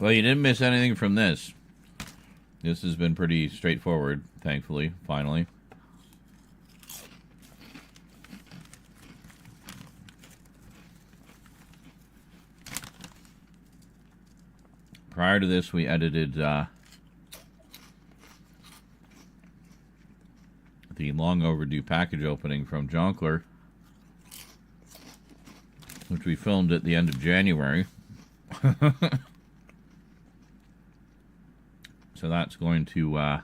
Well, you didn't miss anything from this. This has been pretty straightforward, thankfully, finally. Prior to this, we edited the long overdue package opening from Jonkler, which we filmed at the end of January. So that's going to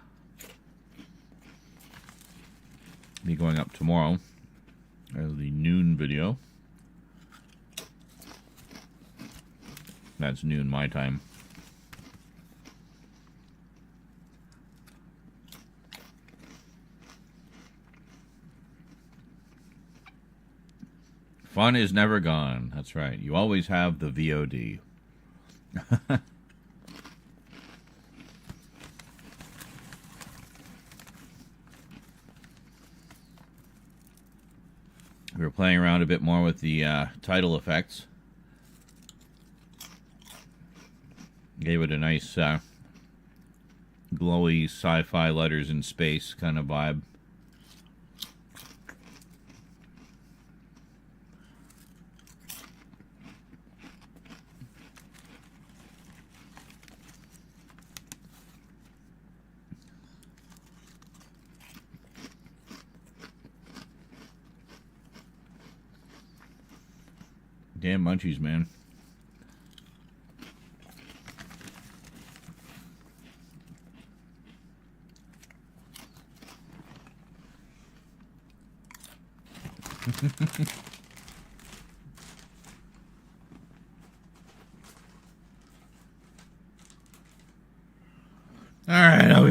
be going up tomorrow as the noon video. That's noon my time. Fun is never gone. That's right. You always have the VOD. We were playing around a bit more with the title effects. Gave it a nice glowy sci-fi letters in space kind of vibe. Damn munchies, man.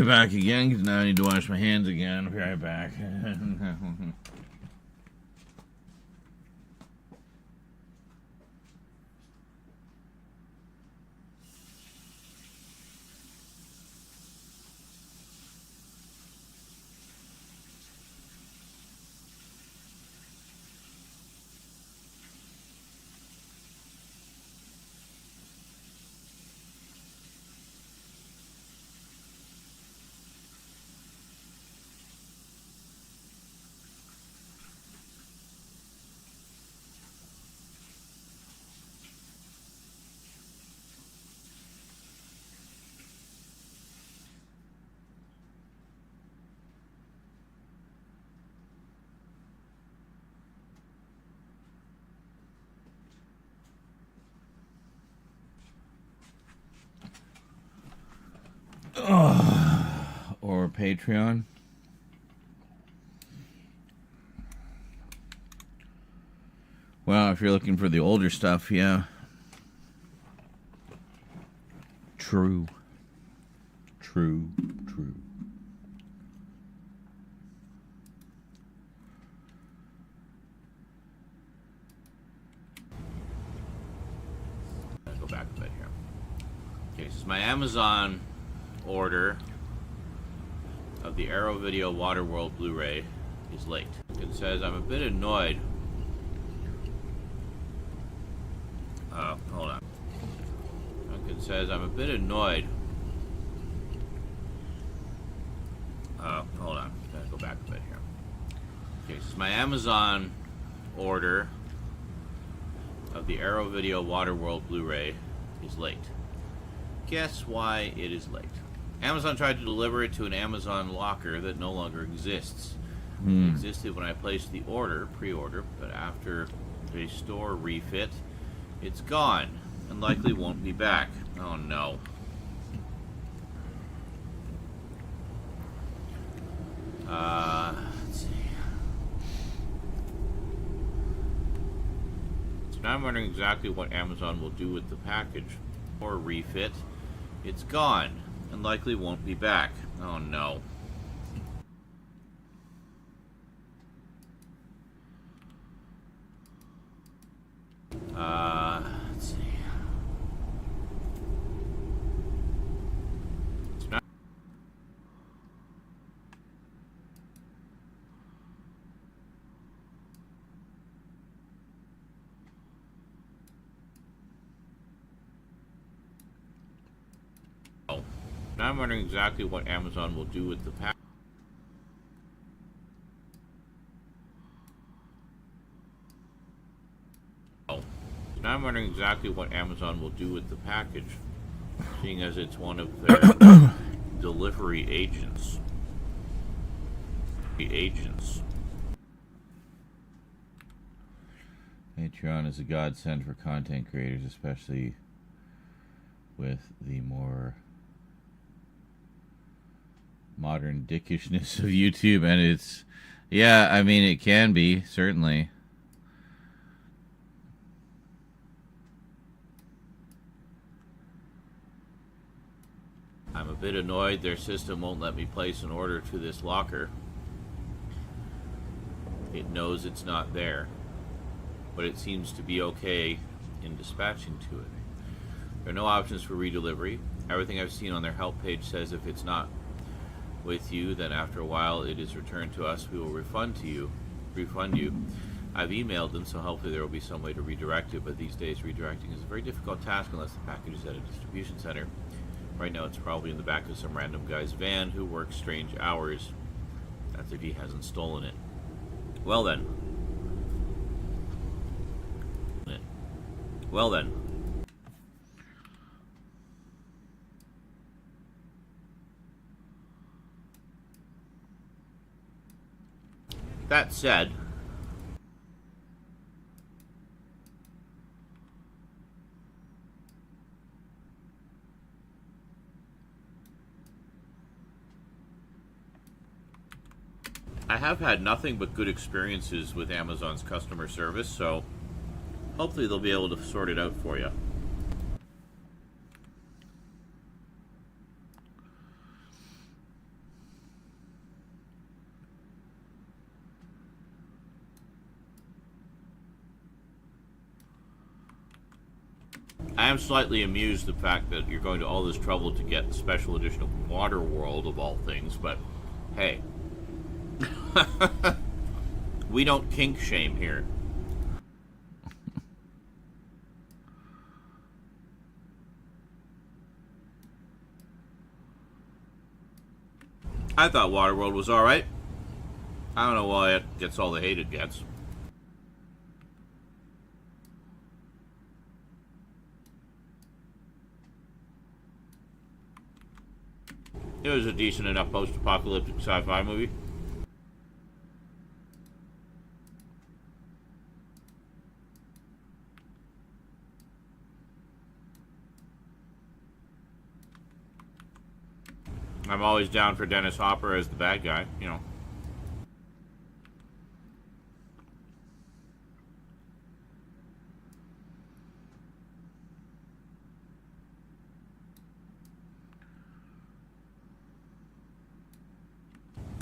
right back again, because now I need to wash my hands again. I'll be right back. Or Patreon. Well, if you're looking for the older stuff, yeah. True. True. True. I'll go back a bit here. Okay, so my Amazon order of the Arrow Video Waterworld Blu-ray is late. It says I'm a bit annoyed. Hold on. It says I'm a bit annoyed. Hold on. Gotta go back a bit here. Okay, so my Amazon order of the Arrow Video Waterworld Blu-ray is late. Guess why it is late? Amazon tried to deliver it to an Amazon locker that no longer exists. It existed when I placed the order, pre-order, but after a store refit, it's gone and likely won't be back. Oh no. Let's see. So now I'm wondering exactly what Amazon will do with the package. Or refit, it's gone and likely won't be back. Oh no. Let's see. It's not. Oh. Now I'm wondering exactly what Amazon will do with the pack. Oh. Now I'm wondering exactly what Amazon will do with the package, seeing as it's one of their delivery agents. Patreon is a godsend for content creators, especially with the more modern dickishness of YouTube, and it's, yeah, I mean, it can be, certainly. I'm a bit annoyed their system won't let me place an order to this locker. It knows it's not there, but it seems to be okay in dispatching to it. There are no options for redelivery. Everything I've seen on their help page says if it's not with you, then after a while it is returned to us. We will refund you. I've emailed them, so hopefully there will be some way to redirect it, but these days redirecting is a very difficult task unless the package is at a distribution center. Right now it's probably in the back of some random guy's van who works strange hours. That's if he hasn't stolen it. Well then. Well then. That said, I have had nothing but good experiences with Amazon's customer service, so hopefully they'll be able to sort it out for you. I am slightly amused the fact that you're going to all this trouble to get the special edition of Water World of all things, but hey. We don't kink shame here. I thought Waterworld was alright. I don't know why it gets all the hate it gets. It was a decent enough post-apocalyptic sci-fi movie. I'm always down for Dennis Hopper as the bad guy, you know.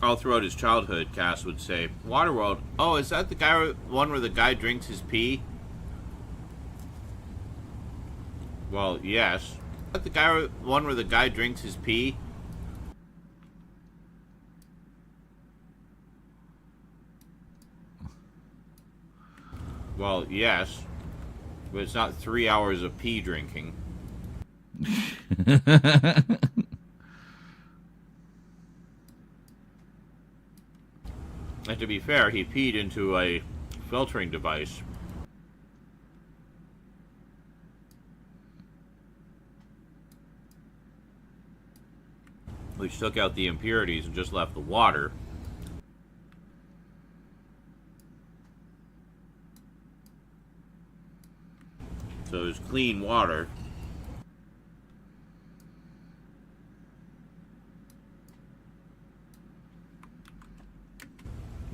All throughout his childhood, Cass would say, Waterworld, oh, is that the guy, one where the guy drinks his pee? Well, yes. Is that the guy, one where the guy drinks his pee? Well, yes. But it's not 3 hours of pee drinking. And to be fair, he peed into a filtering device. Which took out the impurities and just left the water. So it's clean water.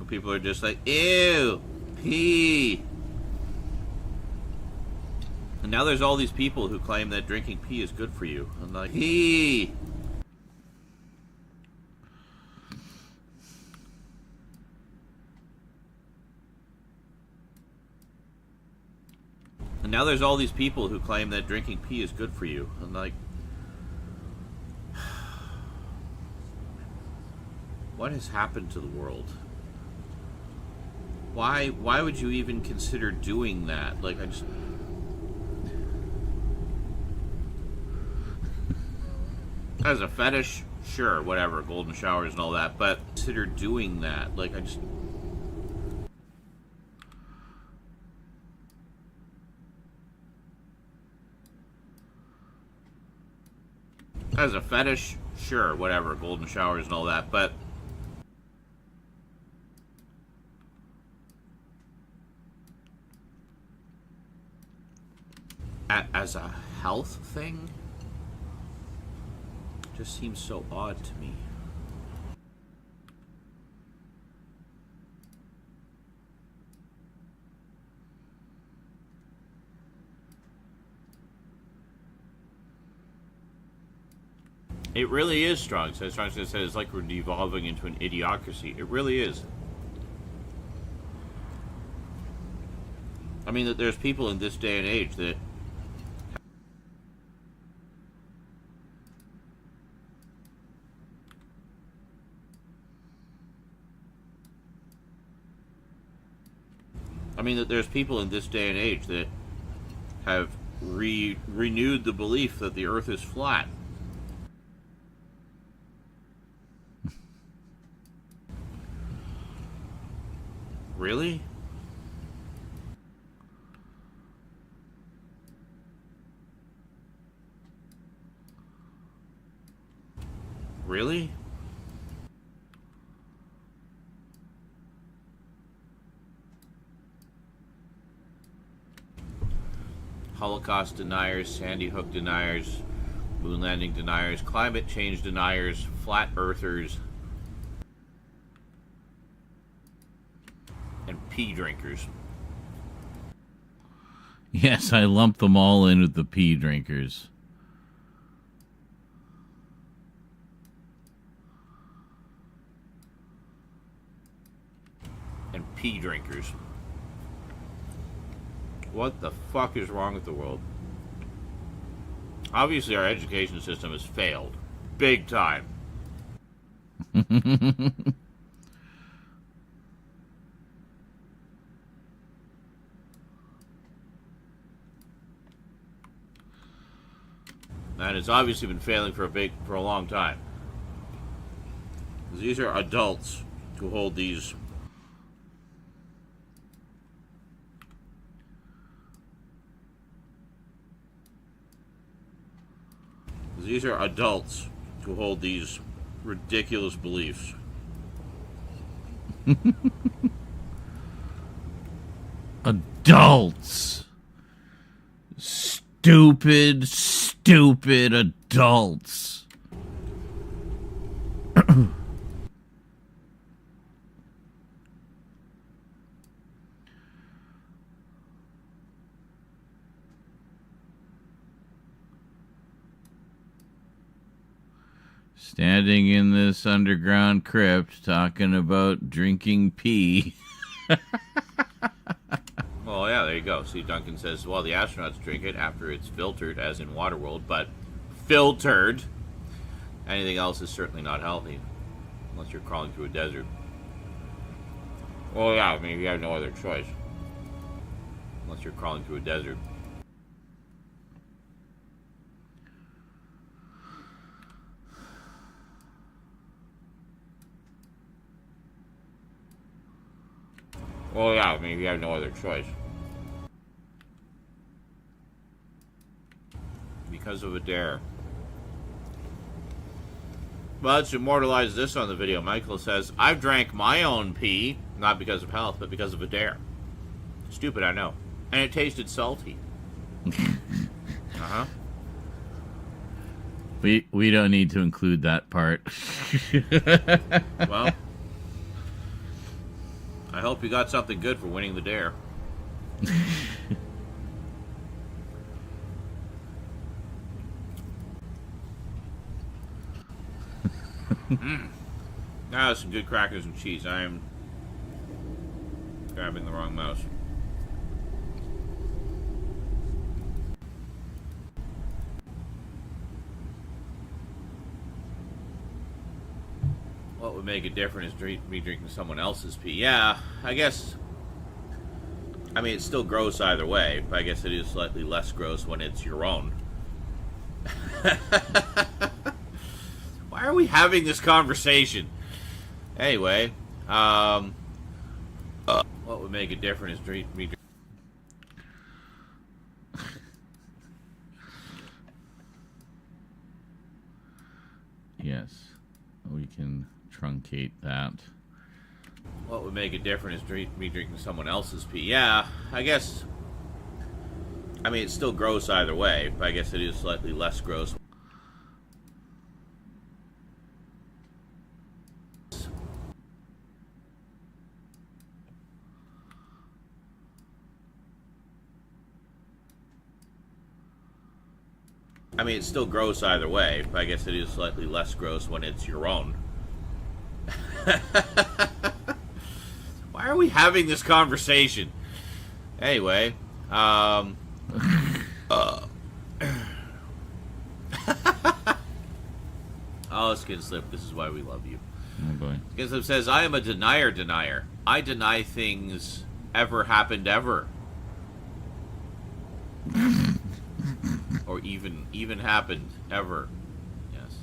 People are just like, ew, pee. And now there's all these people who claim that drinking pee is good for you. I'm like, pee. And now there's all these people who claim that drinking pee is good for you. I'm like, what has happened to the world? Why would you even consider doing that? Like, I just... As a fetish, sure, whatever, golden showers and all that, but consider doing that. Like, I just... As a fetish, sure, whatever, golden showers and all that, but... As a health thing, just seems so odd to me. It really is strong. So Strong says it's like we're devolving into an idiocracy. It really is. I mean, that there's people in this day and age that there's people in this day and age that have renewed the belief that the Earth is flat. Really? Really? Holocaust deniers, Sandy Hook deniers, moon landing deniers, climate change deniers, flat earthers, and pee drinkers. Yes, I lump them all in with the pee drinkers. And pee drinkers. What the fuck is wrong with the world? Obviously, our education system has failed. Big time. And it's obviously been failing for a long time. These are adults who hold these. These are adults who hold these ridiculous beliefs. Adults. Stupid adults. Standing in this underground crypt talking about drinking pee. Well, yeah, there you go. See, Duncan says, well, the astronauts drink it after it's filtered, as in Waterworld, but filtered. Anything else is certainly not healthy, unless you're crawling through a desert. Well, yeah, I mean, you have no other choice. Unless you're crawling through a desert. Well, yeah, I mean, you have no other choice. Because of a dare. Well, let's immortalize this on the video. Michael says, I've drank my own pee, not because of health, but because of a dare. Stupid, I know. And it tasted salty. Uh-huh. We don't need to include that part. Well, I hope you got something good for winning the dare. Now some good crackers and cheese. I am grabbing the wrong mouse. What would make it different is me drinking someone else's pee. Yeah, I guess. I mean, it's still gross either way, but I guess it is slightly less gross when it's your own. Why are we having this conversation? Anyway, what would make it different is me drinking. Yes, we can truncate that. What would make it different is me drinking someone else's pee. Yeah, I guess. I mean, it's still gross either way, but I guess it is slightly less gross. I mean, it's still gross either way, but I guess it is slightly less gross when it's your own. Why are we having this conversation? Anyway, oh, Skin Slip, this is why we love you. Oh boy. Skin Slip says, I am a denier. I deny things ever happened ever. Or even happened ever. Yes.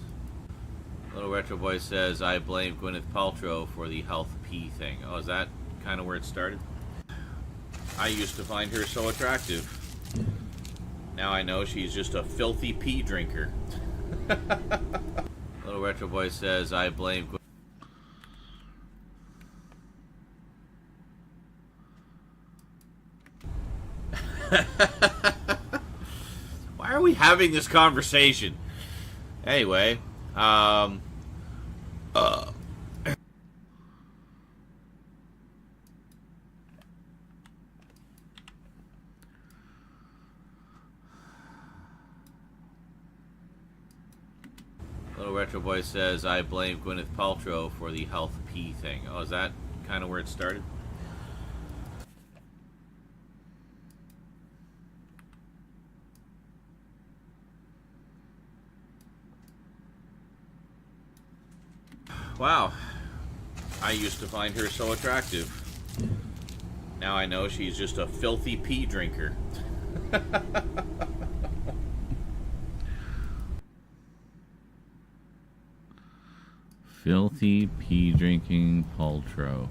Little Retro Boy says, I blame Gwyneth Paltrow for the health pee thing. Oh, is that kind of where it started? I used to find her so attractive. Now I know she's just a filthy pee drinker. Little Retro Boy says, I blame Why are we having this conversation? Anyway, Little Retro Boy says, I blame Gwyneth Paltrow for the health pee thing. Oh, is that kind of where it started? Wow. I used to find her so attractive. Now I know she's just a filthy pee drinker. Filthy pee drinking Paltrow.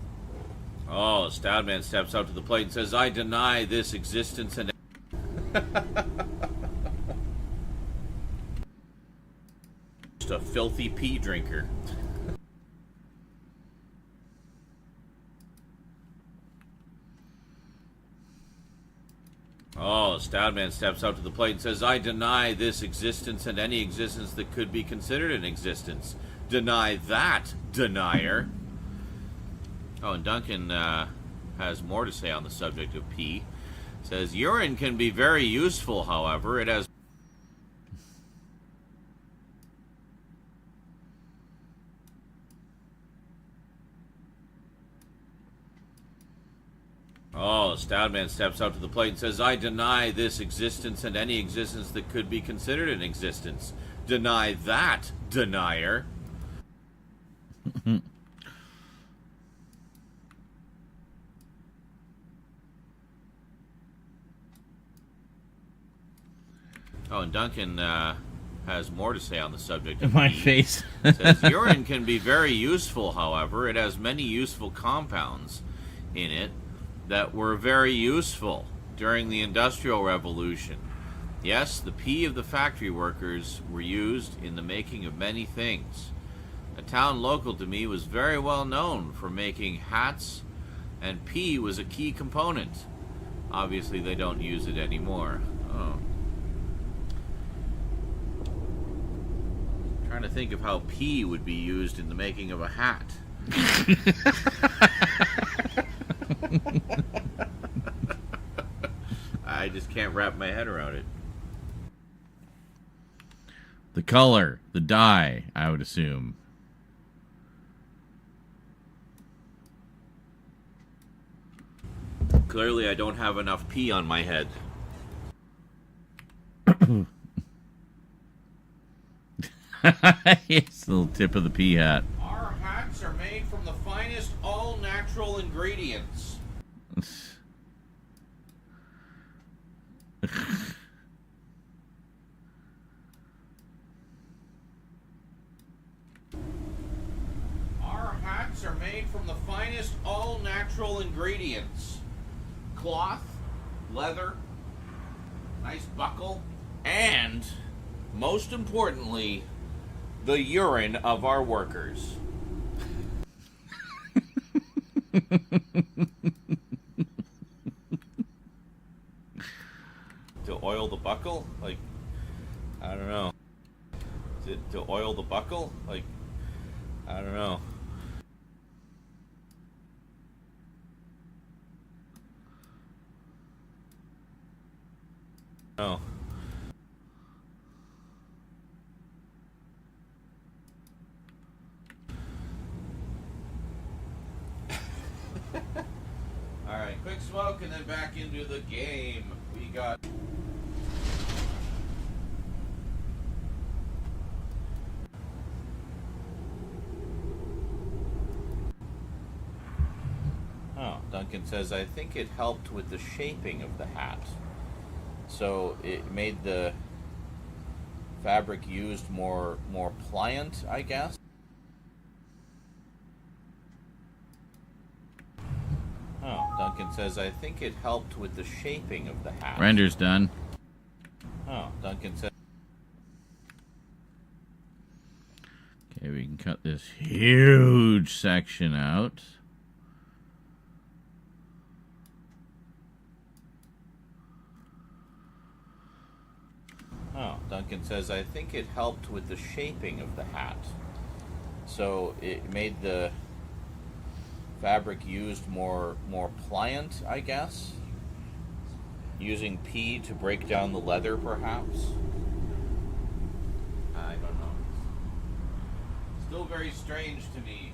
Oh, Stoutman steps up to the plate and says, I deny this existence and... Just a filthy pee drinker. Oh, Stoutman steps up to the plate and says, I deny this existence and any existence that could be considered an existence. Deny that, denier. Oh, and Duncan has more to say on the subject of pee. Says, urine can be very useful, however. It has... Oh, Stoutman steps up to the plate and says, I deny this existence and any existence that could be considered an existence. Deny that, denier. Oh, and Duncan has more to say on the subject of My pee. face. Says, urine can be very useful, however. It has many useful compounds in it that were very useful during the Industrial Revolution. Yes, the pee of the factory workers were used in the making of many things. A town local to me was very well known for making hats, and pee was a key component. Obviously, they don't use it anymore. Oh. Trying to think of how pee would be used in the making of a hat. I just can't wrap my head around it. The color, the dye, I would assume. Clearly, I don't have enough pee on my head. It's the little tip of the pea hat. Our hats are made from the finest all-natural ingredients. Our hats are made from the finest all-natural ingredients. Cloth, leather, nice buckle, and, most importantly, the urine of our workers. To oil the buckle? Like, I don't know. To oil the buckle? Like, I don't know. No. Alright, quick smoke and then back into the game. We got... Oh, Duncan says, I think it helped with the shaping of the hat. So it made the fabric used more pliant, I guess. Oh, Duncan says, I think it helped with the shaping of the hat. Render's done. Oh, Duncan says... Okay, we can cut this huge section out. Oh, Duncan says, I think it helped with the shaping of the hat. So it made the fabric used more pliant, I guess. Using pea to break down the leather, perhaps. I don't know. Still very strange to me.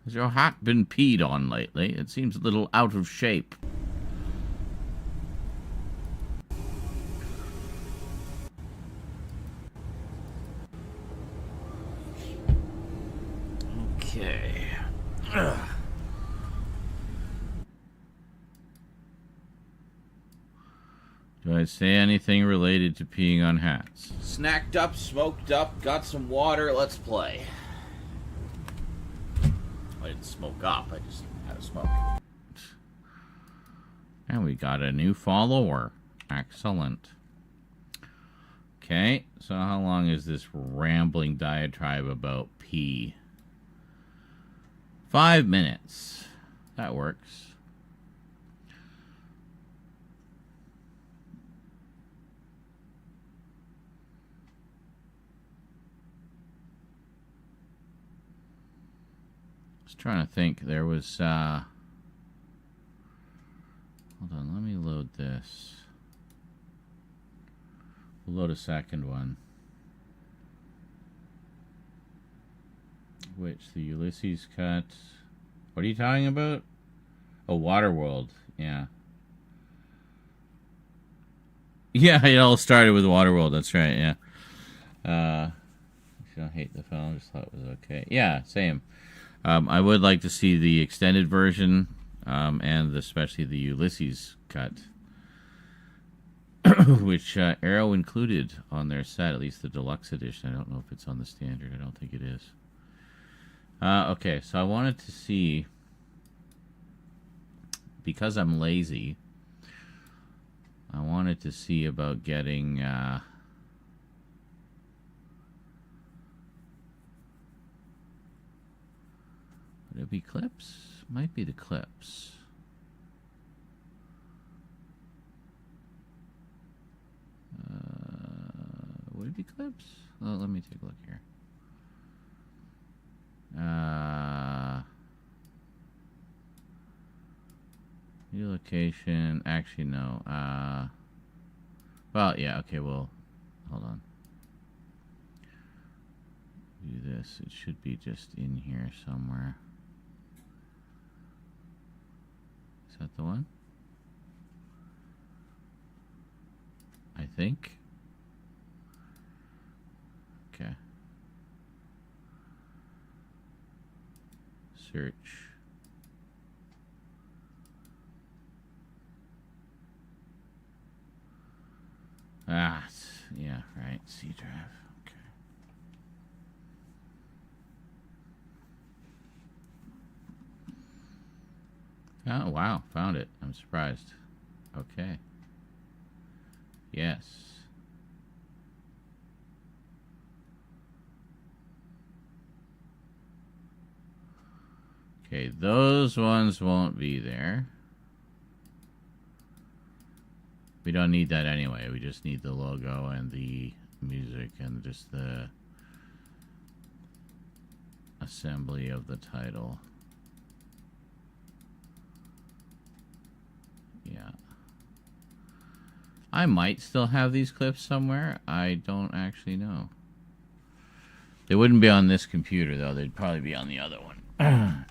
Has your hat been peed on lately? It seems a little out of shape. Okay. Do I say anything related to peeing on hats? Snacked up, smoked up, got some water, let's play. I didn't smoke up, I just had a smoke. And we got a new follower. Excellent. Okay, so how long is this rambling diatribe about pee? 5 minutes. That works. Just trying to think. There was, hold on, let me load this. We'll load a second one. Which, the Ulysses cut. What are you talking about? Oh, Waterworld. Yeah. Yeah, it all started with Waterworld. That's right, yeah. I don't hate the film. Just thought it was okay. Yeah, same. I would like to see the extended version, and especially the Ulysses cut, which Arrow included on their set, at least the deluxe edition. I don't know if it's on the standard. I don't think it is. Okay, so I wanted to see, because I'm lazy, I wanted to see about getting would it be clips? Might be the clips. Would it be clips? Well, let me take a look here. New location. Actually, no. Well, yeah. Okay. Well, hold on. Do this. It should be just in here somewhere. Is that the one? I think. Okay. Search. Ah, yeah, right. C drive. Okay. Oh, wow. Found it. I'm surprised. Okay. Yes. Okay, those ones won't be there. We don't need that anyway. We just need the logo and the music and just the assembly of the title. Yeah. I might still have these clips somewhere. I don't actually know. They wouldn't be on this computer, though. They'd probably be on the other one.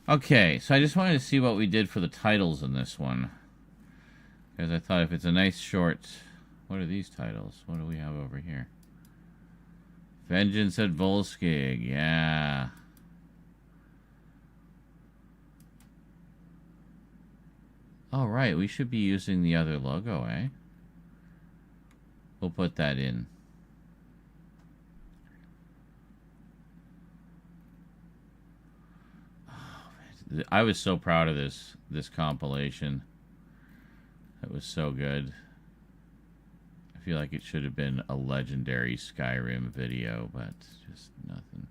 Okay, so I just wanted to see what we did for the titles in this one. Because I thought if it's a nice short... What are these titles? What do we have over here? Vengeance at Volskig. Yeah. All right, we should be using the other logo, eh? We'll put that in. Oh, I was so proud of this compilation. It was so good. I feel like it should have been a legendary Skyrim video, but just nothing.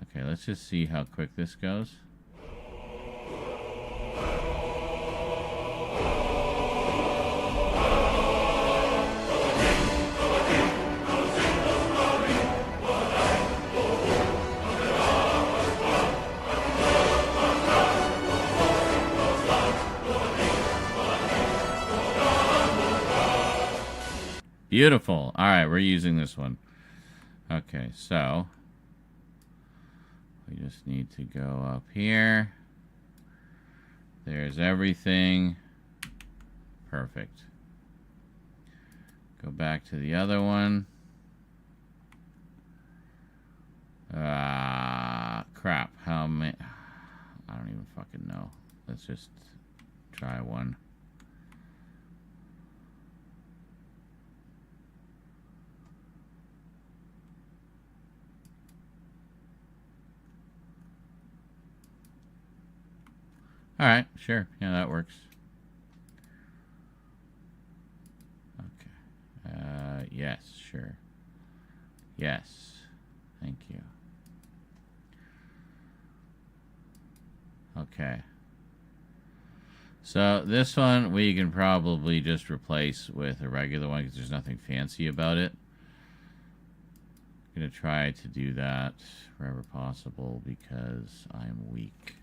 Okay, let's just see how quick this goes. Beautiful. All right, we're using this one. Okay, so we just need to go up here. There's everything. Perfect. Go back to the other one. crap. How many? I don't even fucking know. Let's just try one. All right, sure. Yeah, that works. Okay. Yes, sure. Yes. Thank you. Okay. So this one we can probably just replace with a regular one because there's nothing fancy about it. I'm going to try to do that wherever possible because I'm weak.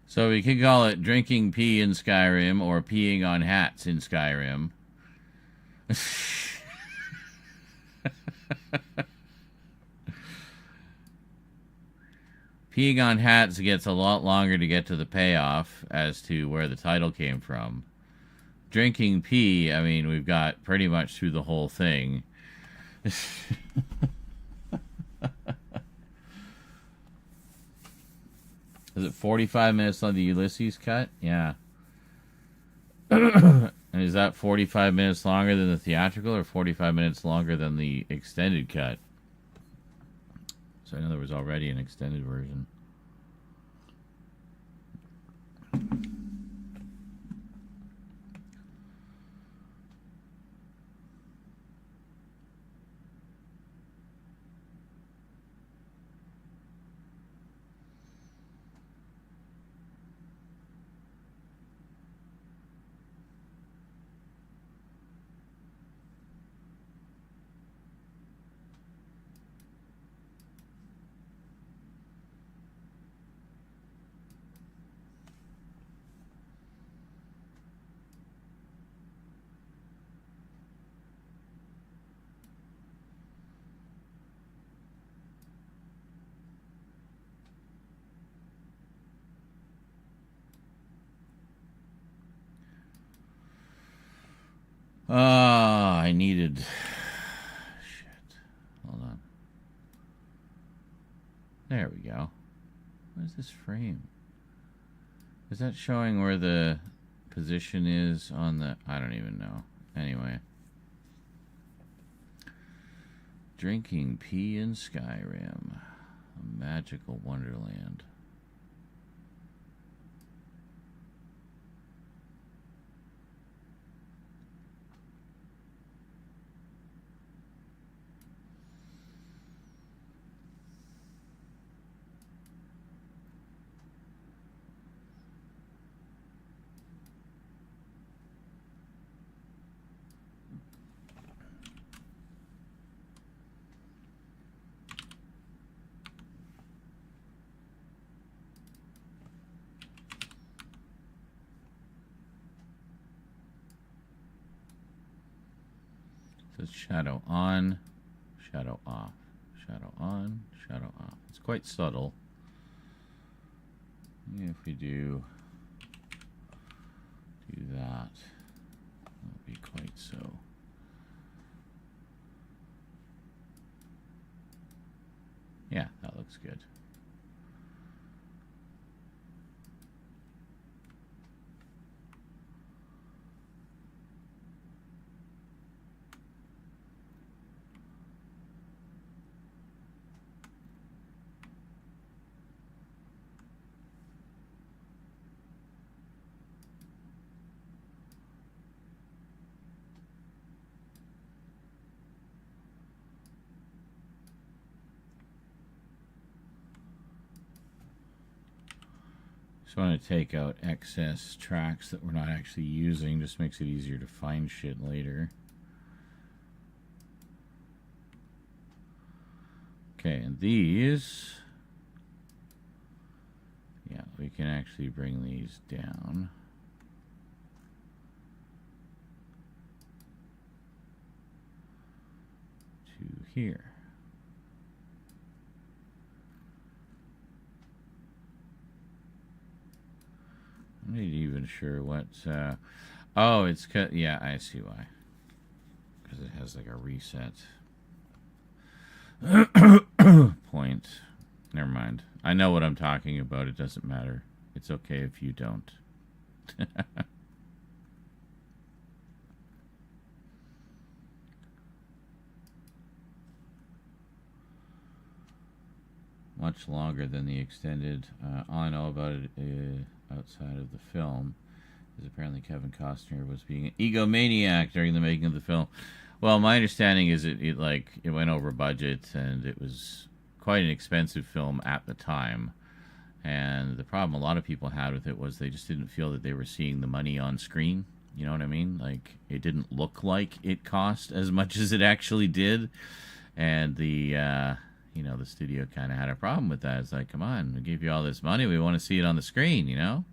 So we could call it drinking pee in Skyrim or peeing on hats in Skyrim. Peeing on hats gets a lot longer to get to the payoff as to where the title came from. Drinking pee, I mean, we've got pretty much through the whole thing. Is it 45 minutes on the Ulysses cut? Yeah. And is that 45 minutes longer than the theatrical or 45 minutes longer than the extended cut? So I know there was already an extended version. I needed... Shit. Hold on. There we go. What is this frame? Is that showing where the position is on the... I don't even know. Anyway. Drinking pee in Skyrim. A magical wonderland. So it's shadow on, shadow off, shadow on, shadow off. It's quite subtle. If we do that, that'll be quite so. Yeah, that looks good. Just want to take out excess tracks that we're not actually using. Just makes it easier to find shit later. Okay, and these, yeah, we can actually bring these down. To here. I'm not even sure what's, oh, it's cut, yeah, I see why. Because it has like a reset point. Never mind. I know what I'm talking about. It doesn't matter. It's okay if you don't. Much longer than the extended. All I know about it outside of the film is apparently Kevin Costner was being an egomaniac during the making of the film. Well, my understanding is it went over budget, and it was quite an expensive film at the time. And the problem a lot of people had with it was they just didn't feel that they were seeing the money on screen. You know what I mean? Like, it didn't look like it cost as much as it actually did. And the studio kind of had a problem with that. It's like, come on, we gave you all this money. We want to see it on the screen, you know?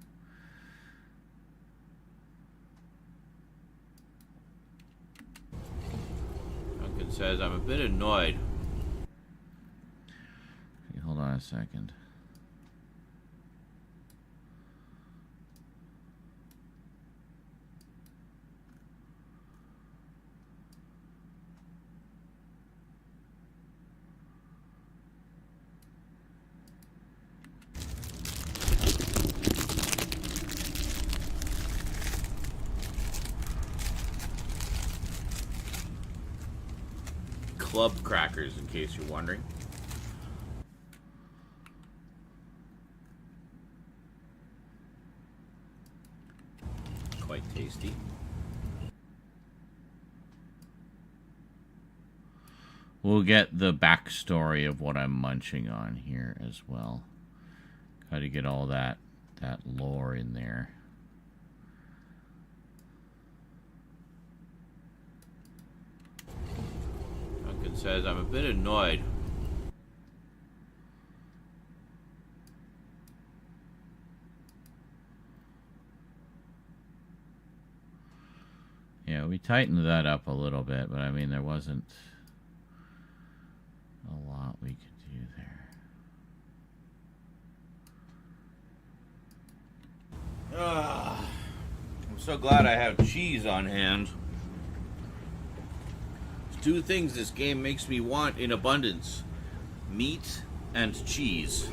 Duncan says, I'm a bit annoyed. Okay, hold on a second. Club crackers, in case you're wondering. Quite tasty. We'll get the backstory of what I'm munching on here as well. Got to get all that lore in there. Duncan says, I'm a bit annoyed. Yeah, we tightened that up a little bit, but I mean, there wasn't a lot we could do there. I'm so glad I have cheese on hand. There's two things this game makes me want in abundance: meat and cheese.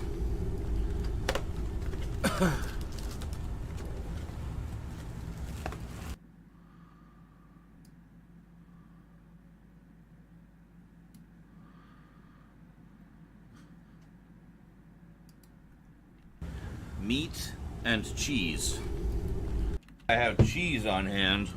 Meat and cheese. I have cheese on hand.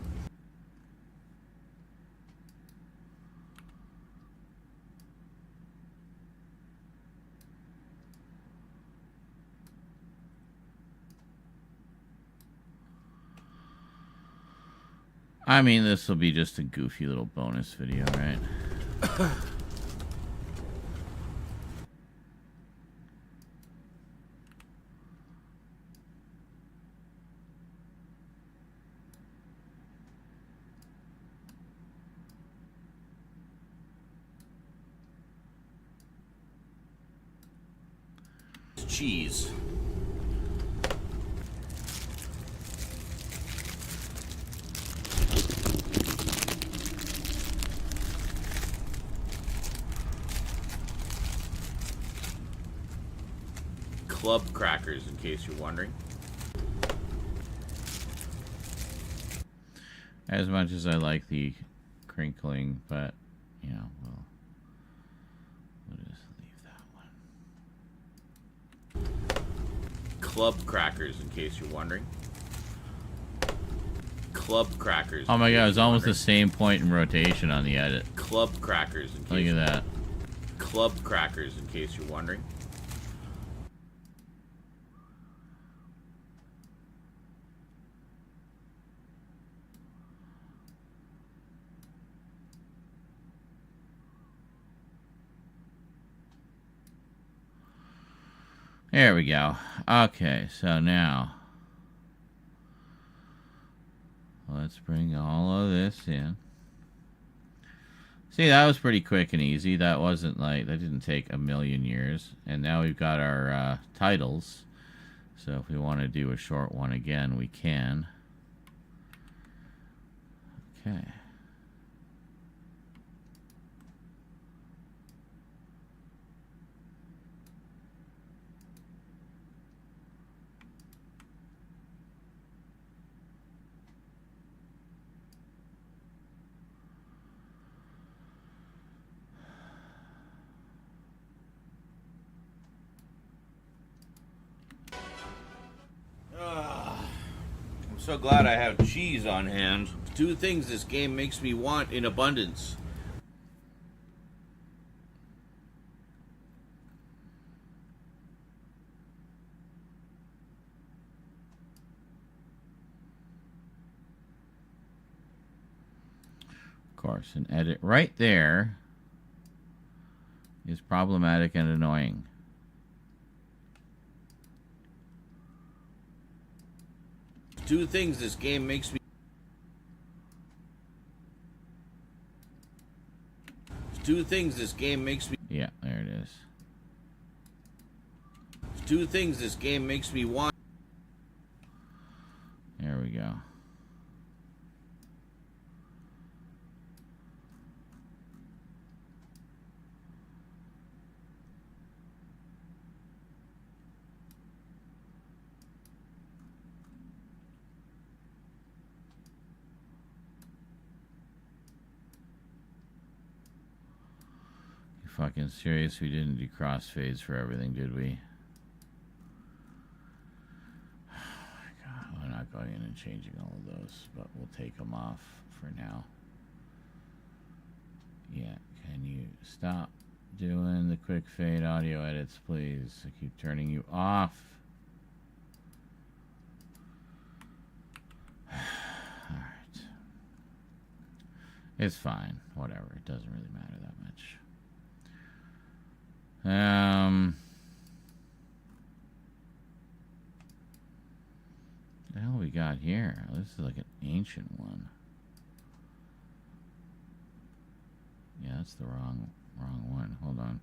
I mean, this will be just a goofy little bonus video, right? Cheese. Club crackers, in case you're wondering. As much as I like the crinkling, but, you know, we'll just leave that one. Club crackers, in case you're wondering. Club crackers. Oh my god, it's almost the same point in rotation on the edit. Club crackers, in case. Look at that. Club crackers, in case you're wondering. There we go. Okay, so now let's bring all of this in. See, that was pretty quick and easy. That wasn't like, that didn't take a million years. And now we've got our titles. So if we want to do a short one again, we can. Okay. I'm so glad I have cheese on hand. Two things this game makes me want in abundance. Of course, an edit right there is problematic and annoying. Two things this game makes me... Two things this game makes me... Yeah, there it is. Two things this game makes me want... There we go. Fucking serious? We didn't do crossfades for everything, did we? Oh my god, we're not going in and changing all of those, but we'll take them off for now. Yeah, can you stop doing the quick fade audio edits, please? I keep turning you off. Alright. It's fine. Whatever. It doesn't really matter that much. The hell we got here? This is like an ancient one. Yeah, that's the wrong one. Hold on.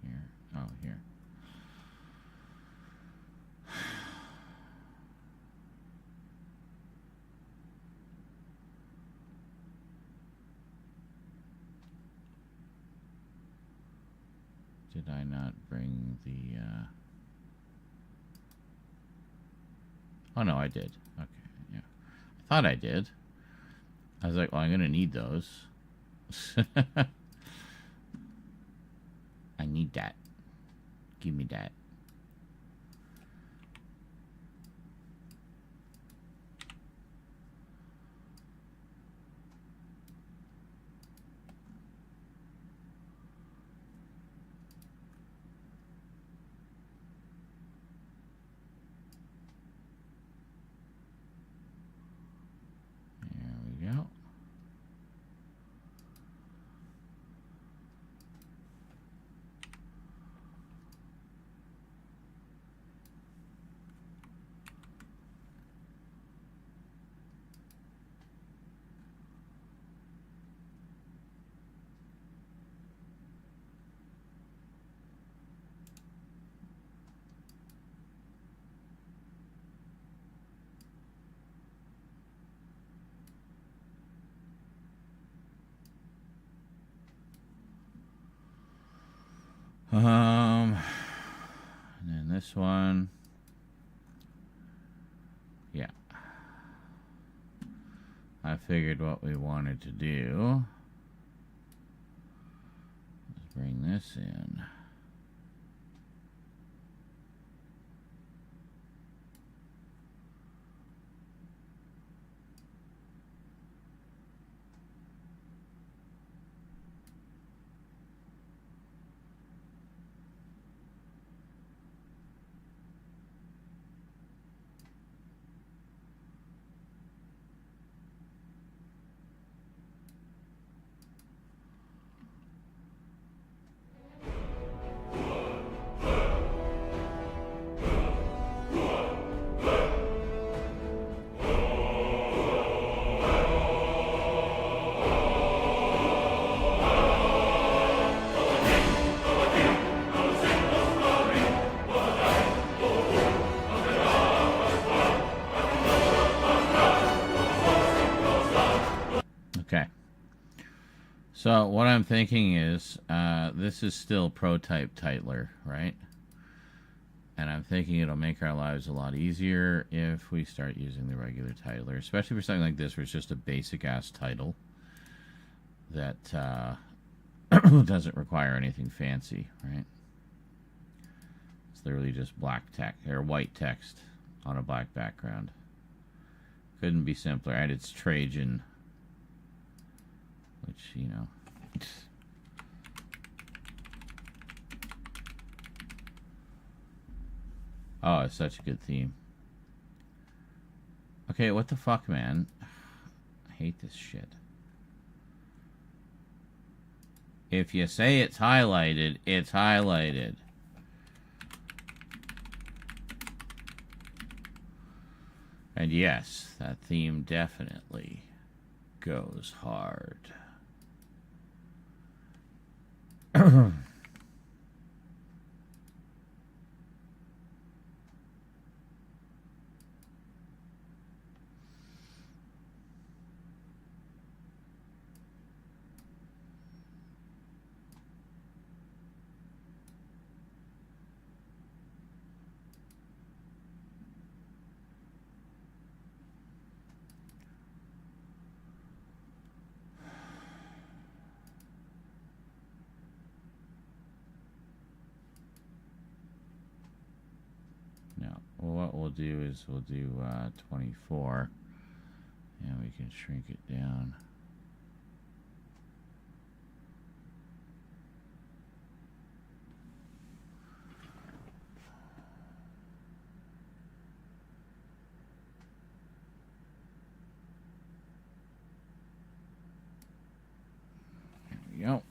Here. Oh, here. Did I not bring the... Oh, no, I did. Okay, yeah. I thought I did. I was like, well, I'm going to need those. I need that. Give me that. There we go. And then this one. Yeah. I figured what we wanted to do. Let's bring this in. So what I'm thinking is, this is still prototype titler, right? And I'm thinking it'll make our lives a lot easier if we start using the regular titler, especially for something like this where it's just a basic-ass title that doesn't require anything fancy, right? It's literally just black text, or white text on a black background. Couldn't be simpler. And it's Trajan, which, you know... Oh, it's such a good theme. Okay, what the fuck, man? I hate this shit. If you say it's highlighted, it's highlighted. And yes, that theme definitely goes hard. Now, well, what we'll do is we'll do 24, and we can shrink it down. There we go.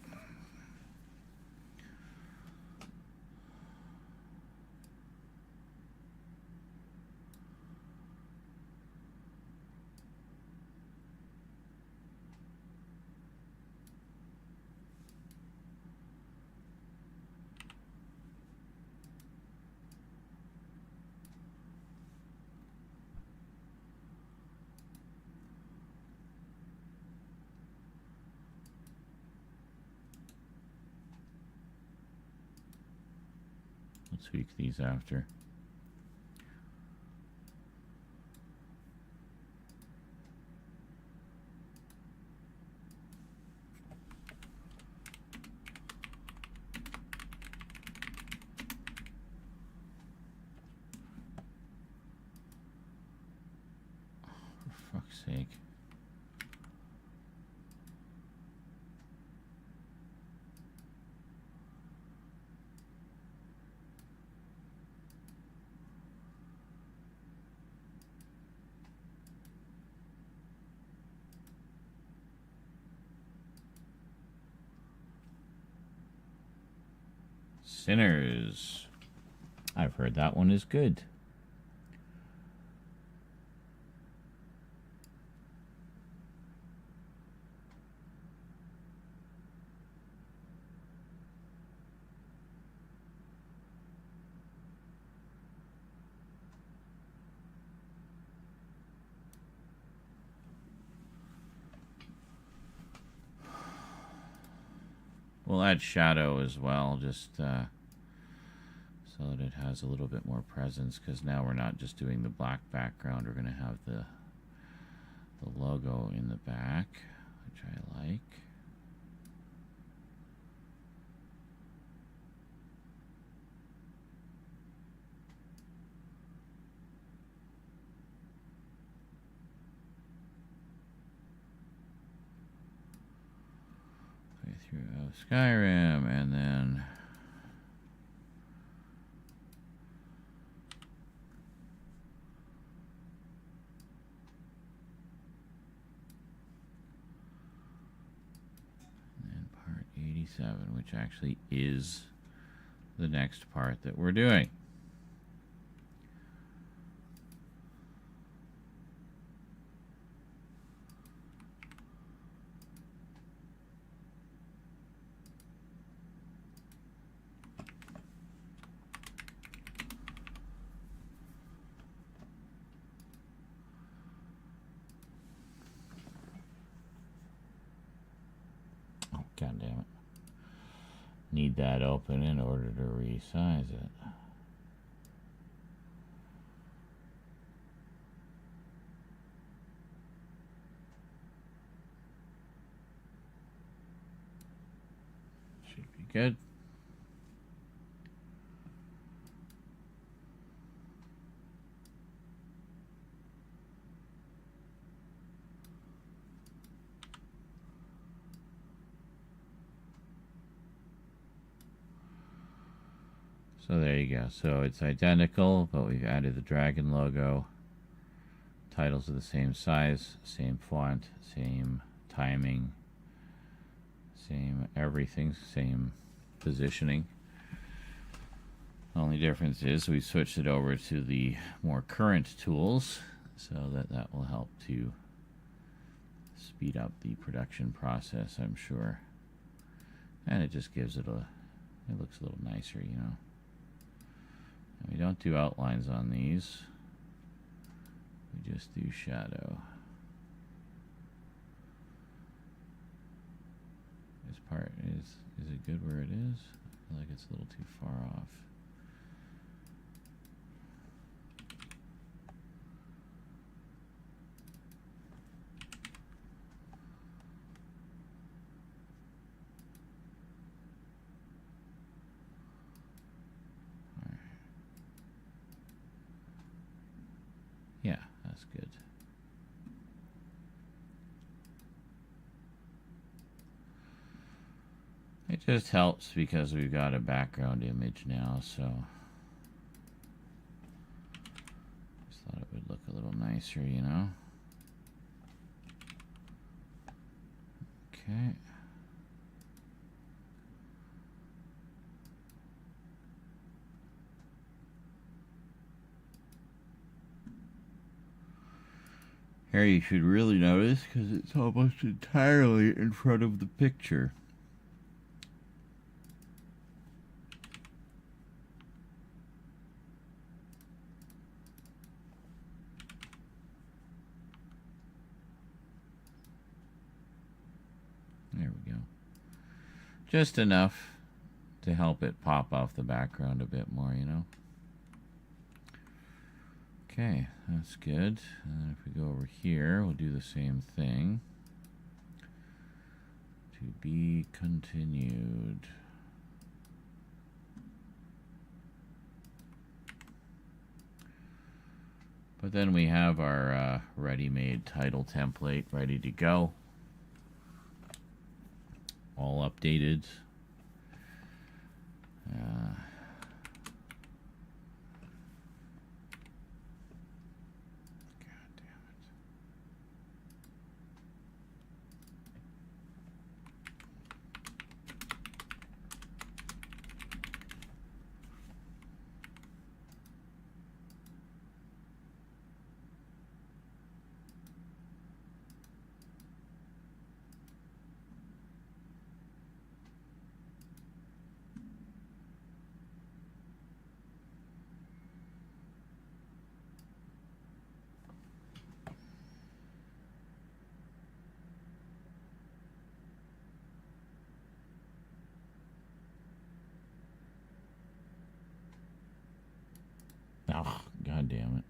We'll tweak these after. For fuck's sake. Sinners. I've heard that one is good. We'll add shadow as well, just so that it has a little bit more presence, because now we're not just doing the black background, we're going to have the logo in the back, which I like. Through Skyrim, and then part 87, which actually is the next part that we're doing. need that open in order to resize it. Should be good. So there you go. So it's identical, but we've added the dragon logo. Titles are the same size, same font, same timing, same everything, same positioning. The only difference is we switched it over to the more current tools, so that will help to speed up the production process, I'm sure. And it just gives it it looks a little nicer, you know. And we don't do outlines on these. We just do shadow. This part is it good where it is? I feel like it's a little too far off. Yeah, that's good. It just helps because we've got a background image now, so just thought it would look a little nicer, you know. Okay. Here you should really notice because it's almost entirely in front of the picture. There we go. Just enough to help it pop off the background a bit more, you know. Okay, that's good. And if we go over here, we'll do the same thing. To be continued. But then we have our ready-made title template ready to go. All updated. Oh, God damn it.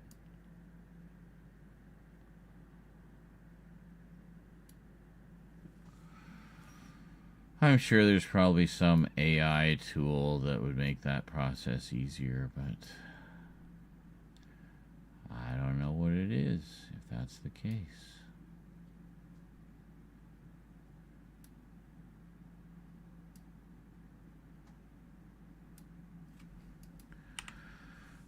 I'm sure there's probably some AI tool that would make that process easier, but I don't know what it is, if that's the case.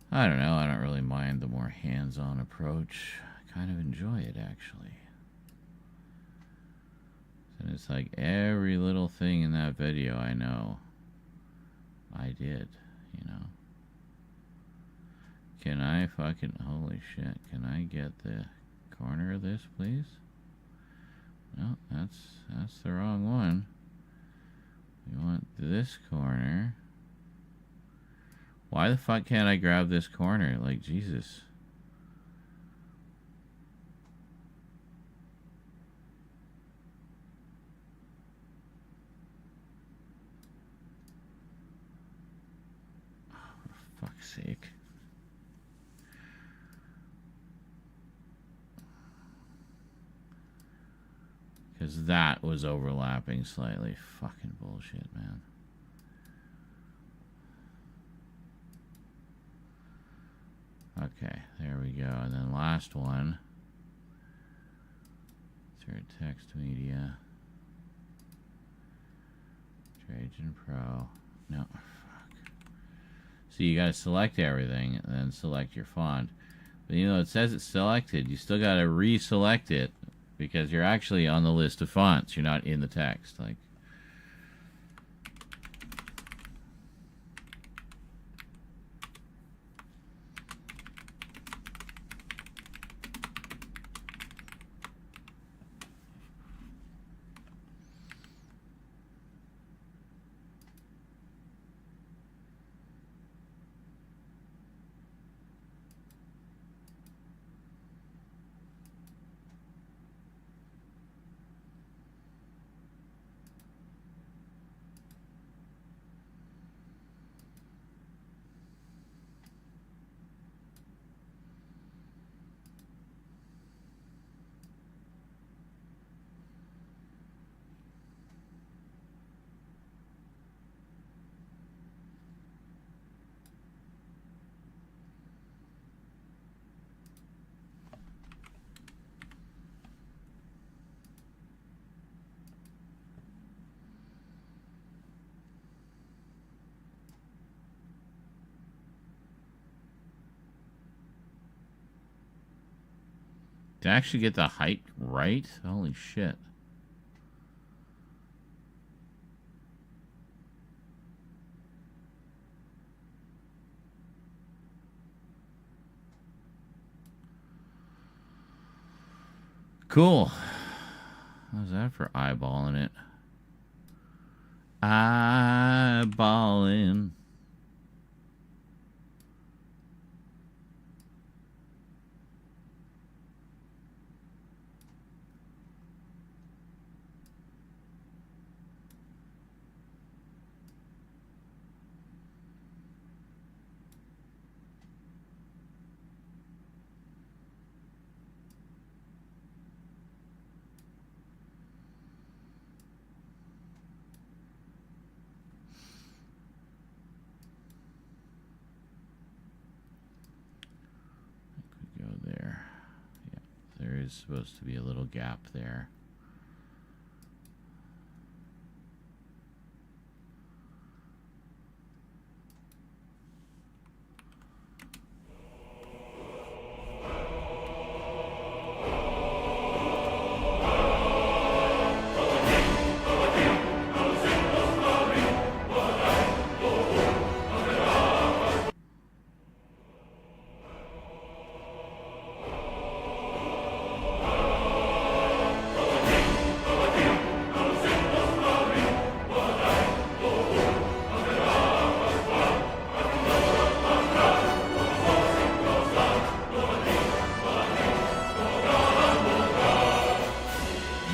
I don't know. I don't really mind the more hands-on approach. I kind of enjoy it, actually. And it's like every little thing in that video I know I did, you know. Can I fucking... Holy shit. Can I get the corner of this, please? No, that's the wrong one. We want this corner. Why the fuck can't I grab this corner? Like, Jesus. Because that was overlapping slightly. Fucking bullshit, man. Okay, there we go. And then last one. Insert text media. Trajan Pro. No, fuck. So you gotta select everything and then select your font. But you know, it says it's selected. You still gotta reselect it because you're actually on the list of fonts. You're not in the text. Like, to actually get the height right? Holy shit. Cool. How's that for eyeballing it? Eyeballing. Go there. Yeah, there is supposed to be a little gap there.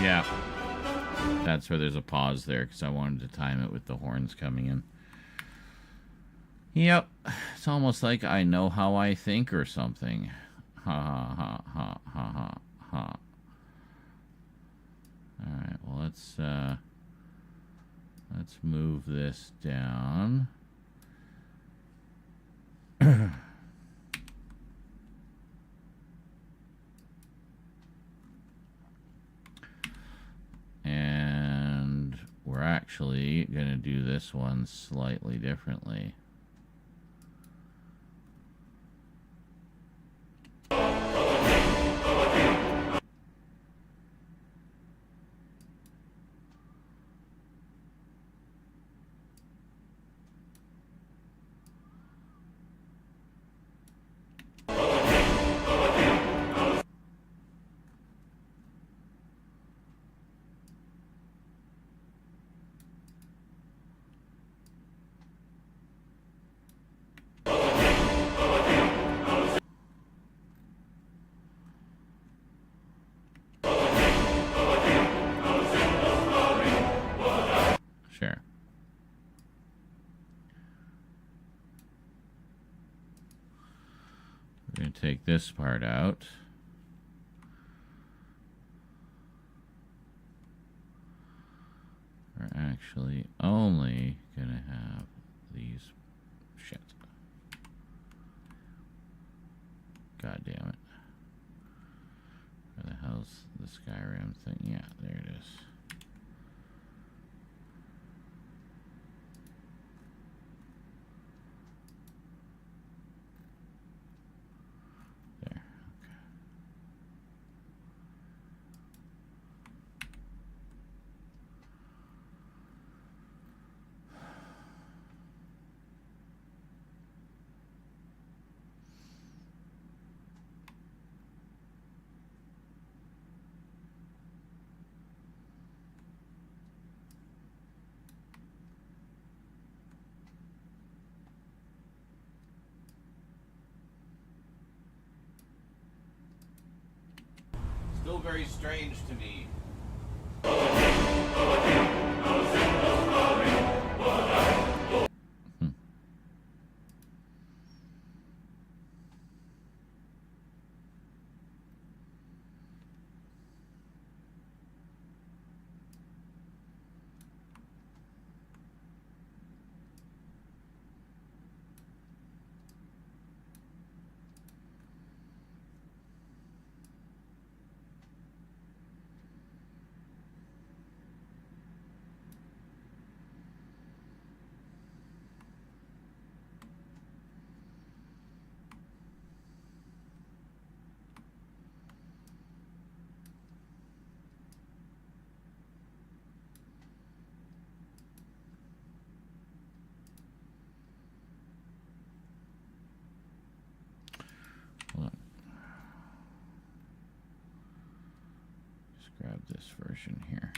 Yeah, that's where there's a pause there because I wanted to time it with the horns coming in. Yep, it's almost like I know how I think or something. Ha ha ha ha ha ha ha. All right, well let's move this down. And we're actually going to do this one slightly differently. Sure. We're going to take this part out. actually only gonna have these. Shit. God damn it. Where the hell's the Skyrim thing? Yeah, there it is. There. Okay. Still very strange to me. Hold on. Just grab this version here.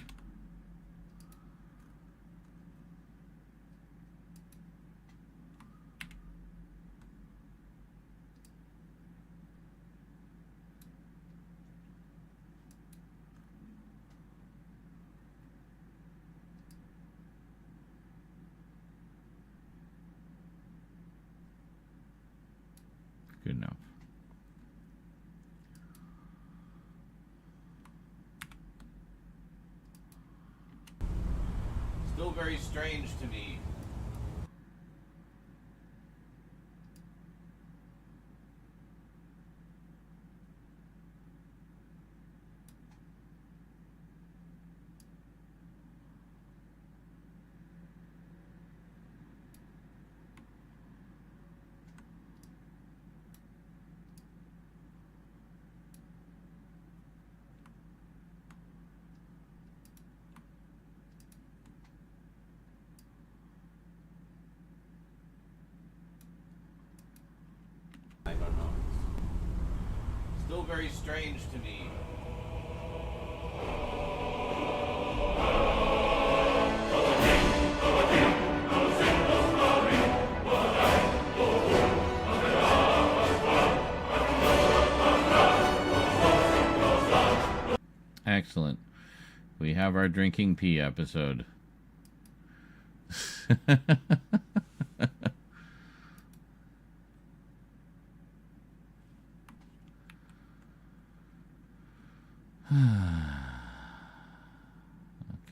Good enough. Still very strange to me. I don't know. Still very strange to me. Excellent. We have our drinking pee episode.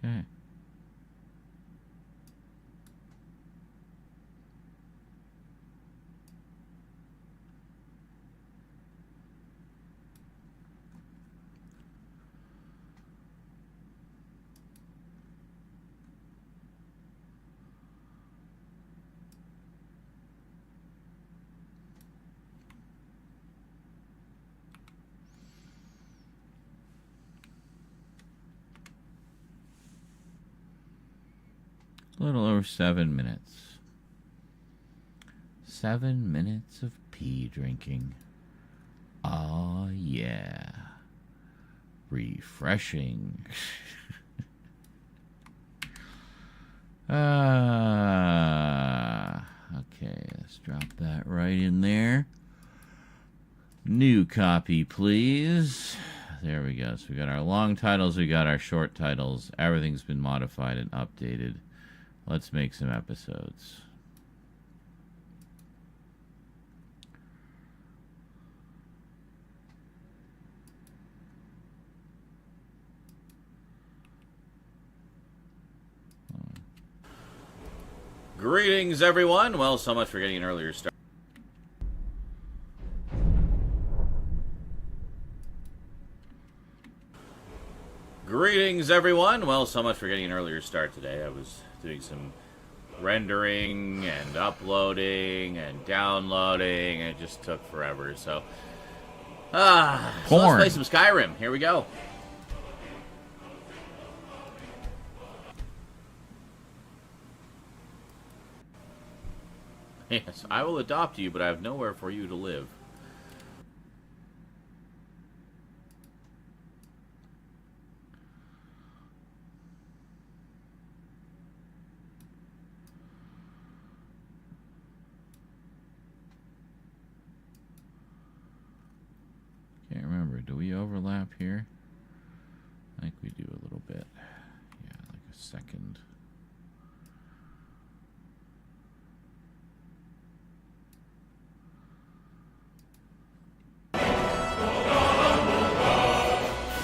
Okay. A little over 7 minutes. 7 minutes of pee drinking. Oh, yeah. Refreshing. Okay, let's drop that right in there. New copy, please. There we go. So we got our long titles, we got our short titles. Everything's been modified and updated. Let's make some episodes. Greetings, everyone. Well, so much for getting an earlier start. Greetings, everyone. Well, so much for getting an earlier start today. I was doing some rendering and uploading and downloading, and it just took forever. So let's play some Skyrim. Here we go. Yes, I will adopt you, but I have nowhere for you to live. Can't remember. Do we overlap here? I think we do a little bit. Yeah, like a second.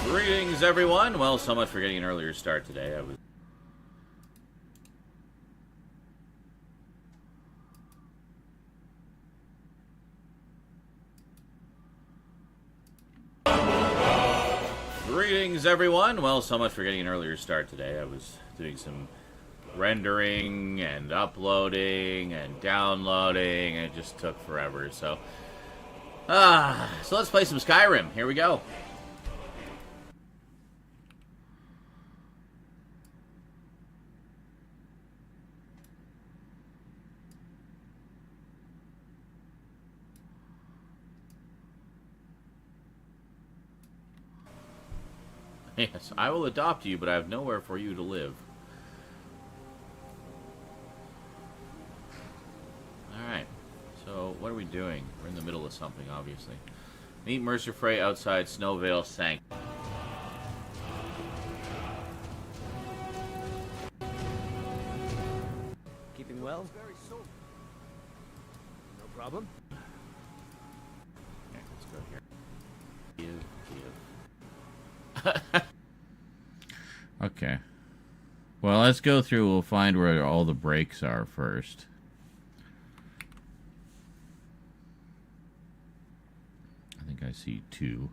Greetings, everyone. Well, so much for getting an earlier start today. I was... Greetings, everyone. Well, so much for getting an earlier start today. I was doing some rendering and uploading and downloading, and it just took forever. So let's play some Skyrim. Here we go. Yes, I will adopt you, but I have nowhere for you to live. Alright, so what are we doing? We're in the middle of something, obviously. Meet Mercer Frey outside Snowvale Sank. Keeping well? No problem. Okay, let's go here. Give. Okay. Well, let's go through. We'll find where all the breaks are first. I think I see 2.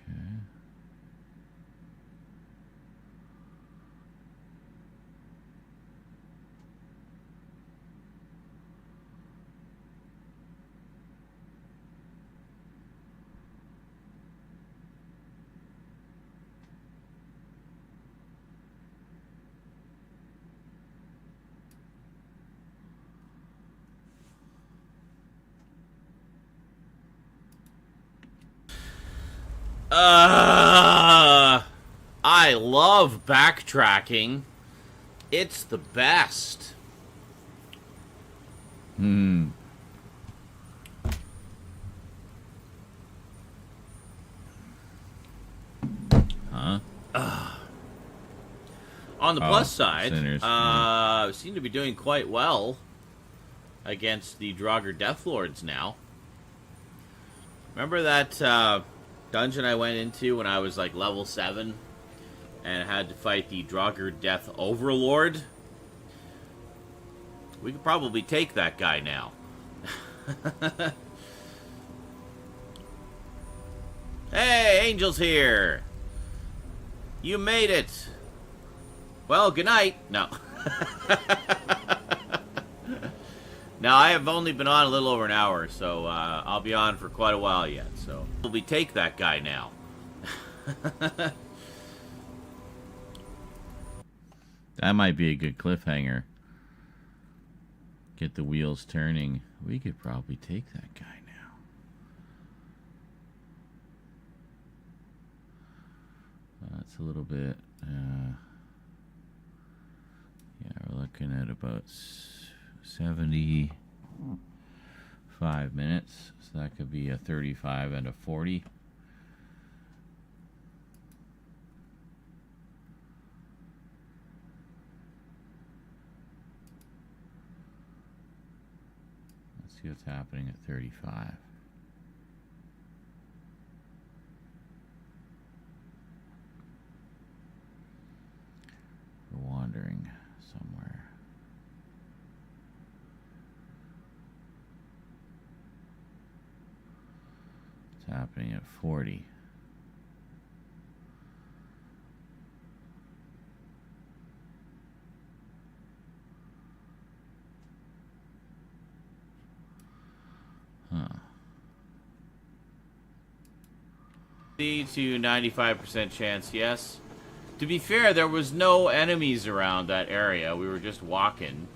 Okay. I love backtracking. It's the best. Huh? On the plus side, sinners. seem to be doing quite well against the Draugr Deathlords now. Remember that dungeon I went into when I was like level 7 and had to fight the Draugr Death Overlord? We could probably take that guy now. Hey, Angel's here! You made it! Well, good night. No. Now, I have only been on a little over an hour, so I'll be on for quite a while yet. So we take that guy now. That might be a good cliffhanger. Get the wheels turning. We could probably take that guy now. That's a little bit... yeah, we're looking at about 75 minutes. So that could be a 35 and a 40. Let's see what's happening at 35. It's happening at 40. Huh. To 95% chance, yes. To be fair, there was no enemies around that area. We were just walking.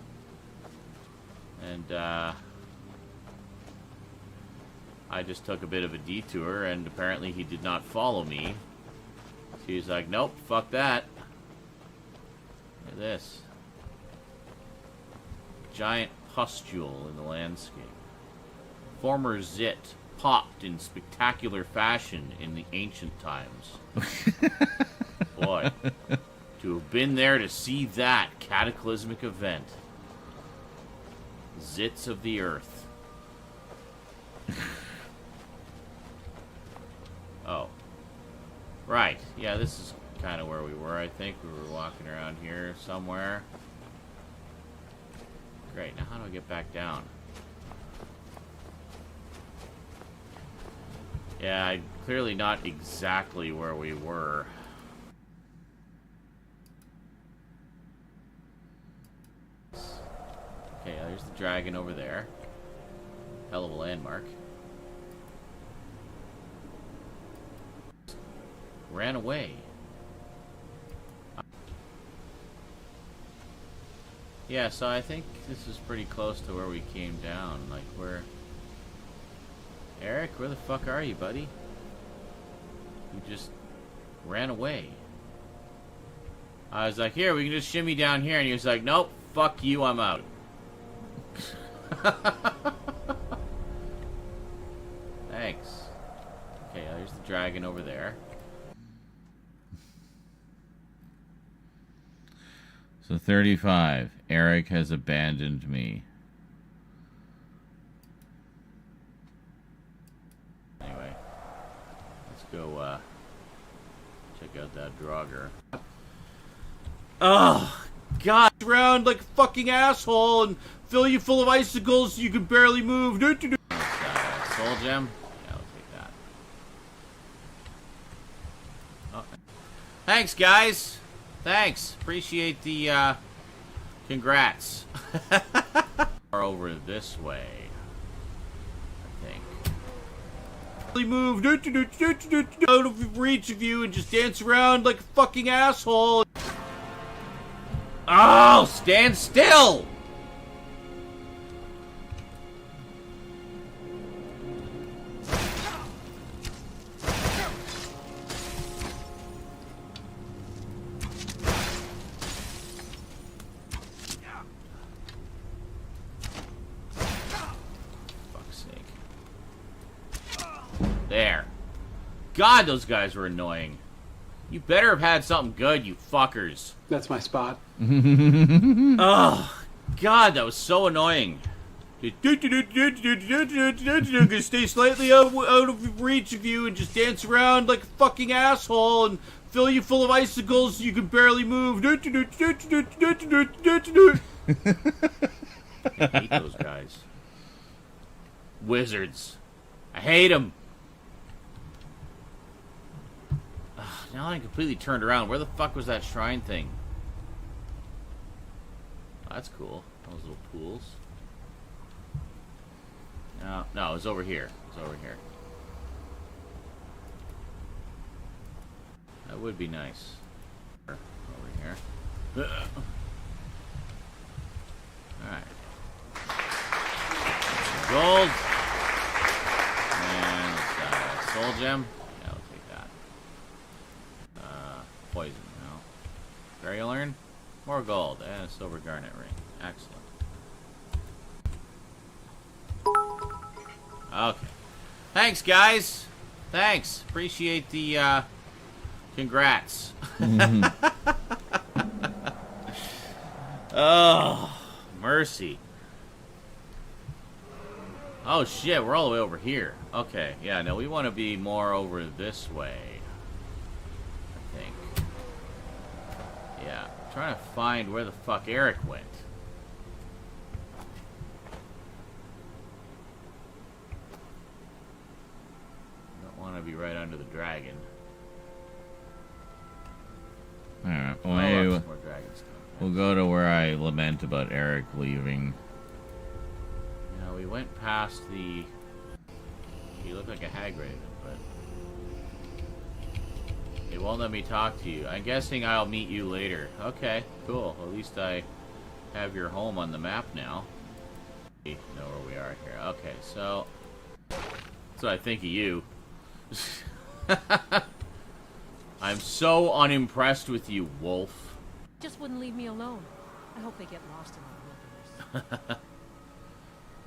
And, I just took a bit of a detour, and apparently he did not follow me. So he's like, nope, fuck that. Look at this. Giant pustule in the landscape. Former zit popped in spectacular fashion in the ancient times. Boy, to have been there to see that cataclysmic event. Zits of the earth. Oh. Right. Yeah, this is kind of where we were, I think. We were walking around here somewhere. Great. Now how do I get back down? Yeah, clearly not exactly where we were. Okay, there's the dragon over there. Hell of a landmark. Ran away. Yeah, so I think this is pretty close to where we came down. Like, where... Eric, where the fuck are you, buddy? You just ran away. I was like, here, we can just shimmy down here. And he was like, nope, fuck you, I'm out. Thanks. Okay, there's the dragon over there. So 35. Eric has abandoned me. Anyway, let's go check out that Draugr. Oh, God! Around like a fucking asshole and fill you full of icicles so you can barely move. Soul gem? Yeah, I'll take that. Oh. Thanks, guys. Thanks. Appreciate the, congrats. Over this way, I think. Really move out of reach of you and just dance around like a fucking asshole. Oh, stand still! There. God, those guys were annoying. You better have had something good, you fuckers. That's my spot. Oh, God, that was so annoying. Stay slightly out of reach of you and just dance around like a fucking asshole and fill you full of icicles so you can barely move. I hate those guys. Wizards. I hate them. Now I'm completely turned around. Where the fuck was that shrine thing? Oh, that's cool. Those little pools. No, it was over here. It was over here. That would be nice. Over here. Alright. Gold. And soul gem. Yeah, I'll take that. Poison now. Burial urn. More gold. And a silver garnet ring. Excellent. Okay. Thanks, guys. Thanks. Appreciate the, congrats. Oh, mercy. Oh, shit. We're all the way over here. Okay. Yeah, no, we want to be more over this way. I think. Yeah. I'm trying to find where the fuck Eric went. dragon. Alright, well, Oh, maybe look, some more dragon stuff. we'll go to where I lament about Eric leaving. Now, we went past the... You look like a hag raven, but... It won't let me talk to you. I'm guessing I'll meet you later. Okay, cool. At least I have your home on the map now. We know where we are here. Okay, so... That's what I think of you. I'm so unimpressed with you, Wolf. Just wouldn't leave me alone. I hope they get lost in the wilderness.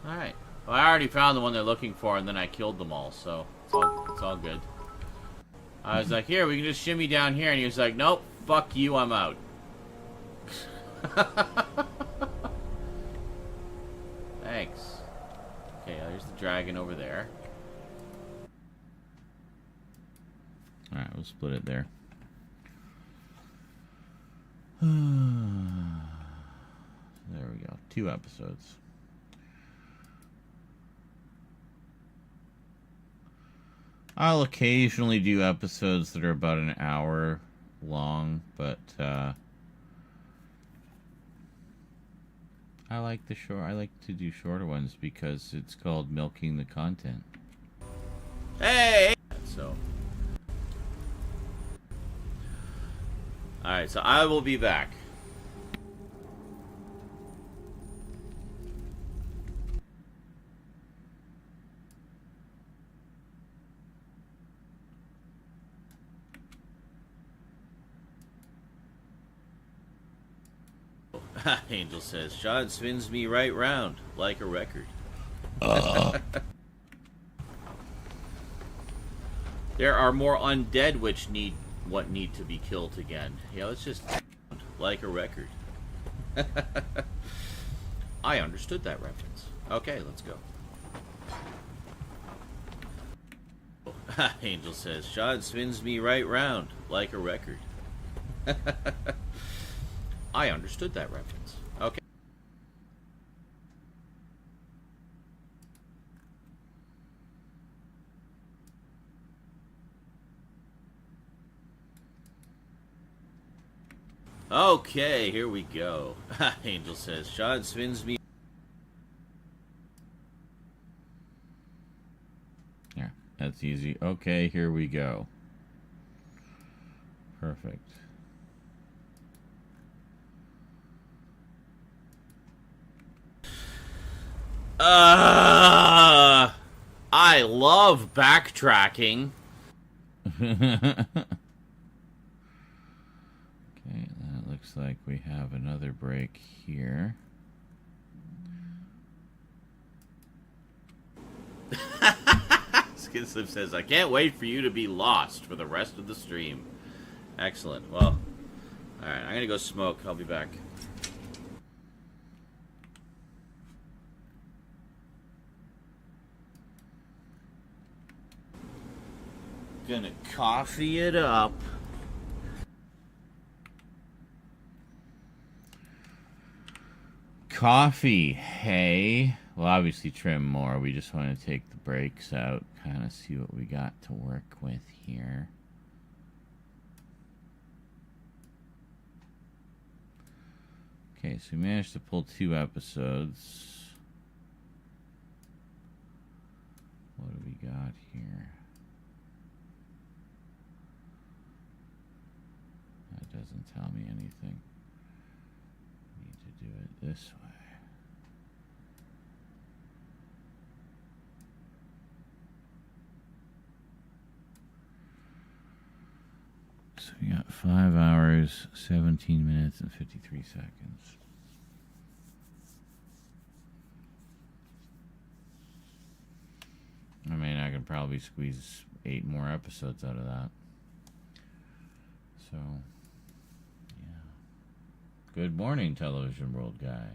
Alright. Well, I already found the one they're looking for, and then I killed them all, so it's all good. I was like, here, we can just shimmy down here, and he was like, nope, fuck you, I'm out. Thanks. Okay, there's the dragon over there. Alright, we'll split it there. There we go. 2 episodes. I'll occasionally do episodes that are about an hour long, but I like to do shorter ones because it's called milking the content. Hey! So. Alright, so I will be back. Angel says, Sean spins me right round like a record. There are more undead which need to be killed again. Yeah, let's just like a record. I understood that reference. Okay, let's go. Angel says, Sean spins me right round like a record. I understood that reference. Okay. Okay, here we go. Angel says, Sean spins me. Yeah, that's easy. Okay, here we go. Perfect. I love backtracking. Okay, that looks like we have another break here. Skinslip says, I can't wait for you to be lost for the rest of the stream. Excellent. Well, alright, I'm gonna go smoke. I'll be back. Gonna coffee it up. Coffee, hey. Well, obviously trim more. We just want to take the breaks out, kind of see what we got to work with here. Okay, so we managed to pull 2 episodes. What do we got here? That doesn't tell me anything. Need to do it this way. So we got 5 hours, 17 minutes, and 53 seconds. I mean, I could probably squeeze 8 more episodes out of that. So, yeah. Good morning, Television World Guy.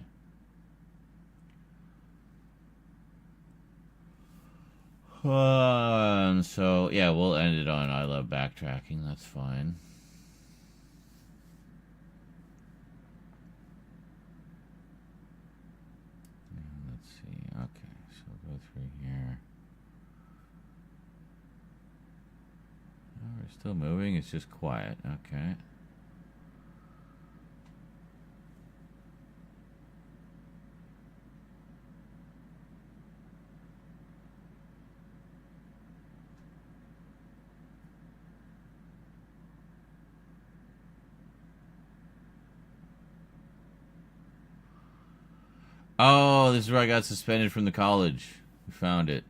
So, yeah, we'll end it on I love backtracking. That's fine. Let's see. Okay, so we'll go through here. We're still moving. It's just quiet. Okay. Oh, this is where I got suspended from the college. We found it.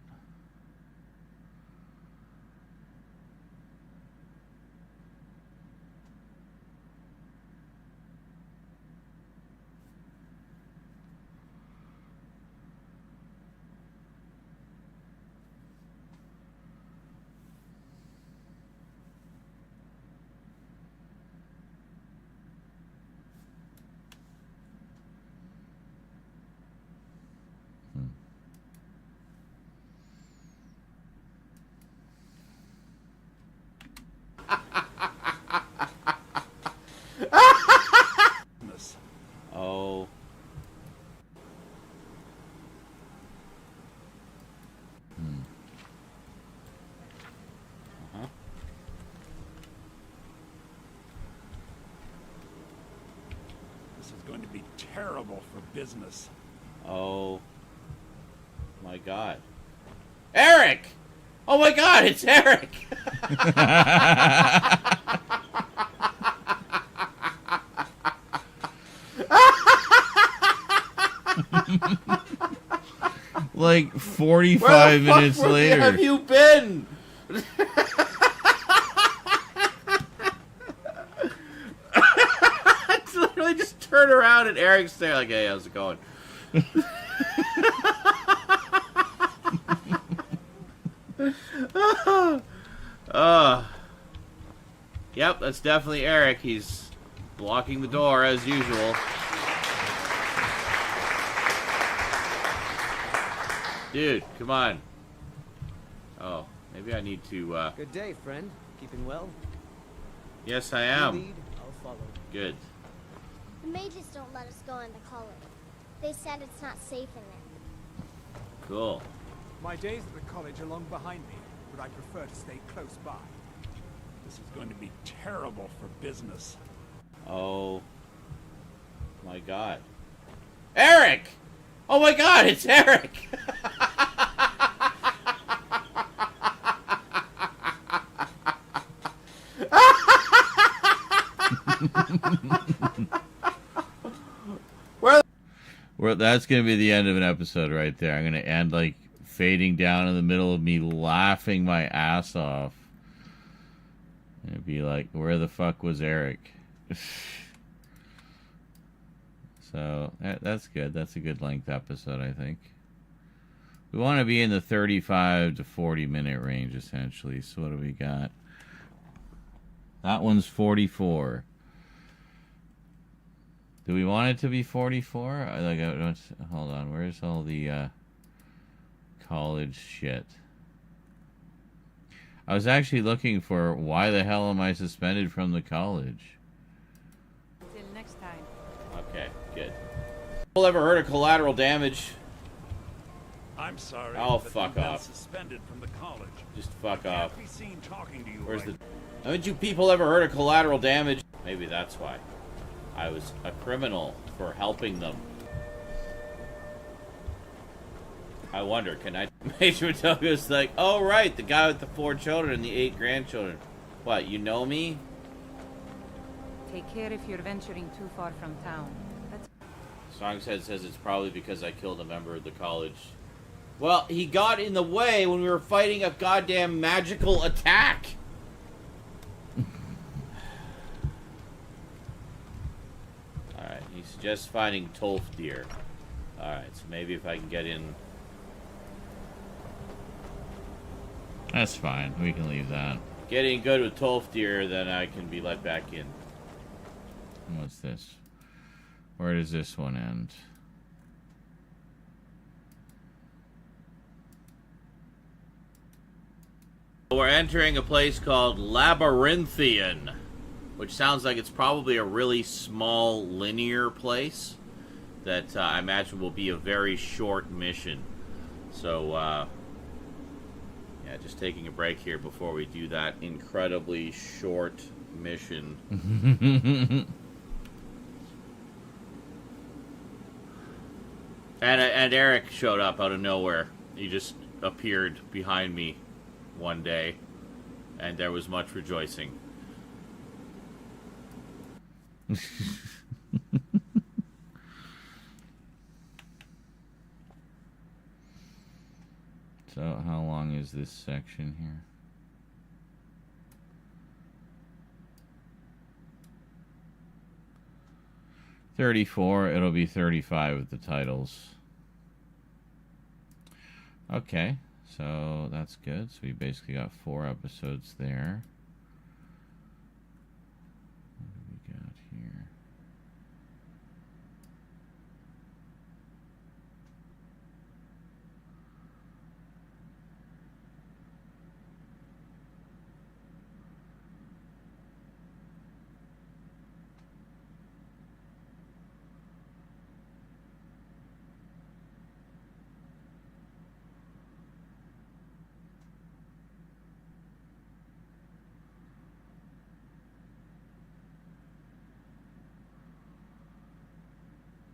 Oh. Uh-huh. This is going to be terrible for business. Oh. My God. Eric! Oh my God, it's Eric! Like 45 minutes later. Where have you been? It's literally just turn around and Eric's there like, hey, how's it going? Yep, that's definitely Eric. He's blocking the door as usual. Dude, come on. Oh, maybe I need to, Good day, friend. Keeping well? Yes, I You am. lead, I'll follow. Good. The mages don't let us go into college. They said it's not safe in there. Cool. My days at the college are long behind me, but I prefer to stay close by. This is going to be terrible for business. Oh. My God. Eric! Oh my God, it's Eric! Well, that's going to be the end of an episode right there. I'm going to end, like, fading down in the middle of me laughing my ass off. And it'd be like, where the fuck was Eric? So, that's good. That's a good length episode, I think. We want to be in the 35 to 40 minute range, essentially. So what do we got? That one's 44. Do we want it to be 44? Hold on. Where's all the college shit? I was actually looking for why the hell am I suspended from the college? Till next time. Okay, good. People ever heard of collateral damage? I'm sorry. Oh, but fuck you've been off. Suspended from the college. Just fuck Can't off. be seen talking to you. Where's right the... Haven't you people ever heard of collateral damage? Maybe that's why. I was a criminal for helping them. I wonder, can I... Major Toga's like, oh right, the guy with the 4 children and the 8 grandchildren. What, you know me? Take care if you're venturing too far from town. That's Songshead says it's probably because I killed a member of the college. Well, he got in the way when we were fighting a goddamn magical attack. Alright, he suggests finding Tolfdir. Alright, so maybe if I can get in... That's fine. We can leave that. Getting good with Tolfdir, then I can be let back in. What's this? Where does this one end? We're entering a place called Labyrinthian, which sounds like it's probably a really small linear place that I imagine will be a very short mission. So, Yeah, just taking a break here before we do that incredibly short mission. And Eric showed up out of nowhere. He just appeared behind me one day, and there was much rejoicing. So, how long is this section here? $34. It'll be 35 with the titles. Okay, so that's good. So we basically got 4 episodes there. What do we got here?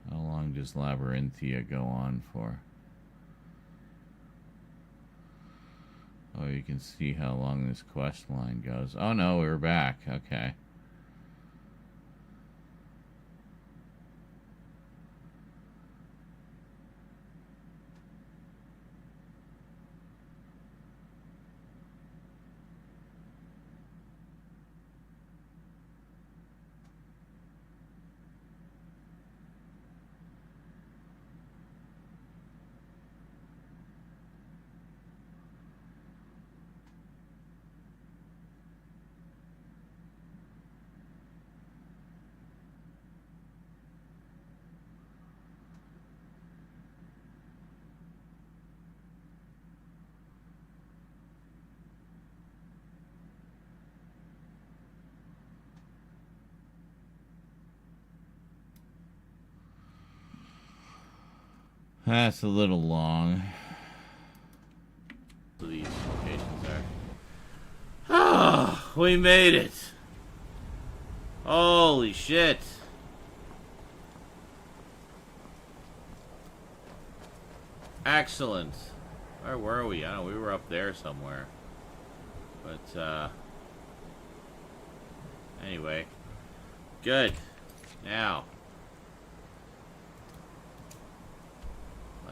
How long does Labyrinthia go on for? Oh, you can see how long this quest line goes. Oh no, we're back. Okay. That's a little long. These locations are. Ah, we made it. Holy shit. Excellent. Where were we? I don't know, we were up there somewhere. But, anyway. Good. Now.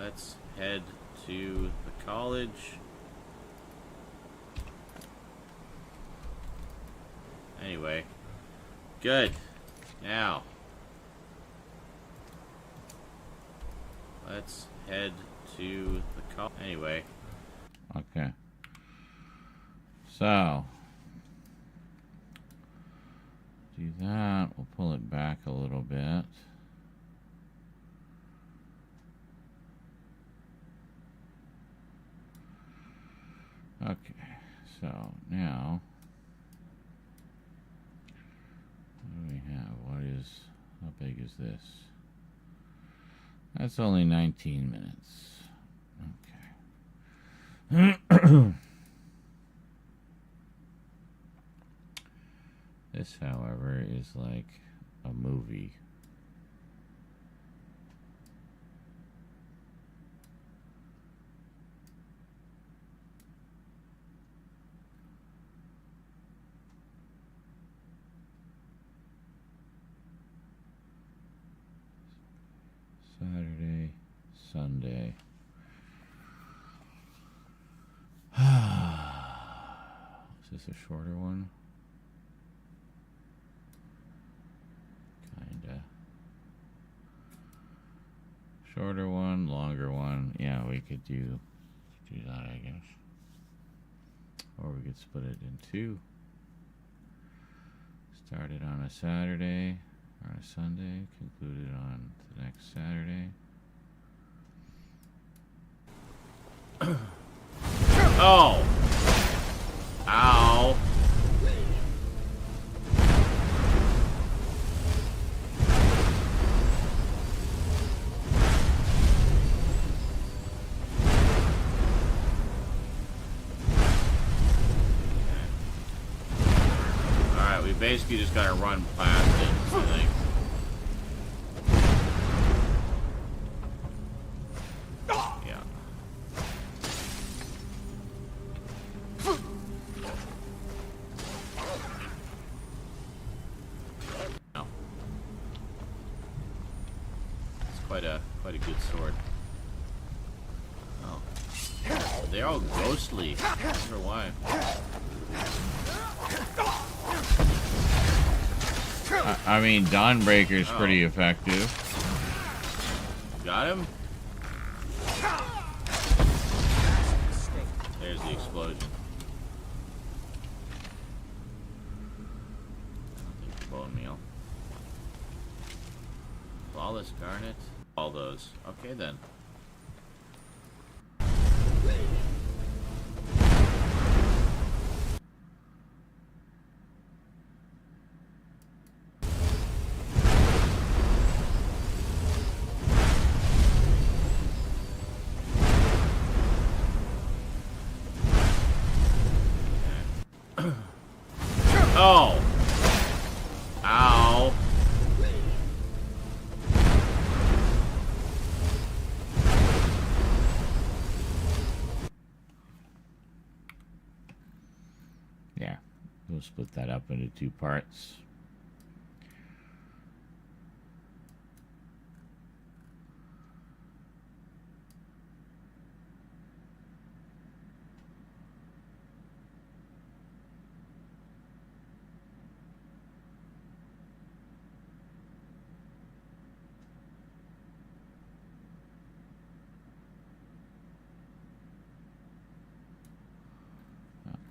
Let's head to the college. Anyway. Good. Now. Let's head to the college. Anyway. Okay. So. Do that. We'll pull it back a little bit. Okay, so now, what do we have? How big is this? That's only 19 minutes. Okay. This, however, is like a movie. Saturday, Sunday. Is this a shorter one? Kinda. Shorter one, longer one. Yeah, we could do that, I guess. Or we could split it in 2. Started on a Saturday or a Sunday, concluded on the next Saturday. Oh! Ow! basically just gotta run past it, I think. Yeah. No. It's quite a good sword. Oh. They're all ghostly. I wonder why. I mean, Dawnbreaker's pretty effective. Got him? There's the explosion. I don't think bone meal. Flawless garnet. All those. Okay then. Oh! Ow! Yeah, we'll split that up into 2 parts.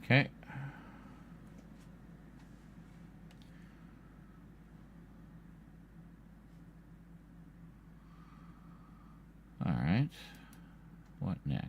Okay. All right. What next?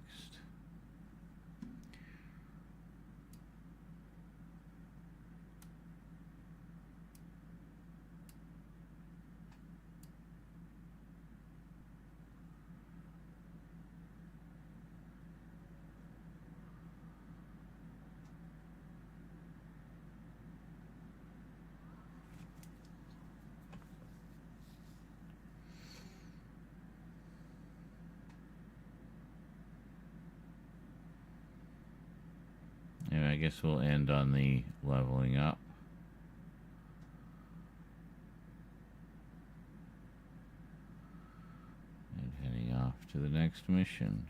And I guess we'll end on the leveling up. And heading off to the next mission.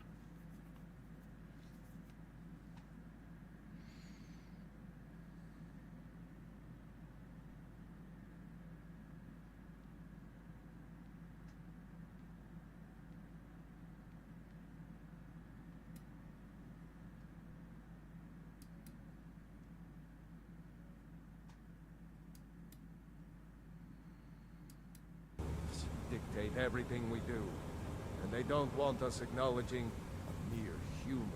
Dictate everything we do, and they don't want us acknowledging a mere human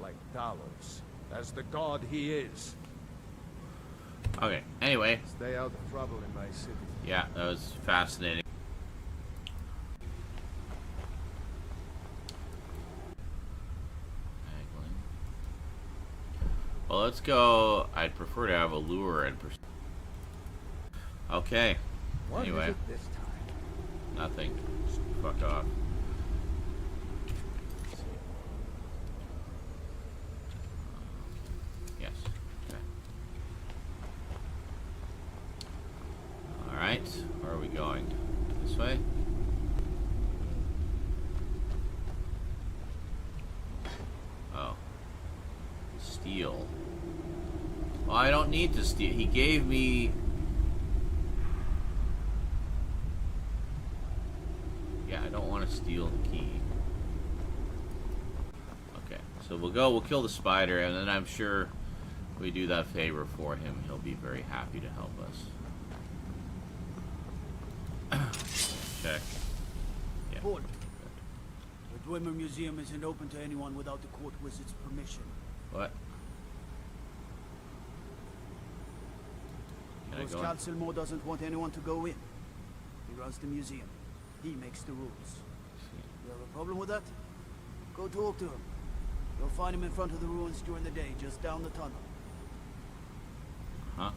like Talos as the god he is. Okay, anyway. Stay out of trouble in my city. Yeah, that was fascinating. Well, let's go. I'd prefer to have a lure and okay. What Anyway. is it this time? Nothing. Just fuck off. Yes. Okay. Alright. Where are we going? This way? Oh. Steal. Well, I don't need to steal. He gave me... Yeah, I don't want to steal the key. Okay, so we'll kill the spider, and then I'm sure we do that favor for him. He'll be very happy to help us. Check. Yeah. Port. The Dwemer Museum isn't open to anyone without the court wizard's permission. What? Can I Because go in? Calcelmo doesn't want anyone to go in. He runs the museum. He makes the rules. You have a problem with that? Go talk to him. You'll find him in front of the ruins during the day, just down the tunnel. Huh?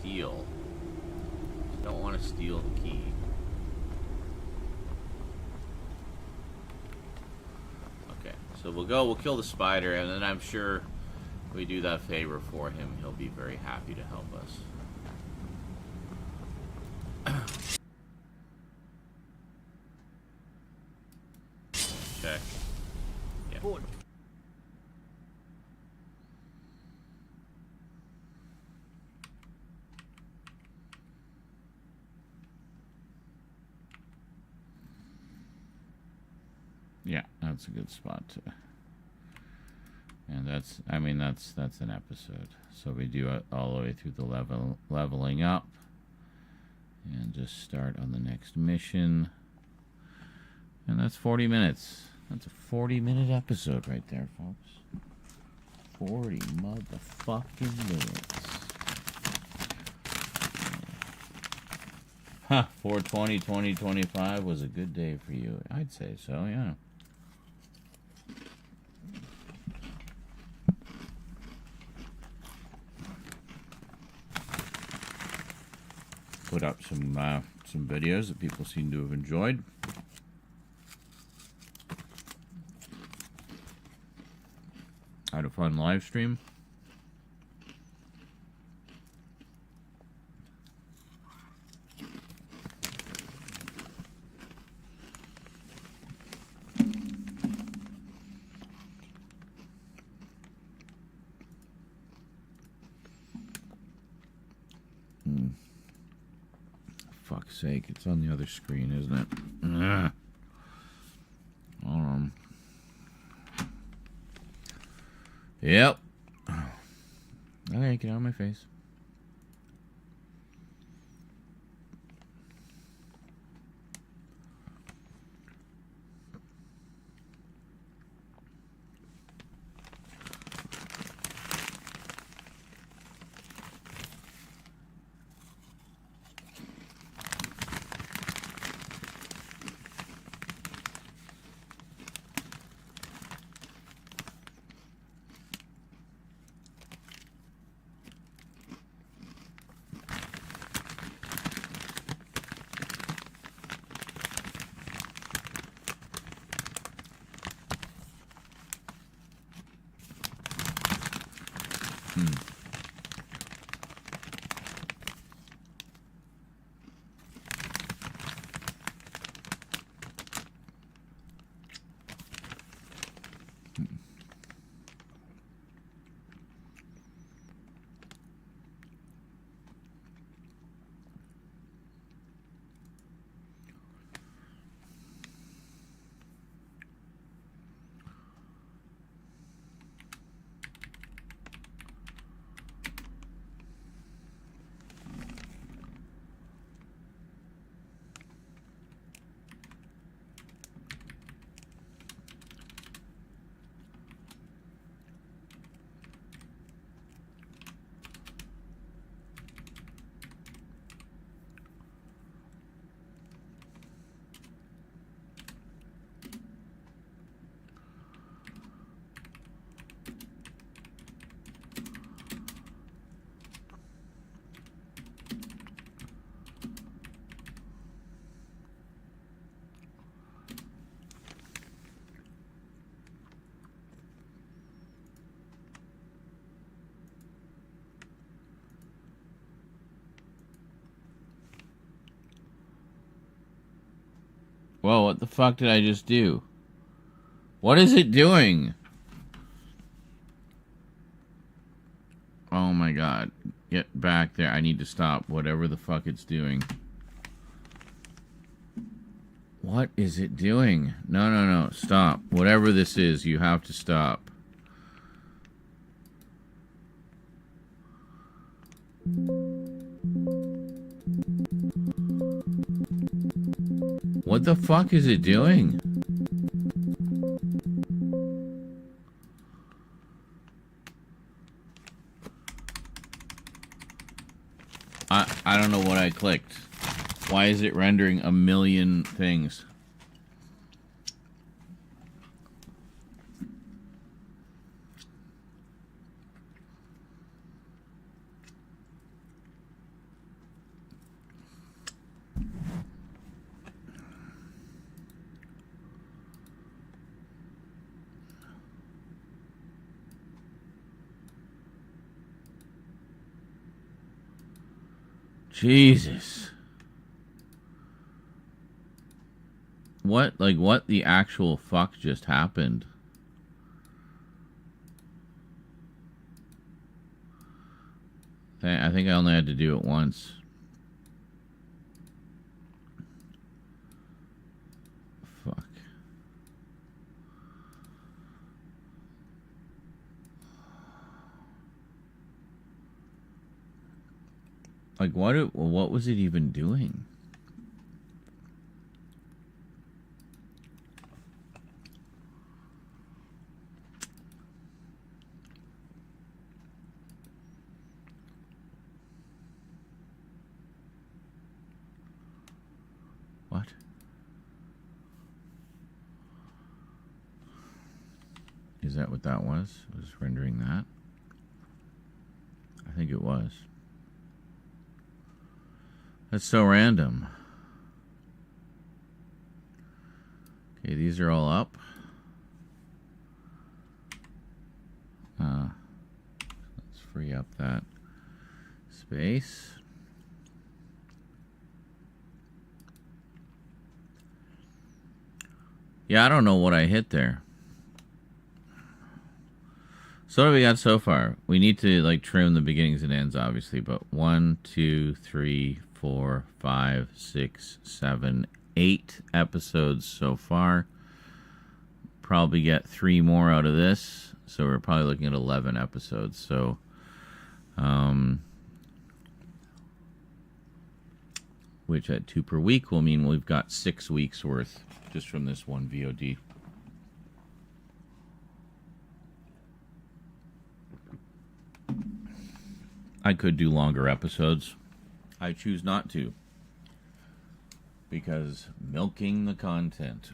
steal. Don't want to steal the key. Okay, so we'll kill the spider, and then I'm sure if we do that favor for him, he'll be very happy to help us. Check. Yeah. Yeah, that's a good spot to. And that's an episode. So we do it all the way through the leveling up, and just start on the next mission. And that's 40 minutes. That's a 40-minute episode right there, folks. 40 motherfucking minutes. Huh, 4/20/2025 was a good day for you. I'd say so, yeah. Put up some videos that people seem to have enjoyed. Had a fun live stream. Fuck's sake, it's on the other screen, isn't it? Ugh. Yep. Okay, get out of my face. Whoa, what the fuck did I just do? What is it doing? Oh my god. Get back there. I need to stop whatever the fuck it's doing. What is it doing? No, no, no. Stop. Whatever this is, you have to stop. What the fuck is it doing? I don't know what I clicked. Why is it rendering a million things? Jesus. What the actual fuck just happened? I think I only had to do it once. Fuck. Like, what was it even doing? What? Is that what that was? Was rendering that? I think it was. That's so random. Okay, these are all up. Let's free up that space. Yeah, I don't know what I hit there. So what do we got so far? We need to like trim the beginnings and ends, obviously, but 1, 2, 3, 4, 5, 6, 7, 8 episodes so far. Probably get 3 more out of this, so we're probably looking at 11 episodes. So, which at 2 per week will mean we've got 6 weeks worth just from this one VOD. I could do longer episodes. I choose not to. Because milking the content.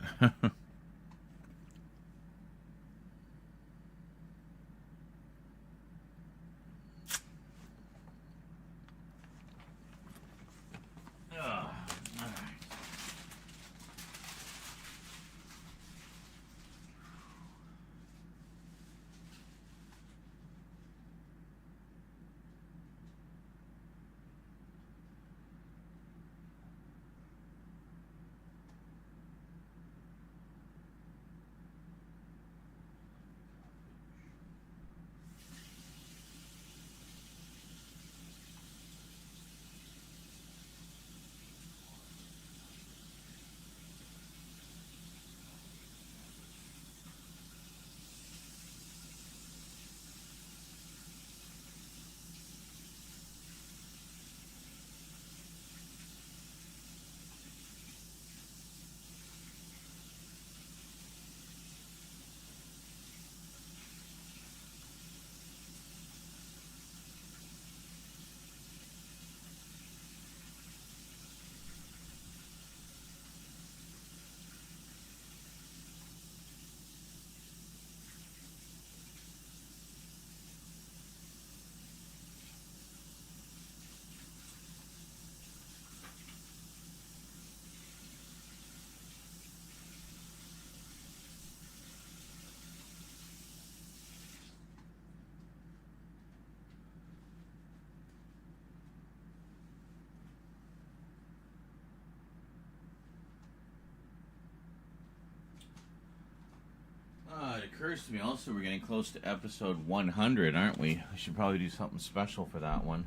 It occurs to me also we're getting close to episode 100, aren't we? We should probably do something special for that one.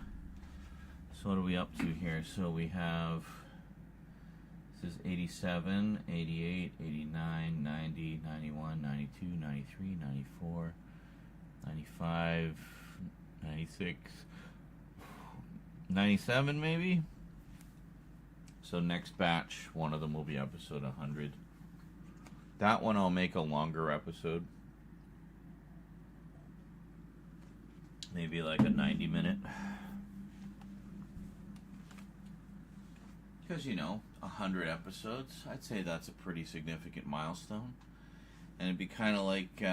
So what are we up to here? So we have, this is 87, 88, 89, 90, 91, 92, 93, 94, 95, 96, 97 maybe? So next batch, one of them will be episode 100. That one I'll make a longer episode. Maybe like a 90-minute. Because, 100 episodes, I'd say that's a pretty significant milestone. And it'd be kind of like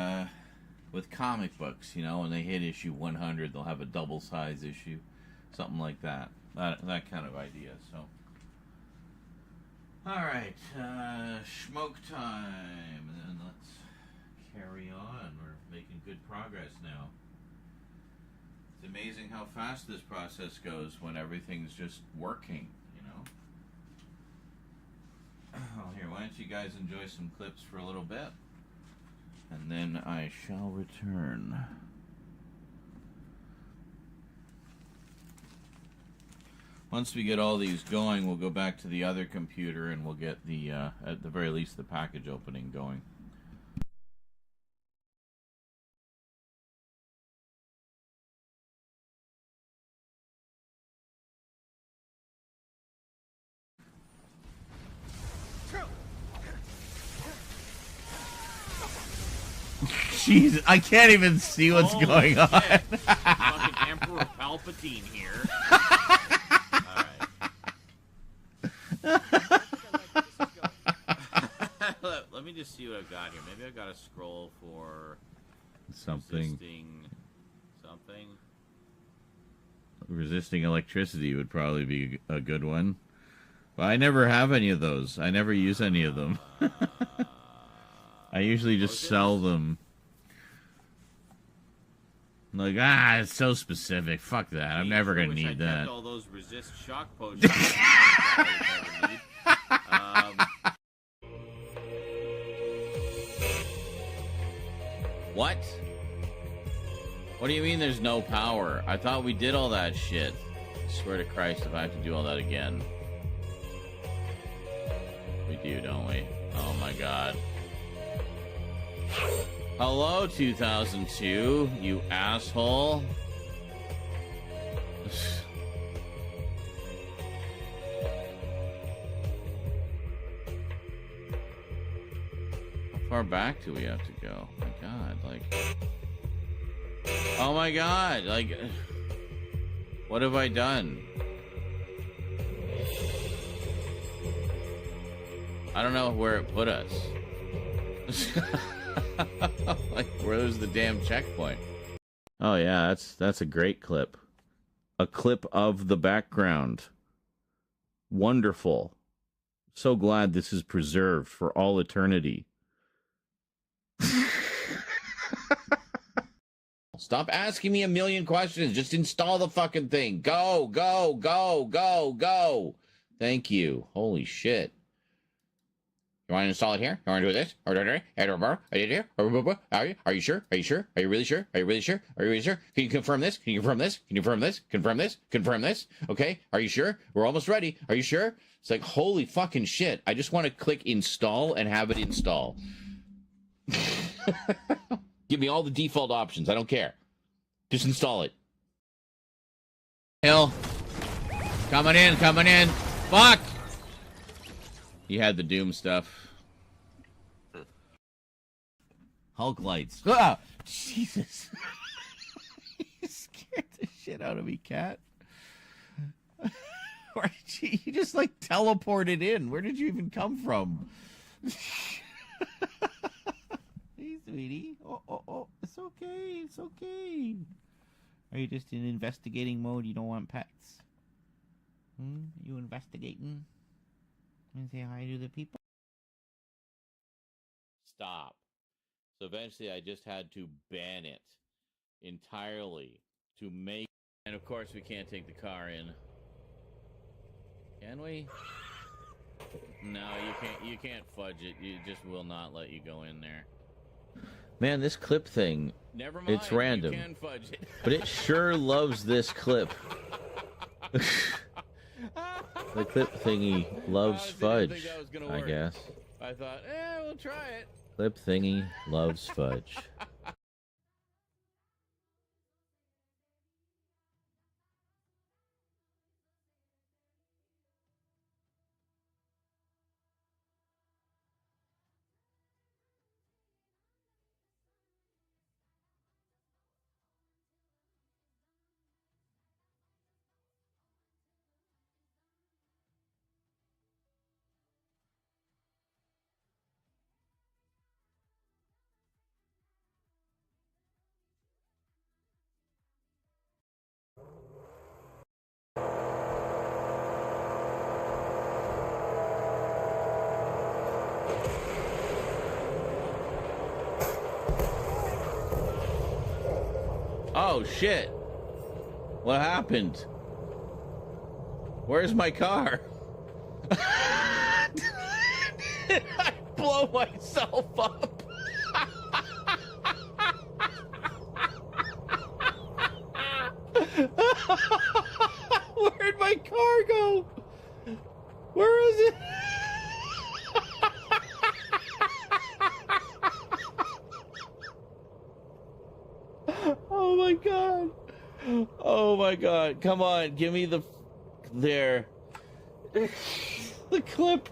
with comic books, when they hit issue 100, they'll have a double-size issue. Something like that. That kind of idea, so... Alright, smoke time, and then let's carry on. We're making good progress now. amazing how fast this process goes when everything's just working, you know? Oh, here, why don't you guys enjoy some clips for a little bit? And then I shall return. Once we get all these going, we'll go back to the other computer and we'll get the, at the very least, the package opening going. Jesus, I can't even see what's going on. Fucking Emperor Palpatine here. Let me just see what I've got here. Maybe I've got a scroll for something. Something. Resisting electricity would probably be a good one. But I never have any of those. I never use any of them. I usually just sell them. Like, it's so specific. Fuck that. I'm never going to need that. Kept all those resist shock potions. What? What do you mean there's no power? I thought we did all that shit. I swear to Christ if I have to do all that again. We do, don't we? Oh my god. Hello, 2002, you asshole. How far back do we have to go? My god, like... Oh my god, like... What have I done? I don't know where it put us. Like, where's the damn checkpoint? Oh yeah, that's a great clip. A clip of the background. Wonderful. So glad this is preserved for all eternity. Stop asking me a million questions. Just install the fucking thing. Go, go, go, go, go. Thank you. Holy shit. You want to install it here? You want to do this? Are you here? Are you sure? Are you sure? Are you really sure? Are you really sure? Are you really sure? Can you confirm this? Can you confirm this? Can you confirm this? Confirm this? Confirm this? Okay. Are you sure? We're almost ready. Are you sure? It's like, holy fucking shit. I just want to click install and have it install. Give me all the default options. I don't care. Just install it. Hill. Coming in, coming in. Fuck! You had the Doom stuff. Hulk lights. Ah! Jesus. You scared the shit out of me, cat. Where did you just, like, teleported in? Where did you even come from? Hey, sweetie. Oh. It's okay. It's okay. Are you just in investigating mode? You don't want pets? You investigating? And say hi to the people. Stop. So eventually I just had to ban it entirely to make... And of course we can't take the car in. Can we? No, you can't fudge it. You just will not let you go in there. Man, this clip thing, never mind, it's random. You can fudge it. But it sure loves this clip. The clip thingy loves fudge, I guess. I thought, we'll try it. Clip thingy loves fudge. Oh, shit. What happened? Where's my car? Did I blow myself up? Where'd my car go? Where is it? Oh my god. Oh my god. Come on, give me the there. The clip.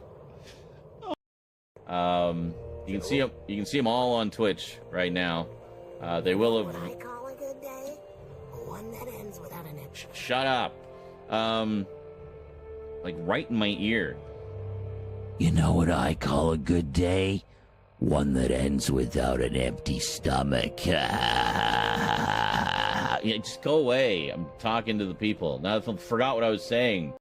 You can see them all on Twitch right now. They will have. What I call a good day? One that ends without an empty. Shut up. Like right in my ear. You know what I call a good day? One that ends without an empty stomach. Yeah, just go away. I'm talking to the people. Now I forgot what I was saying.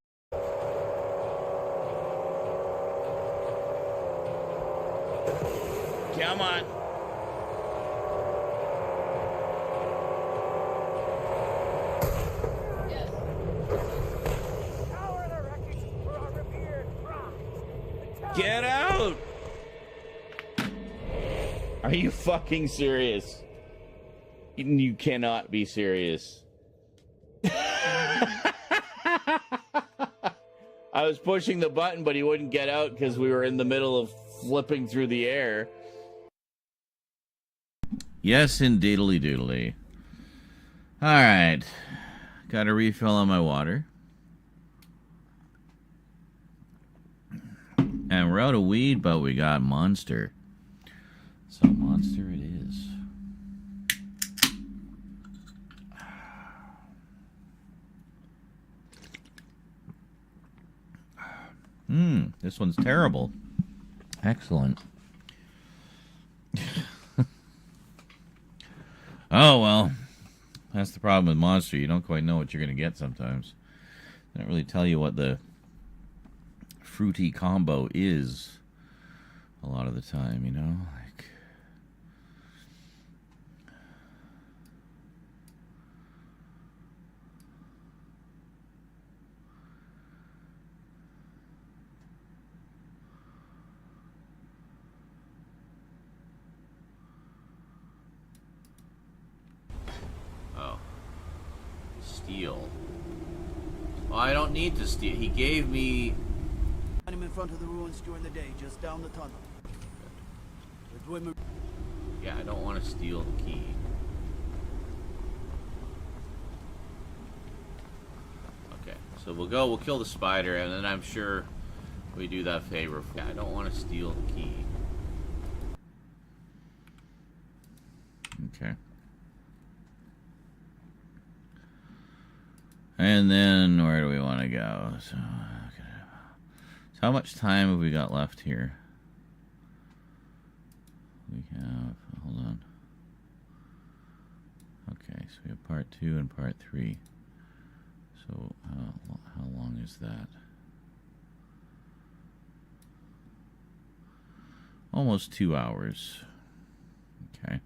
Come on. Get out! Are you fucking serious? You cannot be serious. I was pushing the button, but he wouldn't get out because we were in the middle of flipping through the air. Yes, indeedly doodly. Alright. Got a refill on my water. And we're out of weed, but we got Monster. So Monster it is. This one's terrible. Excellent. Oh, well. That's the problem with Monster. You don't quite know what you're going to get sometimes. They don't really tell you what the fruity combo is a lot of the time, you know? Like... Oh. Steal. Well, I don't need to steal. He gave me... Find him in front of the ruins during the day, just down the tunnel. Yeah, I don't want to steal the key. Okay, so we'll kill the spider, and then I'm sure we do that favor. Yeah, I don't want to steal the key. Okay. And then, where do we want to go? So how much time have we got left here? We have, hold on. Okay, so we have part 2 and part 3. So how long is that? Almost 2 hours. Okay.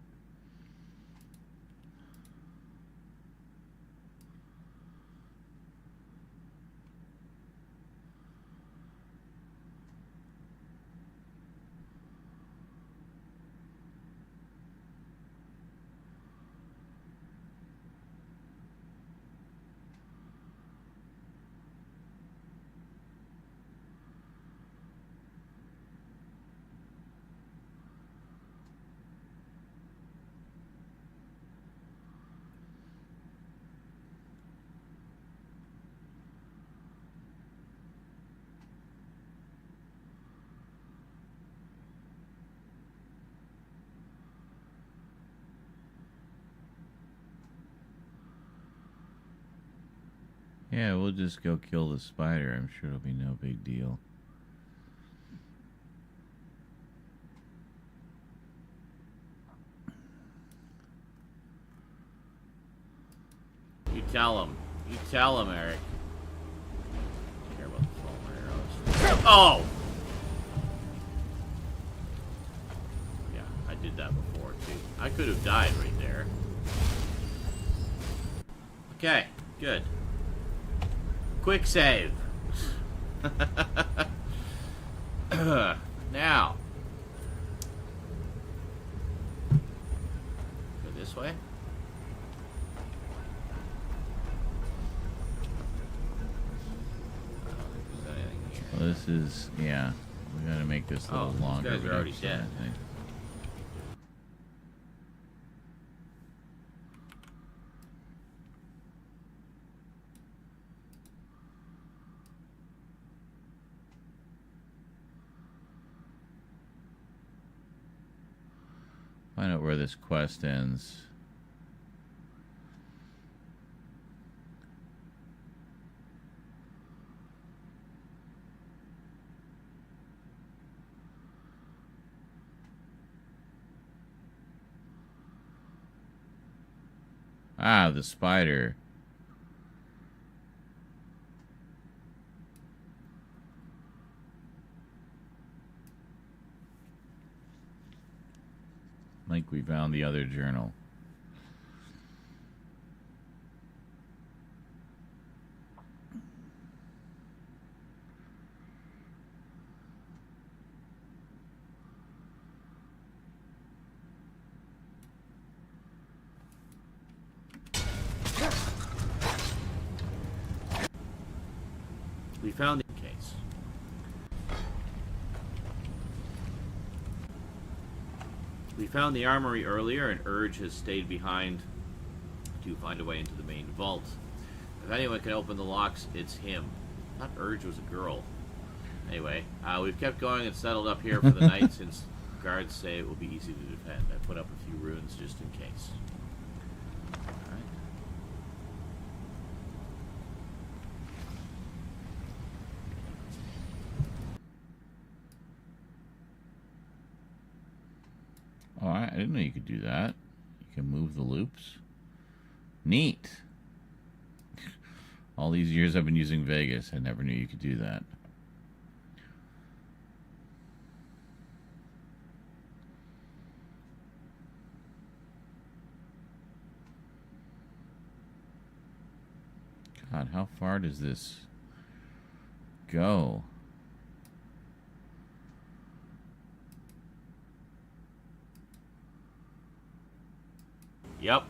Yeah, we'll just go kill the spider. I'm sure it'll be no big deal. You tell him. You tell him, Eric. I don't care about the foam arrows. Oh! Yeah, I did that before, too. I could have died right there. Okay. Good. Quick save. Now. Go this way. Well, this is, yeah. We gotta make this a little longer. These guys are already dead. I think. Find out where this quest ends. Ah, the spider. Like we found the other journal. We found the case. We found the armory earlier, and Urge has stayed behind to find a way into the main vault. If anyone can open the locks, it's him. I thought Urge was a girl. Anyway, we've kept going and settled up here for the night since guards say it will be easy to defend. I put up a few runes just in case. Alright. Oh, I didn't know you could do that. You can move the loops. Neat. All these years I've been using Vegas, I never knew you could do that. God, how far does this go? Yep.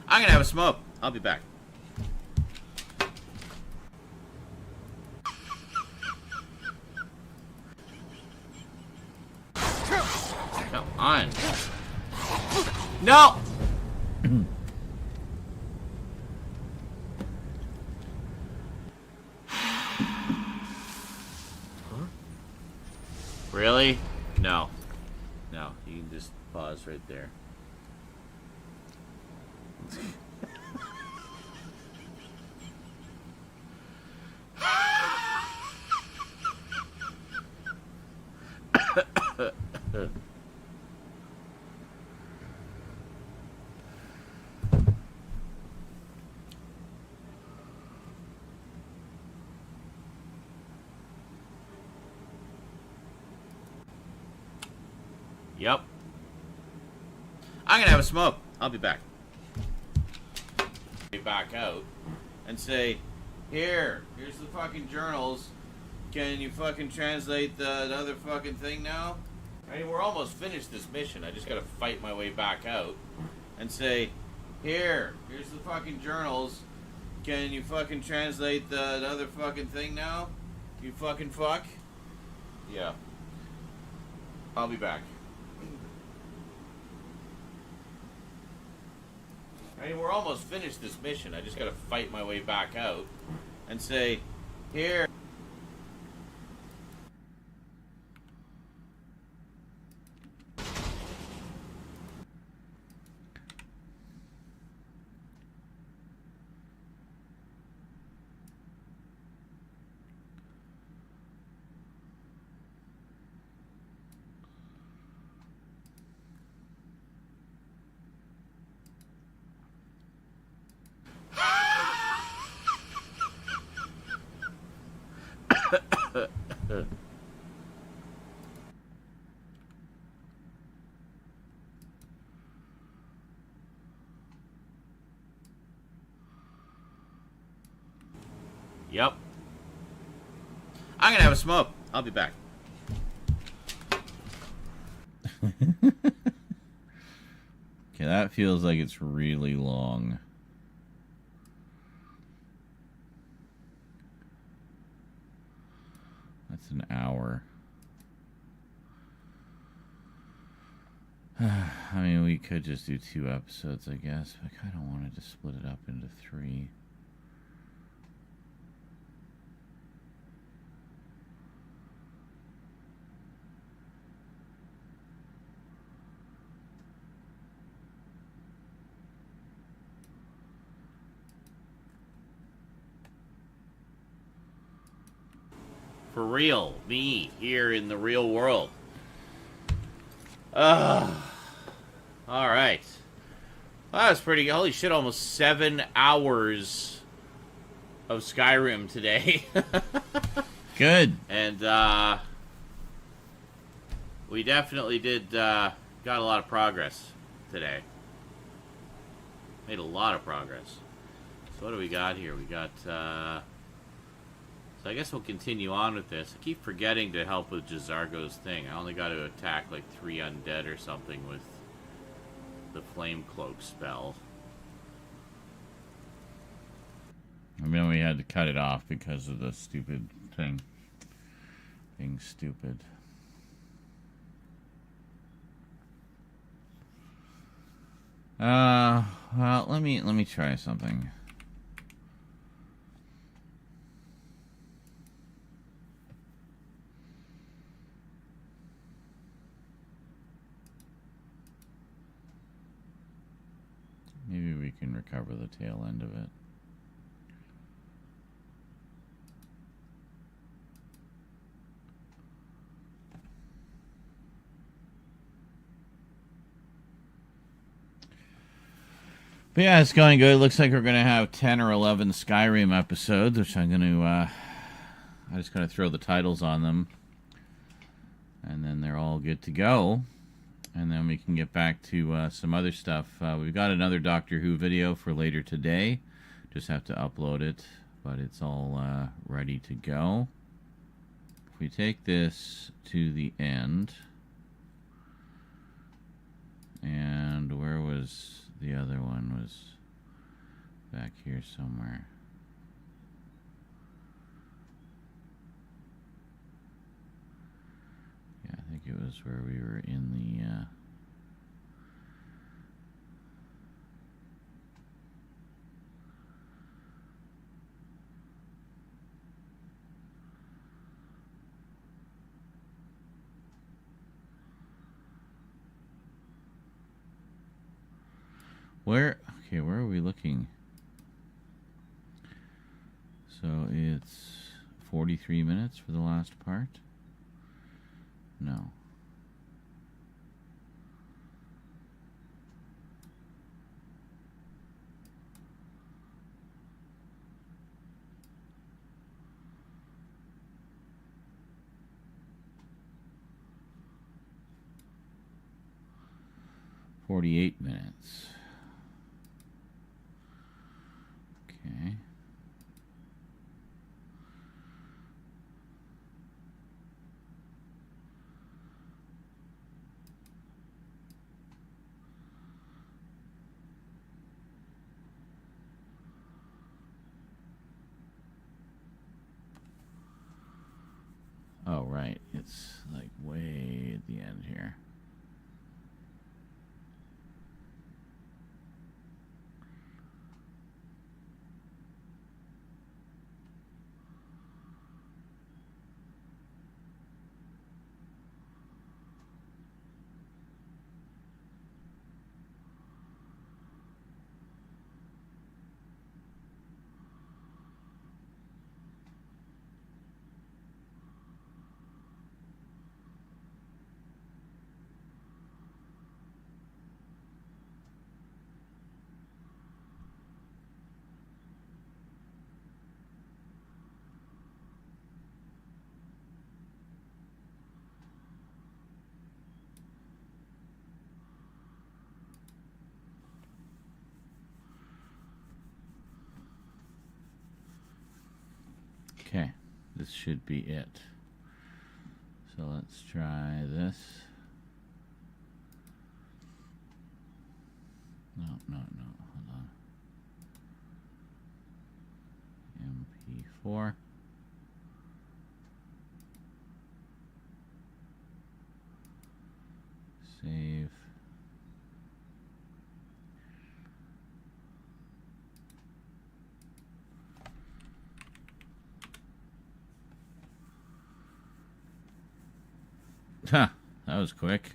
I'm gonna have a smoke. I'll be back. Come on. No! Really? No. No, you can just pause right there. Yep. I'm gonna have a smoke. I'll be back. Back out and say, here's the fucking journals. Can you fucking translate the other fucking thing now? I mean, we're almost finished this mission. I just gotta fight my way back out and say, here's the fucking journals. Can you fucking translate the other fucking thing now? You fucking fuck? Yeah. I'll be back. I mean, we're almost finished this mission. I just gotta fight my way back out and say, here. Yep. I'm gonna have a smoke. I'll be back. Okay, that feels like it's really long. That's an hour. I mean, we could just do 2 episodes, I guess. But I kind of wanted to split it up into 3. For real, me here in the real world. All right. Well, that was pretty. Holy shit! Almost 7 hours of Skyrim today. Good. And we definitely did got a lot of progress today. Made a lot of progress. So what do we got here? We got. So I guess we'll continue on with this. I keep forgetting to help with Jazargo's thing. I only got to attack like 3 undead or something with the flame cloak spell. And then we had to cut it off because of the stupid thing. Being stupid. Well, let me try something. Maybe we can recover the tail end of it. But yeah, it's going good. It looks like we're going to have 10 or 11 Skyrim episodes, which I'm going to, I'm just going to throw the titles on them. And then they're all good to go. And then we can get back to some other stuff. We've got another Doctor Who video for later today. Just have to upload it, but it's all ready to go. If we take this to the end, and where was the other one? Was back here somewhere. Yeah, I think it was where we were in the where are we looking? So it's 43 minutes for the last part? No. "48 minutes. Okay. Oh, right. It's like way at the end here. Okay, this should be it. So let's try this. No, hold on. MP4. Save. Huh, that was quick.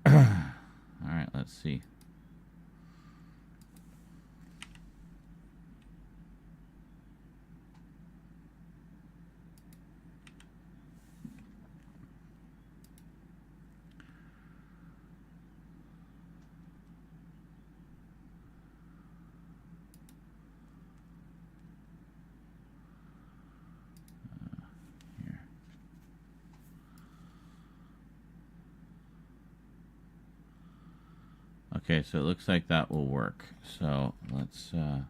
All right, let's see. Okay, so it looks like that will work. So let's so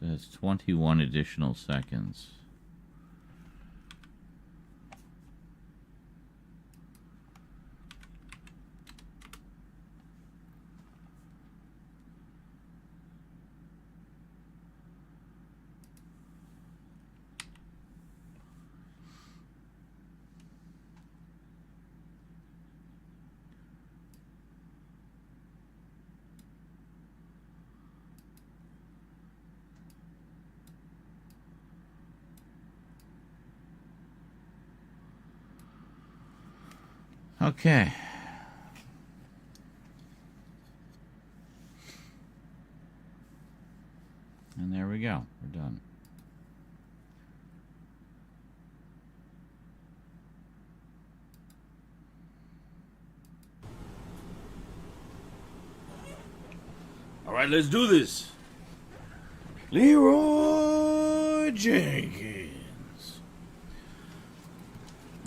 it's 21 additional seconds. Okay. And there we go. We're done. All right, let's do this. Leroy Jenkins.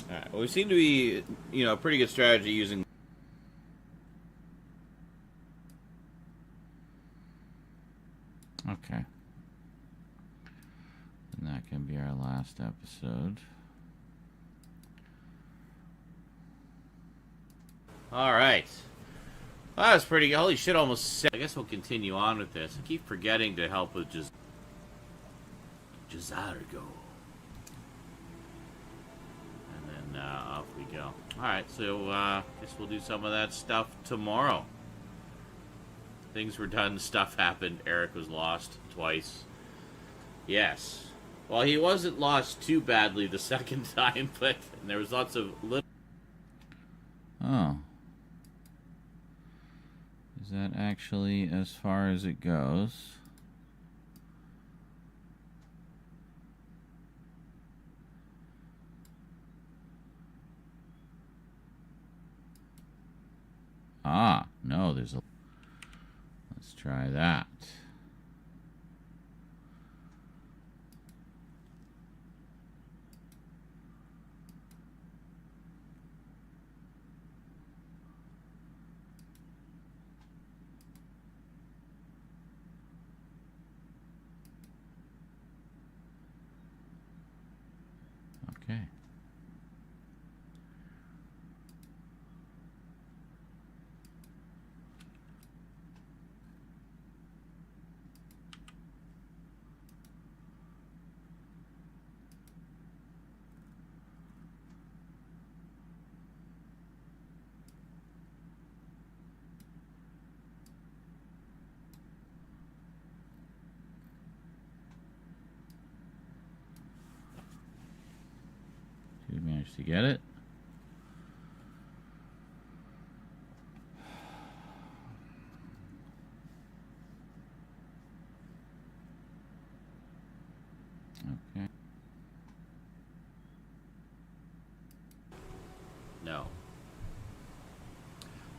All right. Well, we seem to be, a pretty good strategy using. Okay. And that can be our last episode. All right. Well, that was pretty. Holy shit! Almost. I guess we'll continue on with this. I keep forgetting to help with Jazargo. And then off we go. All right. So guess we'll do some of that stuff tomorrow. Things were done. Stuff happened. Eric was lost twice. Yes. Well, he wasn't lost too badly the second time, but there was lots of little. Oh. Is that actually as far as it goes? Ah, no, there's a... Let's try that. Okay. Did we manage to get it? Okay. No.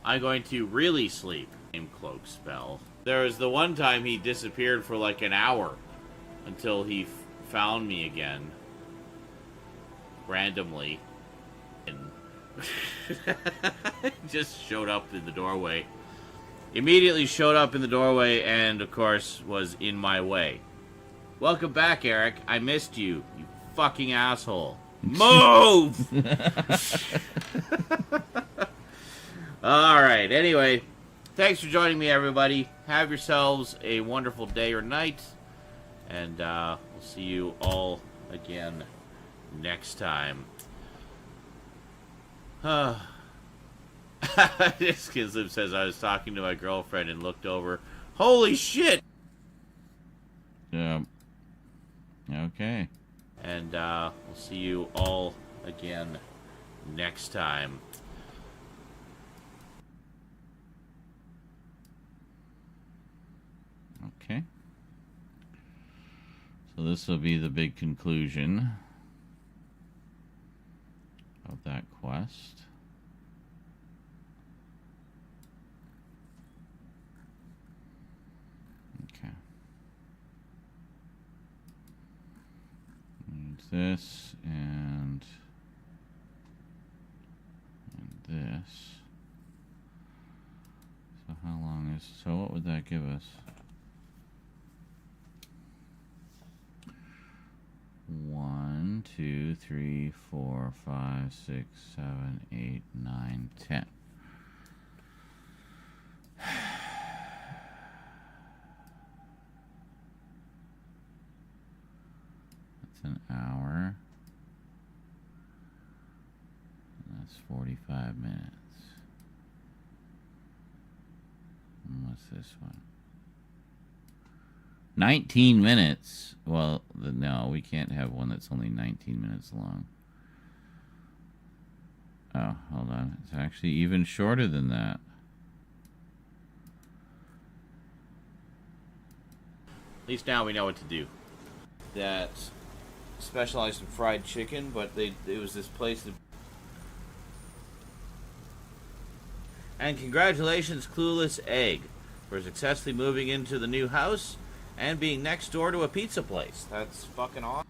I'm going to really sleep. Cloak spell. There was the one time he disappeared for like an hour until he found me again. Randomly. And just showed up in the doorway. Immediately showed up in the doorway and, of course, was in my way. Welcome back, Eric. I missed you, you fucking asshole. Move! Alright, anyway. Thanks for joining me, everybody. Have yourselves a wonderful day or night. And we'll see you all again next time. This Kizlip says, I was talking to my girlfriend and looked over. Holy shit! Yeah. Okay. And we'll see you all again next time. Okay. So this will be the big conclusion of that quest. Okay. And this and this. So how long is, so what would that give us? 1, 2, 3, 4, 5, 6, 7, 8, 9, 10. That's an hour. And that's 45 minutes. And what's this one? 19 minutes. Well, no, we can't have one that's only 19 minutes long. Oh, hold on. It's actually even shorter than that. At least now we know what to do. That specialized in fried chicken, but it was this place that... And congratulations, Clueless Egg, for successfully moving into the new house and being next door to a pizza place. That's fucking awesome.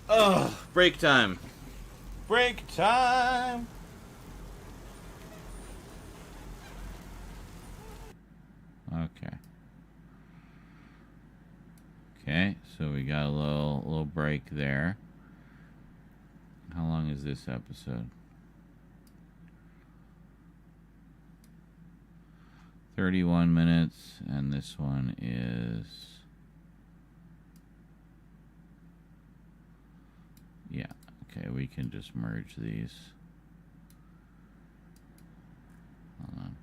Ugh, break time. Break time! Okay. Okay, so we got a little break there. How long is this episode? 31 minutes, and this one is... Yeah, okay, we can just merge these. Hold on.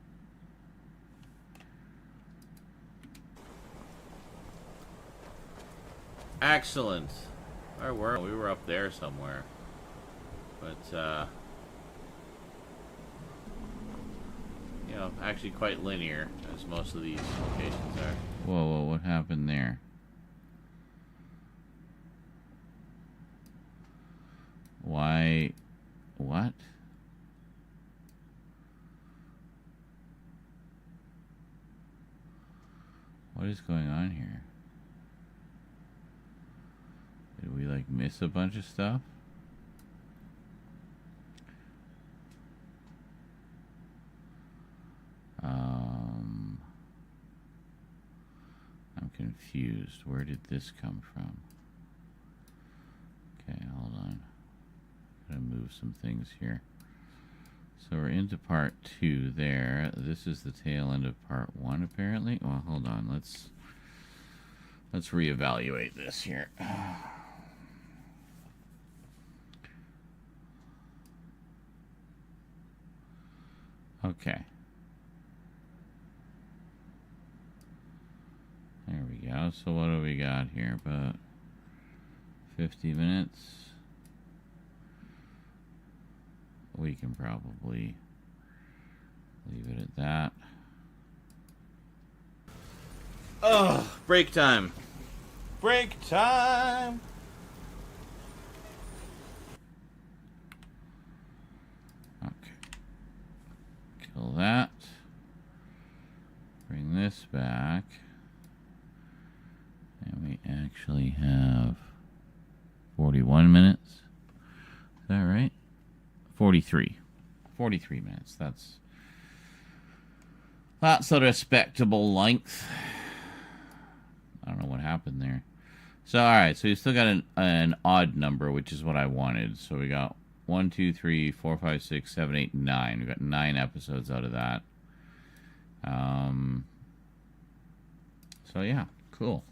Excellent. Where were we? We were up there somewhere. But, you know, actually quite linear, as most of these locations are. Whoa, what happened there? Why? What? What is going on here? Did we, like, miss a bunch of stuff? I'm confused. Where did this come from? Okay, hold on. Gotta move some things here. So we're into part 2 there. This is the tail end of part 1, apparently. Well, hold on. Let's reevaluate this here. Okay. There we go. So what do we got here? About 50 minutes. We can probably leave it at that. Ugh, break time. Break time. Okay. Kill that. Bring this back. And we actually have 41 minutes. Is that right? 43. 43 minutes. That's That's a respectable length. I don't know what happened there. So, alright, so you still got an odd number, which is what I wanted. So we got 1, 2, 3, 4, 5, 6, 7, 8, 9. We got 9 episodes out of that. So yeah, cool.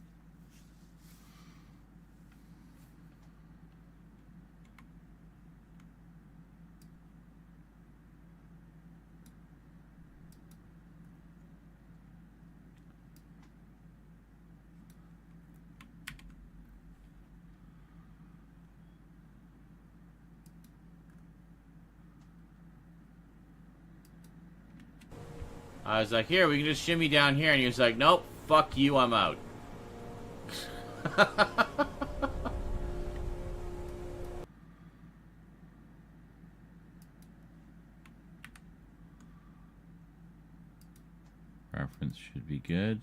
I was like, here, we can just shimmy down here. And he was like, nope, fuck you, I'm out. Reference should be good.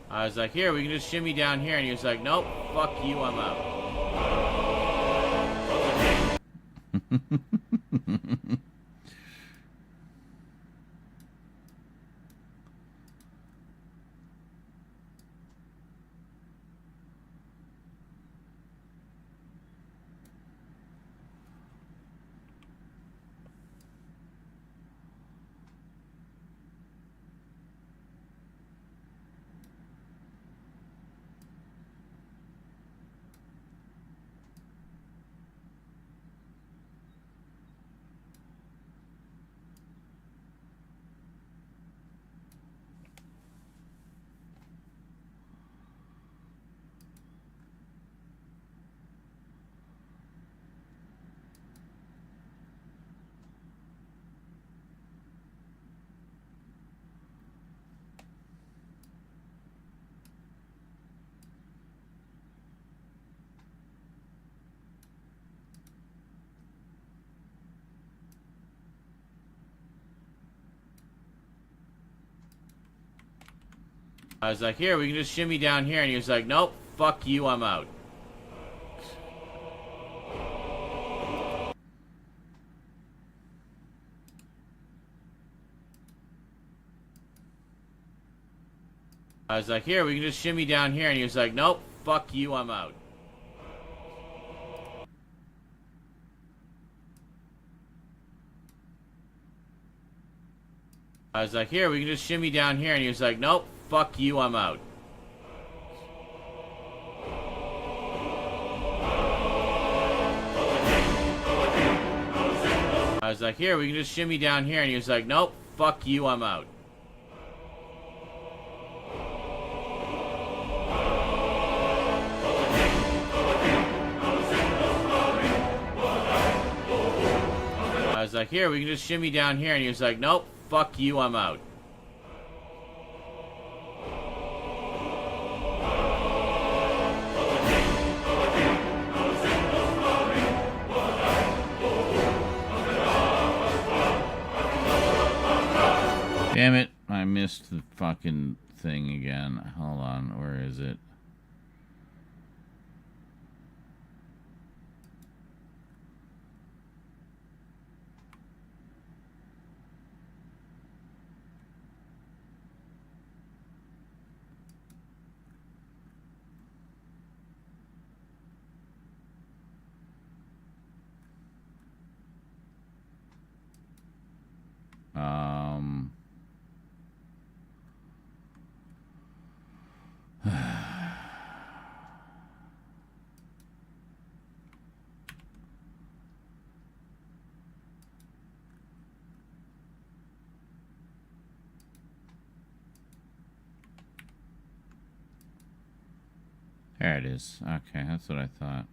I was like, here, we can just shimmy down here. And he was like, nope, fuck you, I'm out. I was like, here, we can just shimmy down here. And he was like, nope, fuck you, I'm out. I was like, here, we can just shimmy down here. And he was like, nope, fuck you, I'm out. I was like, here, we can just shimmy down here. And he was like, nope, fuck you, I'm out. I was like, here, we can just shimmy down here. And he was like, nope, fuck you, I'm out. I was like, here, we can just shimmy down here. And he was like, nope, fuck you, I'm out. Damn it, I missed the fucking thing again. Hold on, where is it? There it is. Okay, that's what I thought.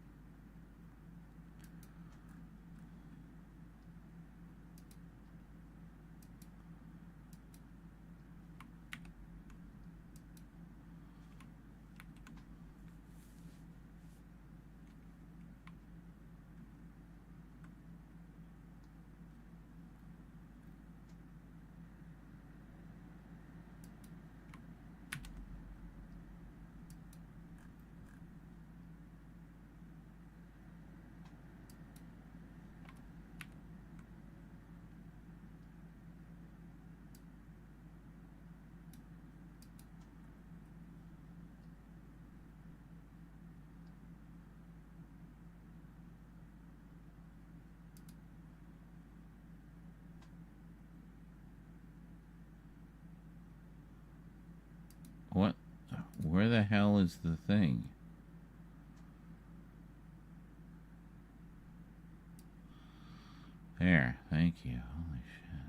What? Where the hell is the thing? There. Thank you. Holy shit.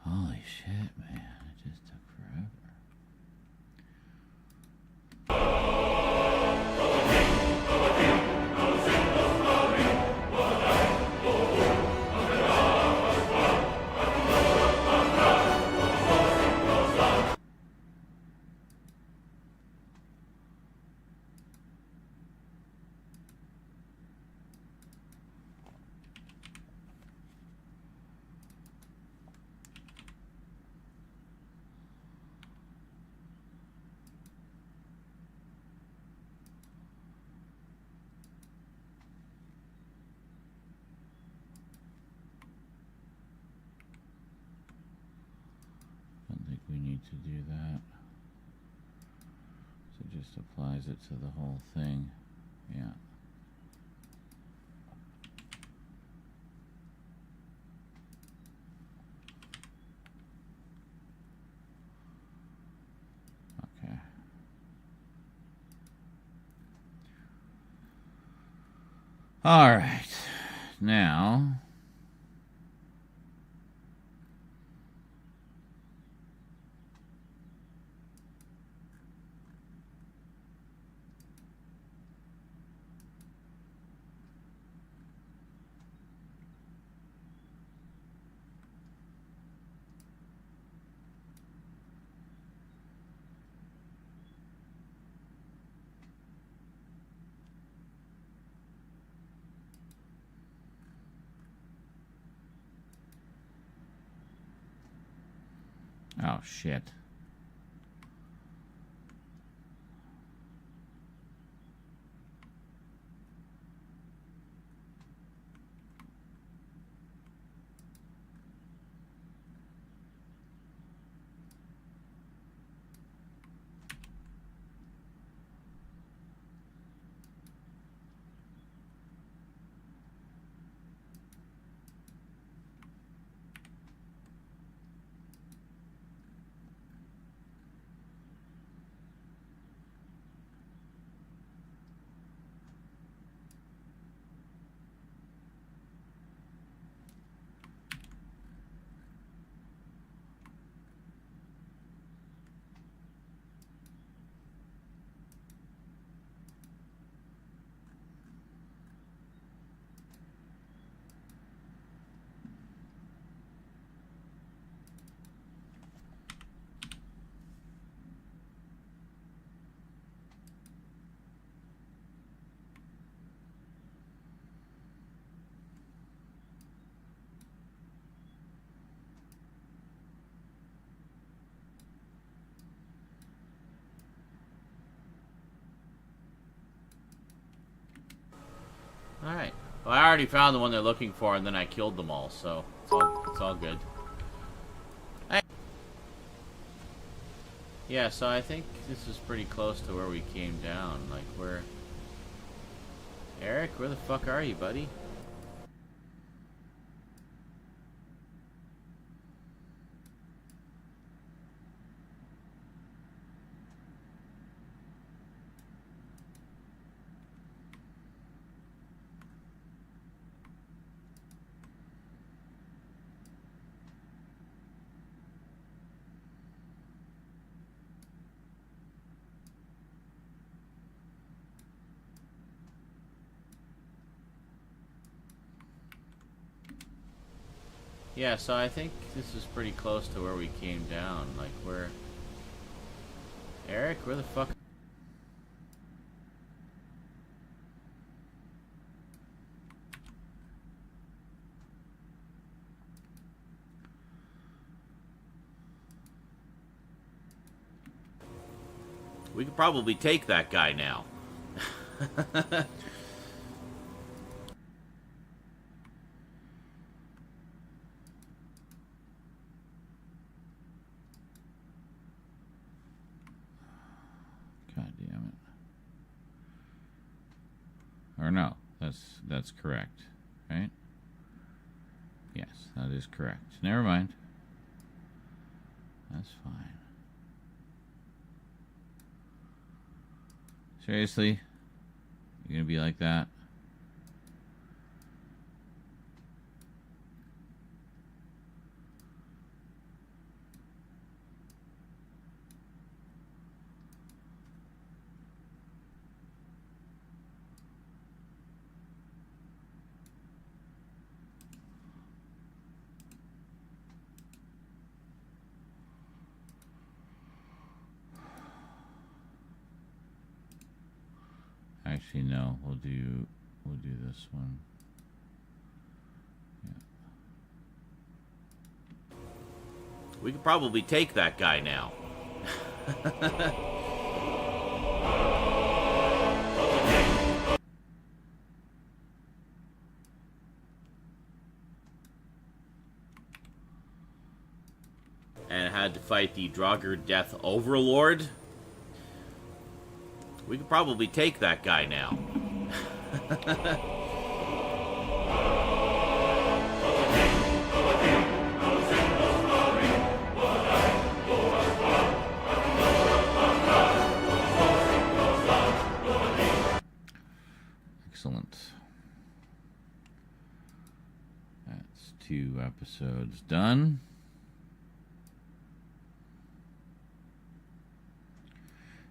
Holy shit, man. It just took forever. I don't think we need to do that. So it just applies it to the whole thing. Yeah. Okay. All right. Now, oh shit. Alright. Well, I already found the one they're looking for, and then I killed them all, so it's all good. Yeah, so I think this is pretty close to where we came down. Like, where... Eric, where the fuck are you, buddy? Yeah, so I think this is pretty close to where we came down. Like, where... Eric, where the fuck... We could probably take that guy now. God damn it. Or no, that's correct, right? Yes, that is correct. Never mind. That's fine. Seriously? You're gonna be like that? Actually, no. We'll do this one. Yeah. We could probably take that guy now. And had to fight the Draugr Death Overlord. We could probably take that guy now. Excellent. That's 2 episodes done.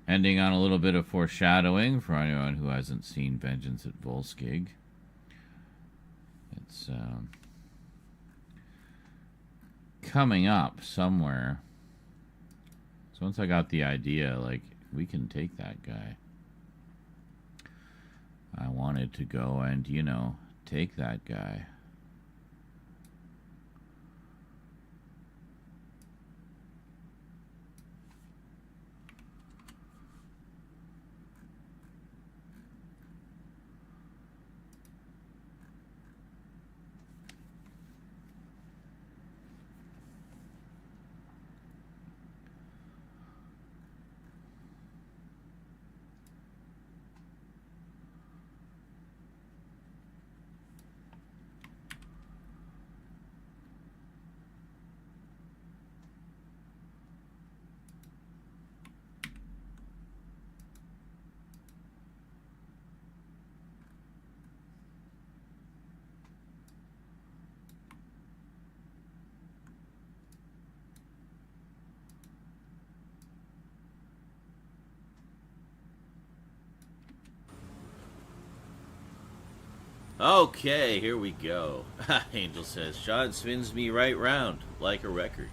Ending on a little bit of foreshadowing for anyone who hasn't seen Vengeance at Volskig. It's coming up somewhere. So once I got the idea, like, we can take that guy. I wanted to go and, you know, take that guy. Okay, here we go. Angel says, Sean spins me right round like a record.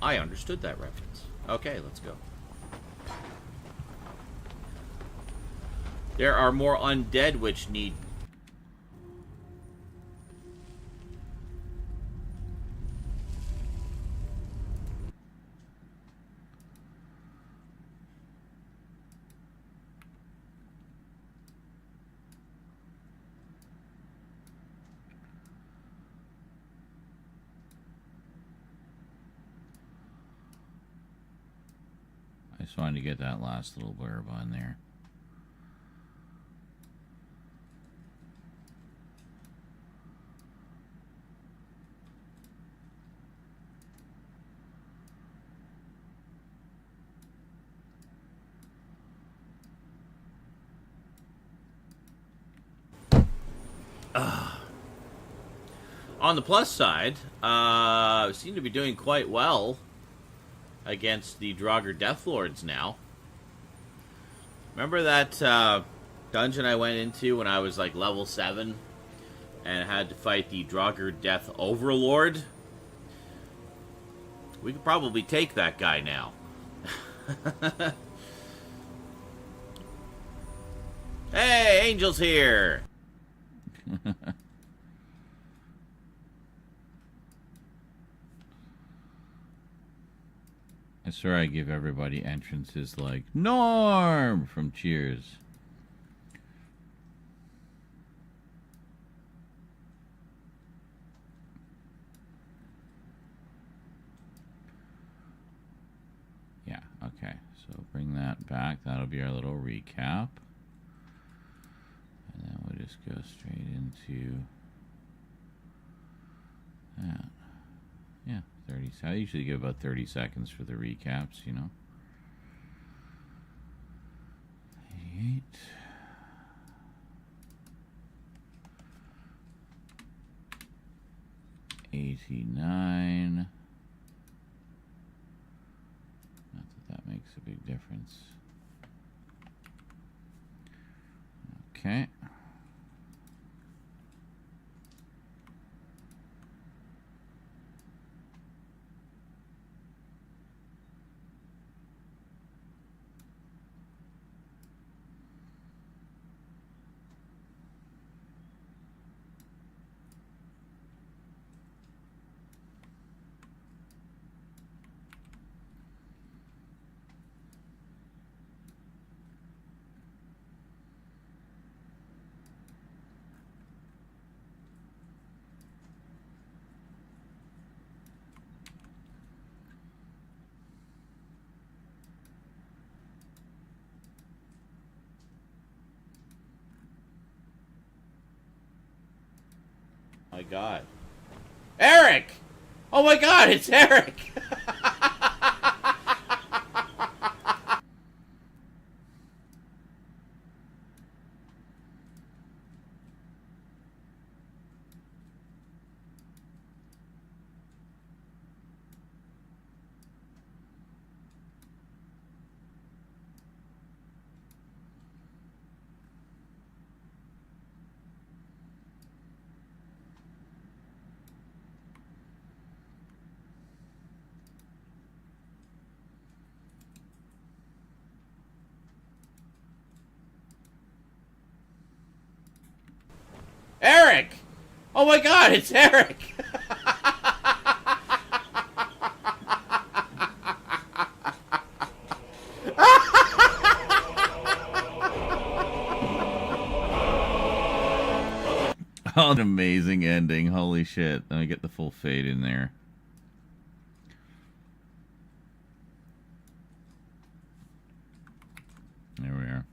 I understood that reference. Okay, let's go. There are more undead which need... I just wanted to get that last little blurb on there. On the plus side, seem to be doing quite well against the Draugr Deathlords now. Remember that dungeon I went into when I was like level 7? and had to fight the Draugr Death Overlord. We could probably take that guy now. Hey, Angel's here! I swear I give everybody entrances like Norm from Cheers. Yeah, okay. So bring that back. That'll be our little recap. And then we'll just go straight into that. Yeah, 30. I usually give about 30 seconds for the recaps, you know. 88. $89. Not that makes a big difference. Okay. My God. Eric! Oh my God, it's Eric! Eric! Oh my God, it's Eric! Oh, an amazing ending. Holy shit. Let me get the full fade in there. There we are.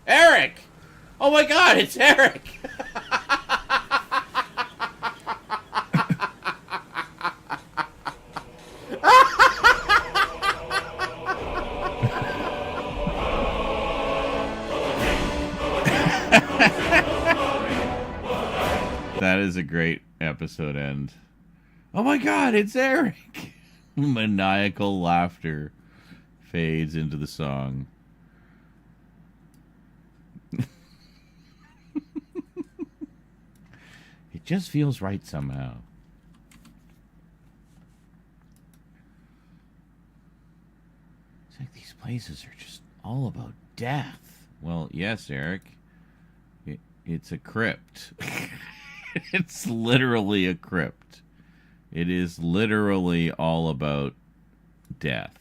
Eric! Oh my God, it's Eric! That is a great episode end. Oh my God, it's Eric! Maniacal laughter fades into the song. It just feels right somehow. It's like these places are just all about death. Well, yes, Eric. It's a crypt. It's literally a crypt. It is literally all about death.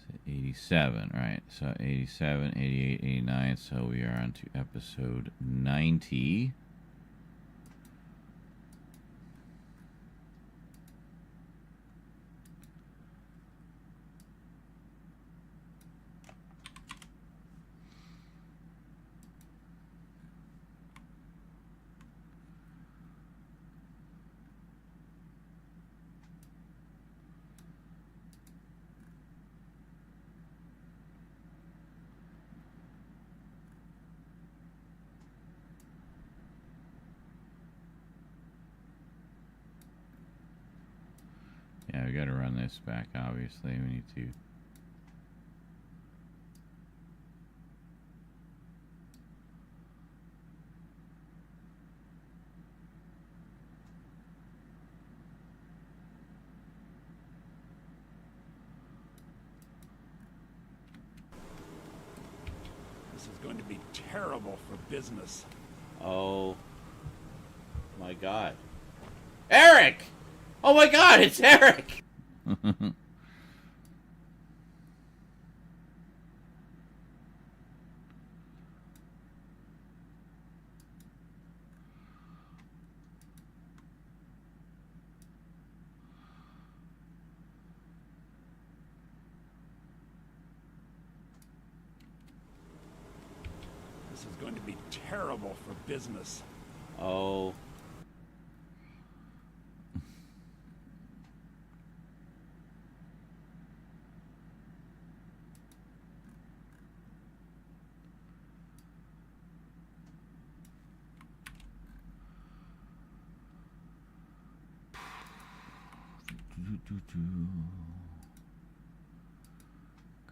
So 87, right? So 87, 88, 89. So we are on to episode 90. we got to run this back, obviously. We need to. This is going to be terrible for business. Oh my God. Eric! Oh my God, it's Eric! This is going to be terrible for business. Oh.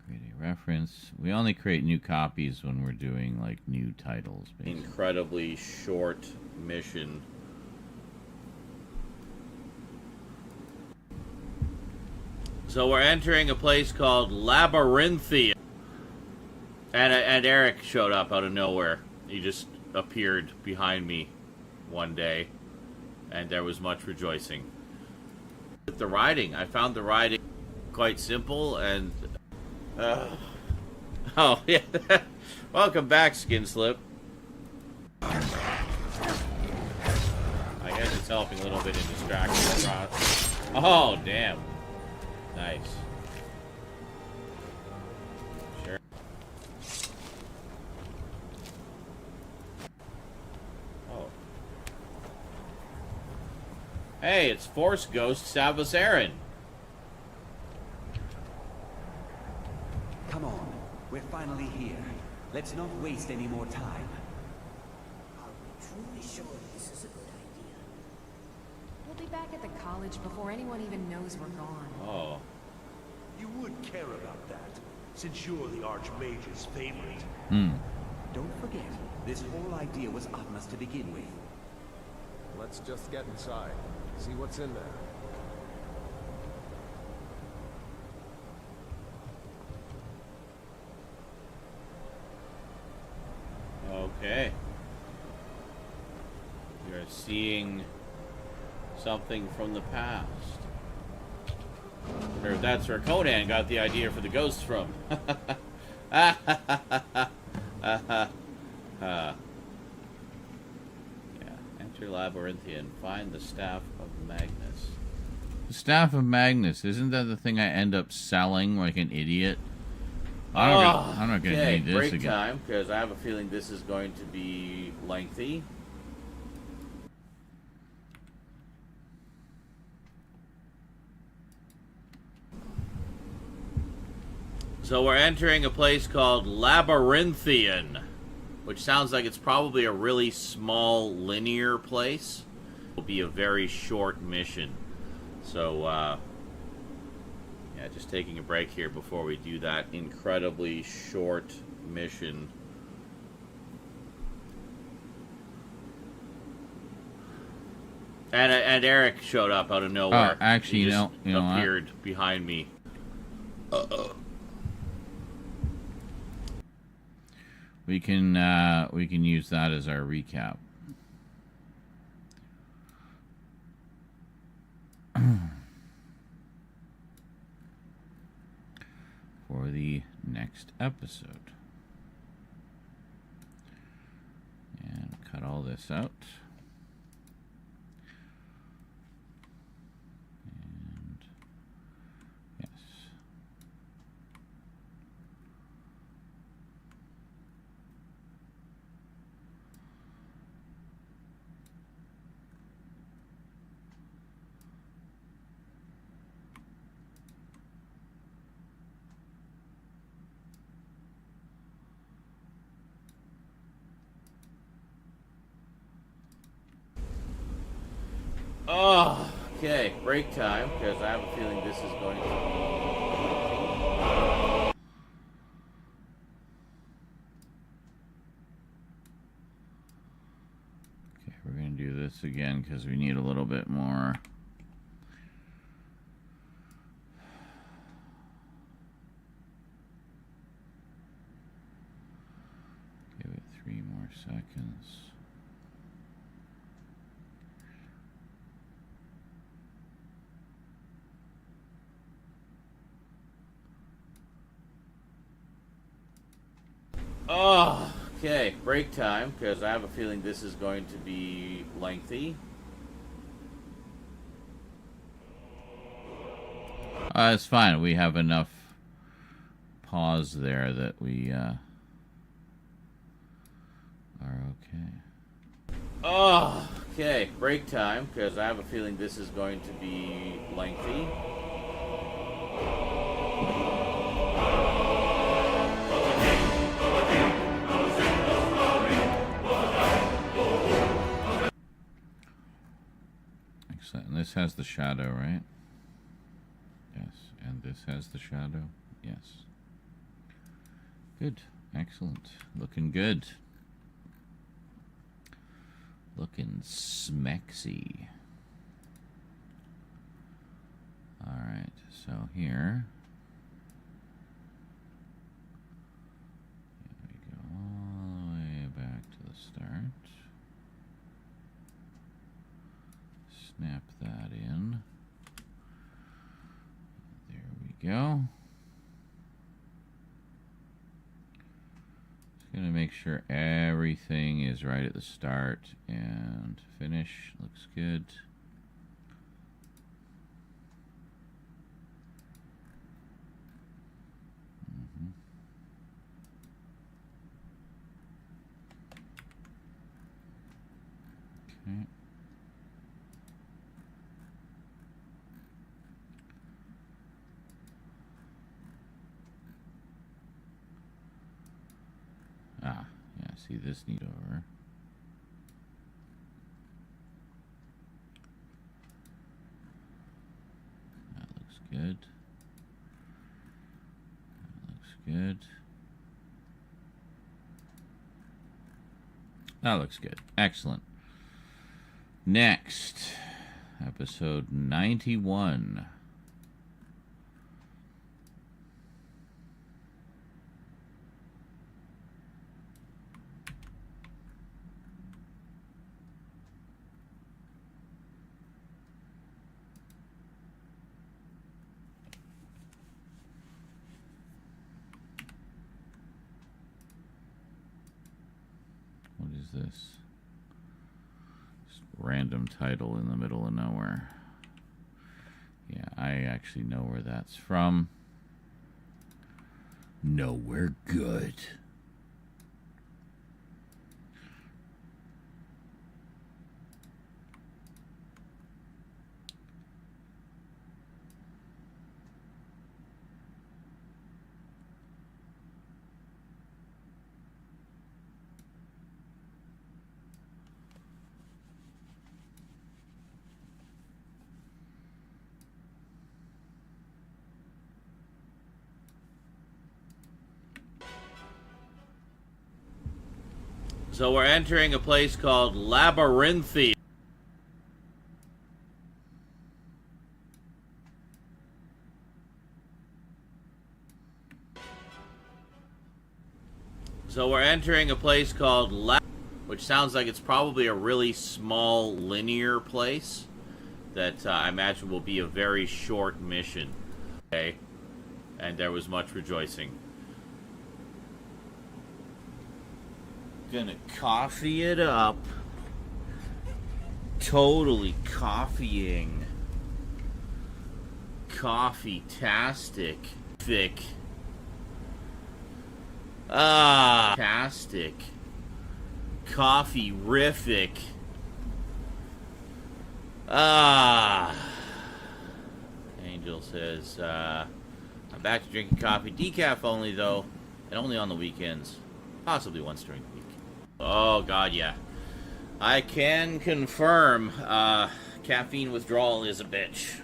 Create a reference. We only create new copies when we're doing like new titles. Basically. Incredibly short mission. So we're entering a place called Labyrinthia. And Eric showed up out of nowhere. He just appeared behind me one day. And there was much rejoicing. With the riding, I found the riding quite simple and... oh, yeah. Welcome back, Skinslip. I guess it's helping a little bit in distracting. Oh, damn. Nice. Sure. Oh. Hey, it's Force Ghost Savas Aaron. Come on, we're finally here. Let's not waste any more time. Are we truly sure this is a good idea? We'll be back at the college before anyone even knows we're gone. Oh. You would care about that, since you're the Archmage's favorite. Don't forget, this whole idea was Atma's to begin with. Let's just get inside. See what's in there. Okay. You're seeing something from the past. I wonder if that's where Conan got the idea for the ghosts from. Yeah, enter Labyrinthian. Find the Staff of Magnus. The Staff of Magnus, isn't that the thing I end up selling like an idiot? I'm not gonna need this break again. time, because I have a feeling this is going to be lengthy. So we're entering a place called Labyrinthian, which sounds like it's probably a really small linear place. It'll be a very short mission. So, yeah, just taking a break here before we do that incredibly short mission. And Eric showed up out of nowhere. Oh, actually, he you just know what? appeared behind me. We can use that as our recap. For the next episode. And cut all this out. And yes. Oh, Okay, break time, because I have a feeling this is going to be... Okay, we're going to do this again because we need a little bit more. Give it 3 more seconds. Oh, okay, break time, because I have a feeling this is going to be lengthy. It's fine. We have enough pause there that we are okay. Oh, okay, break time, because I have a feeling this is going to be lengthy. Excellent. And this has the shadow, right? Yes. And this has the shadow? Yes. Good. Excellent. Looking good. Looking smexy. Alright, so here we go all the way back to the start. Snap that in. There we go. Just going to make sure everything is right at the start and finish. Looks good. Okay. Ah, yeah, see this need over. That looks good. That looks good. That looks good. Excellent. Next, episode 91. What is this? Just random title in the middle of nowhere. Yeah, I actually know where that's from. Nowhere good. So we're entering a place called Labyrinthium. So we're entering a place called which sounds like it's probably a really small linear place that I imagine will be a very short mission. Okay, and there was much rejoicing. Gonna coffee it up. Totally coffeeing. Coffee-tastic. Thick. Tastic. Coffee-rific. Angel says, I'm back to drinking coffee. Decaf only, though. And only on the weekends. Possibly once during the week. Oh, God, yeah. I can confirm, caffeine withdrawal is a bitch.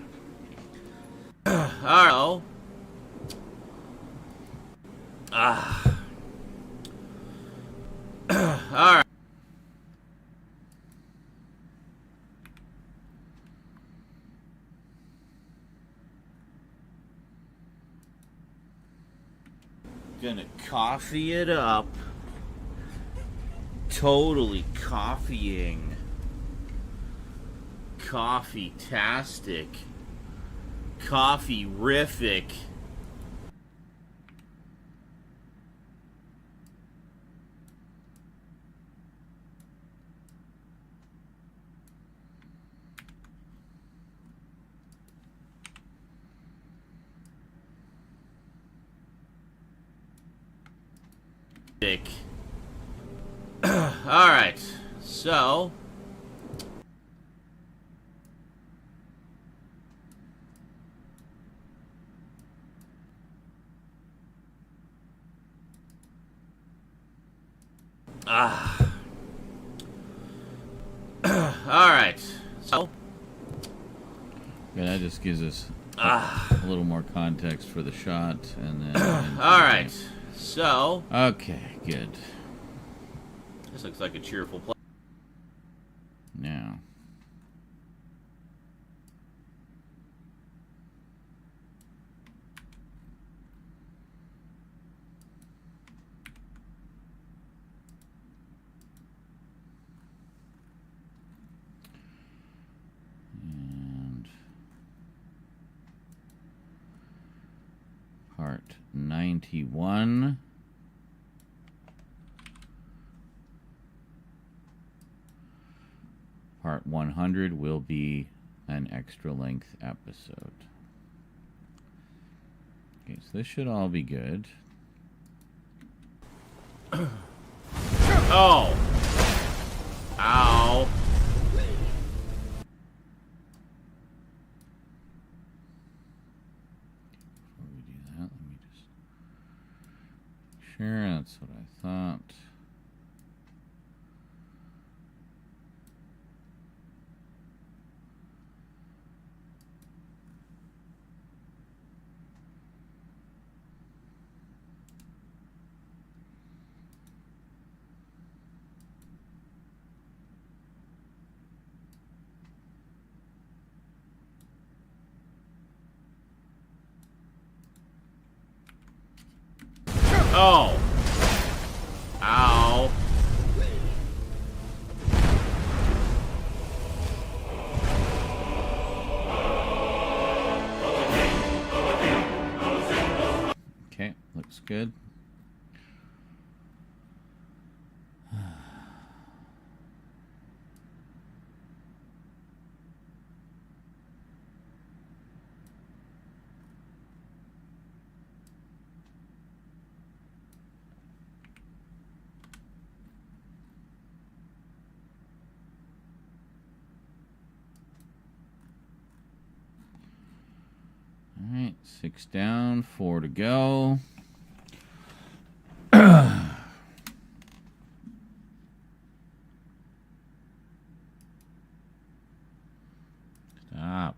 Alright. Alright. Gonna coffee it up. Totally coffeeing. Coffee-tastic. Coffee-rific. Alright, so alright, so yeah, that just gives us a little more context for the shot, and then alright, so okay, good. This looks like a cheerful place. Now. And part 91. Part 100 will be an extra length episode. Okay, so this should all be good. Oh! Ow! Before we do that, let me just make sure that's what I thought. Oh! Ow! Okay, looks good. All right, 6 down, 4 to go. Stop.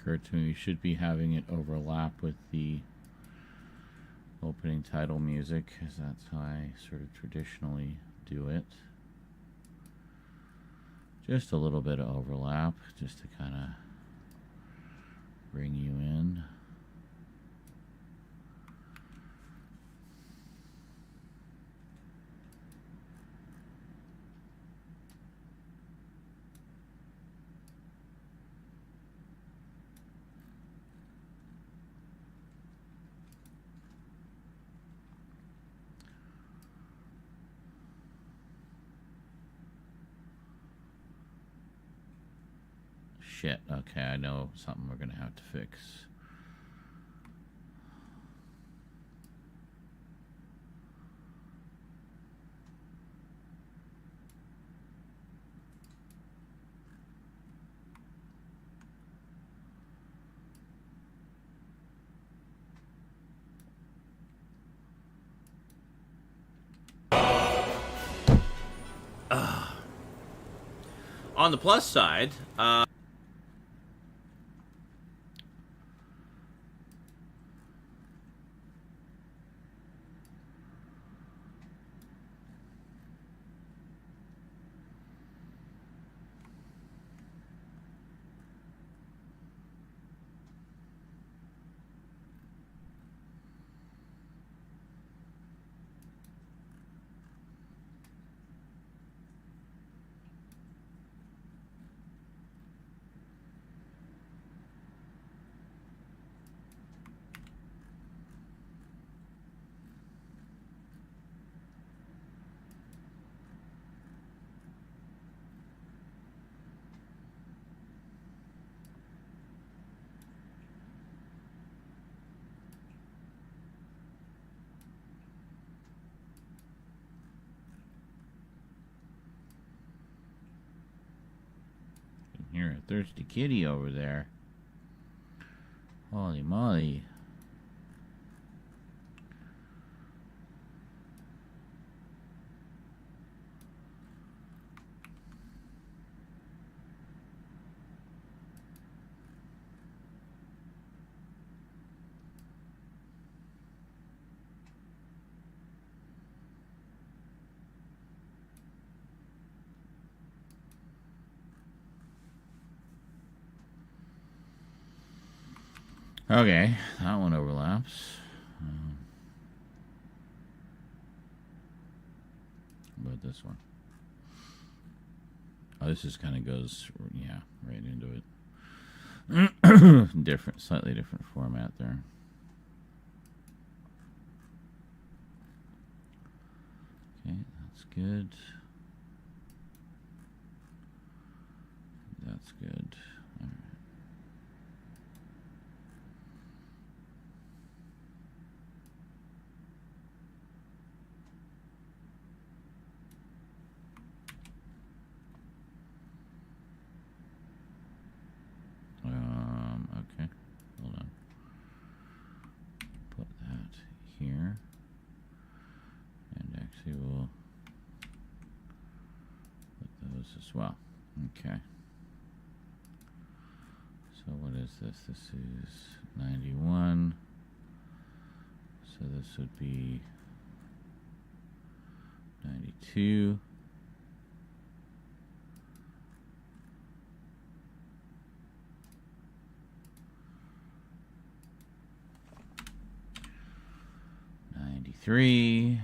occurred to me. We should be having it overlap with the opening title music, because that's how I sort of traditionally do it. Just a little bit of overlap, just to kind of bring you in. Shit, okay, I know something we're gonna have to fix. On the plus side, Hear a thirsty kitty over there. Holy moly. Okay, that one overlaps. What about this one? Oh, this just kind of goes, yeah, right into it. Different, slightly different format there. Okay, that's good. That's good. All right. Okay, hold on. Put that here. And actually we'll put those as well. Okay. So what is this? This is 91. So this would be 92. Three.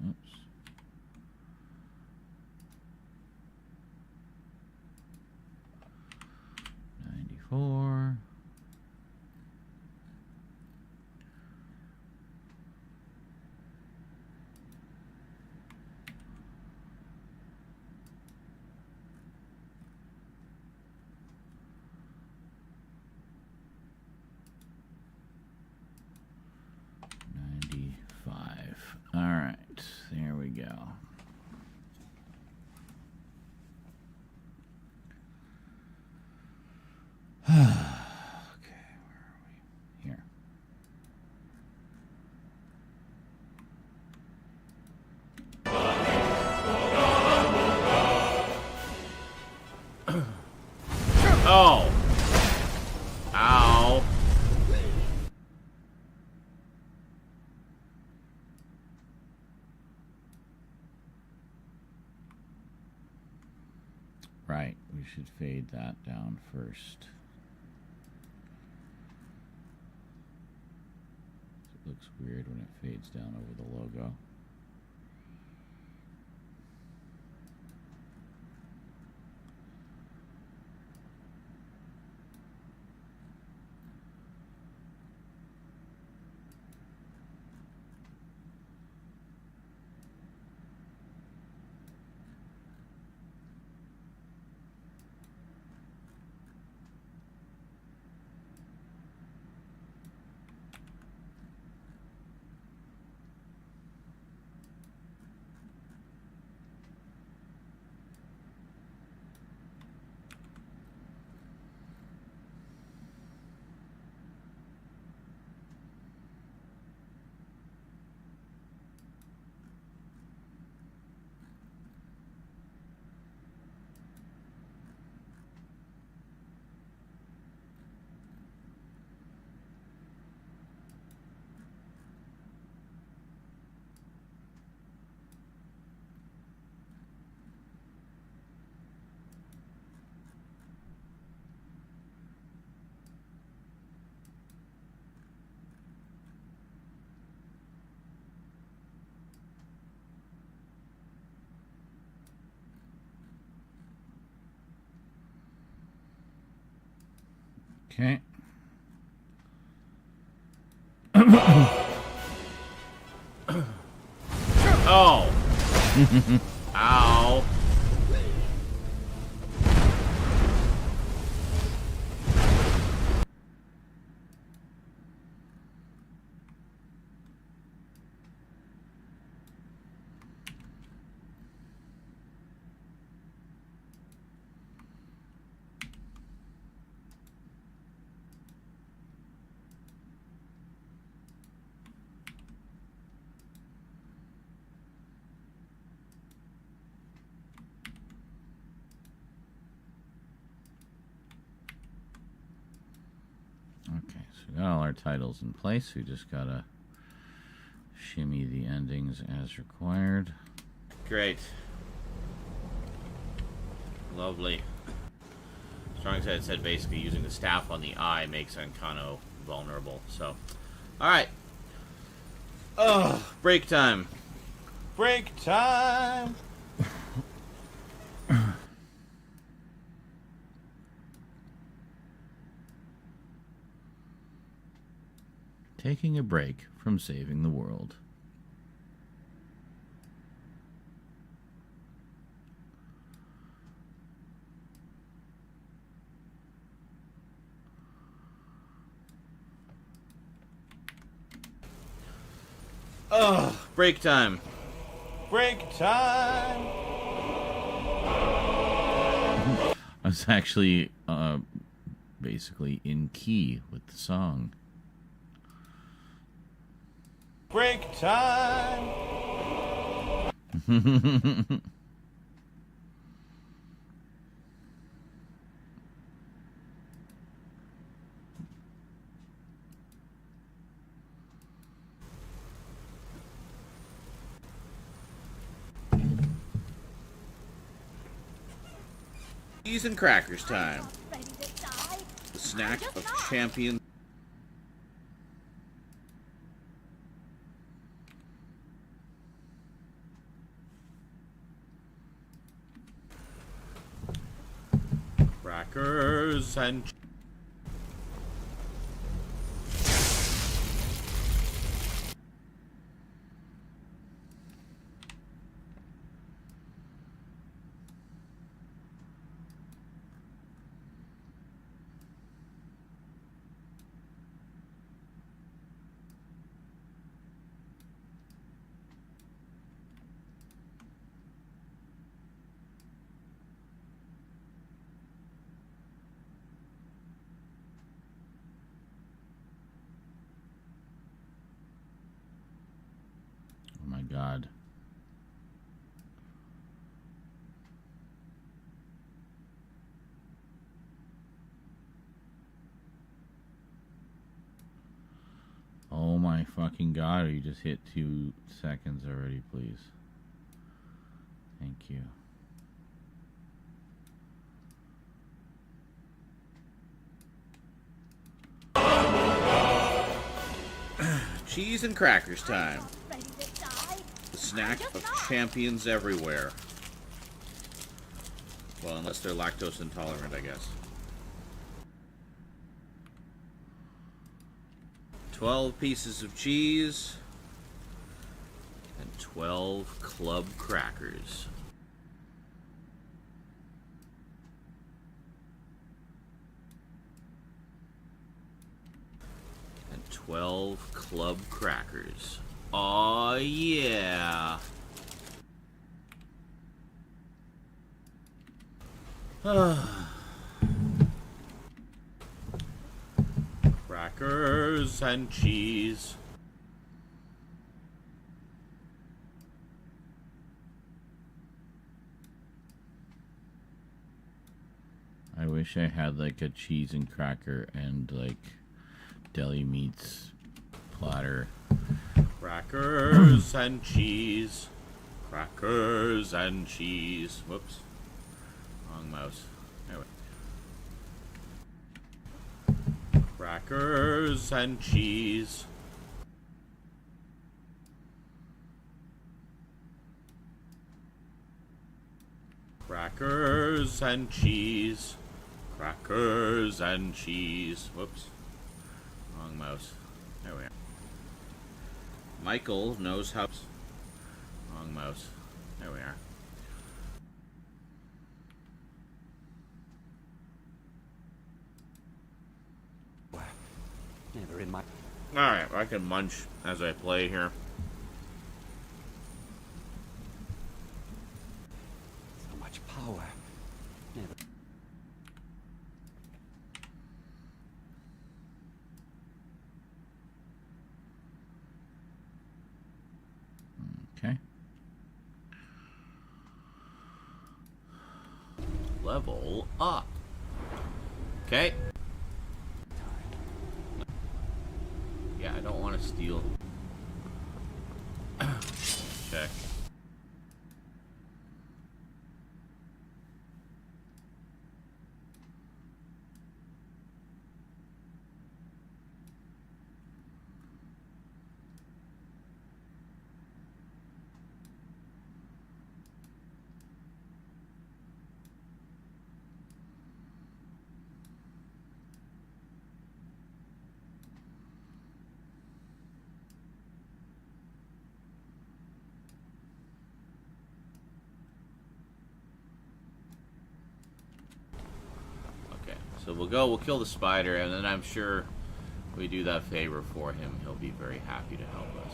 Oops. 94. Right, we should fade that down first. It looks weird when it fades down over the logo. Okay. Oh. Ow. Okay, so we got all our titles in place. We just gotta shimmy the endings as required. Great. Lovely. Strong said basically using the staff on the eye makes Ancano vulnerable. So, alright. Oh, break time. Break time! Taking a break from saving the world. Oh, break time. Break time! I was actually basically in key with the song. Break time! Cheese and crackers time. The snack of champion. Crackers and oh my God. Oh my fucking God, you just hit 2 seconds already, please. Thank you. Cheese and crackers time. Ready to die? The snack of champions everywhere. Well, unless they're lactose intolerant, I guess. 12 pieces of cheese and 12 club crackers. And 12 club crackers. Aw, yeah. Crackers and cheese. I wish I had like a cheese and cracker and like deli meats platter. Crackers and cheese. Crackers and cheese. Whoops. Wrong mouse. Anyway. Crackers and cheese. Crackers and cheese. Crackers and cheese. Whoops. Wrong mouse. There we are. Michael knows how. Wrong mouse. There we are. Never in my... Alright, I can munch as I play here. So much power. Never... Okay. Level up. Okay. Yeah, I don't want to steal. Check. So we'll kill the spider, and then I'm sure we do that favor for him. He'll be very happy to help us.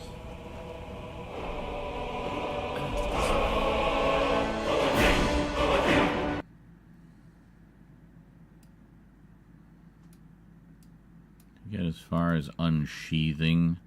To get as far as unsheathing.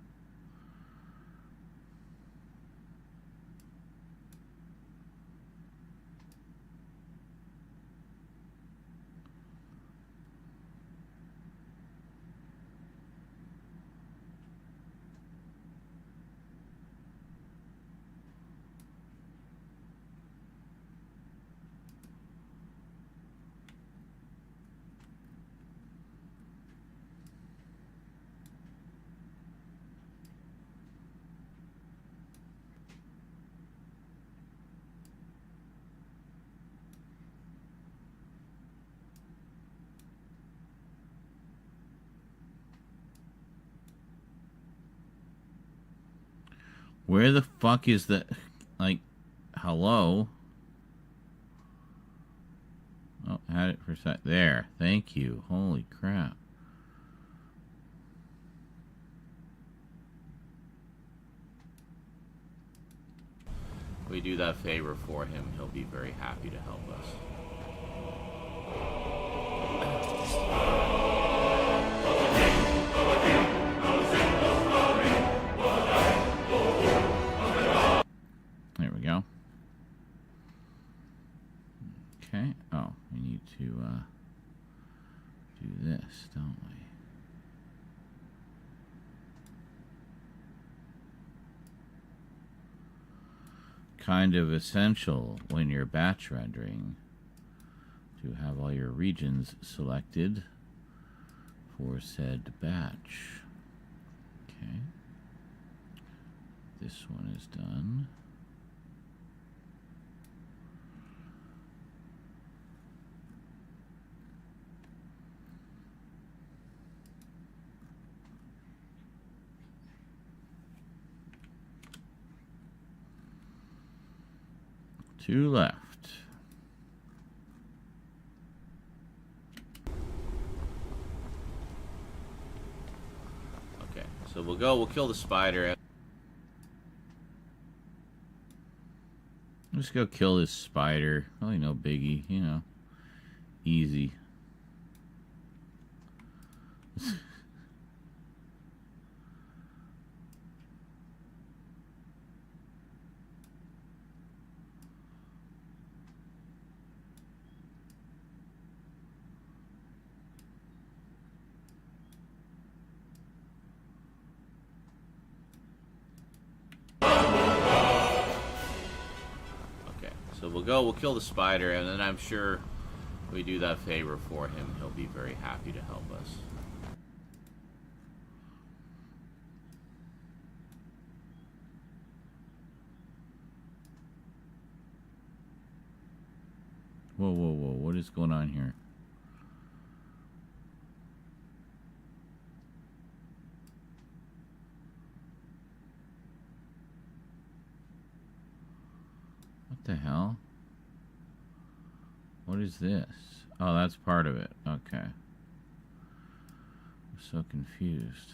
Where the fuck is the... Like, hello? Oh, had it for a sec. There. Thank you. Holy crap. We do that favor for him. He'll be very happy to help us. There we go. Okay. Oh, we need to do this, don't we? Kind of essential when you're batch rendering to have all your regions selected for said batch. Okay. this one is done. Two left. Okay, so we'll kill the spider. Let's go kill this spider. Really no biggie, you know. Easy. So we'll kill the spider, and then I'm sure we do that favor for him. He'll be very happy to help us. Whoa, whoa, whoa. What is going on here? What the hell? What is this? Oh, that's part of it. Okay. I'm so confused.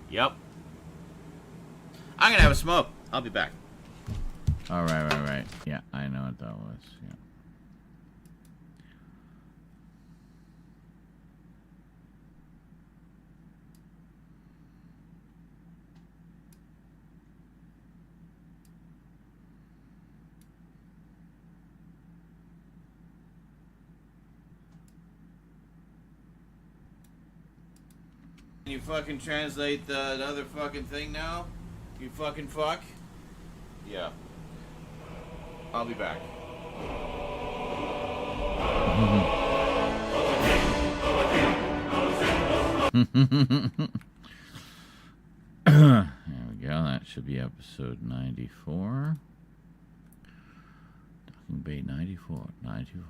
Yep. I'm gonna have a smoke. I'll be back. All right. Yeah, I know what that was. Yeah. Can you fucking translate the other fucking thing now? You fucking fuck? Yeah. I'll be back. There we go. That should be episode 94. Docking Bay 94. 94.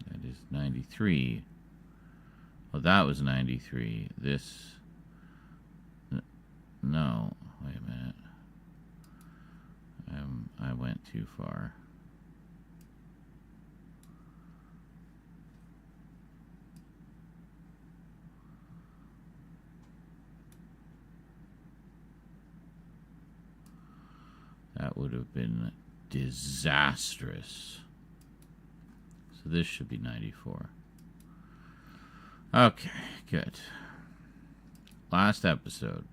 That is 93. Oh, that was 93. This... No. Wait a minute. I went too far. That would have been disastrous. So this should be 94. Okay, good. Last episode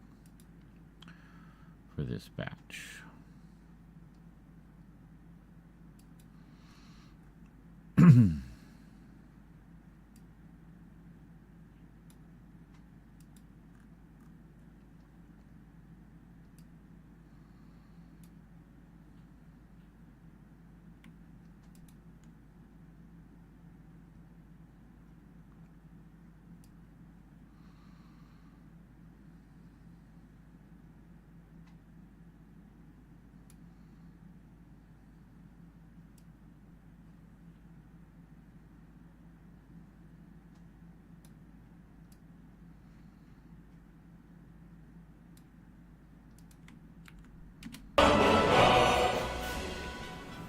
for this batch.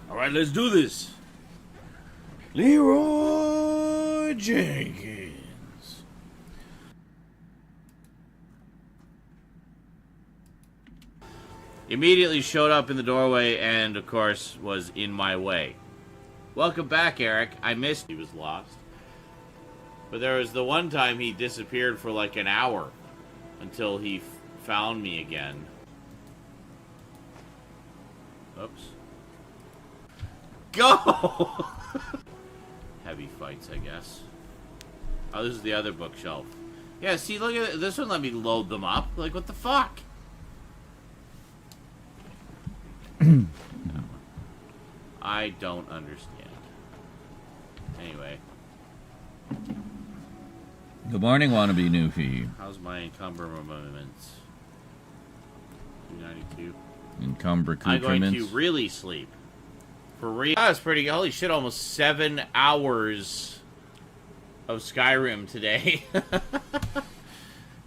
All right, let's do this. Leroy Jenkins. Immediately showed up in the doorway and, of course, was in my way. Welcome back, Eric. I missed he was lost. But there was the one time he disappeared for like an hour until he found me again. Oops. Go! Heavy fights, I guess. Oh, this is the other bookshelf. Yeah, see, look at it. This one let me load them up. Like, what the fuck? No. I don't understand. Anyway. Good morning, wannabe newfie. How's my encumbrance? 292. Encumbrance. I'm going to really sleep. For real. That was pretty. Holy shit, almost 7 hours of Skyrim today.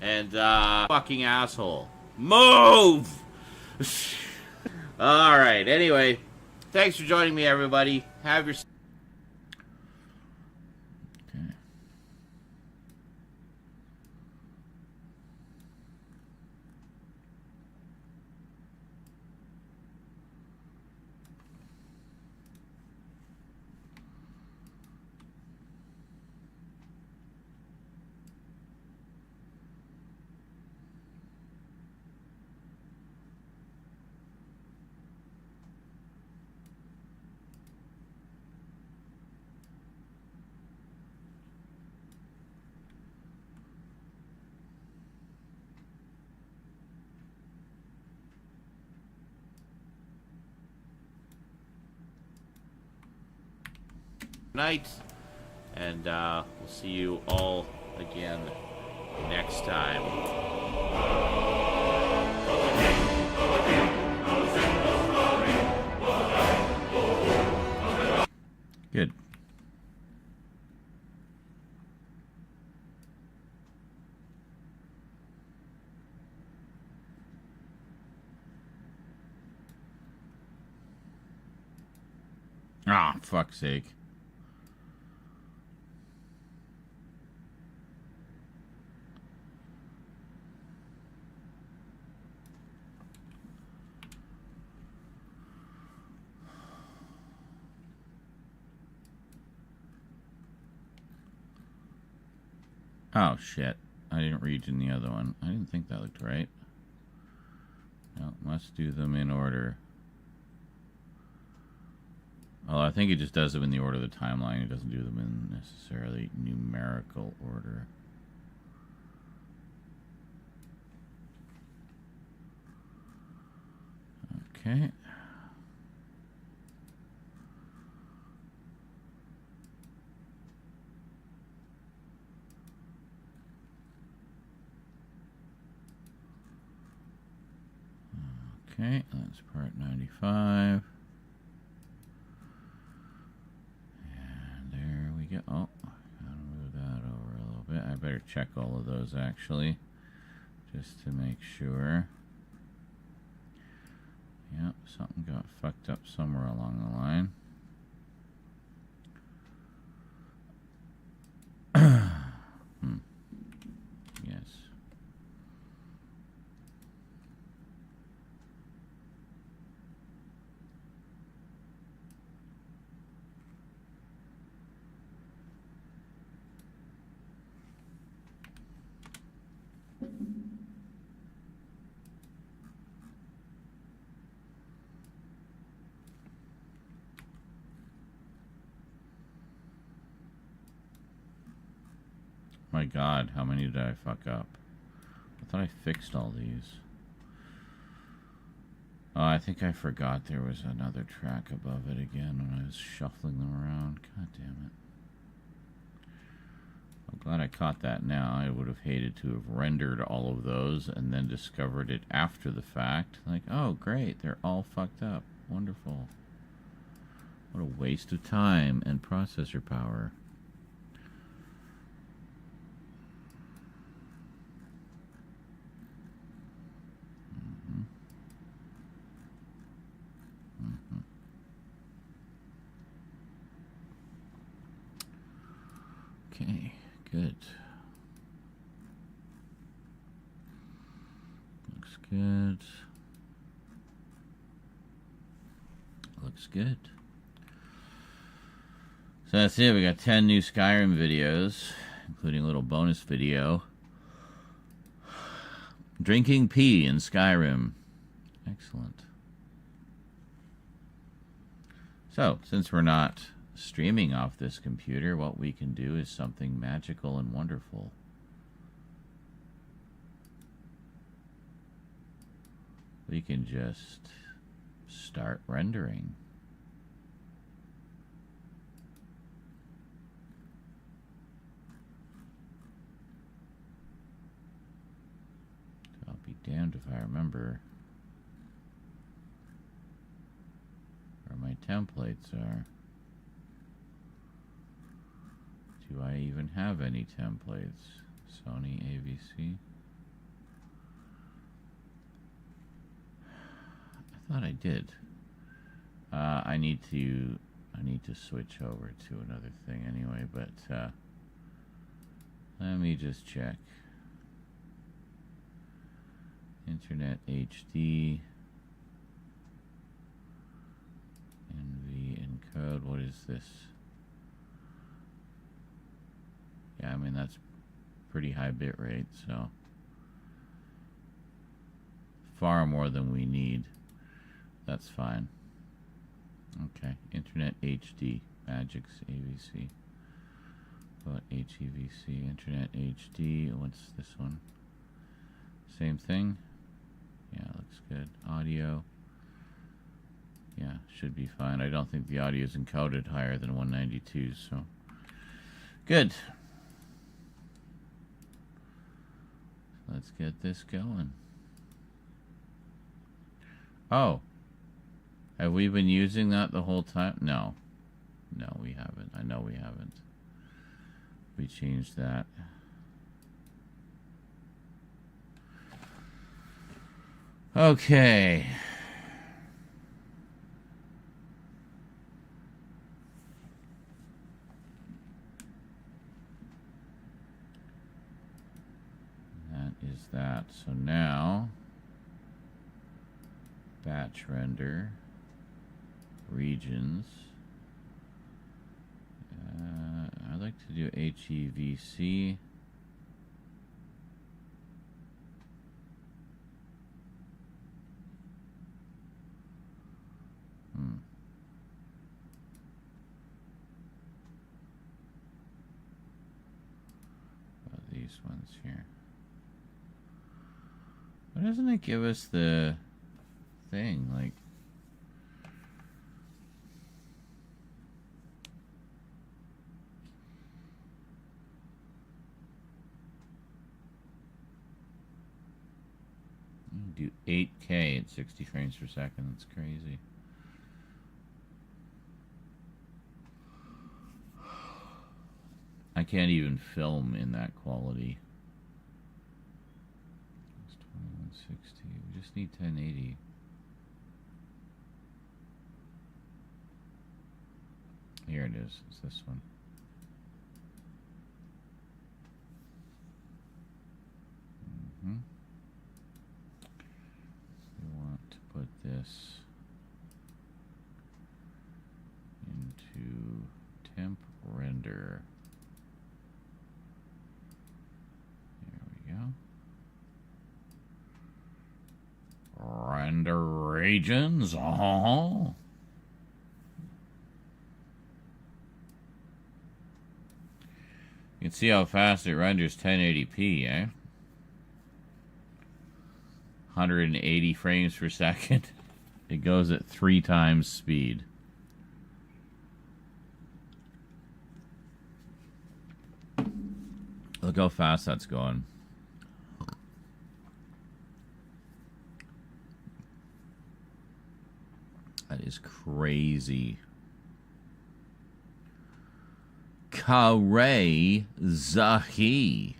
And, fucking asshole. Move! Alright, anyway. Thanks for joining me, everybody. Have your... Okay. Night, and we'll see you all again next time. Good. Ah, fuck's sake. Oh, shit. I didn't read in the other one. I didn't think that looked right. No, must do them in order. Well, I think it just does them in the order of the timeline. It doesn't do them in necessarily numerical order. Okay. Okay, that's part 95. And there we go. Oh, gotta move that over a little bit. I better check all of those actually, just to make sure. Yep, something got fucked up somewhere along the line. Yes. My God, how many did I fuck up? I thought I fixed all these. Oh, I think I forgot there was another track above it again when I was shuffling them around. God damn it. I'm glad I caught that now. I would have hated to have rendered all of those and then discovered it after the fact. Like, oh, great, they're all fucked up. Wonderful. What a waste of time and processor power. Okay, good. Looks good. Looks good. So that's it. We got 10 new Skyrim videos, including a little bonus video. Drinking pee in Skyrim. Excellent. So, since we're not streaming off this computer, what we can do is something magical and wonderful. We can just Start rendering. I'll be damned if I remember where my templates are. Do I even have any templates? Sony AVC? I thought I did. I need to switch over to another thing anyway, but let me just check. Internet HD, NV encode. What is this? Yeah, I mean that's pretty high bit rate, so far more than we need. That's fine. Okay, Internet HD, Magix AVC. What HEVC, Internet HD. What's this one? Same thing. Yeah, looks good. Audio. Yeah, should be fine. I don't think the audio is encoded higher than 192, so good. Let's get this going. Oh, have we been using that the whole time? No. No, we haven't. I know we haven't. We changed that. Okay. That is that. So now, batch render, regions. I'd like to do HEVC. These ones here. Why doesn't it give us the thing? Like, do 8K at 60 frames per second. That's crazy. I can't even film in that quality. It's 2160. We just need 1080. Here it is. It's this one. We want to put this into temp render. Render regions. You can see how fast it renders 1080p, eh? 180 frames per second. It goes at 3 times speed. Look how fast that's going. That is crazy. Kare Zahi.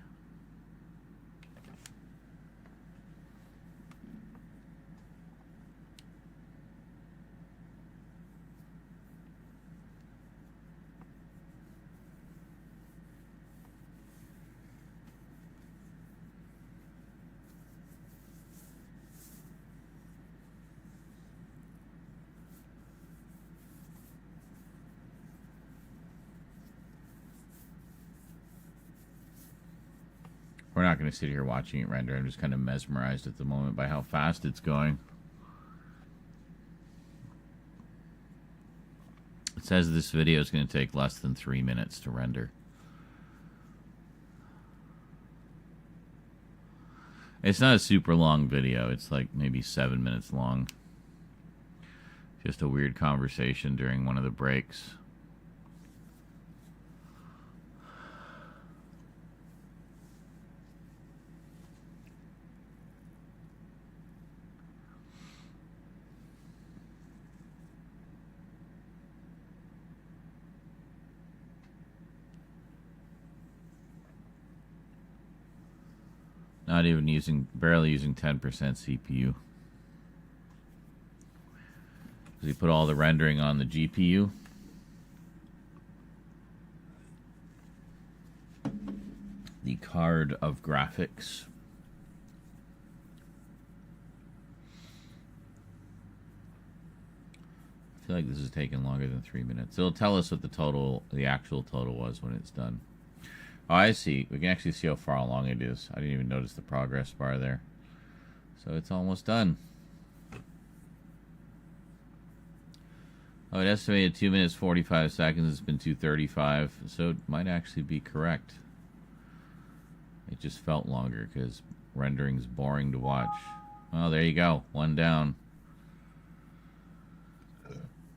We're not going to sit here watching it render. I'm just kind of mesmerized at the moment by how fast it's going. It says this video is going to take less than 3 minutes to render. It's not a super long video. It's like maybe 7 minutes long. Just a weird conversation during one of the breaks. Not even barely using 10% CPU. Because he put all the rendering on the GPU. The card of graphics. I feel like this is taking longer than 3 minutes. It'll tell us what the actual total was when it's done. Oh, I see. We can actually see how far along it is. I didn't even notice the progress bar there. So it's almost done. Oh, it estimated 2 minutes 45 seconds. It's been 2:35, so it might actually be correct. It just felt longer because rendering's boring to watch. Oh, there you go. One down.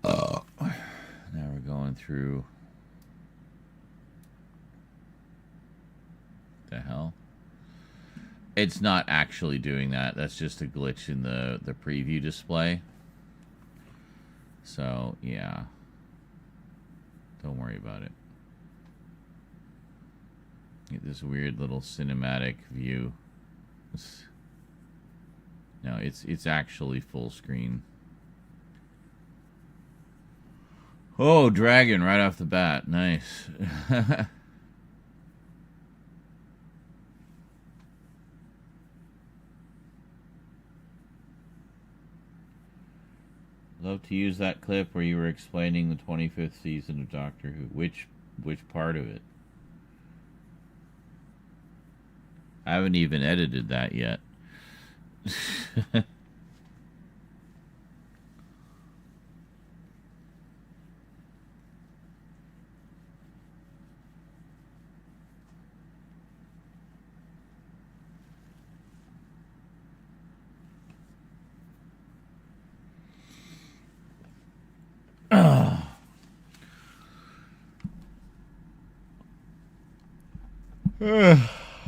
Now we're going through. The hell? It's not actually doing that. That's just a glitch in the preview display. So, yeah. Don't worry about it. Get this weird little cinematic view. No, it's actually full screen. Oh, dragon right off the bat. Nice. Love to use that clip where you were explaining the 25th season of Doctor Who. Which part of it? I haven't even edited that yet.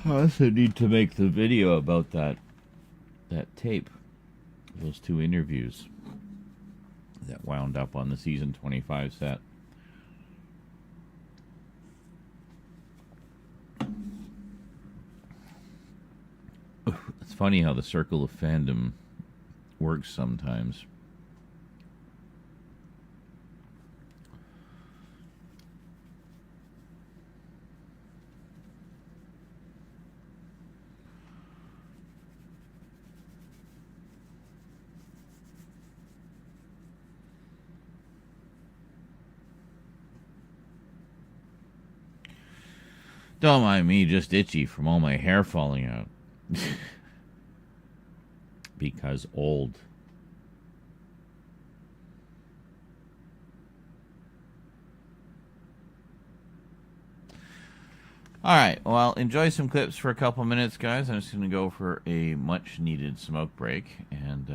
I also need to make the video about that tape, those 2 interviews that wound up on the season 25 set. It's funny how the circle of fandom works sometimes. Don't mind me, just itchy from all my hair falling out. Because old. Alright, well, enjoy some clips for a couple minutes, guys. I'm just going to go for a much-needed smoke break, and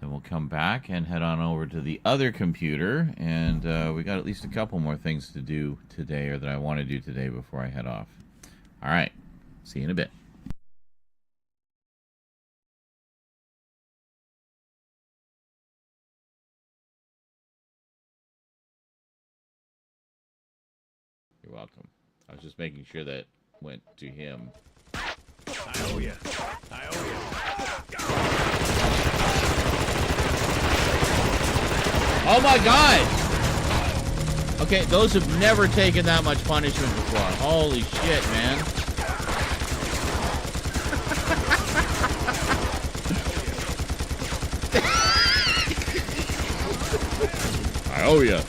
then we'll come back and head on over to the other computer, and we got at least a couple more things to do today, or that I want to do today before I head off. Alright, see you in a bit. You're welcome. I was just making sure that went to him. I owe you. I owe you. Oh my god! Okay, those have never taken that much punishment before. Holy shit, man. I owe you.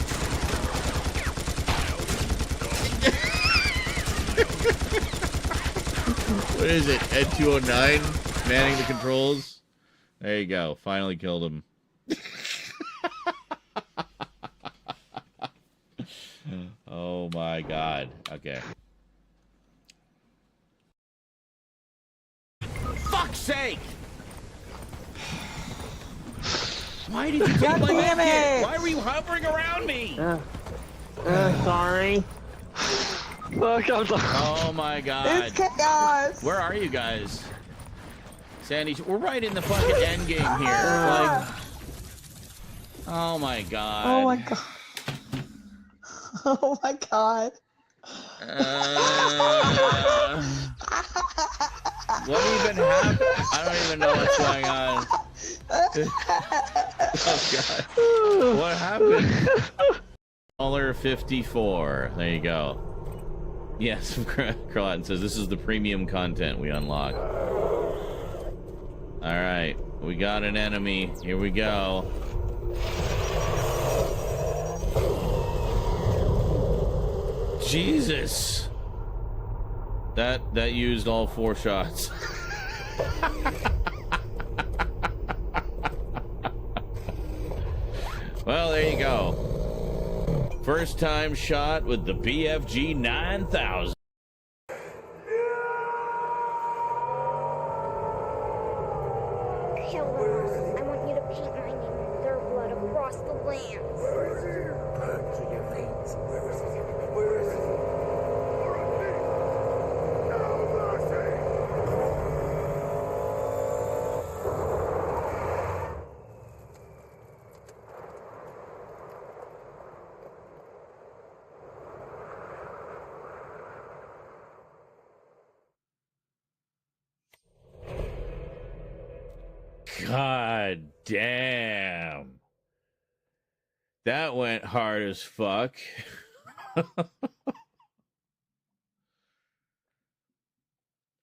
What is it? Ed 209 manning the controls. There you go. Finally killed him. Oh my god. Okay. Fuck's sake! Why did you take God my damn medkit? it! Why were you hovering around me? Sorry. Look, I'm sorry. Oh my god. It's chaos. Where are you guys? Sandy, we're right in the fucking end game here. Like, oh my god. Oh my god. Oh my god. What even happened? I don't even know what's going on. Oh god. What happened? $54. There you go. Yes, Carlton says this is the premium content we unlock. Alright, we got an enemy. Here we go. Jesus. That used all 4 shots. Well, there you go. First time shot with the BFG 9000. Kill them. I want you to paint my name in their blood across the land. Blood through your veins. Where is he? God damn. That went hard as fuck.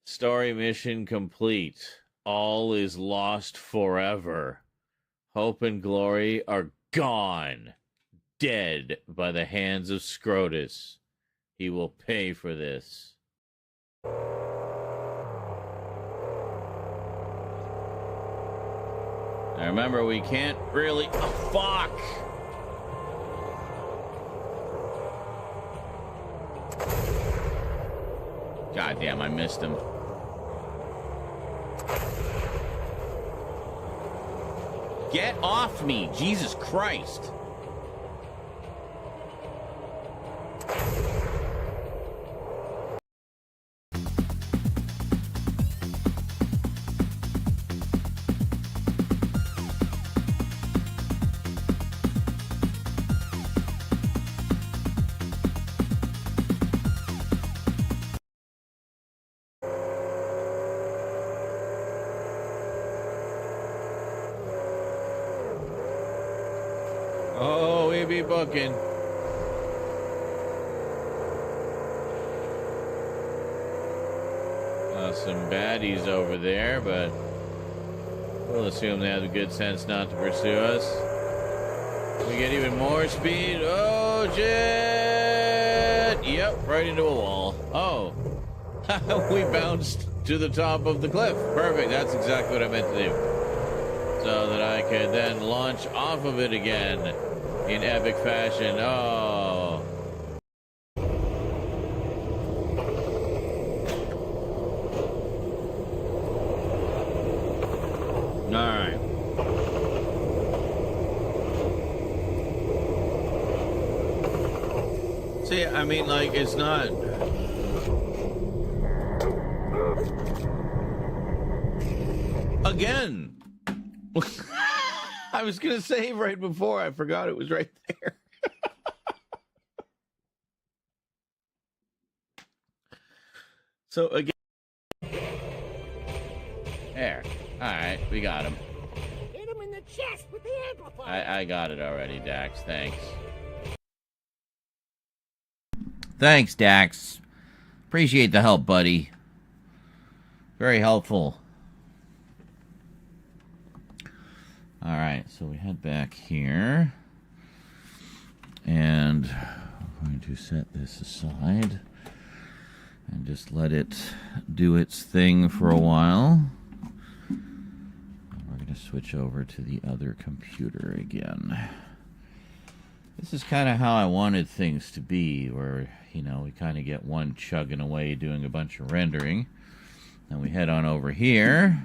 Story mission complete. All is lost forever. Hope and glory are gone. Dead by the hands of Scrotus. He will pay for this. Now remember, we can't really... Oh, fuck! God damn, I missed him. Get off me! Jesus Christ! Oh, we be booking. Some baddies over there, but we'll assume they have the good sense not to pursue us. We get even more speed. Oh, shit! Yep, right into a wall. Oh, we bounced to the top of the cliff. Perfect, that's exactly what I meant to do. So that I could then launch off of it again in epic fashion. Oh. Alright. See, I mean, like, it's not... Again! I was gonna save right before. I forgot it was right there. So again, there. All right, we got him. Hit him in the chest with the amplifier. I got it already, Dax. Thanks. Thanks, Dax. Appreciate the help, buddy. Very helpful. All right, so we head back here, and we're going to set this aside and just let it do its thing for a while. We're going to switch over to the other computer again. This is kind of how I wanted things to be, where, you know, we kind of get one chugging away doing a bunch of rendering. Then we head on over here.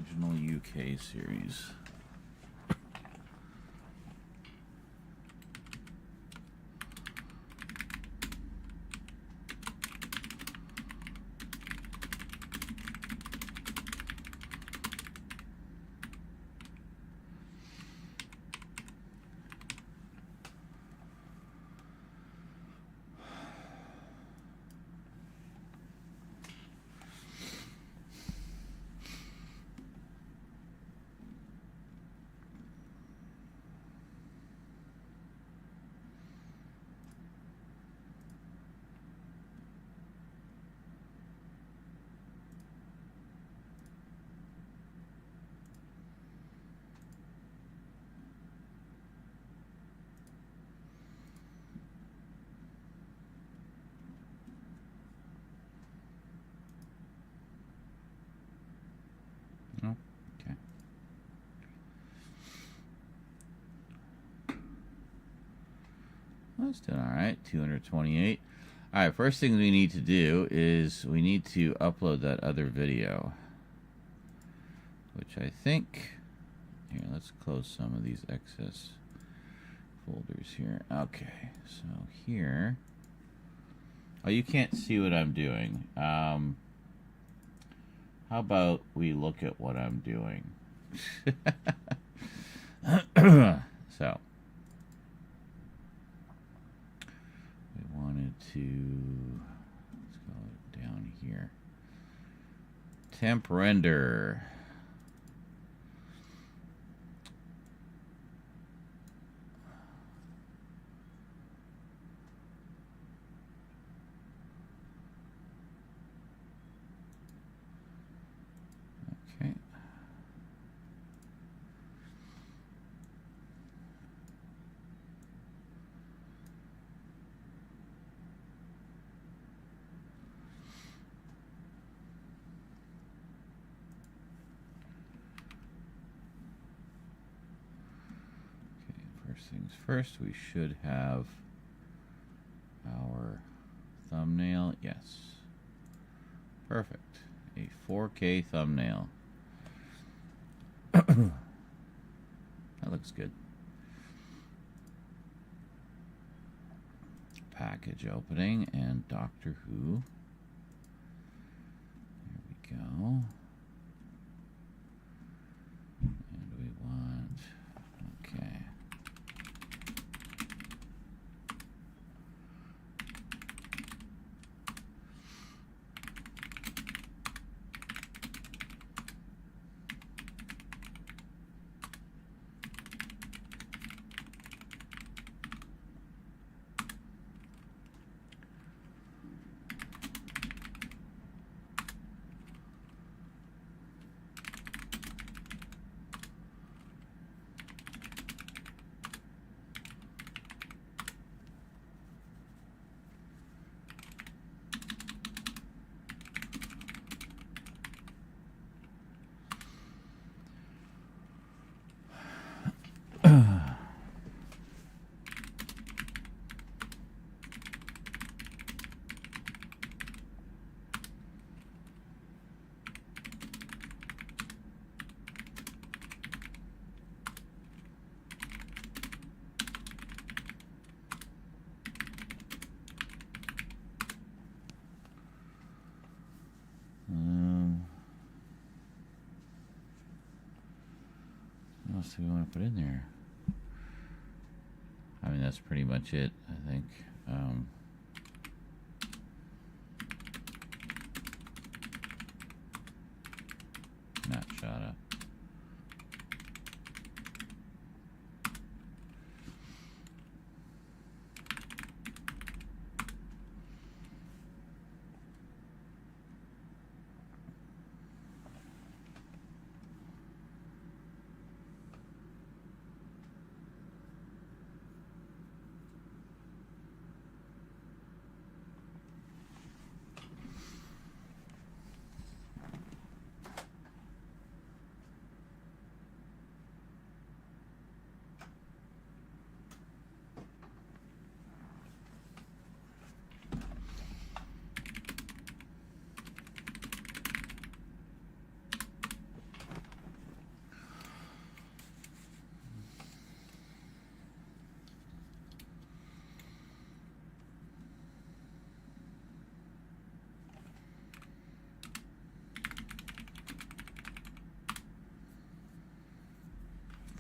original UK series. Oh, okay. That's doing all right. 228. All right, first thing we need to do is we need to upload that other video, which I think... Here, let's close some of these excess folders here. Okay, so here... Oh, you can't see what I'm doing. How about we look at what I'm doing? So, we wanted to, let's go down here. Temp render. Okay. First things first, we should have our thumbnail. Yes. Perfect. A 4K thumbnail. That looks good. Package opening and Doctor Who. There we go. And we want, okay. What else do we want to put in there? I mean, that's pretty much it, I think. Not shot up.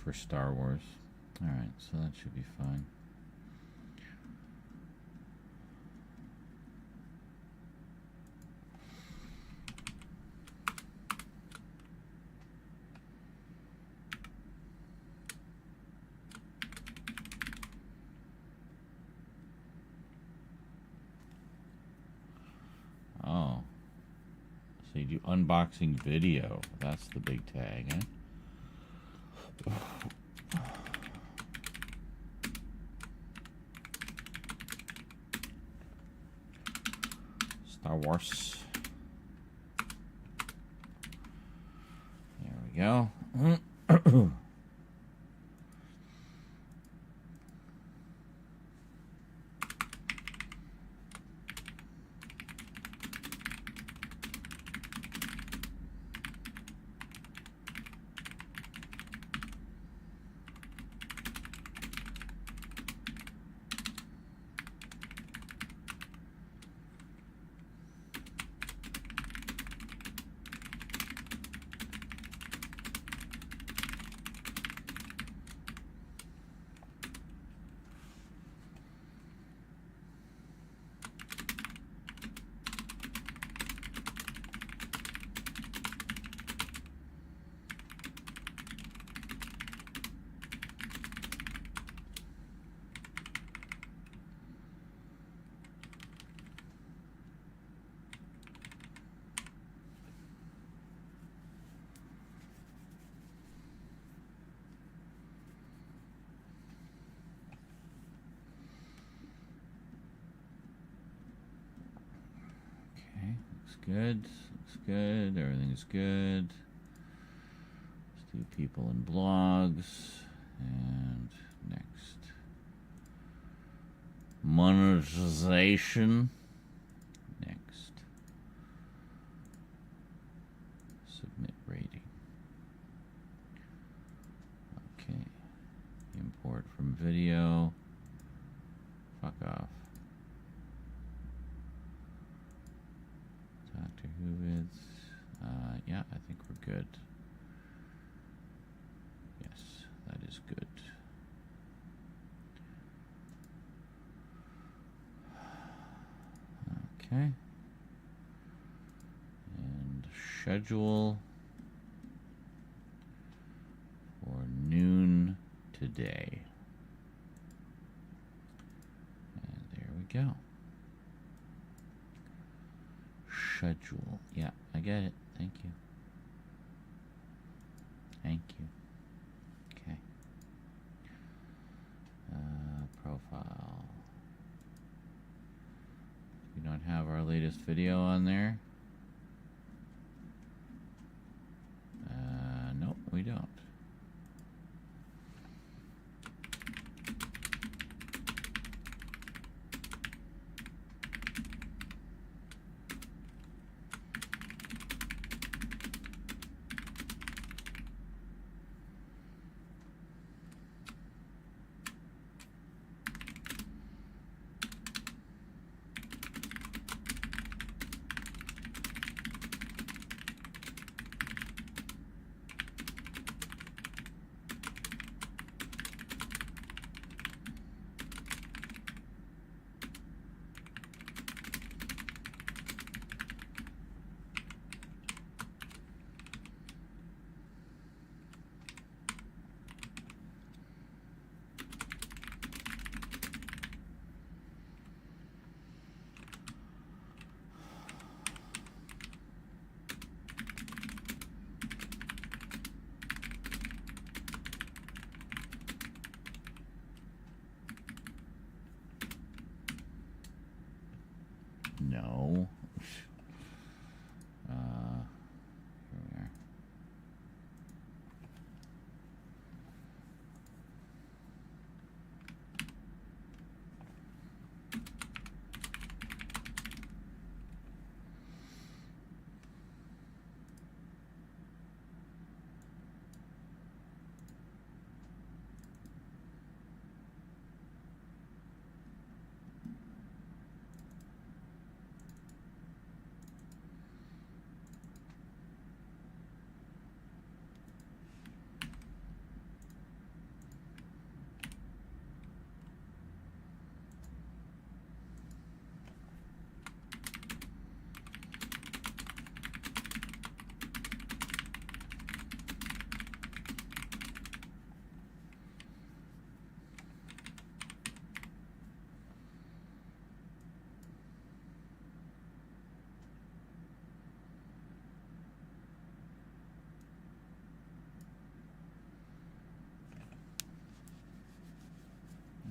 for Star Wars. Alright, so that should be fine. Oh. So you do unboxing video. That's the big tag, eh? Star Wars. There we go. Good. Looks good. Everything's good. Let's do people and blogs. And next. Monetization. Next. Submit rating. Okay. Import from video. Fuck off. Doctor Who is, yeah, I think we're good. Yes, that is good. Okay. And schedule for noon today. And there we go. Schedule. Yeah, I get it. Thank you. Thank you. Okay. Profile. We don't have our latest video on there. Nope, we don't.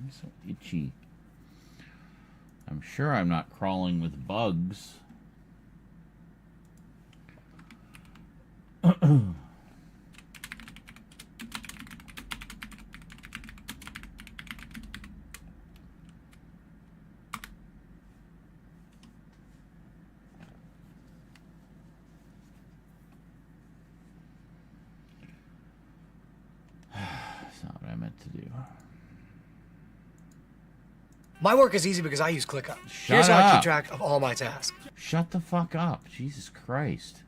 I'm so itchy. I'm sure I'm not crawling with bugs. That's not what I meant to do. My work is easy because I use ClickUp. Shut Here's how I keep up. track of all my tasks. Shut the fuck up. Jesus Christ.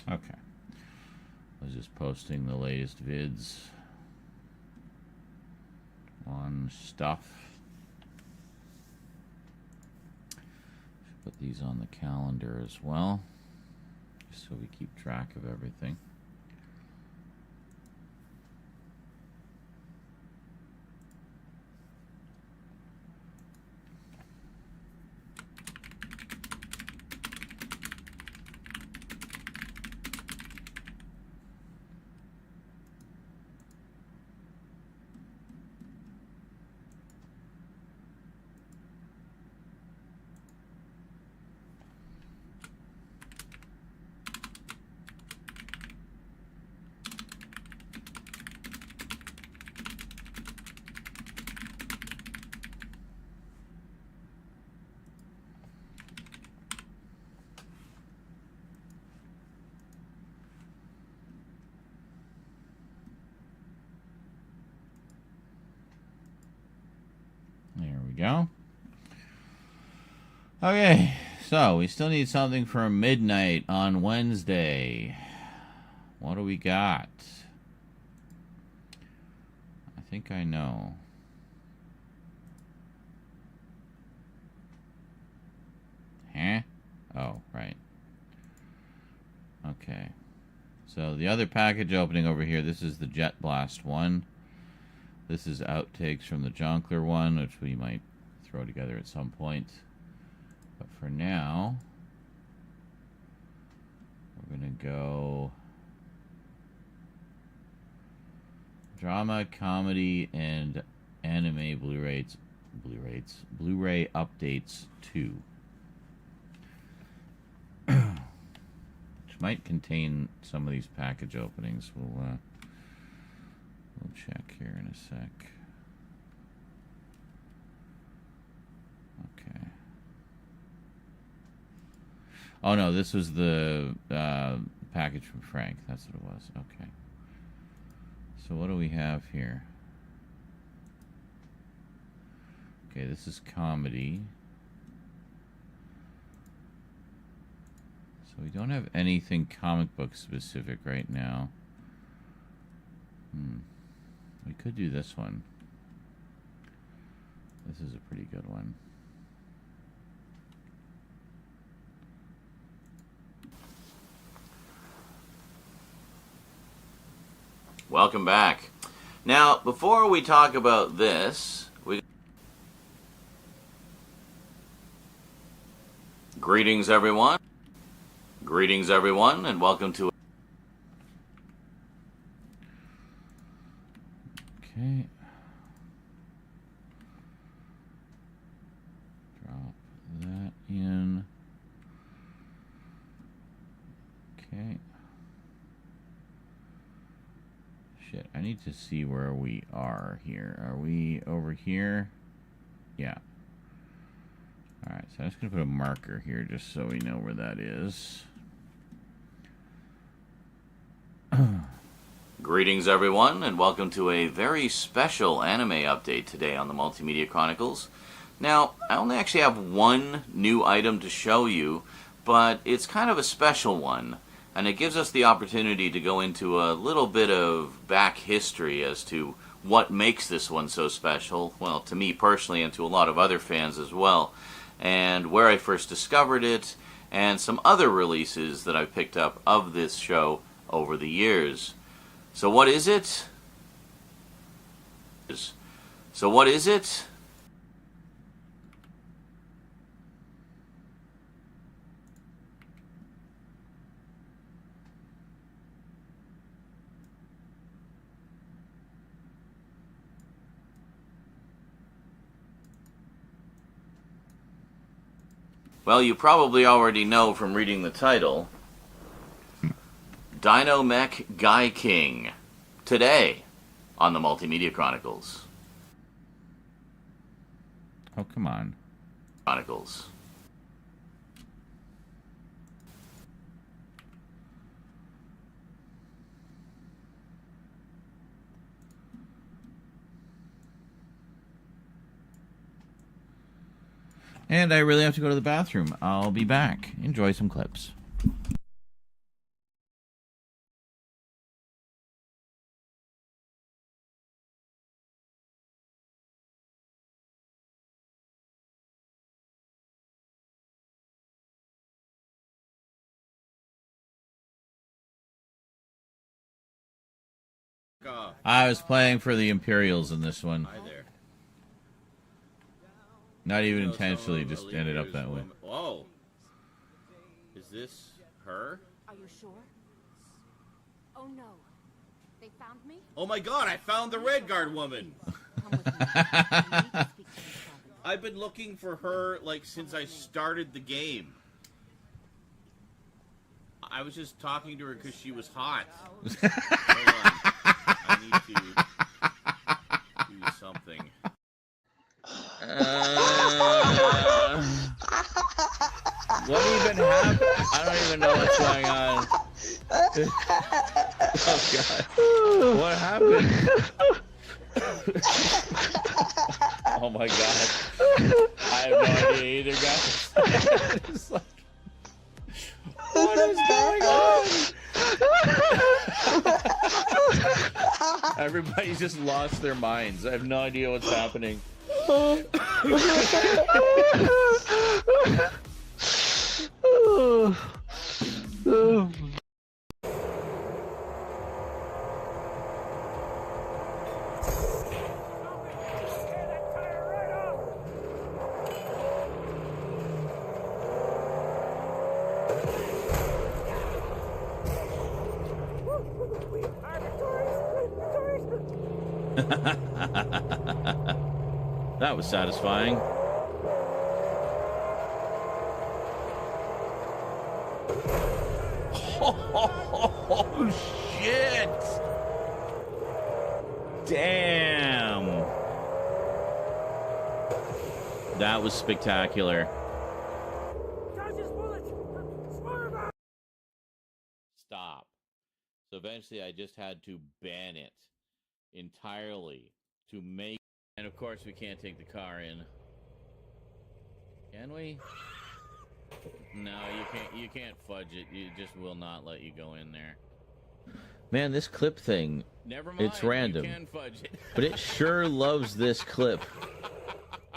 Okay. I was just posting the latest vids on stuff. Should put these on the calendar as well, just so we keep track of everything. There we go. Okay, so we still need something for midnight on Wednesday. What do we got? I think I know. Huh? Oh, right. Okay. So the other package opening over here, this is the Jet Blast one. This is outtakes from the Jonkler one, which we might throw together at some point. But for now, we're going to go drama, comedy, and anime Blu-ray updates 2. Which might contain some of these package openings. We'll check here in a sec. Okay. Oh no, this was the package from Frank. That's what it was. Okay. So what do we have here? Okay, this is comedy. So we don't have anything comic book specific right now. We could do this one. This is a pretty good one. Welcome back. Now, before we talk about this, greetings everyone. Greetings everyone, and welcome to Okay. Drop that in. Okay. Shit, I need to see where we are here. Are we over here? Yeah. Alright, so I'm just going to put a marker here just so we know where that is. Greetings everyone, and welcome to a very special anime update today on the Multimedia Chronicles. Now, I only actually have one new item to show you, but it's kind of a special one, and it gives us the opportunity to go into a little bit of back history as to what makes this one so special, well, to me personally and to a lot of other fans as well, and where I first discovered it, and some other releases that I've picked up of this show over the years. So what is it? So what is it? Well, you probably already know from reading the title. Dino Mech Guy King. Today on the Multimedia Chronicles. Oh, come on. Chronicles. And I really have to go to the bathroom. I'll be back. Enjoy some clips. I was playing for the Imperials in this one. Hi there. Not even intentionally, just ended up that way. Whoa. Is this her? Are you sure? Oh no. They found me? Oh my god, I found the Red Guard woman! I've been looking for her, like, since I started the game. I was just talking to her because she was hot. Hold on. I need to do something. What even happened? I don't even know what's going on. Oh god. What happened? Oh my god. I have no idea either, guys. It's like, what is going on? Everybody just lost their minds. I have no idea what's happening. That was satisfying. Oh, shit! Damn! That was spectacular. Stop. So eventually I just had to ban it entirely to make... And of course we can't take the car in. Can we? No, you can't fudge it. You just will not let you go in there. Man, this clip thing, Never mind, it's random. You can fudge it. But it sure loves this clip.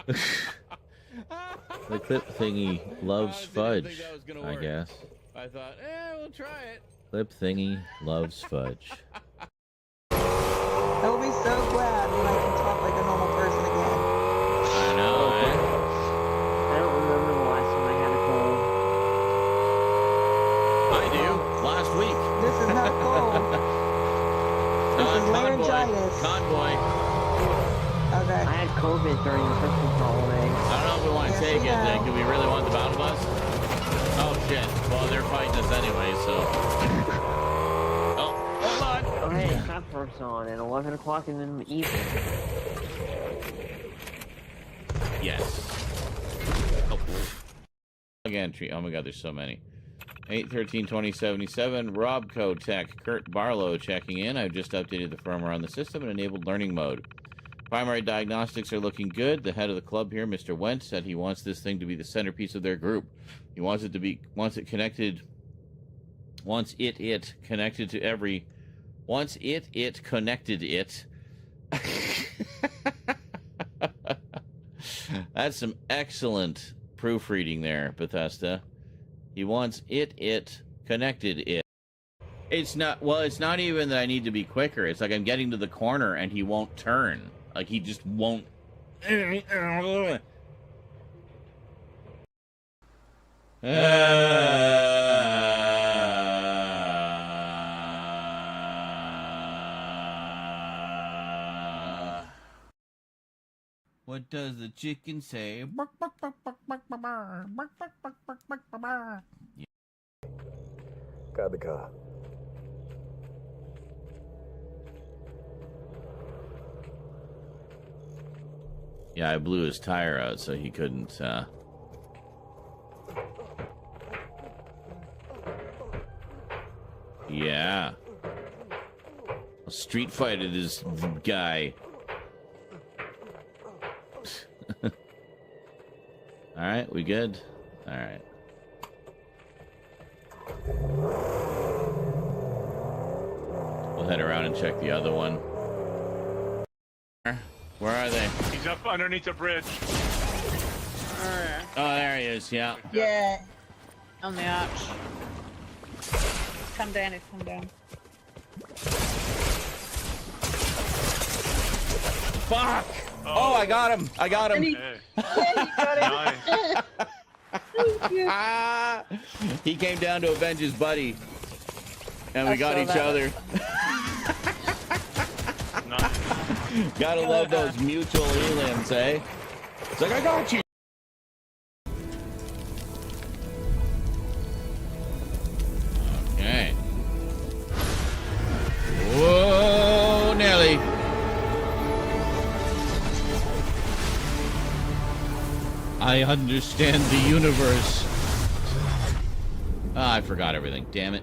The clip thingy loves fudge, I guess. I thought, we'll try it. Clip thingy loves fudge. I will be so glad when I can talk like a normal person again. I know, eh? I don't remember the last time I had a cold. I do. Last week. This is not cold. This is laryngitis. Convoy. Okay. I had COVID during the Christmas holiday. I don't know if we want to take it then. Do we really want the battle bus? Oh shit. Well, they're fighting us anyway, so. Oh, hold on. Oh hey, Cop Force on at 11 o'clock in the evening. Yes. Oh, entry. Oh my god, there's so many. 8/13/2077, Robco Tech, Kurt Barlow checking in. I've just updated the firmware on the system and enabled learning mode. Primary diagnostics are looking good. The head of the club here, Mr. Wentz, said he wants this thing to be the centerpiece of their group. He wants it to be, connected to every, connected it. That's some excellent proofreading there, Bethesda. He wants it, connected it. It's not, well, it's not even that I need to be quicker. It's like I'm getting to the corner and he won't turn. Like, he just won't. What does the chicken say? Got the car. Yeah, I blew his tire out so he couldn't, Yeah. I'll street fighted this guy. Alright, we good? Alright. We'll head around and check the other one. Where are they? He's up underneath the bridge. Oh, there he is, yeah. Yeah. On the arch. Come down, it's come down. Fuck! Oh, I got him! I got him! He came down to avenge his buddy. And we got each other. Gotta love those mutual elims, eh? It's like, I got you! Okay. Whoa, Nelly. I understand the universe. Ah, I forgot everything. Damn it.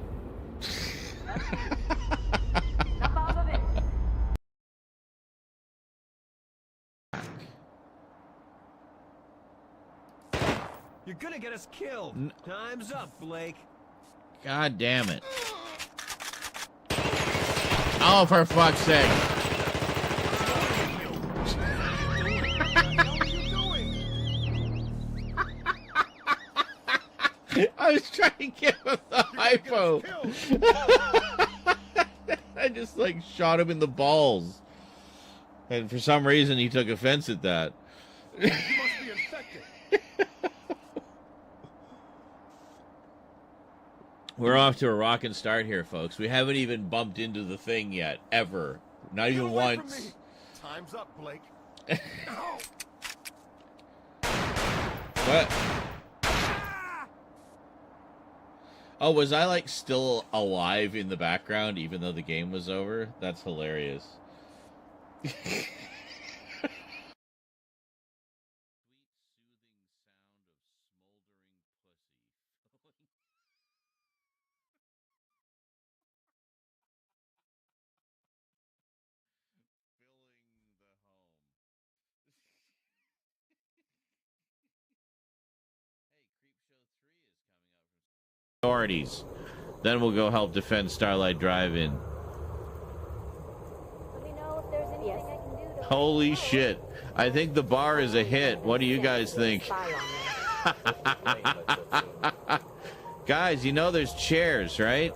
You're gonna get us killed. Time's up, Blake. God damn it. Oh, for fuck's sake. I was trying to give him the hypo. I just, like, shot him in the balls. And for some reason, he took offense at that. You must be infected. We're off to a rockin' start here, folks. We haven't even bumped into the thing yet, ever. Not even once. Time's up, Blake. What? Oh, was I, like, still alive in the background even though the game was over? That's hilarious. Authorities. Then we'll go help defend Starlight Drive-In. Holy shit. I think the bar is a hit. What do you guys think? Guys, you know there's chairs, right?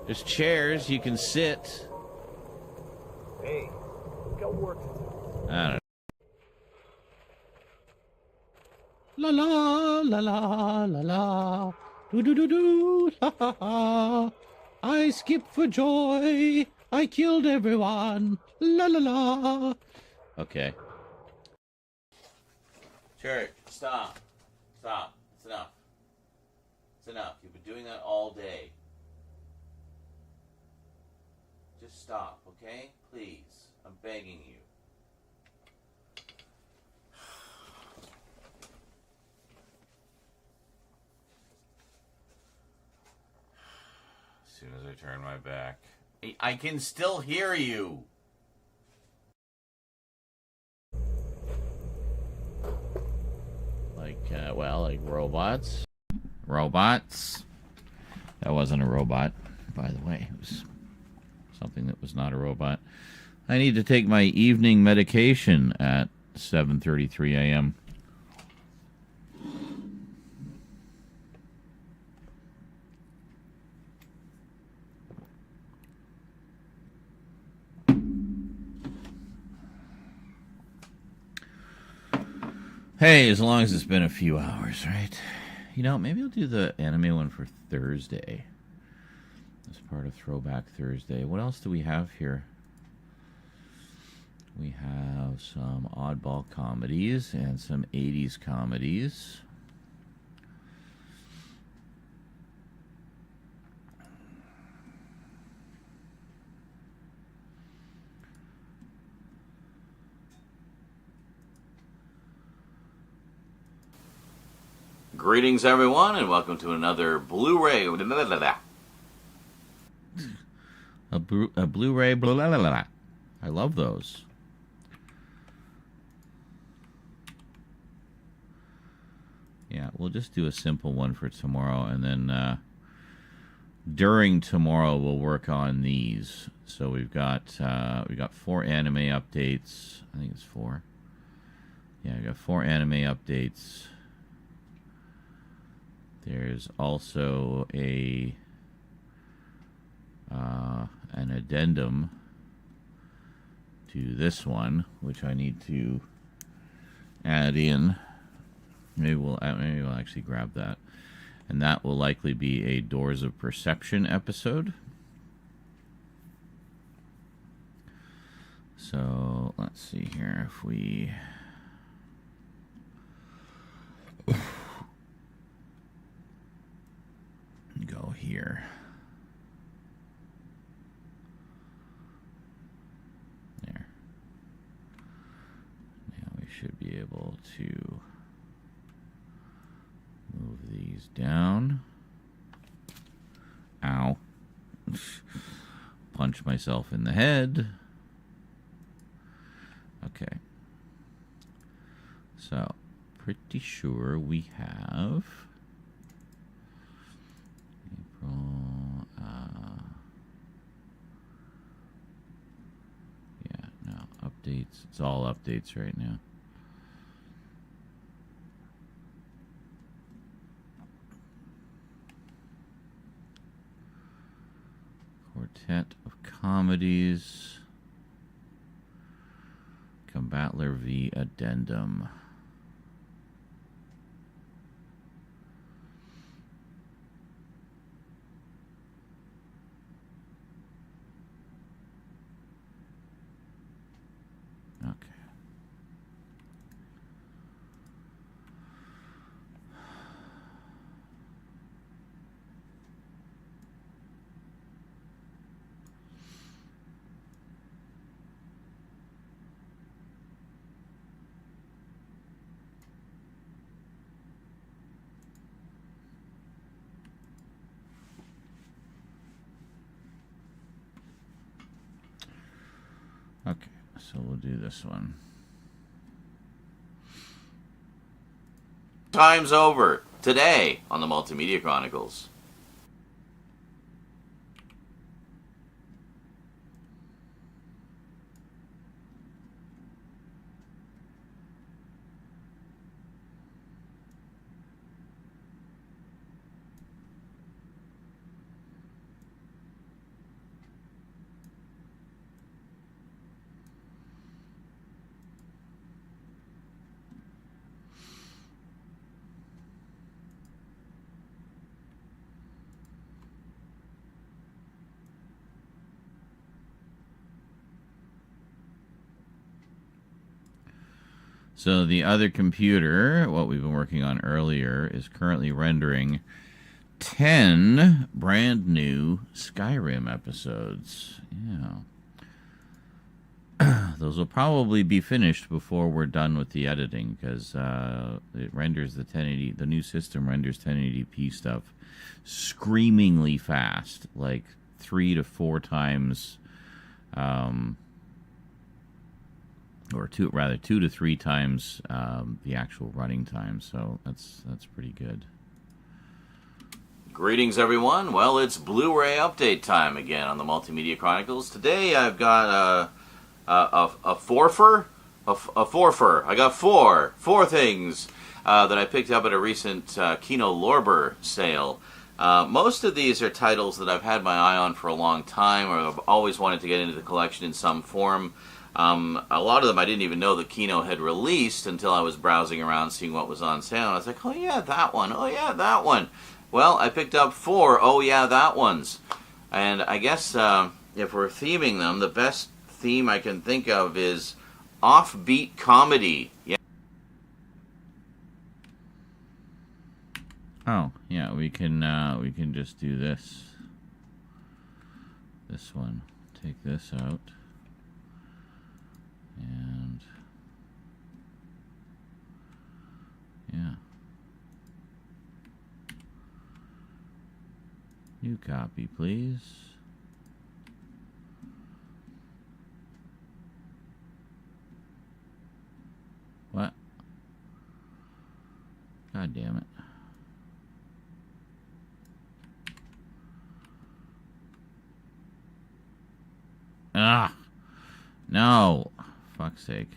There's chairs. You can sit. Hey, got work to do. I don't know. La la la la la la, do do do do, la ha ha. I skipped for joy. I killed everyone. La la la. Okay. Church, stop. Stop. It's enough. It's enough. You've been doing that all day. Just stop, okay? Please. I'm begging you. As soon as I turn my back. I can still hear you. Like, well, like robots. Robots. That wasn't a robot, by the way. It was something that was not a robot. I need to take my evening medication at 7:33 a.m. Hey, as long as it's been a few hours, right? You know, maybe I'll do the anime one for Thursday. As part of Throwback Thursday. What else do we have here? We have some oddball comedies and some 80s comedies. Greetings, everyone, and welcome to another Blu-ray. A Blu-ray. Blah, blah, blah, blah. I love those. Yeah, we'll just do a simple one for tomorrow, and then during tomorrow we'll work on these. So we got 4 anime updates. I think it's 4. Yeah, we got 4 anime updates. There's also an addendum to this one, which I need to add in. Maybe we'll actually grab that, and that will likely be a Doors of Perception episode. So let's see here if we. Go here. There. Now we should be able to move these down. Ow. Punch myself in the head. Okay. So, pretty sure we have updates. It's all updates right now. Quartet of Comedies. Combatler v. Addendum. Okay, so we'll do this one. Time's over. Today on the Multimedia Chronicles. So the other computer, what we've been working on earlier, is currently rendering 10 brand new Skyrim episodes. Yeah. Those will probably be finished before we're done with the editing, because it renders the 1080, the new system renders 1080p stuff screamingly fast, like 3 to 4 times or 2 to 3 times the actual running time. So that's pretty good. Greetings, everyone. Well, it's Blu-ray update time again on the Multimedia Chronicles. Today I've got a forfer. a forfer. I got four things that I picked up at a recent Kino Lorber sale. Most of these are titles that I've had my eye on for a long time, or I've always wanted to get into the collection in some form. A lot of them I didn't even know that Kino had released until I was browsing around seeing what was on sale. And I was like, oh yeah, that one. Oh yeah, that one. Well, I picked up 4 oh yeah, that ones. And I guess if we're theming them, the best theme I can think of is offbeat comedy. Yeah. Oh, yeah, we can just do this. This one. Take this out. And yeah. New copy, please. What? God damn it. Ah! No! Fuck's sake.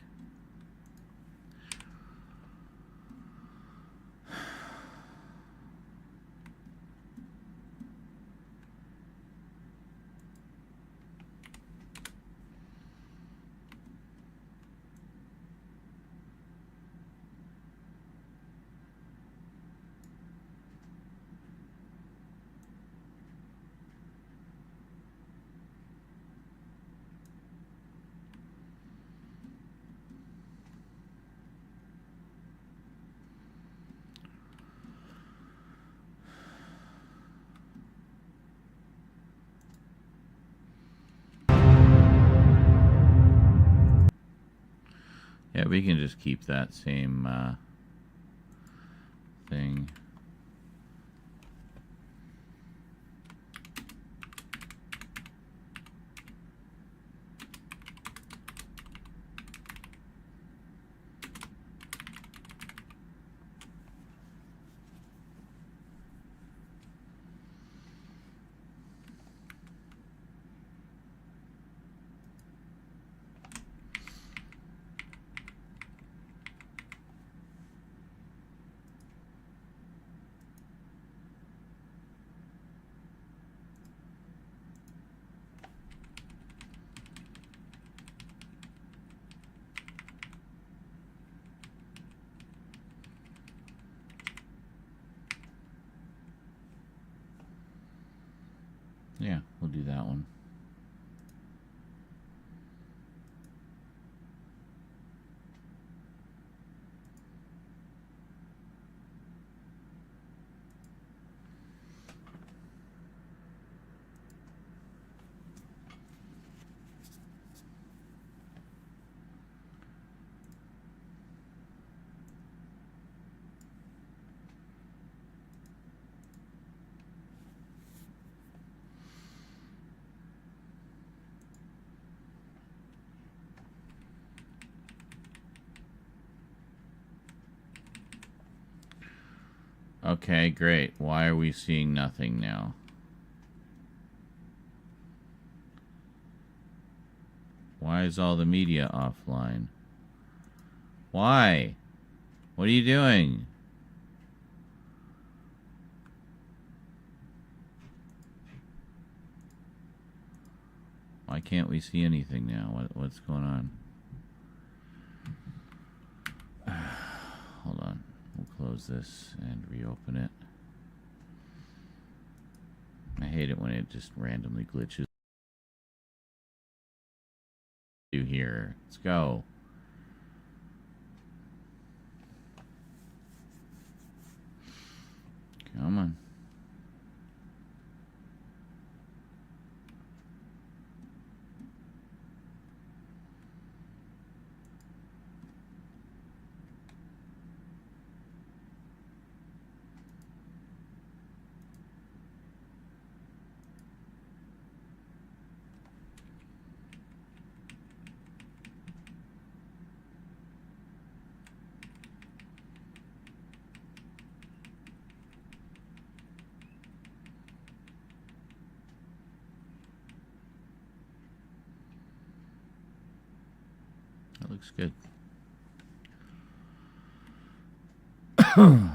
Yeah, we can just keep that same thing. Yeah, we'll do that one. Okay, great. Why are we seeing nothing now? Why is all the media offline? Why? What are you doing? Why can't we see anything now? What's going on? Hold on. We'll close this and reopen it. I hate it when it just randomly glitches. Here. Let's go. Come on. That looks good. It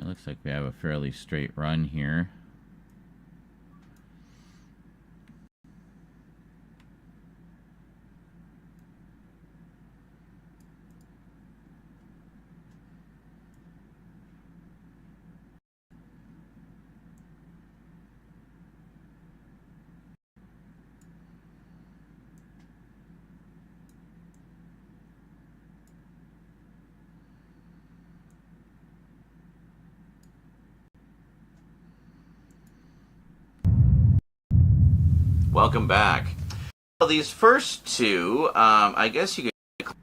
looks like we have a fairly straight run here. Welcome back. Well, these first two, I guess you could...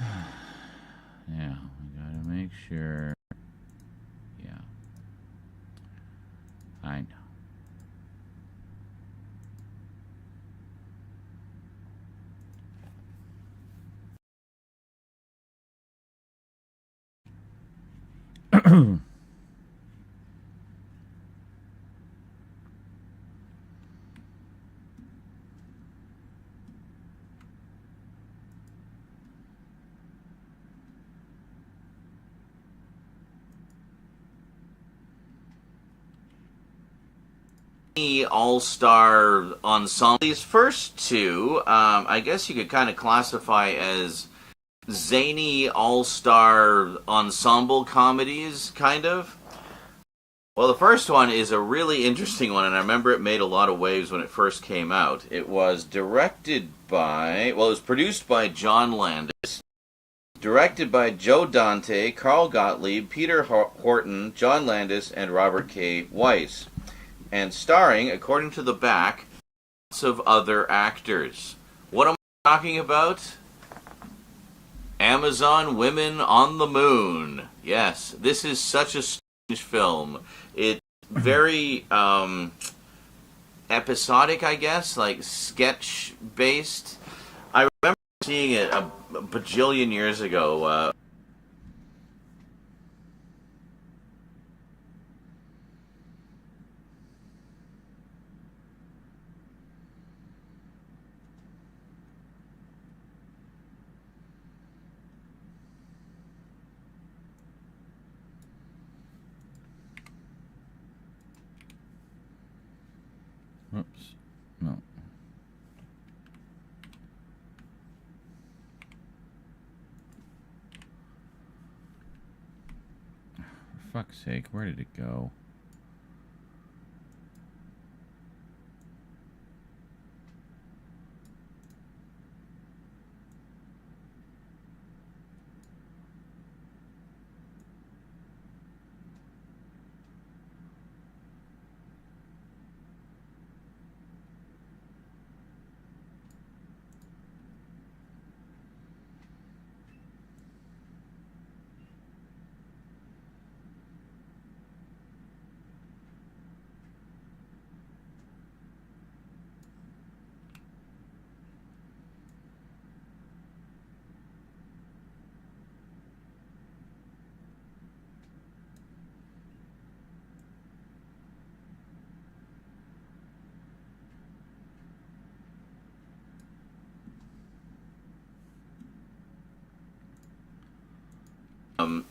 Yeah, we gotta make sure. Yeah. I know. All-star ensemble. These first two, I guess you could kind of classify as zany all-star ensemble comedies, kind of. Well, the first one is a really interesting one, and I remember it made a lot of waves when it first came out. It was directed by, well, it was produced by John Landis, directed by Joe Dante, Carl Gottlieb, Peter Horton, John Landis, and Robert K. Weiss, and starring, according to the back, lots of other actors. What am I talking about? Amazon Women on the Moon. Yes, this is such a strange film. It's very episodic, I guess, like sketch-based. I remember seeing it a bajillion years ago. Oops. No. For fuck's sake, where did it go?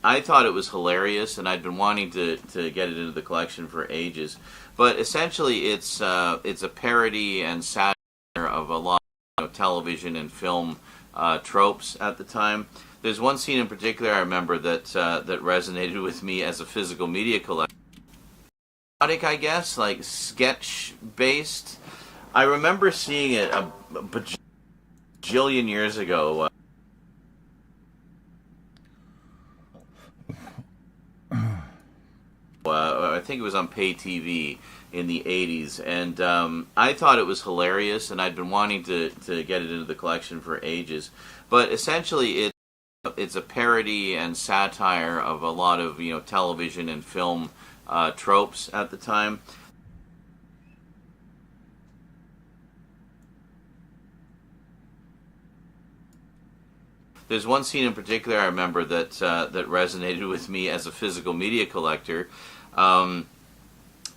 I thought it was hilarious, and I'd been wanting to get it into the collection for ages. But essentially, it's a parody and satire of a lot of television and film tropes at the time. There's one scene in particular I remember that resonated with me as a physical media collector. I guess, like sketch-based. I remember seeing it a bajillion years ago. I think it was on pay TV in the 80s, and I thought it was hilarious, and I'd been wanting to get it into the collection for ages. But essentially, it's a parody and satire of a lot of television and film tropes at the time. There's one scene in particular I remember that resonated with me as a physical media collector,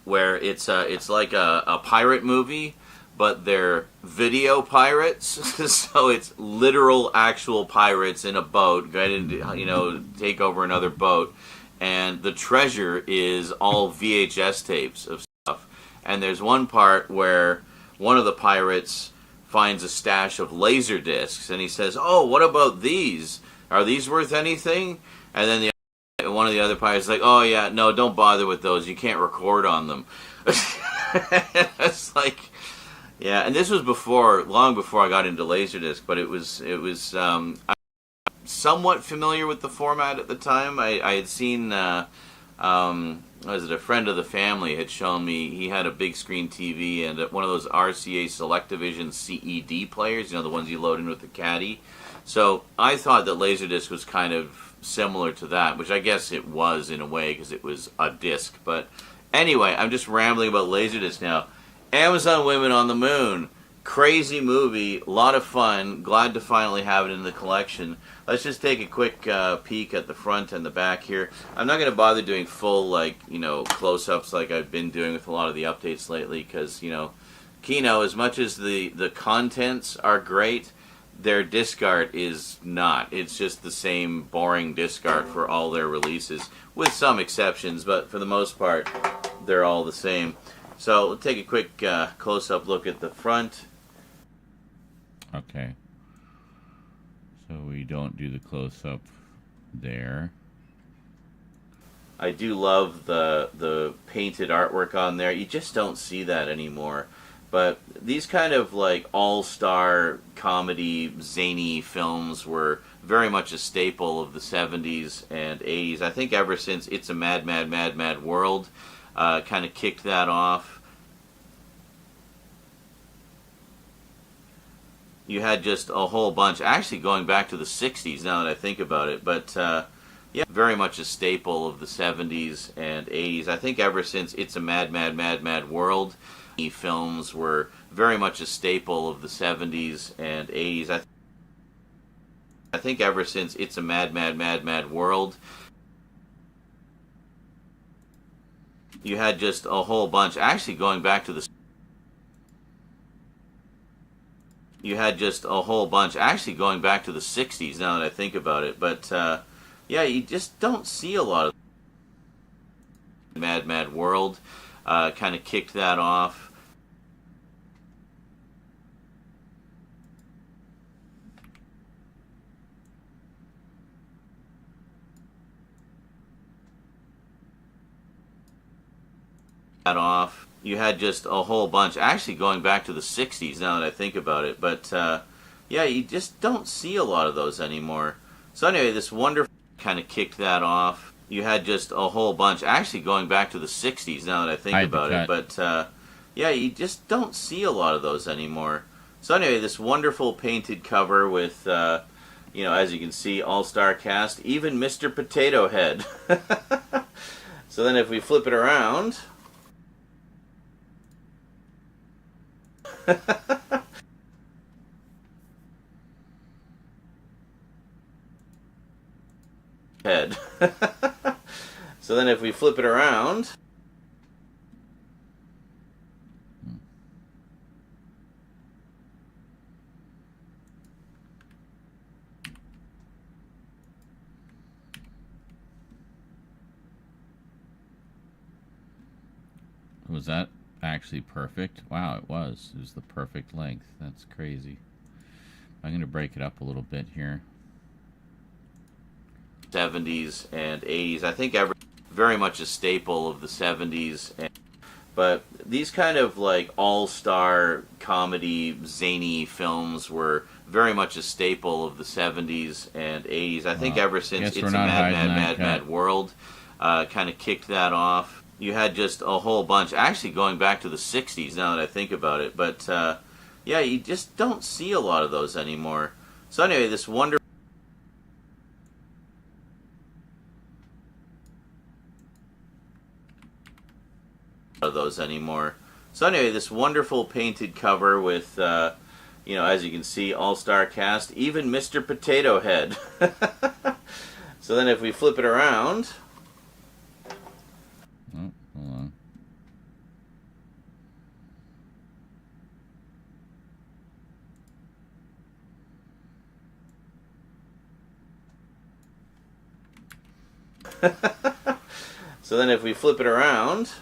where it's like a pirate movie, but they're video pirates. So it's literal, actual pirates in a boat going to, take over another boat. And the treasure is all VHS tapes of stuff. And there's one part where one of the pirates finds a stash of laser discs, and he says, "Oh, what about these? Are these worth anything?" And then one of the other pirates is like, "Oh yeah, no, don't bother with those. You can't record on them." It's like, yeah. And this was long before I got into Laserdisc, but it was. I'm somewhat familiar with the format at the time. I had seen. Was it a friend of the family had shown me? He had a big screen TV and one of those RCA Selectavision CED players. The ones you load in with the caddy. So I thought that Laserdisc was kind of similar to that, which I guess it was in a way because it was a disc. But anyway, I'm just rambling about Laserdisc now. Amazon Women on the Moon. Crazy movie, a lot of fun. Glad to finally have it in the collection. Let's just take a quick peek at the front and the back here. I'm not going to bother doing full, close-ups like I've been doing with a lot of the updates lately because, Kino, as much as the contents are great, their disc art is not. It's just the same boring disc art for all their releases, with some exceptions, but for the most part, they're all the same. So we'll take a quick close-up look at the front. Okay. So we don't do the close-up there. I do love the painted artwork on there. You just don't see that anymore. But these kind of all-star comedy, zany films were very much a staple of the 70s and 80s. I think ever since It's a Mad, Mad, Mad, Mad World kind of kicked that off. You had just a whole bunch, actually going back to the 60s now that I think about it, but yeah, very much a staple of the 70s and 80s. I think ever since It's a Mad, Mad, Mad, Mad World, films were very much a staple of the 70s and 80s. I think ever since It's a Mad, Mad, Mad, Mad World, you had just a whole bunch, actually going back to the You had just a whole bunch, actually going back to the 60s now that I think about it. But, yeah, you just don't see a lot of Mad, Mad World. Kind of kicked that off. You had just a whole bunch, actually going back to the 60s now that I think about it. But, yeah, you just don't see a lot of those anymore. So anyway, this wonderful kind of kicked that off. You had just a whole bunch, actually going back to the 60s now that I think about it. But, yeah, you just don't see a lot of those anymore. So anyway, this wonderful painted cover with, as you can see, all-star cast, even Mr. Potato Head. So then if we flip it around... head. So then if we flip it around... Was that actually perfect? Wow, it was. It was the perfect length. That's crazy. I'm going to break it up a little bit here. 70s and 80s. I think very much a staple of the 70s. But these kind of all-star comedy, zany films were very much a staple of the 70s and 80s. I think ever since It's a Mad, Mad, Mad, Mad World kind of kicked that off. You had just a whole bunch, actually going back to the 60s now that I think about it. But, yeah, you just don't see a lot of those anymore. So anyway, this wonderful... of those anymore. So anyway, this wonderful painted cover with, as you can see, all-star cast, even Mr. Potato Head. So then if we flip it around... Oh, hold on. So then if we flip it around,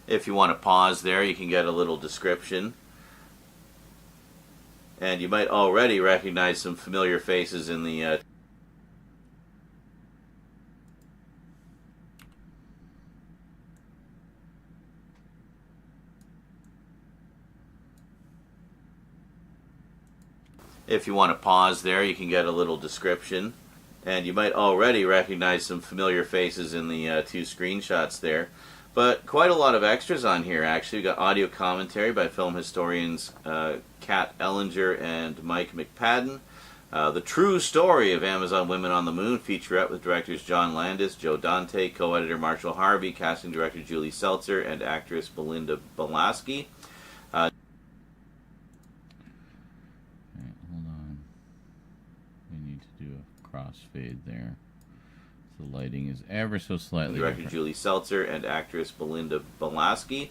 if you want to pause there, you can get a little description. And you might already recognize some familiar faces in the if you want to pause there, you can get a little description. And you might already recognize some familiar faces in the two screenshots there. But quite a lot of extras on here, actually. We've got audio commentary by film historians Kat Ellinger and Mike McPadden. The True Story of Amazon Women on the Moon, featurette with directors John Landis, Joe Dante, co-editor Marshall Harvey, casting director Julie Seltzer, and actress Belinda Balaski. Hold on. We need to do a crossfade there. The lighting is ever so slightly Director different. Julie Seltzer and actress Belinda Balaski.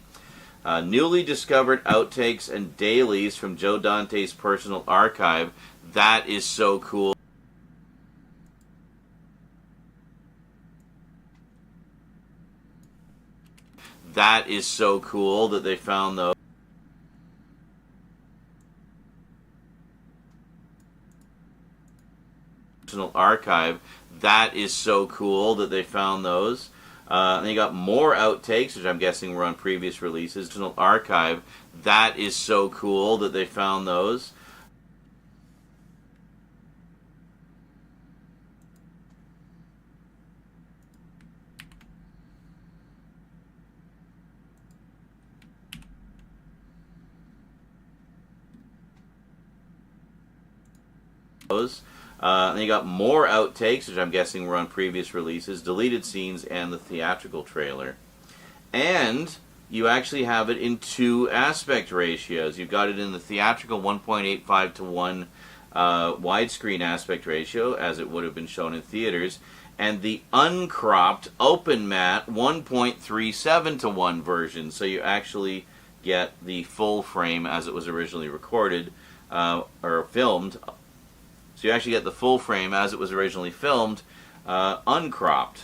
Newly discovered outtakes and dailies from Joe Dante's personal archive. That is so cool. That is so cool that they found those. Personal archive. That is so cool that they found those. And you got more outtakes, which I'm guessing were on previous releases. Personal archive. That is so cool that they found those. And you got more outtakes, which I'm guessing were on previous releases, deleted scenes, and the theatrical trailer. And you actually have it in 2 aspect ratios. You've got it in the theatrical 1.85 to 1 widescreen aspect ratio, as it would have been shown in theaters, and the uncropped open matte 1.37 to 1 version. So you actually get the full frame as it was originally recorded or filmed. So you actually get the full frame as it was originally filmed, uncropped.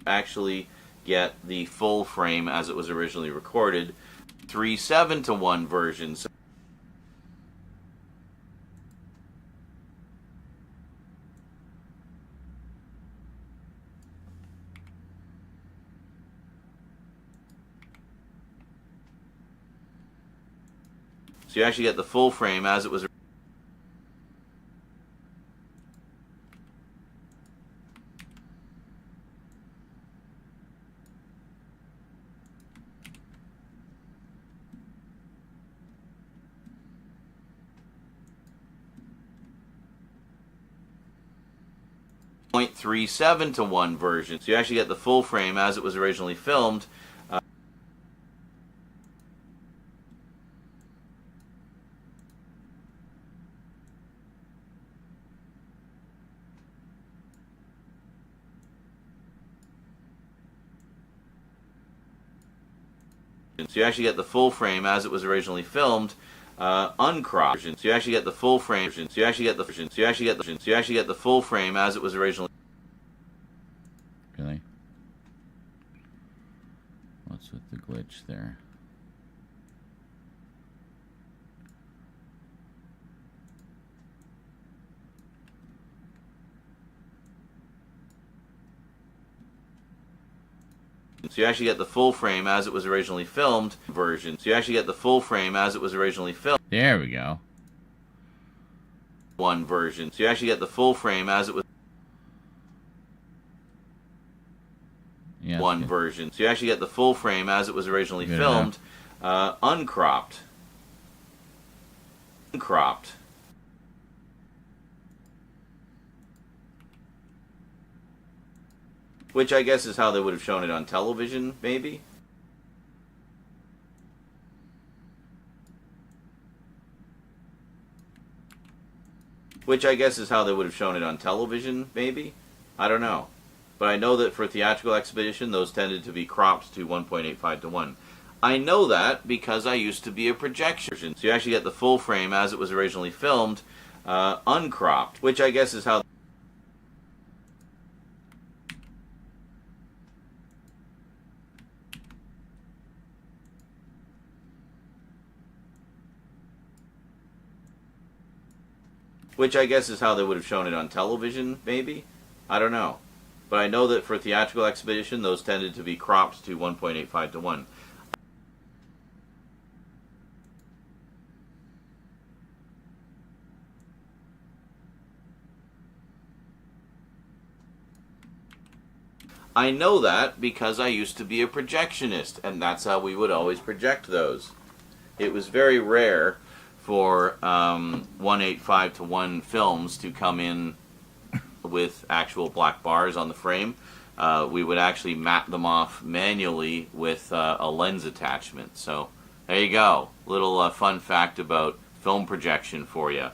Actually get the full frame as it was originally recorded, 3.7 to 1 version. So you actually get the full frame as it was. .37 to 1 version. So you actually get the full frame as it was originally filmed. So you actually get the full frame as it was originally filmed, uncropped. So you actually get the full frame. So you actually get the. So you actually get the. So you actually get the full frame as it was originally. Really? What's with the glitch there? So you actually get the full frame as it was originally filmed version. So you actually get the full frame as it was originally filmed. There we go. 1 version. So you actually get the full frame as it was. Yeah, 1 version. So you actually get the full frame as it was originally filmed, uncropped. Uncropped. Which I guess is how they would have shown it on television, maybe? Which I guess is how they would have shown it on television, maybe? I don't know. But I know that for theatrical exhibition, those tended to be cropped to 1.85 to 1. I know that because I used to be a projection. So you actually get the full frame as it was originally filmed, uncropped, which I guess is how... Which I guess is how they would have shown it on television, maybe? I don't know. But I know that for theatrical exhibition, those tended to be cropped to 1.85 to 1. I know that because I used to be a projectionist, and that's how we would always project those. It was very rare for 1.85 to 1 films to come in with actual black bars on the frame. We would actually map them off manually with a lens attachment. So there you go. Little fun fact about film projection for you.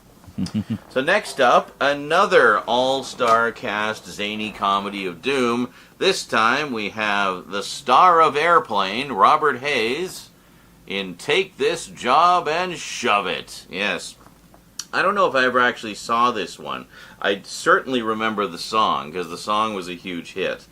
So next up, another all-star cast zany comedy of doom. This time we have the star of Airplane, Robert Hayes, in Take This Job and Shove It. Yes. I don't know if I ever actually saw this one. I certainly remember the song, because the song was a huge hit.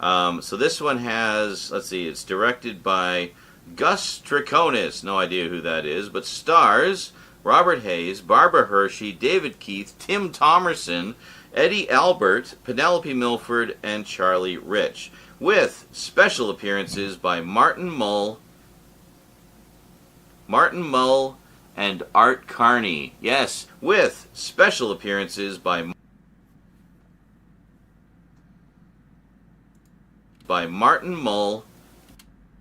So this one has, let's see, it's directed by Gus Triconis. No idea who that is, but stars Robert Hayes, Barbara Hershey, David Keith, Tim Thomerson, Eddie Albert, Penelope Milford, and Charlie Rich, with special appearances by Martin Mull, and Art Carney. Yes, with special appearances by Martin Mull,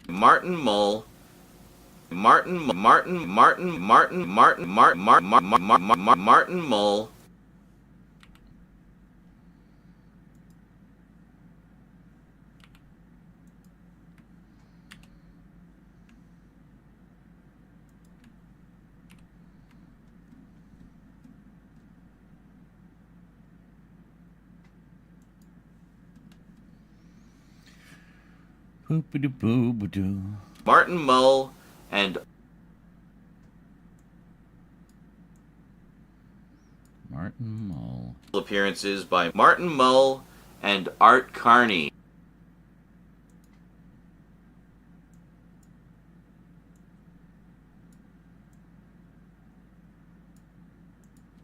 Martin Mull. Martin Mull and Martin Mull. Appearances by Martin Mull and Art Carney.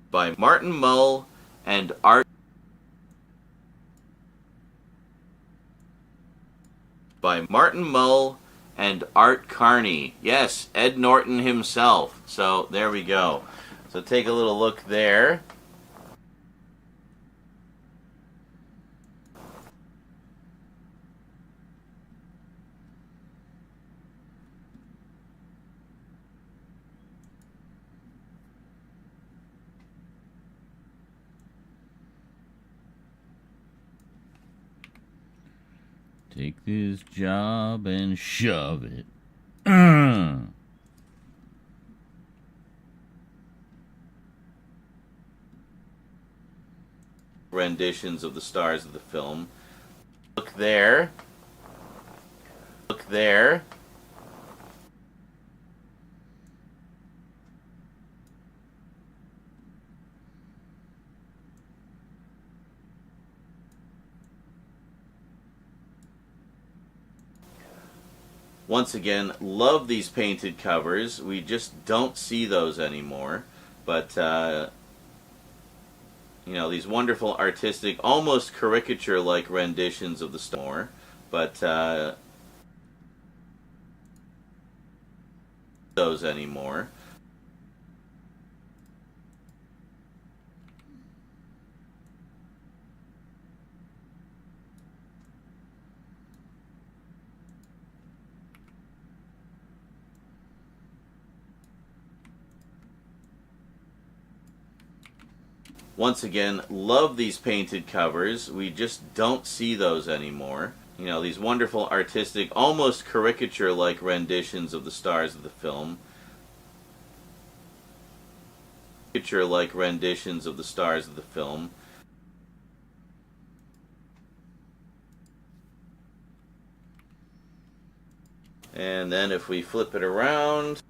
By Martin Mull and Art Carney. Yes, Ed Norton himself. So there we go. So take a little look there. Take this job and shove it. Renditions of the stars of the film. Look there. Look there. Once again, love these painted covers. We just don't see those anymore. But, you know, these wonderful artistic, almost caricature-like renditions of the store. But, those anymore. Once again, love these painted covers. We just don't see those anymore. You know, these wonderful artistic, almost caricature-like renditions of the stars of the film. Caricature-like renditions of the stars of the film. And then if we flip it around,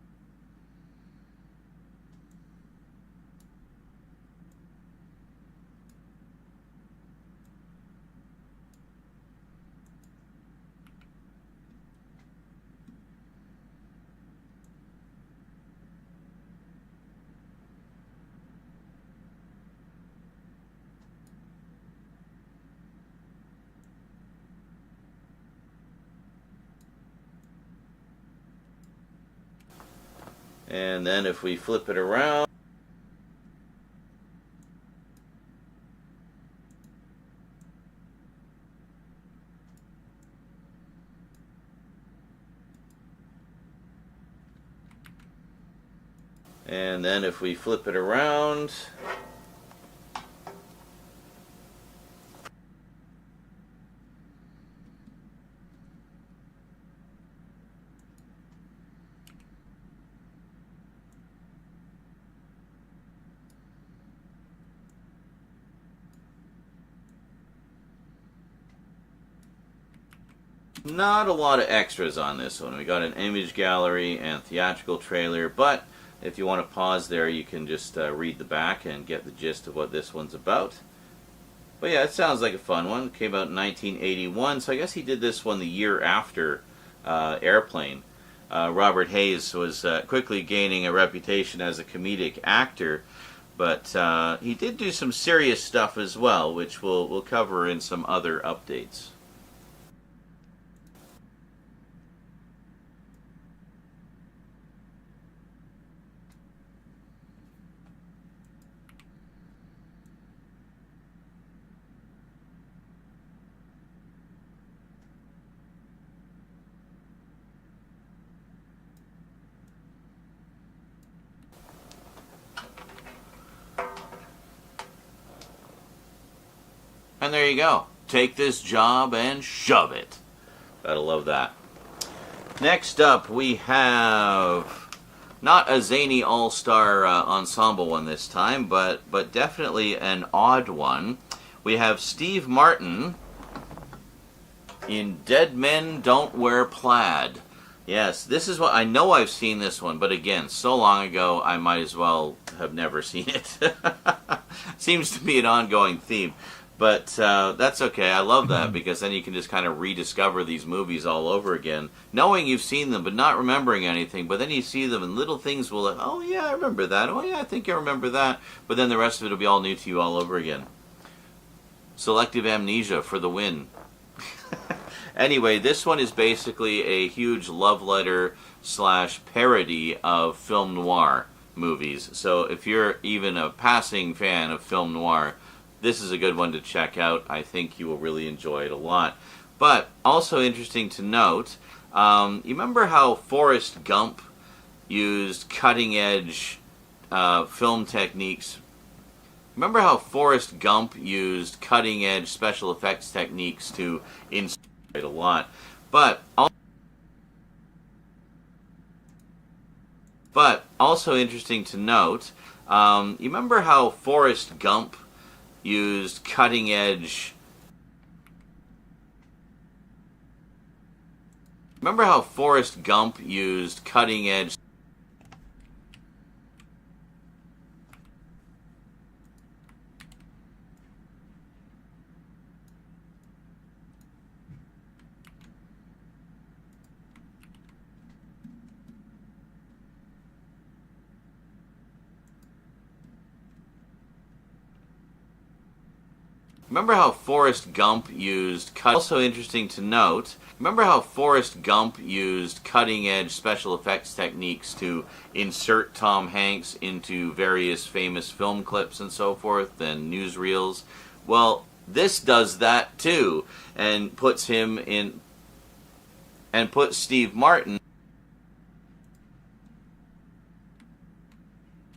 and then if we flip it around, and then if we flip it around, not a lot of extras on this one. We got an image gallery and theatrical trailer, but if you want to pause there, you can just read the back and get the gist of what this one's about. But yeah, it sounds like a fun one. It came out in 1981, so I guess he did this one the year after Airplane. Robert Hayes was quickly gaining a reputation as a comedic actor, but he did do some serious stuff as well, which we'll cover in some other updates. And there you go. Take this job and shove it. Gotta love that. Next up, we have not a zany all-star ensemble one this time, but definitely an odd one. We have Steve Martin in Dead Men Don't Wear Plaid. Yes, this is what I know. I've seen this one, but again, so long ago, I might as well have never seen it. Seems to be an ongoing theme. But that's okay. I love that because then you can just kind of rediscover these movies all over again, knowing you've seen them but not remembering anything. But then you see them and little things will like, oh yeah, I remember that. Oh yeah, I think I remember that. But then the rest of it will be all new to you all over again. Selective amnesia for the win. Anyway, this one is basically a huge love letter / parody of film noir movies. So if you're even a passing fan of film noir, this is a good one to check out. I think you will really enjoy it a lot. But also interesting to note, you remember how Forrest Gump used cutting-edge film techniques? Remember how Forrest Gump used cutting-edge special effects techniques to insert it a lot? But also interesting to note, you remember how Forrest Gump used cutting-edge... Remember how Forrest Gump used cutting-edge... Remember how Forrest Gump used... Also interesting to note, remember how Forrest Gump used cutting-edge special effects techniques to insert Tom Hanks into various famous film clips and so forth, and newsreels? Well, this does that too, and puts him in... and puts Steve Martin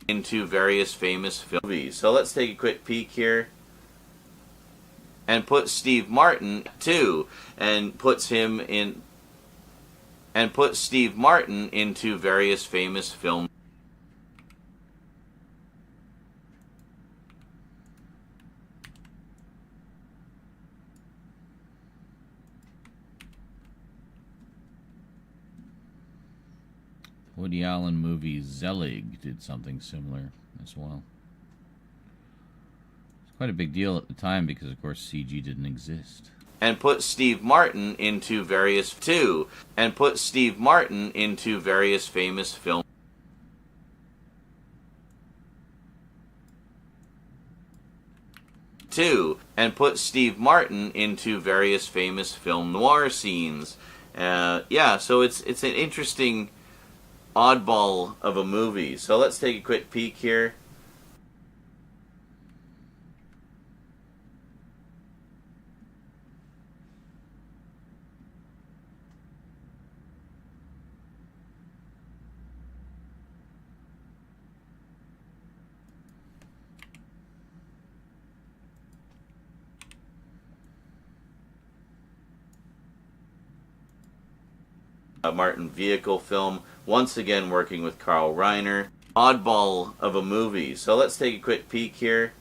into various famous movies. So let's take a quick peek here. And puts Steve Martin too, and puts him in, and puts Steve Martin into various famous films. Woody Allen movie Zelig did something similar as well. It's quite a big deal at the time because, of course, CG didn't exist. And put Steve Martin into various famous films. And put Steve Martin into various famous film noir scenes. Yeah, so it's an interesting oddball of a movie. So let's take a quick peek here. Martin vehicle film, once again working with Carl Reiner. Oddball of a movie. So let's take a quick peek here.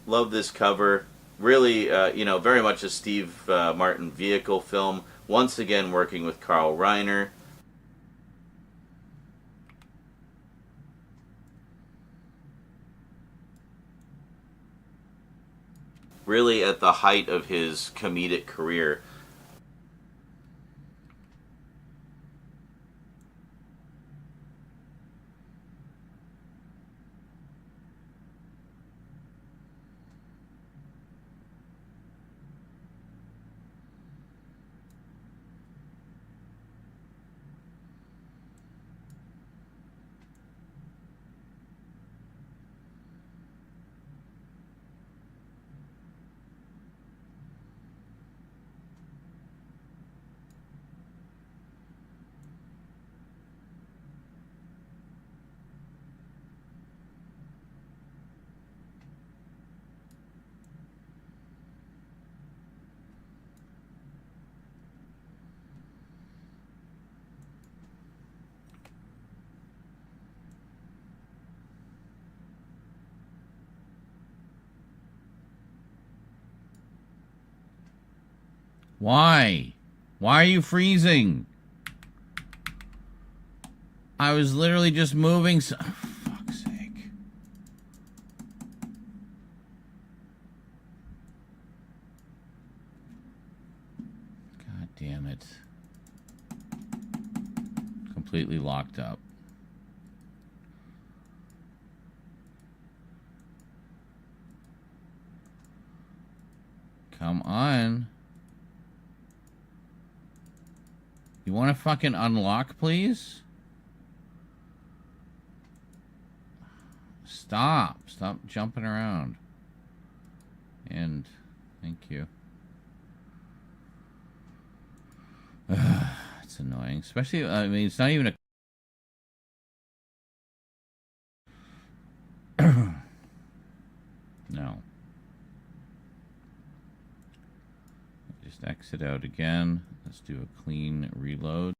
Love this cover. Really, very much a Steve Martin vehicle film. Once again working with Carl Reiner. Really at the height of his comedic career. Why? Why are you freezing? I was literally just moving. Oh, fuck's sake. God damn it. Completely locked up. Come on. You want to fucking unlock, please? Stop. Stop jumping around. And thank you. It's annoying. Especially, I mean, it's not even a... No. Just exit out again. Let's do a clean reload.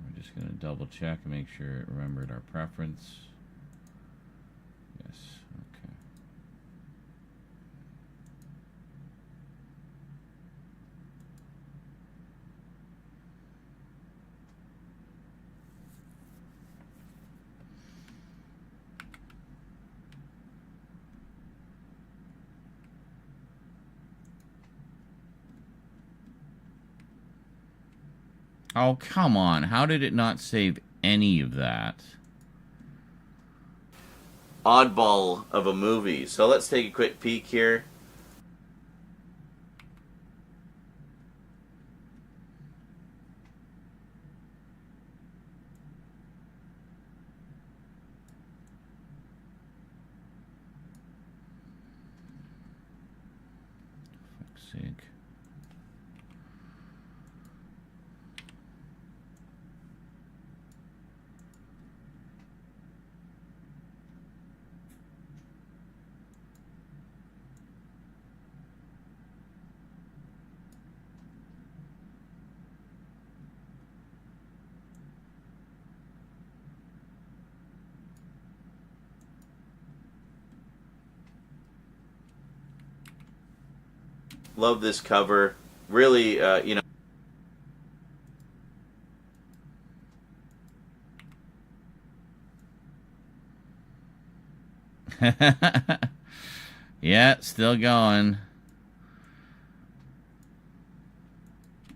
We're just going to double check and make sure it remembered our preference. Yes, okay. Oh, come on. How did it not save any of that? Oddball of a movie. So let's take a quick peek here. For fuck's sake. Love this cover. Really, you know. Yeah, still going.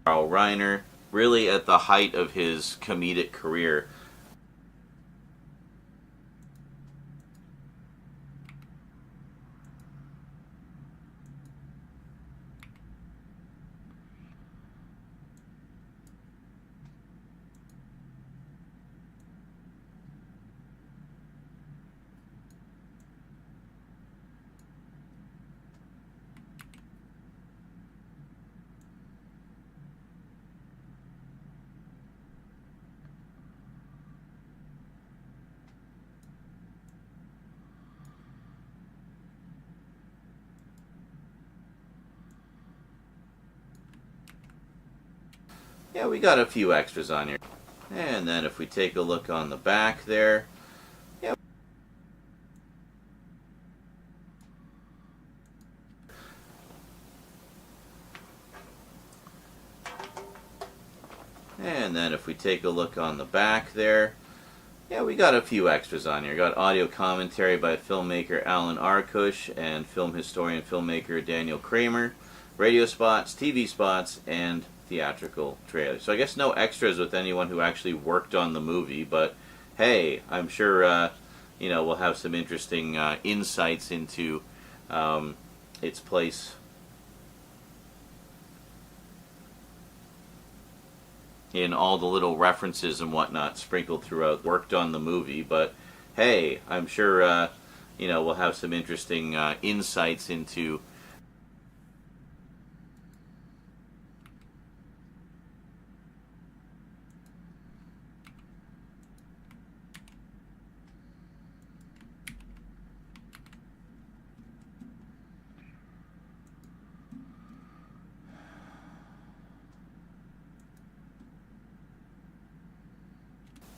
Carl Reiner, really at the height of his comedic career. Yeah, we got a few extras on here. And then if we take a look on the back there, yeah. And then if we take a look on the back there, yeah, we got a few extras on here. Got audio commentary by filmmaker Alan Arkush and film historian filmmaker Daniel Kramer, radio spots, TV spots, and theatrical trailers. So I guess no extras with anyone who actually worked on the movie, but hey, I'm sure you know, we'll have some interesting insights into its place in all the little references and whatnot sprinkled throughout. Worked on the movie, but hey, I'm sure you know, we'll have some interesting insights into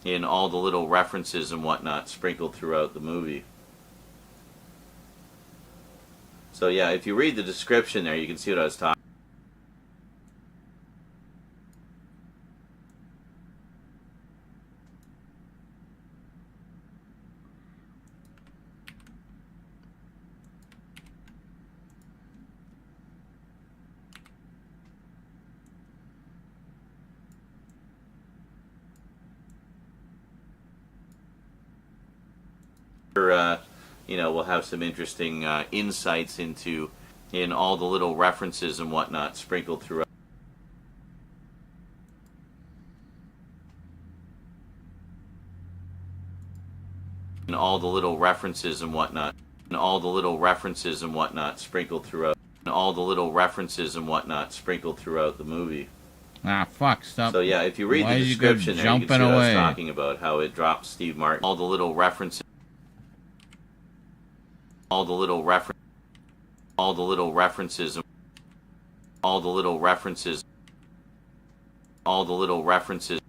in all the little references and whatnot sprinkled throughout the movie. So yeah, if you read the description there, you can see what I was talking. You know, we'll have some interesting insights into in all the little references and whatnot sprinkled throughout. In all the little references and whatnot. In all the little references and whatnot sprinkled throughout. In all the little references and whatnot sprinkled throughout the movie. Ah, fuck, stop. So yeah, if you read the description there, you can see what I was talking about, how it drops Steve Martin. All the little references. All the little references. All the little references. All the little references. All the little references.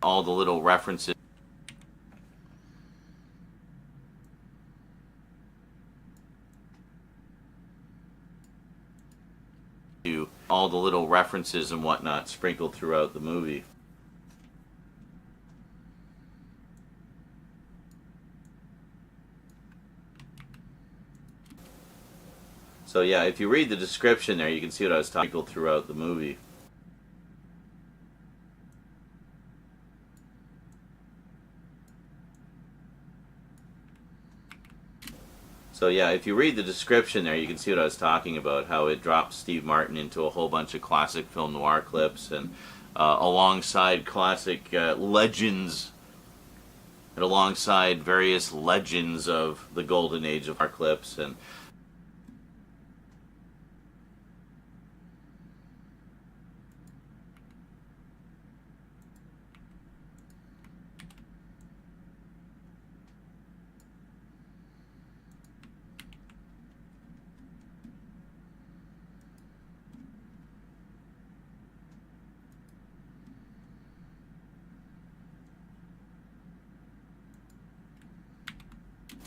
All the little references. To all the little references and whatnot sprinkled throughout the movie. So yeah, if you read the description there, you can see what I was talking about throughout the movie. So yeah, if you read the description there, you can see what I was talking about, how it drops Steve Martin into a whole bunch of classic film noir clips, and alongside classic legends, and alongside various legends of the golden age of our clips, and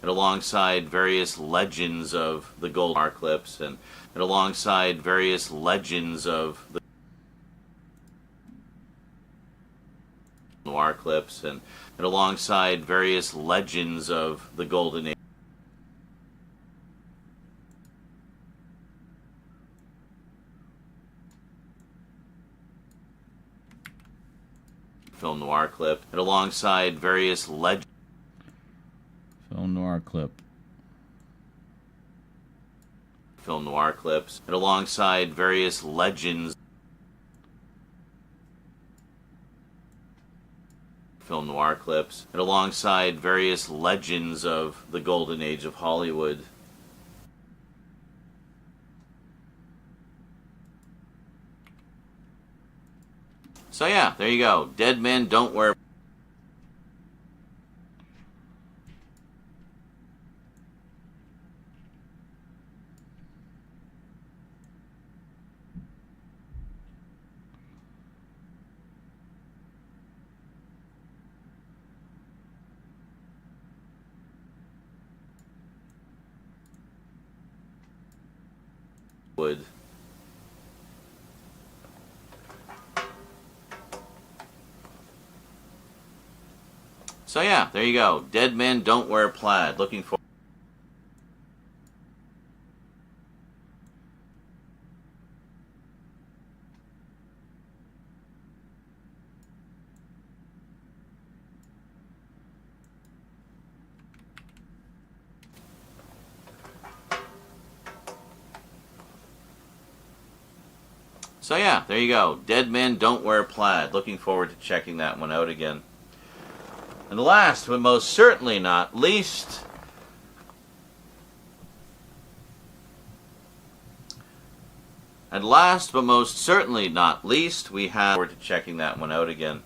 and alongside various legends of the Golden Eclipse, and alongside various legends of the Noir Eclipse, and alongside various legends of the Golden Age. Film noir clip, and alongside various legends. Film noir clip. Film noir clips, and alongside various legends. Film noir clips, and alongside various legends of the Golden Age of Hollywood. So yeah, there you go. Dead men don't wear... wood. So yeah, there you go. Dead men don't wear plaid. Looking for... So yeah, there you go. Dead men don't wear plaid. Looking forward to checking that one out again. And last, but most certainly not least, we have forward to checking that one out again.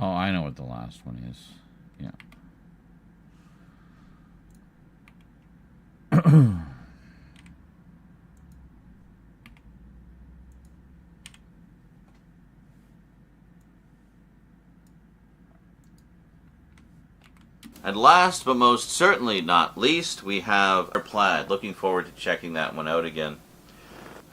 Oh, I know what the last one is. Yeah. And last, but most certainly not least, we have our plaid. Looking forward to checking that one out again.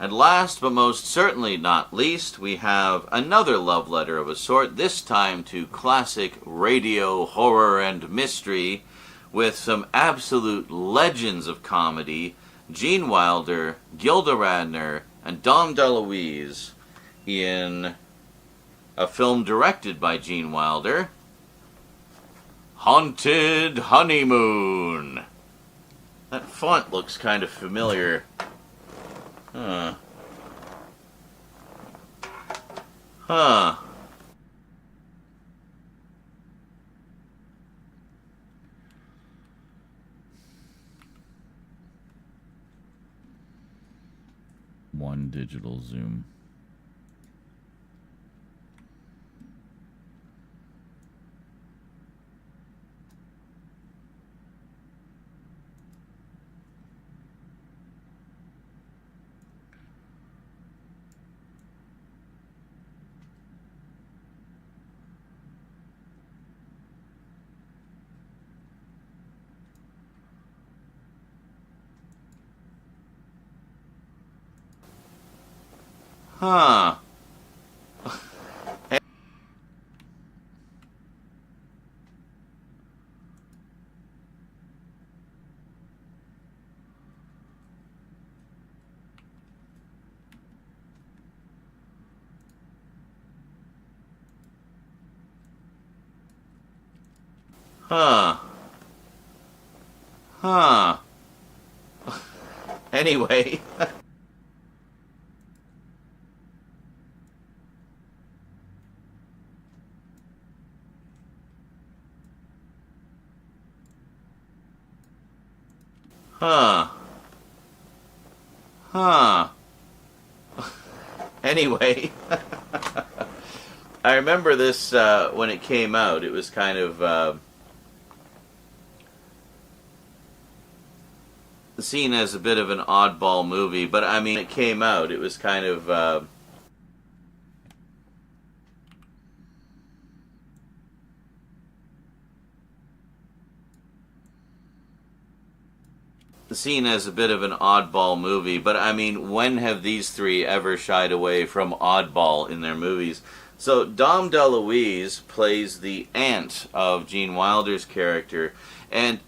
And last, but most certainly not least, we have another love letter of a sort, this time to classic radio horror and mystery, with some absolute legends of comedy, Gene Wilder, Gilda Radner, and Dom DeLuise, in a film directed by Gene Wilder, Haunted Honeymoon. That font looks kind of familiar. Huh. One digital zoom. Huh. Anyway. Huh. Huh. Anyway, I remember this when it came out. It was kind of seen as a bit of an oddball movie, but I mean, it came out. It was kind of seen as a bit of an oddball movie, but I mean, when have these three ever shied away from oddball in their movies? So Dom DeLuise plays the aunt of Gene Wilder's character, and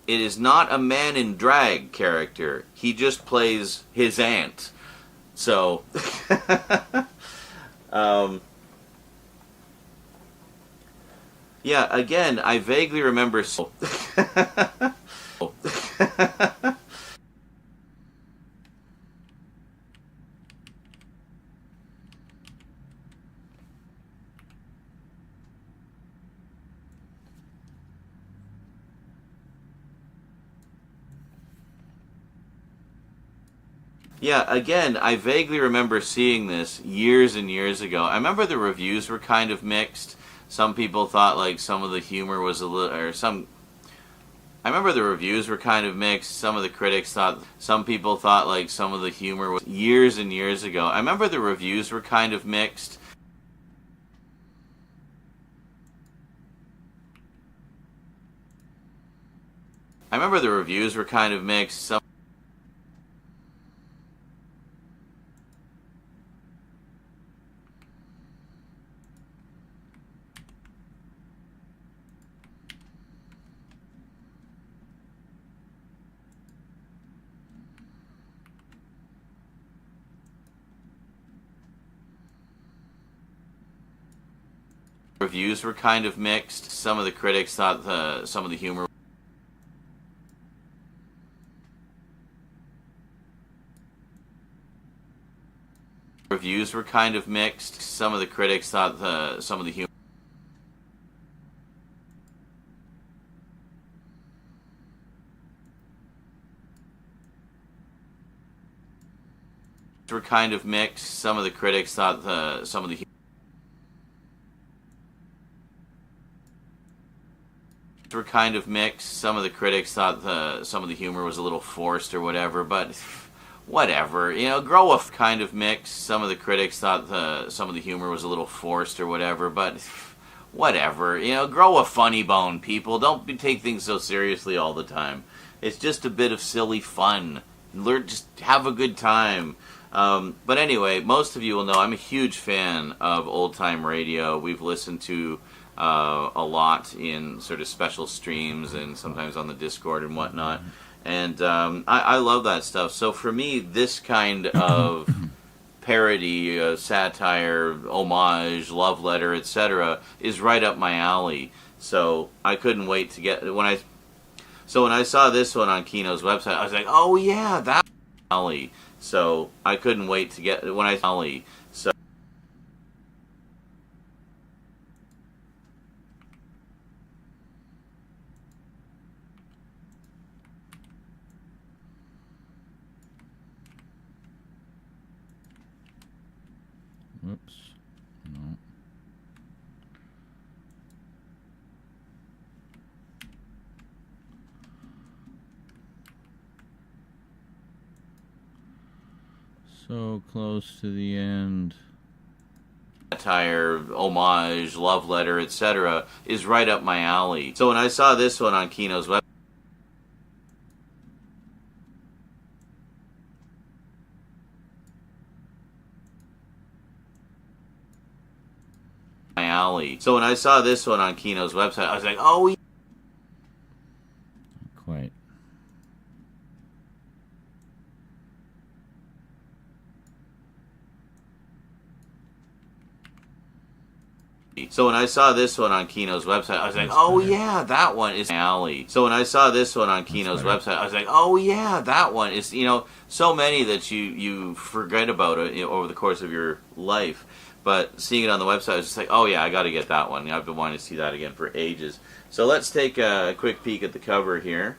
it is not a man in drag character. He just plays his aunt. So, yeah, again, I vaguely remember... Yeah, again, I vaguely remember seeing this years and years ago. I remember the reviews were kind of mixed. Some people thought like some of the humor was a little, I remember the reviews were kind of mixed. Some of the critics thought, some people thought like some of the humor was years and years ago. I remember the reviews were kind of mixed. I remember the reviews were kind of mixed. Some reviews were kind of mixed. Some of the critics thought some of the humor reviews were kind of mixed. Some of the critics thought some of the humor were kind of mixed. Some of the critics thought some of the were kind of mixed. Some of the critics thought some of the humor was a little forced or whatever, but whatever, you know, grow a kind of mixed. Some of the critics thought some of the humor was a little forced or whatever, but whatever, you know, grow a funny bone, people. Don't take things so seriously all the time. It's just a bit of silly fun. Learn, just have a good time. But anyway, most of you will know I'm a huge fan of old time radio. We've listened to a lot in sort of special streams and sometimes on the Discord and whatnot. And I love that stuff. So for me, this kind of parody, satire, homage, love letter, etc., is right up my alley. So I couldn't wait to get when I saw this one on Kino's website, I was like, oh yeah, that alley. So I couldn't wait to get when I alley. So. Whoops. No. So close to the end. Satire, homage, love letter, etc., is right up my alley. So when I saw this one on Kino's website, so when I saw this one on Kino's website, I was like, oh, quite. So when I saw this one on Kino's website, I was like, oh yeah, that one is my alley. So when I saw this one on Kino's website, I was like, oh yeah, that one is, you know, so many that you forget about it, you know, over the course of your life. But seeing it on the website, I was just like, oh yeah, I got to get that one. I've been wanting to see that again for ages. So let's take a quick peek at the cover here.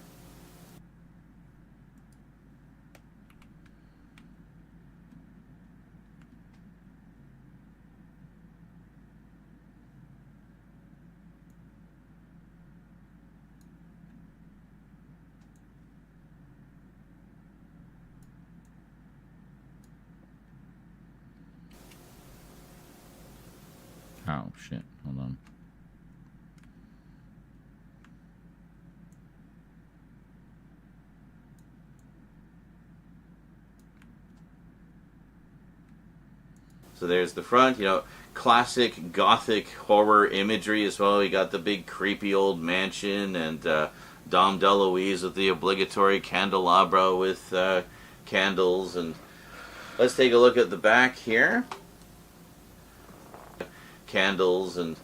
Oh, shit. Hold on. So there's the front, classic gothic horror imagery as well. You got the big creepy old mansion and Dom DeLuise with the obligatory candelabra with candles. And let's take a look at the back here. Candles and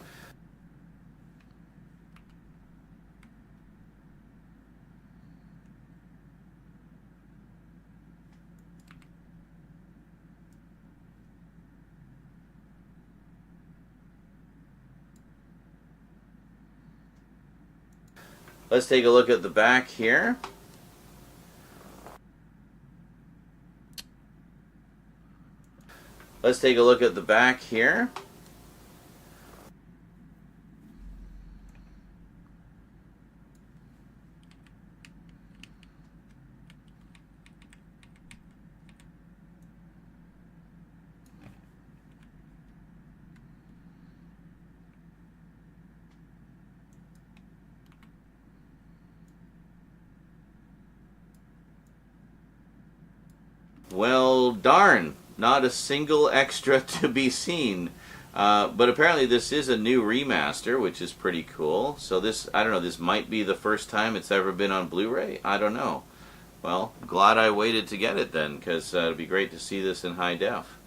let's take a look at the back here. Let's take a look at the back here. Well, darn. Not a single extra to be seen. But apparently this is a new remaster, which is pretty cool. So this, I don't know, this might be the first time it's ever been on Blu-ray. I don't know. Well, glad I waited to get it then, because it'd be great to see this in high def.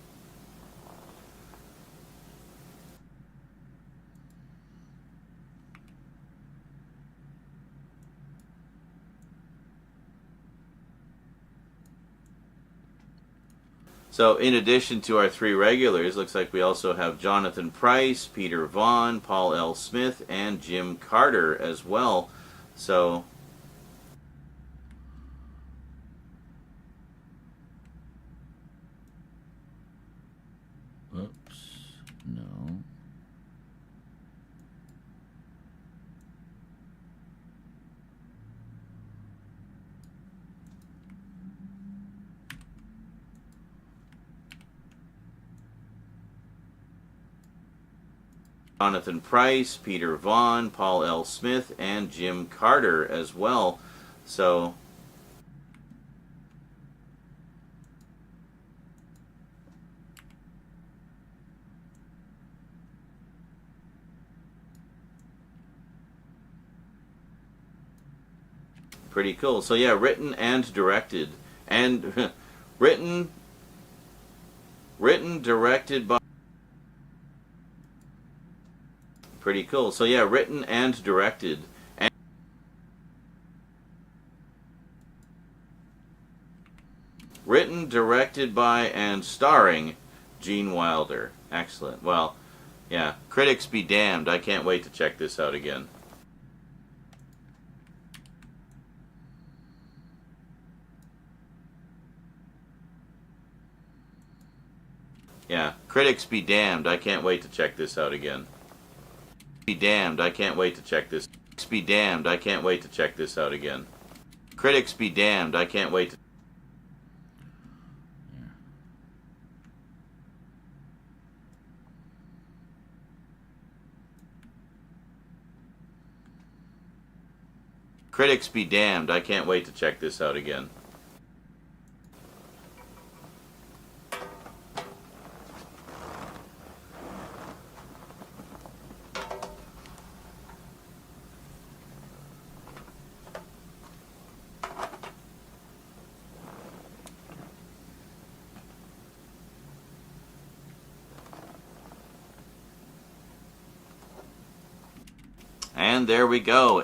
So in addition to our three regulars, looks like we also have Jonathan Pryce, Peter Vaughn, Paul L. Smith, and Jim Carter as well. So Oops. No. Jonathan Pryce, Peter Vaughn, Paul L. Smith, and Jim Carter as well. So pretty cool. So yeah, written and directed, and written, directed by. Pretty cool. So yeah, written and directed, and written, directed by, and starring Gene Wilder. Excellent. Well, yeah, critics be damned. I can't wait to check this out again. Yeah, critics be damned. I can't wait to check this out again. Be damned. I can't wait to check this. Critics be damned. I can't wait to check this out again. Critics be damned. I can't wait to. Critics be damned. I can't wait to check this out again. And there we go.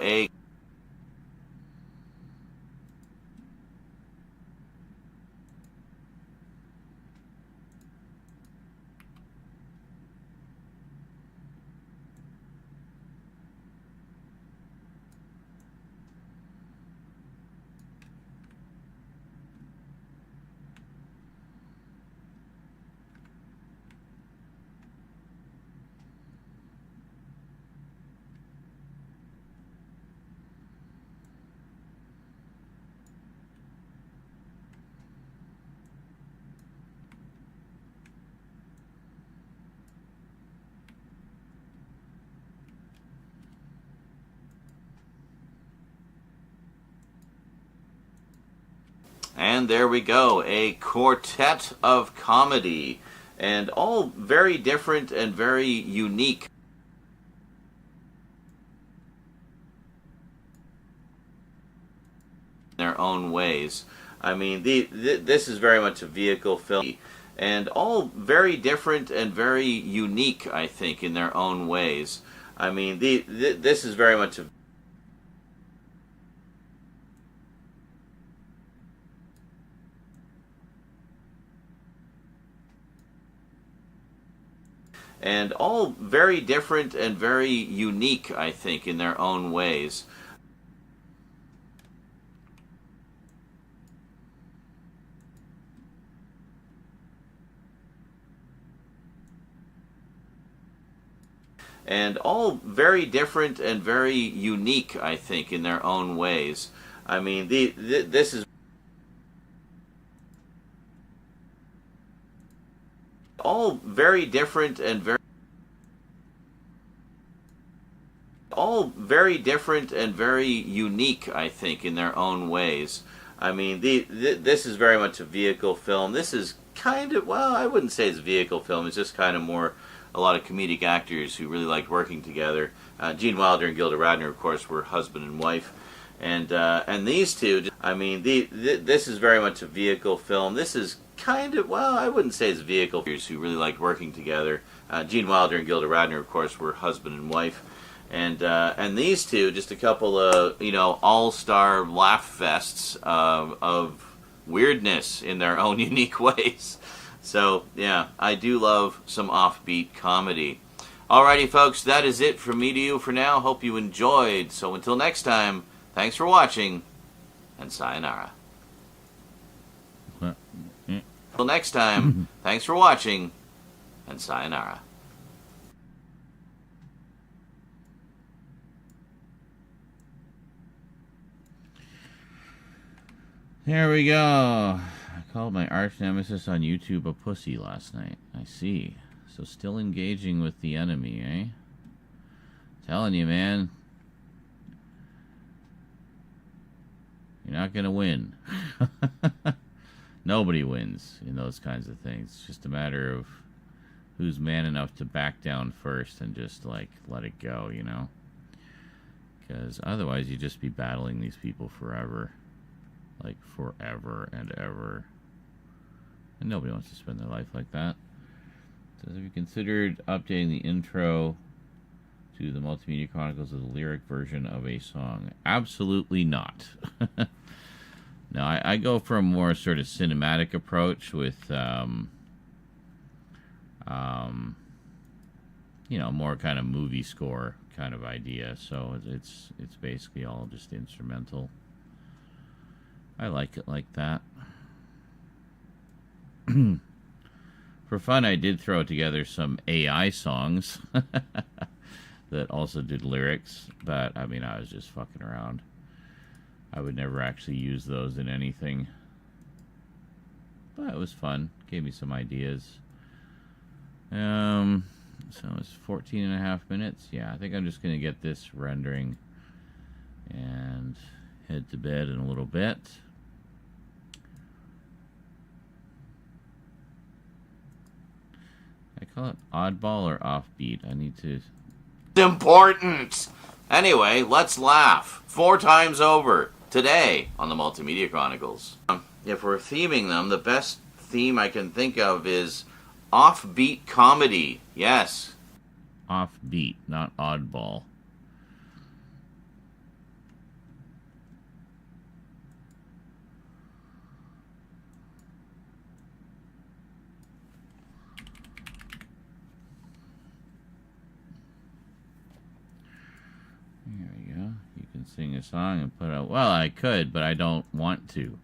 And there we go, a quartet of comedy, and all very different and very unique. In their own ways. I mean, this is very much a vehicle film, and all very different and very unique, I think, in their own ways. I mean, this is very much a and all very different and very unique, I think, in their own ways. And all very different and very unique, I think, in their own ways. I mean, this is all very different and very different and very unique, I think, in their own ways. I mean, this is very much a vehicle film. This is kind of, well, I wouldn't say it's a vehicle film. It's just kind of more a lot of comedic actors who really liked working together. Gene Wilder and Gilda Radner, of course, were husband and wife. And these two, I mean, this is very much a vehicle film. This is kind of, well, I wouldn't say it's a vehicle film. Who really liked working together. Gene Wilder and Gilda Radner, of course, were husband and wife. And these two, just a couple of, all-star laugh fests of weirdness in their own unique ways. So, yeah, I do love some offbeat comedy. Alrighty, folks, that is it from me to you for now. Hope you enjoyed. So until next time, thanks for watching, and sayonara. Until next time, thanks for watching, and sayonara. There we go. I called my arch nemesis on YouTube a pussy last night. I see. So still engaging with the enemy, eh? Telling you, man. You're not gonna win. Nobody wins in those kinds of things. It's just a matter of who's man enough to back down first and just, like, let it go, Because otherwise you'd just be battling these people forever. Like, forever and ever. And nobody wants to spend their life like that. So have you considered updating the intro to the Multimedia Chronicles with a lyric version of a song? Absolutely not. No, I go for a more sort of cinematic approach with, more kind of movie score kind of idea. So it's basically all just instrumental. I like it like that. For fun, I did throw together some AI songs that also did lyrics, but I mean, I was just fucking around. I would never actually use those in anything, but it was fun. Gave me some ideas. So it's 14 and a half minutes. Yeah, I think I'm just gonna get this rendering and head to bed in a little bit. I call it oddball or offbeat. I need to... Important! Anyway, let's laugh 4 times over today on the Multimedia Chronicles. If we're theming them, the best theme I can think of is offbeat comedy. Yes. Offbeat, not oddball. There we go. You can sing a song and put out... Well, I could, but I don't want to.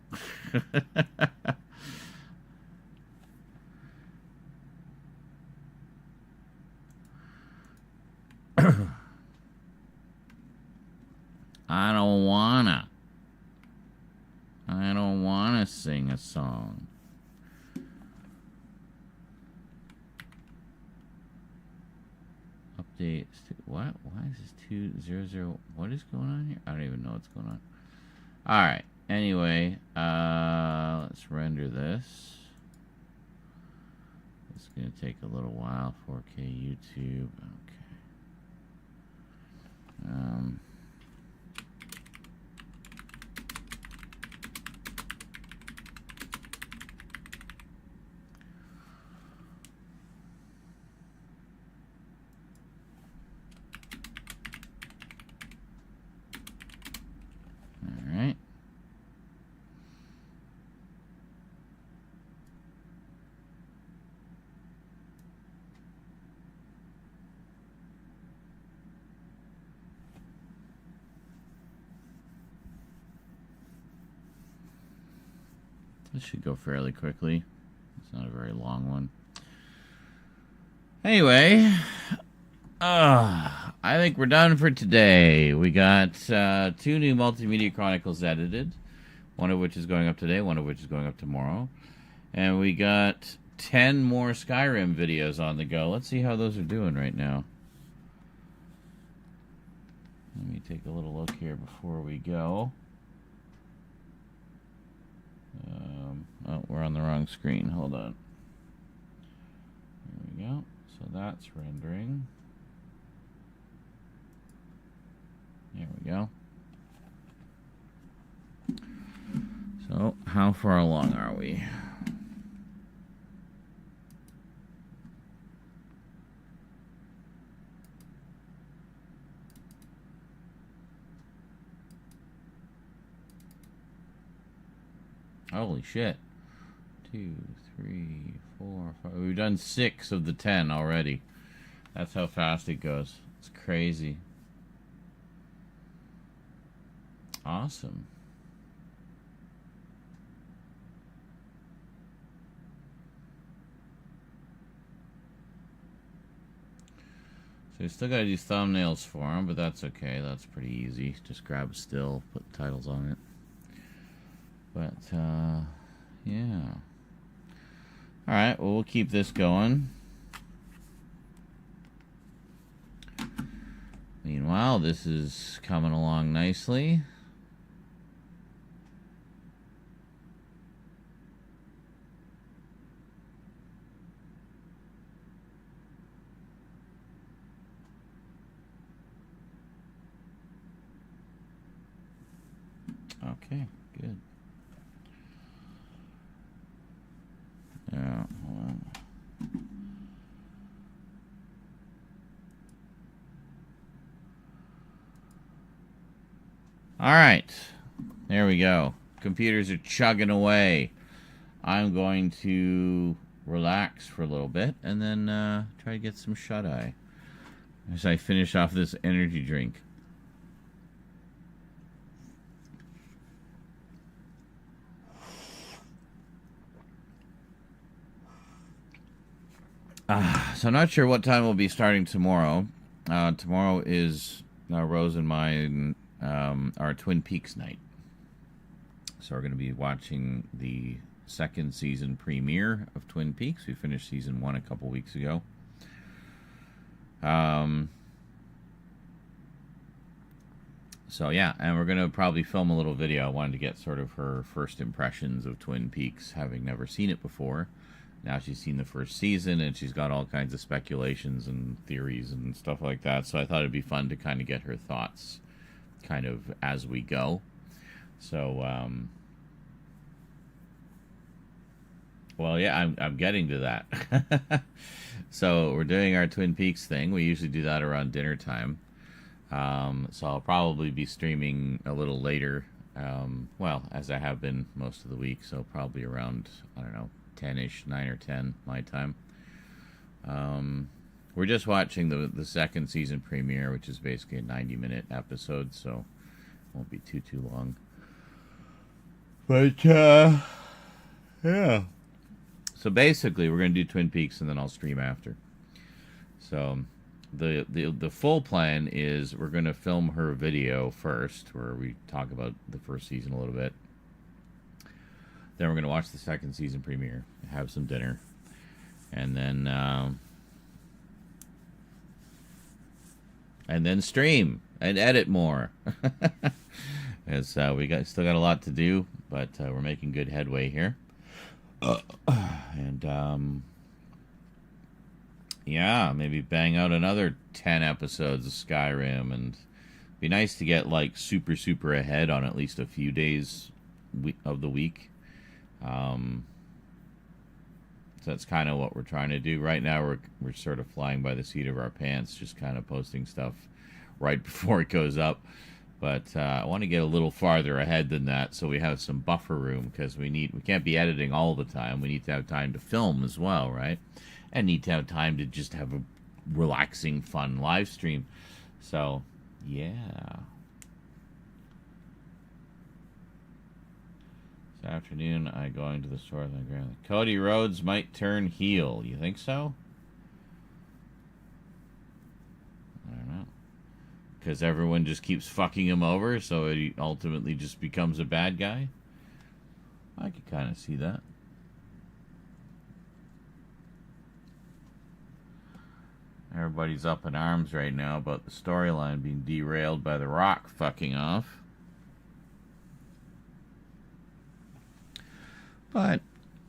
I don't wanna. I don't wanna sing a song. Update. What? Why is this 200? What is going on here? I don't even know what's going on. Alright. Anyway, let's render this. It's going to take a little while. 4K YouTube. Okay. All right. This should go fairly quickly. It's not a very long one. Anyway, I think we're done for today. We got 2 new Multimedia Chronicles edited, one of which is going up today, one of which is going up tomorrow. And we got 10 more Skyrim videos on the go. Let's see how those are doing right now. Let me take a little look here before we go. Oh, we're on the wrong screen. Hold on. There we go. So that's rendering. There we go. So, how far along are we? Holy shit. 2, 3, 4, 5. We've done 6 of the 10 already. That's how fast it goes. It's crazy. Awesome. So we still got to do thumbnails for them, but that's okay. That's pretty easy. Just grab a still, put titles on it. But, yeah. Alright, well, we'll keep this going. Meanwhile, this is coming along nicely. Okay, good. Yeah, hold on. All right, there we go. Computers are chugging away. I'm going to relax for a little bit and then try to get some shut-eye as I finish off this energy drink. So I'm not sure what time we'll be starting tomorrow. Tomorrow is Rose and mine, our Twin Peaks night. So we're going to be watching the 2nd season premiere of Twin Peaks. We finished season 1 a couple weeks ago. So yeah, and we're going to probably film a little video. I wanted to get sort of her first impressions of Twin Peaks, having never seen it before. Now she's seen the first season, and she's got all kinds of speculations and theories and stuff like that. So I thought it'd be fun to kind of get her thoughts kind of as we go. So, well, yeah, I'm getting to that. So we're doing our Twin Peaks thing. We usually do that around dinner time. So I'll probably be streaming a little later. Well, as I have been most of the week. So probably around, I don't know, 10-ish, 9 or 10 my time. We're just watching the 2nd season premiere, which is basically a 90-minute episode, so it won't be too long. But yeah. So basically, we're gonna do Twin Peaks, and then I'll stream after. So the full plan is we're gonna film her video first, where we talk about the first season a little bit. Then we're going to watch the 2nd season premiere, have some dinner, and then stream and edit more. as still got a lot to do, but we're making good headway here. And yeah, maybe bang out another 10 episodes of Skyrim, and be nice to get like super ahead on at least a few days of the week. So that's kind of what we're trying to do right now. We're sort of flying by the seat of our pants, just kind of posting stuff right before it goes up. But I want to get a little farther ahead than that, so we have some buffer room, because we can't be editing all the time. We need to have time to film as well, right? And need to have time to just have a relaxing, fun live stream. So, yeah. This afternoon, I'm going to the store. Cody Rhodes might turn heel. You think so? I don't know. Because everyone just keeps fucking him over, so he ultimately just becomes a bad guy? I could kind of see that. Everybody's up in arms right now about the storyline being derailed by The Rock fucking off. But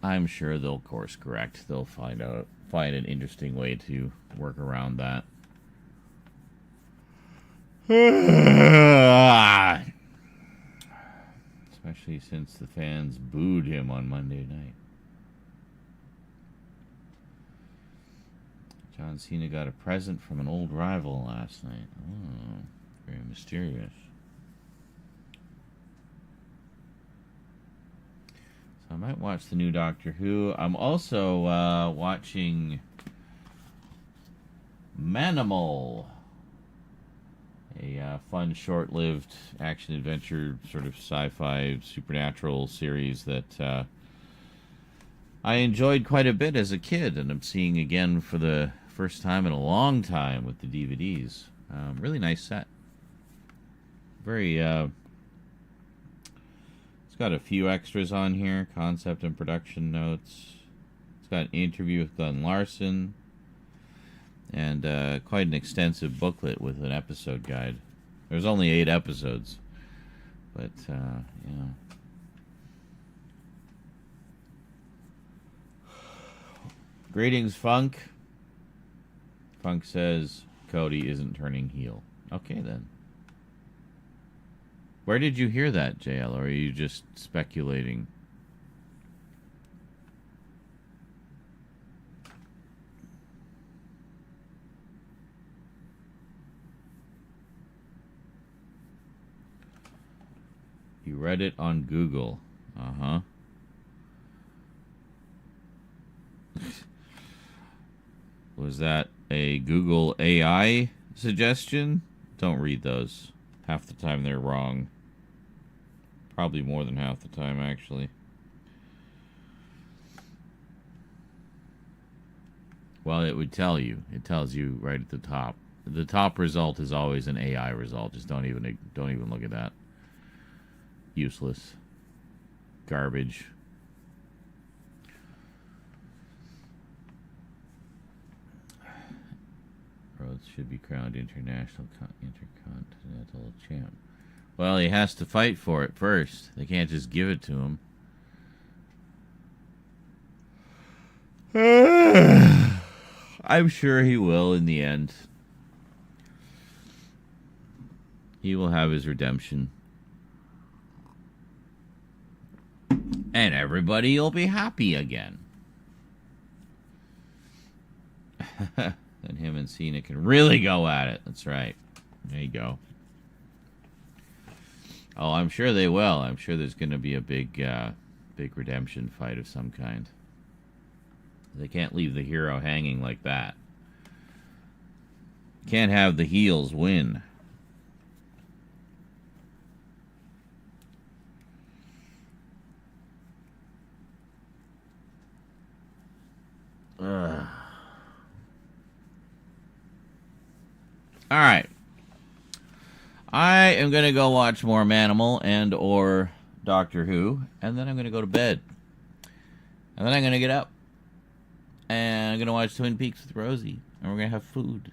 I'm sure they'll course correct. They'll find an interesting way to work around that. Especially since the fans booed him on Monday night. John Cena got a present from an old rival last night. Oh, very mysterious. So I might watch the new Doctor Who. I'm also watching Manimal, a fun, short-lived action-adventure, sort of sci-fi, supernatural series that I enjoyed quite a bit as a kid, and I'm seeing again for the first time in a long time with the DVDs. Really nice set. Very, it's got a few extras on here, concept and production notes. It's got an interview with Glenn Larson, and quite an extensive booklet with an episode guide. There's only 8 episodes, but yeah. Greetings, Funk. Funk says Cody isn't turning heel. Okay, then. Where did you hear that, JL, or are you just speculating? You read it on Google. Uh-huh. Was that a Google AI suggestion? Don't read those. Half the time they're wrong. Probably more than half the time, actually. Well, it would tell you. It tells you right at the top. The top result is always an AI result. Just don't even look at that. Useless. Garbage. Rhodes should be crowned intercontinental champ. Well, he has to fight for it first. They can't just give it to him. I'm sure he will in the end. He will have his redemption. And everybody will be happy again. Then him and Cena can really go at it. That's right. There you go. Oh, I'm sure they will. I'm sure there's going to be a big redemption fight of some kind. They can't leave the hero hanging like that. Can't have the heels win. Ugh. All right. I am going to go watch more Manimal and or Doctor Who, and then I'm going to go to bed. And then I'm going to get up, and I'm going to watch Twin Peaks with Rosie, and we're going to have food.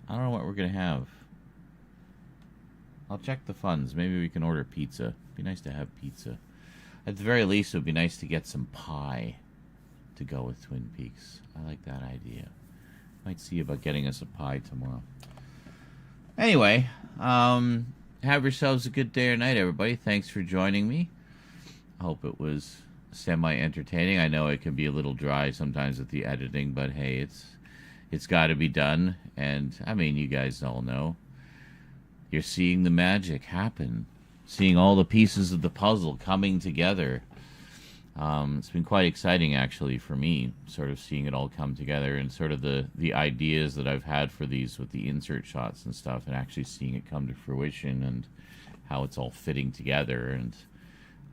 I don't know what we're going to have. I'll check the funds. Maybe we can order pizza. It'd be nice to have pizza. At the very least, it would be nice to get some pie to go with Twin Peaks. I like that idea. Might see about getting us a pie tomorrow. Anyway, have yourselves a good day or night, everybody. Thanks for joining me. I hope it was semi-entertaining. I know it can be a little dry sometimes with the editing, but hey, it's got to be done. And, I mean, you guys all know. You're seeing the magic happen. Seeing all the pieces of the puzzle coming together. It's been quite exciting, actually, for me, sort of seeing it all come together and sort of the ideas that I've had for these with the insert shots and stuff, and actually seeing it come to fruition and how it's all fitting together. And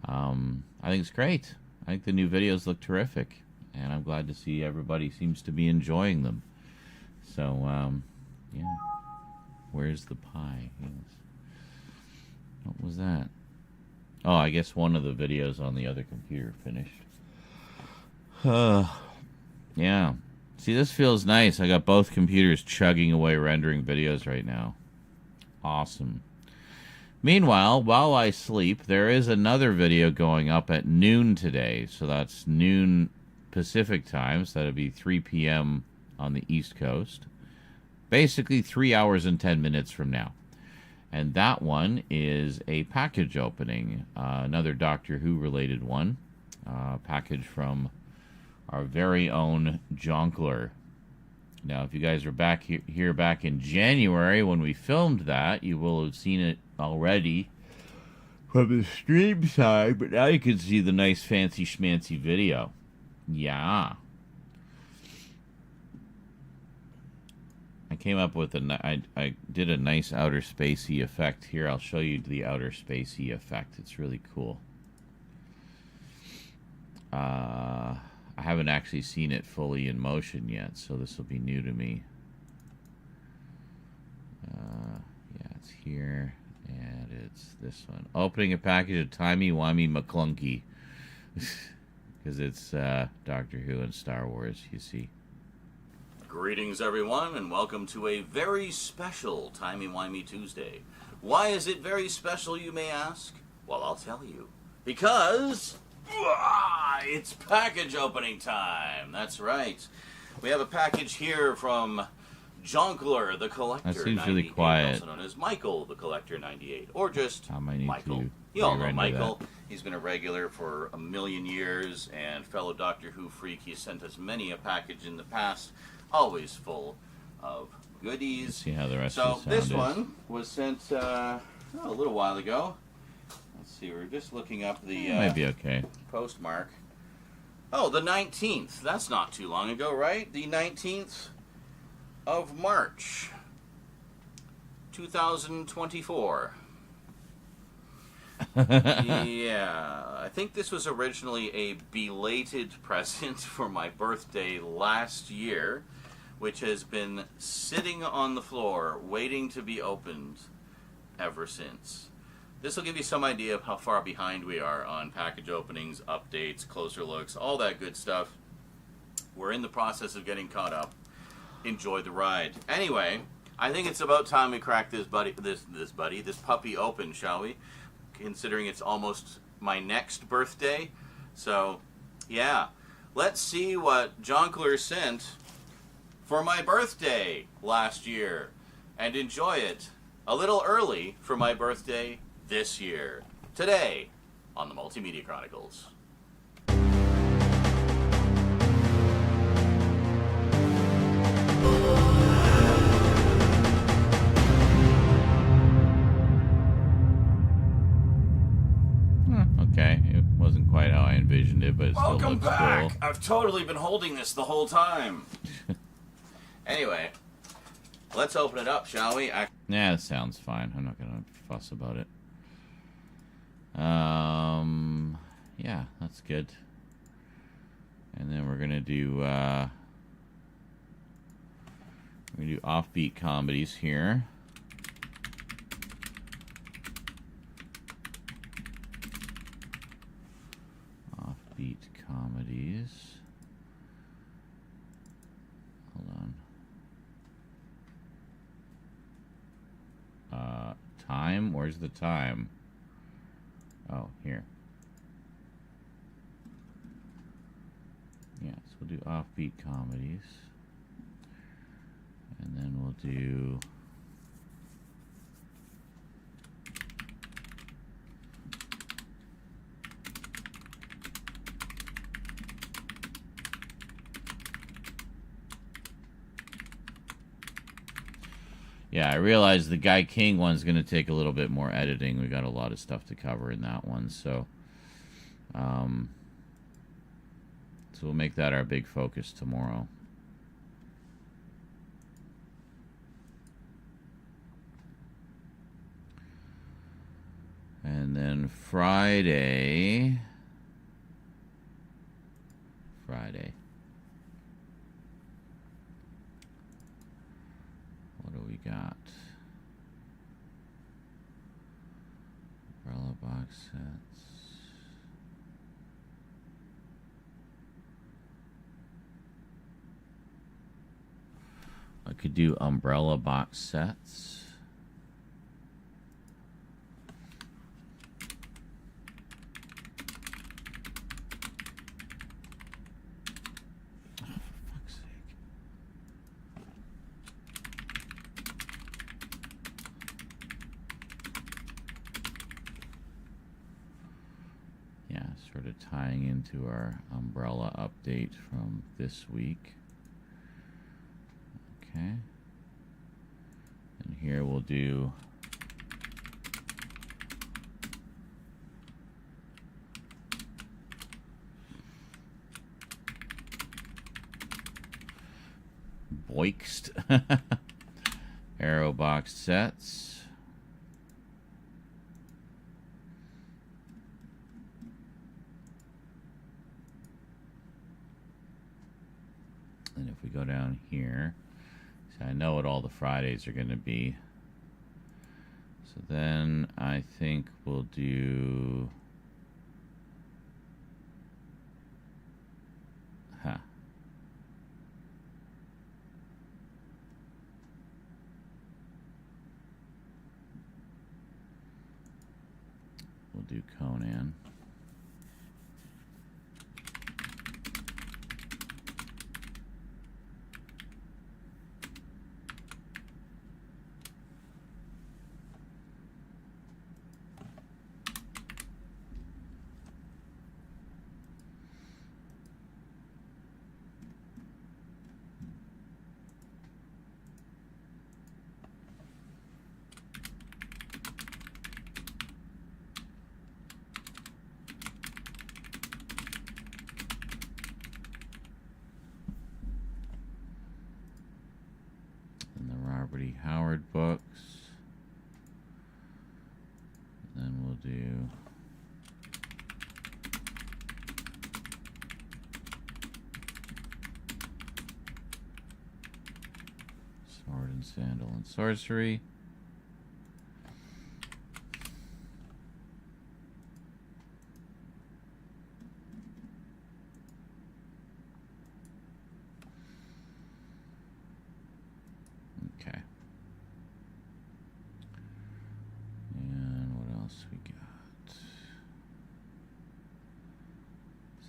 I think it's great. I think the new videos look terrific, and I'm glad to see everybody seems to be enjoying them. So, yeah. Where's the pie? Yes. What was that? Oh, I guess one of the videos on the other computer finished. Yeah. See, this feels nice. I got both computers chugging away rendering videos right now. Awesome. Meanwhile, while I sleep, there is another video going up at noon today. So that's noon Pacific time. So that'll be 3 p.m. on the East Coast. Basically 3 hours and 10 minutes from now. And that one is a package opening. Another Doctor Who related one. Package from our very own Jonkler. Now, if you guys are back here back in January when we filmed that, you will have seen it already from the stream side, but now you can see the nice fancy schmancy video. Yeah. I came up with I did a nice outer spacey effect here. I'll show you the outer spacey effect. It's really cool. I haven't actually seen it fully in motion yet, so this will be new to me. Yeah, it's here, and it's this one. Opening a package of timey-wimey McClunky. Because it's Doctor Who and Star Wars, you see. Greetings, everyone, and welcome to a very special Timey-Wimey Tuesday. Why is it very special, you may ask? Well, I'll tell you. Because it's package opening time. That's right. We have a package here from Jonkler, the Collector. That seems really quiet. Also known as Michael, the Collector 98, or just Michael. To You all know re-render Michael. that. He's been a regular for a million years, and fellow Doctor Who freak. He's sent us many a package in the past. Always full of goodies. Let's see how the rest so of the sound this is. one was sent a little while ago. Let's see, we're just looking up the Might be okay. postmark. Oh, the 19th. That's not too long ago, right? The 19th of March, 2024. Yeah, I think this was originally a belated present for my birthday last year, which has been sitting on the floor waiting to be opened ever since. This will give you some idea of how far behind we are on package openings, updates, closer looks, all that good stuff. We're in the process of getting caught up. Enjoy the ride. Anyway, I think it's about time we crack this puppy open, shall we? Considering it's almost my next birthday. So, yeah. Let's see what Jonkler sent for my birthday last year and enjoy it a little early for my birthday this year. Today on the Multimedia Chronicles. Okay, it wasn't quite how I envisioned it, but it still Welcome looks back! cool. I've totally been holding this the whole time. Anyway, let's open it up, shall we? Yeah, it sounds fine. I'm not gonna fuss about it. Yeah, that's good. And then we're gonna do offbeat comedies here. Offbeat comedies. Hold on. time? Where's the time? Oh, here. Yeah, so we'll do offbeat comedies. And then we'll do... Yeah, I realize the Guy King one's going to take a little bit more editing. We got a lot of stuff to cover in that one, so we'll make that our big focus tomorrow. And then Friday. What do we got? Umbrella box sets. I could do umbrella box sets. Sort of tying into our umbrella update from this week. Okay. And here we'll do Boixed Arrow box sets. And if we go down here, so I know what all the Fridays are going to be. So then I think we'll do... We'll do Conan. Howard books. Then we'll do Sword and Sandal and Sorcery.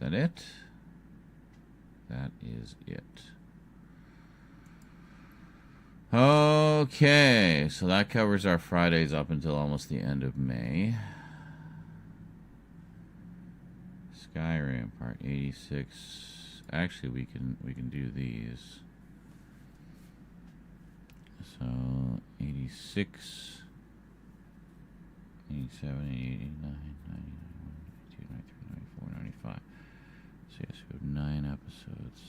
That it? That is it. Okay, so that covers our Fridays up until almost the end of May. Skyrim part 86. Actually, we can do these. So 86, 87, 89, 90, 92, 93, 94, 95. So yes, we have 9 episodes.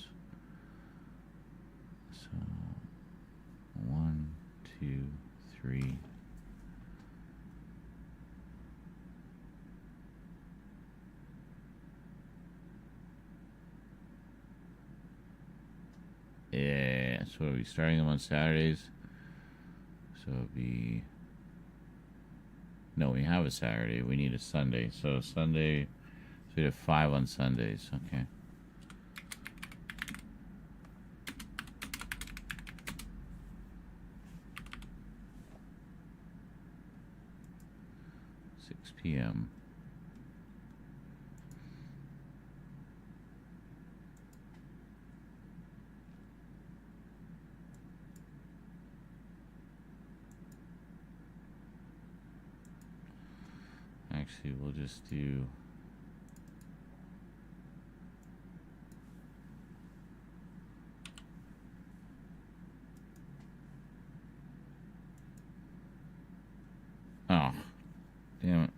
So 1, 2, 3. Yeah, so we'll be starting them on Saturdays. So it'll be... No, we have a Saturday. We need a Sunday. So Sunday... So we have 5 on Sundays. Okay. 6 p.m. Actually, we'll just do... Oh, damn it.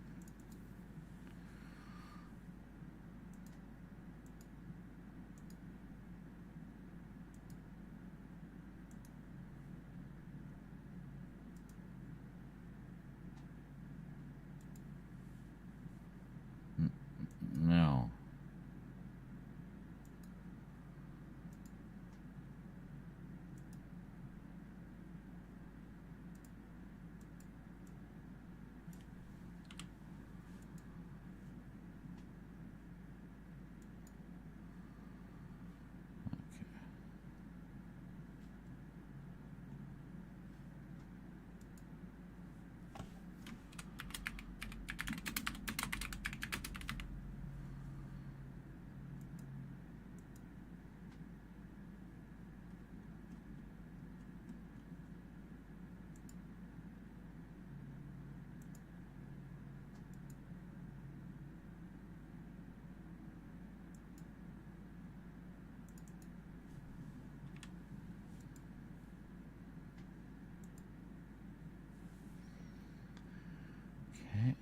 No. Okay.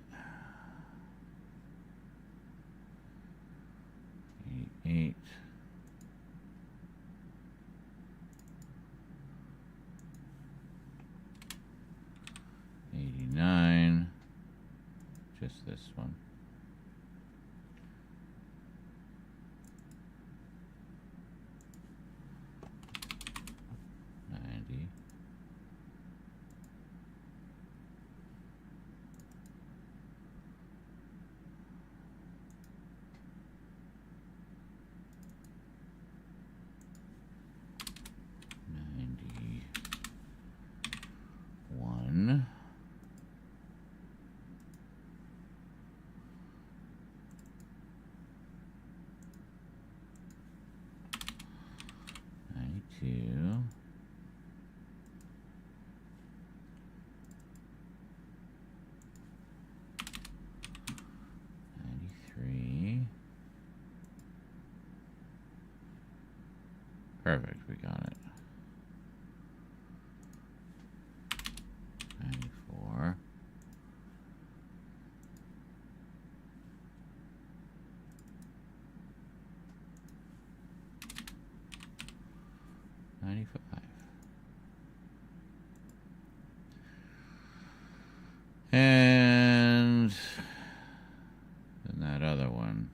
88. 89. Just this one. 90. 91. 92. 93. Perfect, we got it. 94. 95. And then that other one.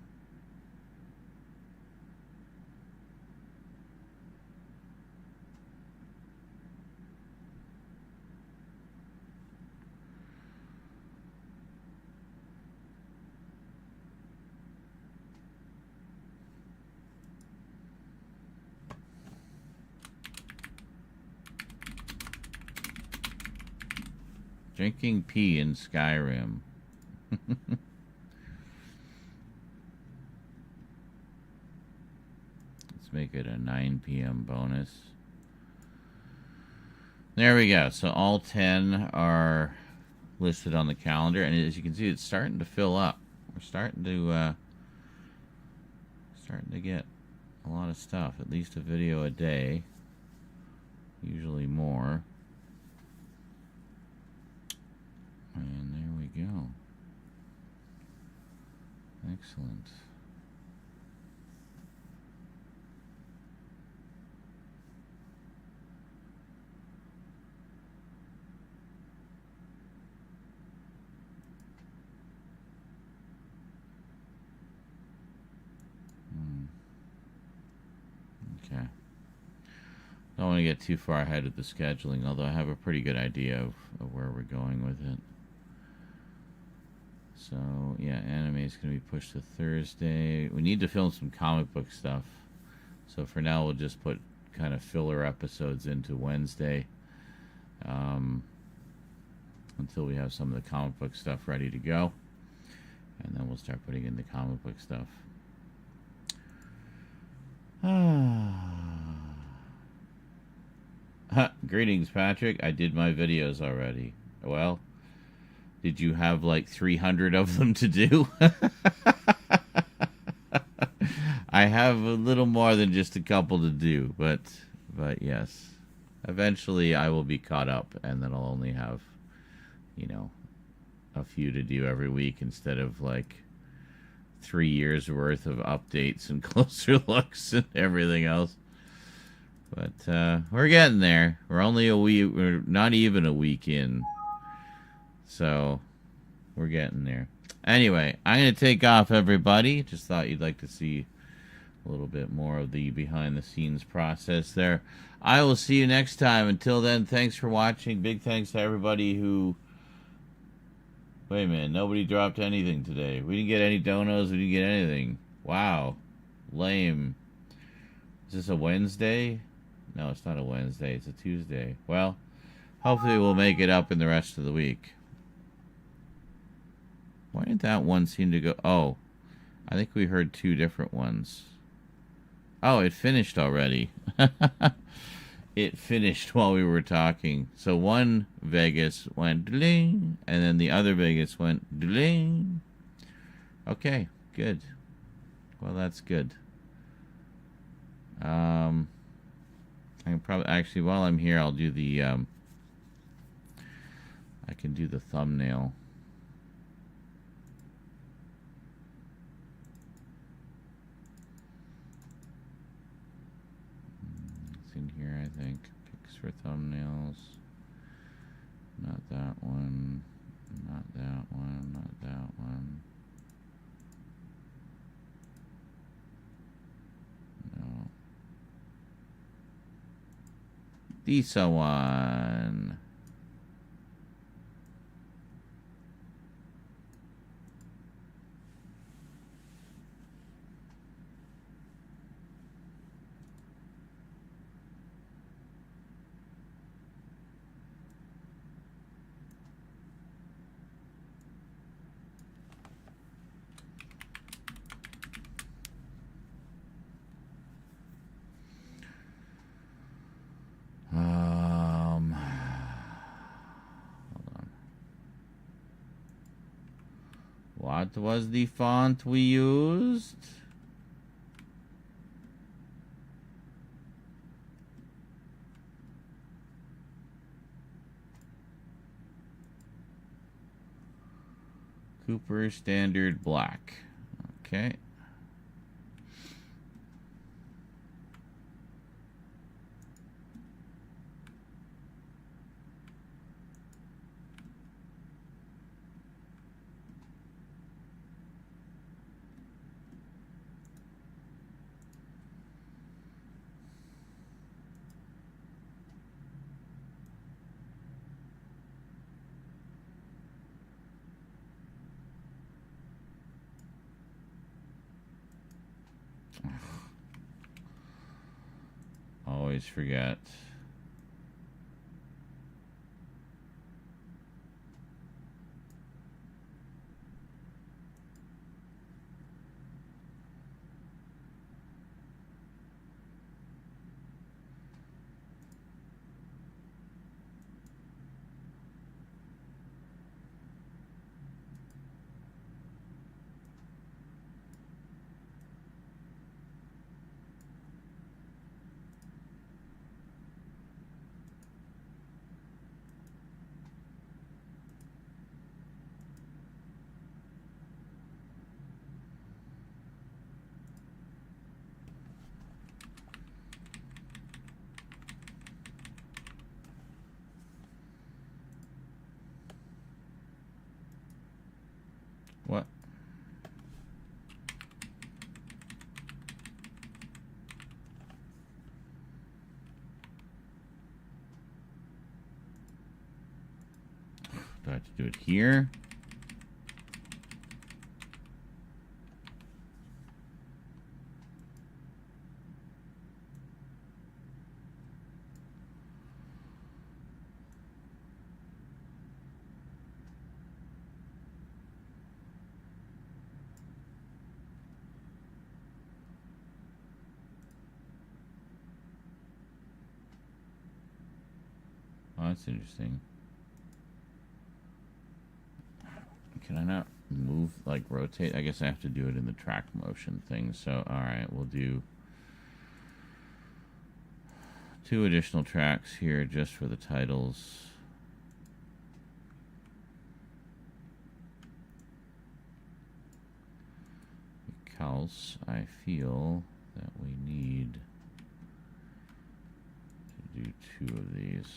Drinking pee in Skyrim. Let's make it a 9 p.m. bonus. There we go. So all 10 are listed on the calendar, and as you can see, it's starting to fill up. We're starting to get a lot of stuff. At least a video a day. Usually more. And there we go. Excellent. Okay. Don't want to get too far ahead of the scheduling, although I have a pretty good idea of where we're going with it. So, yeah, anime is going to be pushed to Thursday. We need to film some comic book stuff. So for now, we'll just put kind of filler episodes into Wednesday. Until we have some of the comic book stuff ready to go. And then we'll start putting in the comic book stuff. Greetings, Patrick. I did my videos already. Well, did you have like 300 of them to do? I have a little more than just a couple to do, but yes. Eventually I will be caught up, and then I'll only have, you know, a few to do every week instead of like 3 years worth of updates and closer looks and everything else. But we're getting there. We're only a week, we're not even a week in. So we're getting there. Anyway, I'm going to take off, everybody. Just thought you'd like to see a little bit more of the behind the scenes process there. I will see you next time. Until then, thanks for watching. Big thanks to everybody who... Wait a minute, nobody dropped anything today. We didn't get any donos, we didn't get anything. Wow. Lame. Is this a Wednesday? No, it's not a Wednesday, it's a Tuesday. Well, hopefully we'll make it up in the rest of the week. Why did that one seem to go... Oh, I think we heard 2 different ones. Oh, it finished already. It finished while we were talking. So one Vegas went dling, and then the other Vegas went dling. Okay, good. Well, that's good. I can probably actually, while I'm here, I'll do the I can do the thumbnail. It's in here, I think. Picks for thumbnails. Not that one. Not that one. Not that one. No. This one. What was the font we used? Cooper Standard Black. Okay. Always forget. What? Do I have to do it here? Oh, that's interesting. Can I not move, like, rotate? I guess I have to do it in the track motion thing. So, alright, we'll do 2 additional tracks here just for the titles. Because I feel that we need to do 2 of these.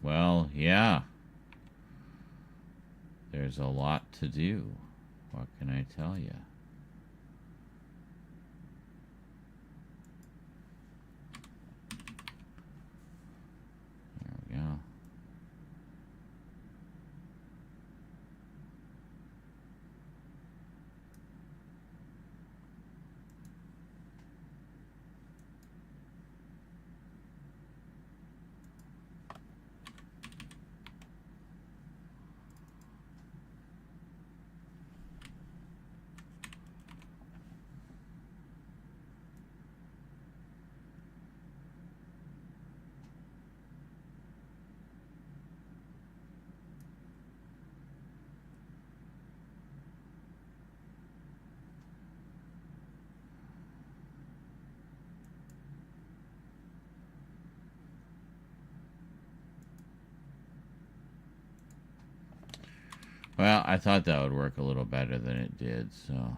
Well, yeah. There's a lot to do. What can I tell you? There we go. Well, I thought that would work a little better than it did, so...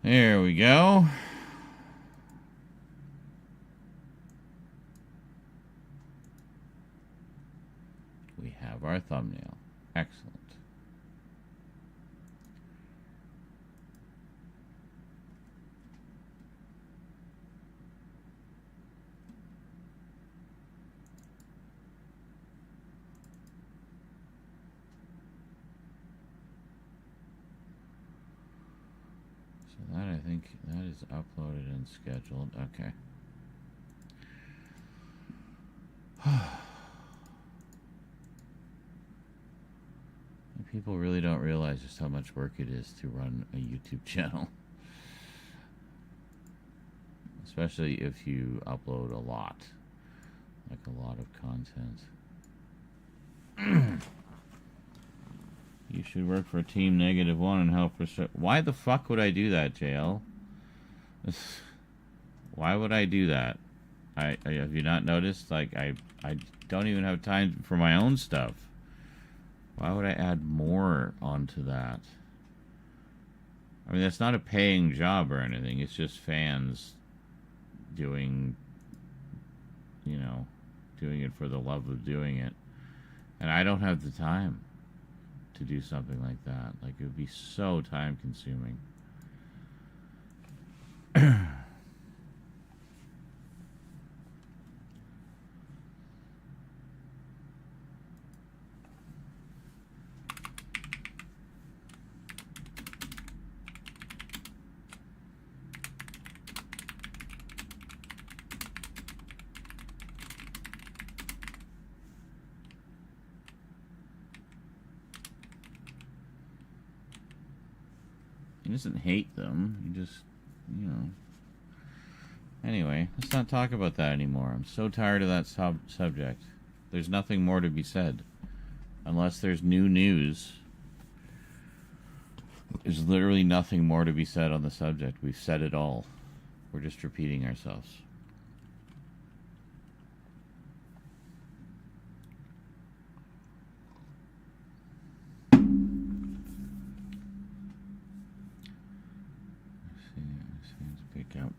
There we go. We have our thumbnail. Excellent. think that is uploaded and scheduled. Okay. People really don't realize just how much work it is to run a YouTube channel. Especially if you upload a lot. Like a lot of content. You should work for Team -1 and help restore. Why the fuck would I do that, JL? Why would I do that? Have you not noticed? Like, I don't even have time for my own stuff. Why would I add more onto that? I mean, that's not a paying job or anything. It's just fans doing, you know, doing it for the love of doing it. And I don't have the time to do something like that. Like, it would be so time consuming. He doesn't hate them. He just, you know. Anyway, let's not talk about that anymore. I'm so tired of that subject. There's nothing more to be said. Unless there's new news. There's literally nothing more to be said on the subject. We've said it all. We're just repeating ourselves. Pick up.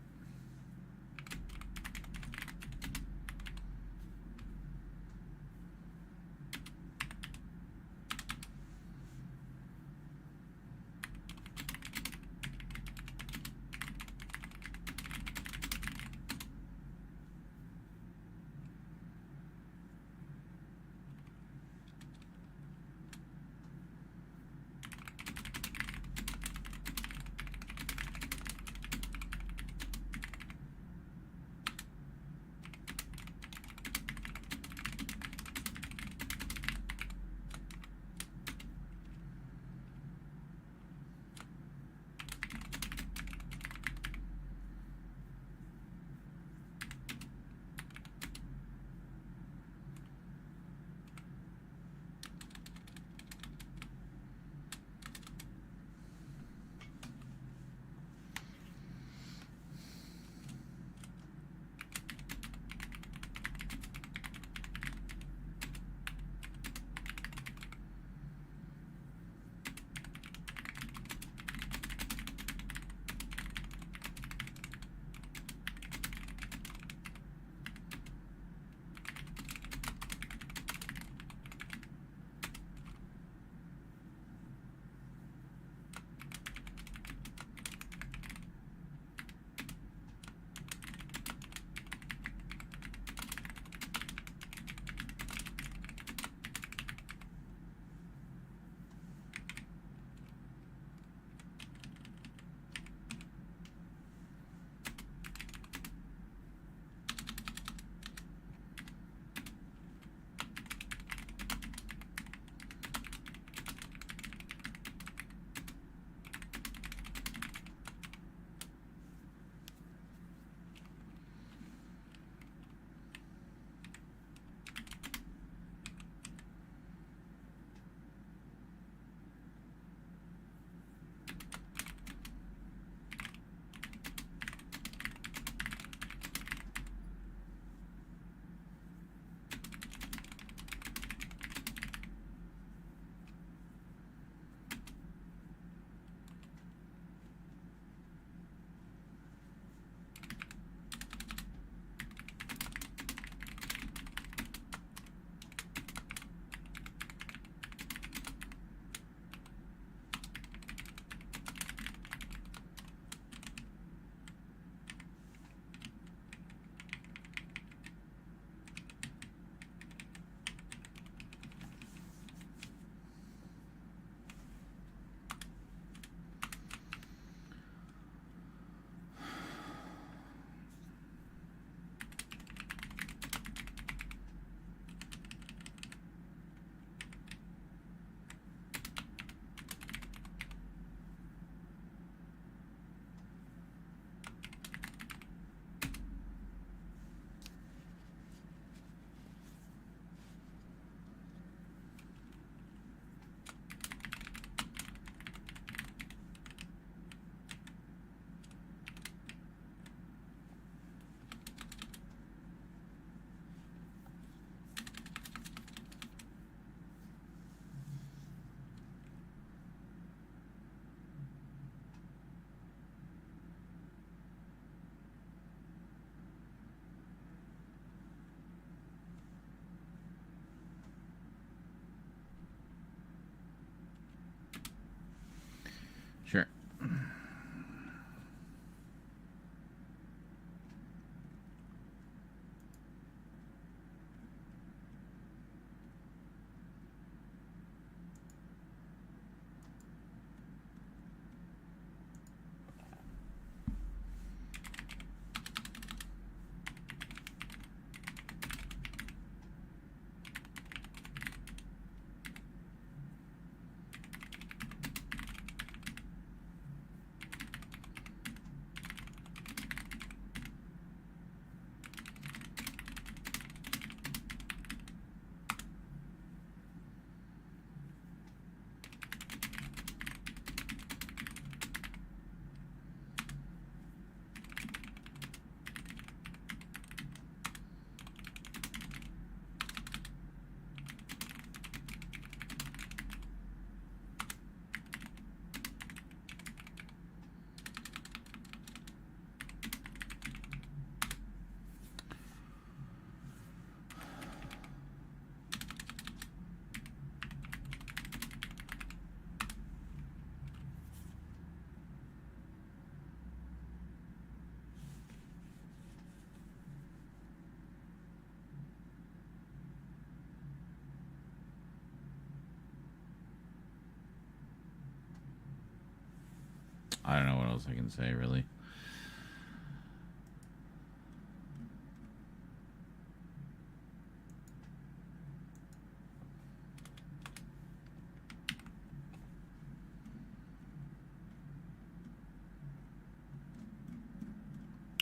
I don't know what else I can say, really.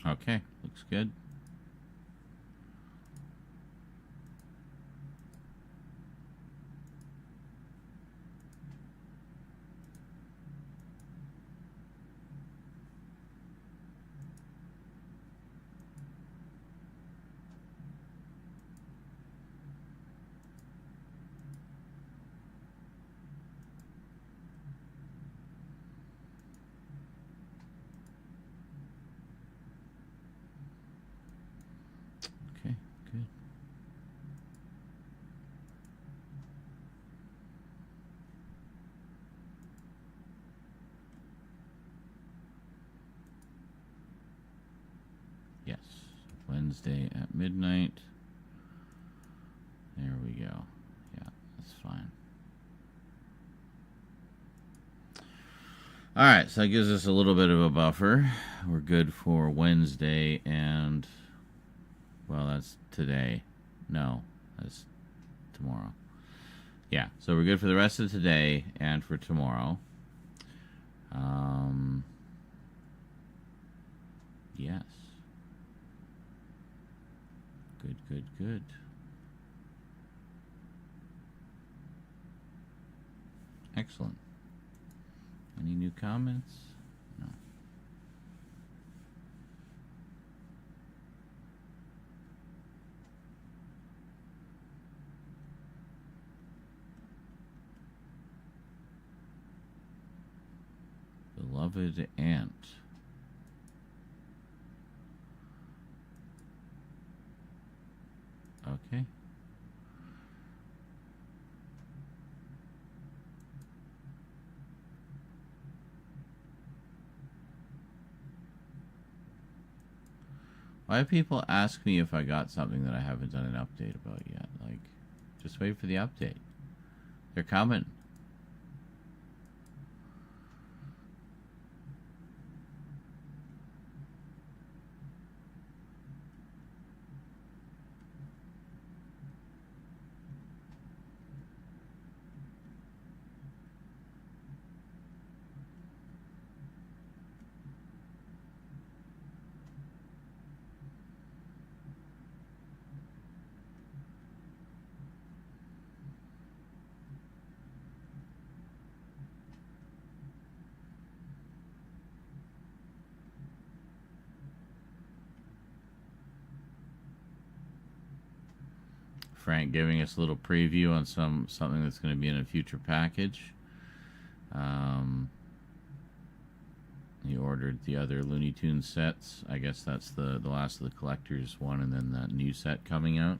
Okay, looks good. Okay, good. Yes, Wednesday at midnight. There we go. Yeah, that's fine. All right, so that gives us a little bit of a buffer. We're good for Wednesday and, well, that's today. No, that's tomorrow. Yeah, so we're good for the rest of today and for tomorrow. Yes. Good, good, good. Excellent. Any new comments? No. Beloved aunt. Okay. Why do people ask me if I got something that I haven't done an update about yet? Like, just wait for the update. They're coming. Frank giving us a little preview on something that's going to be in a future package. He ordered the other Looney Tunes sets. I guess that's the last of the collector's one, and then that new set coming out,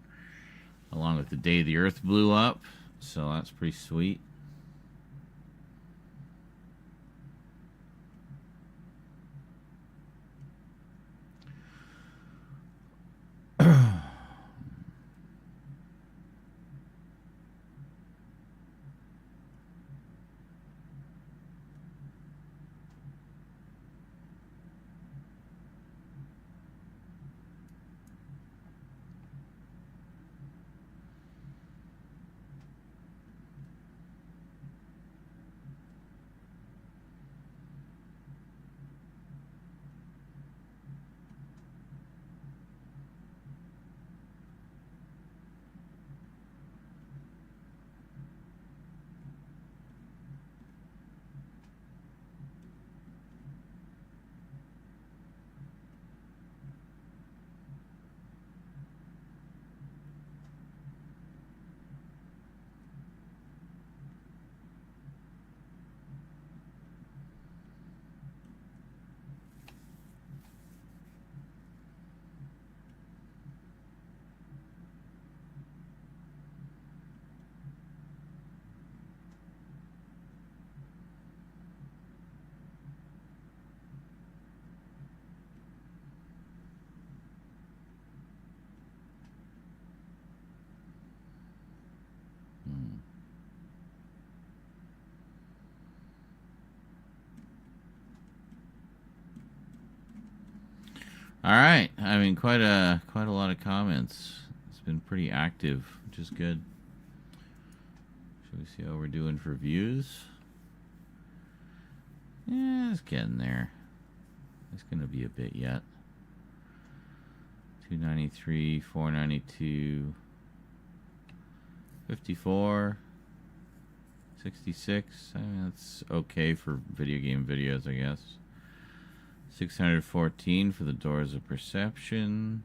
along with the day the Earth blew up. So that's pretty sweet. All right. I mean, quite a lot of comments. It's been pretty active, which is good. Should we see how we're doing for views? Yeah, it's getting there. It's going to be a bit yet. 293, 492, 54, 66. I mean, that's okay for video game videos, I guess. 614 for the Doors of Perception.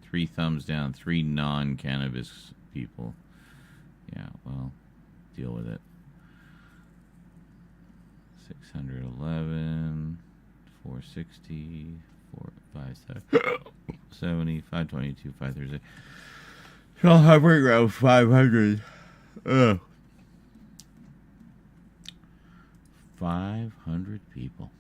3 thumbs down, 3 non-cannabis people. Yeah, well, deal with it. 611, 460, 457, 522, 530. So hovering around 500. 500 people.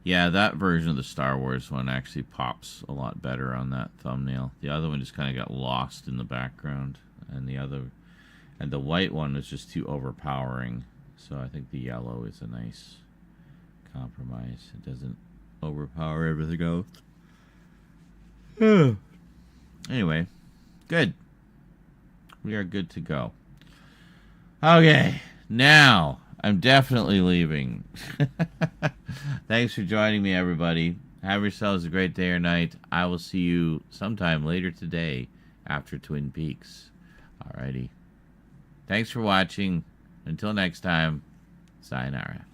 Yeah, that version of the Star Wars one actually pops a lot better on that thumbnail. The other one just kind of got lost in the background, and the white one was just too overpowering. So I think the yellow is a nice compromise. It doesn't overpower everything else. Anyway, good. We are good to go. Okay, now I'm definitely leaving. Thanks for joining me, everybody. Have yourselves a great day or night. I will see you sometime later today after Twin Peaks. Alrighty. Thanks for watching. Until next time, sayonara.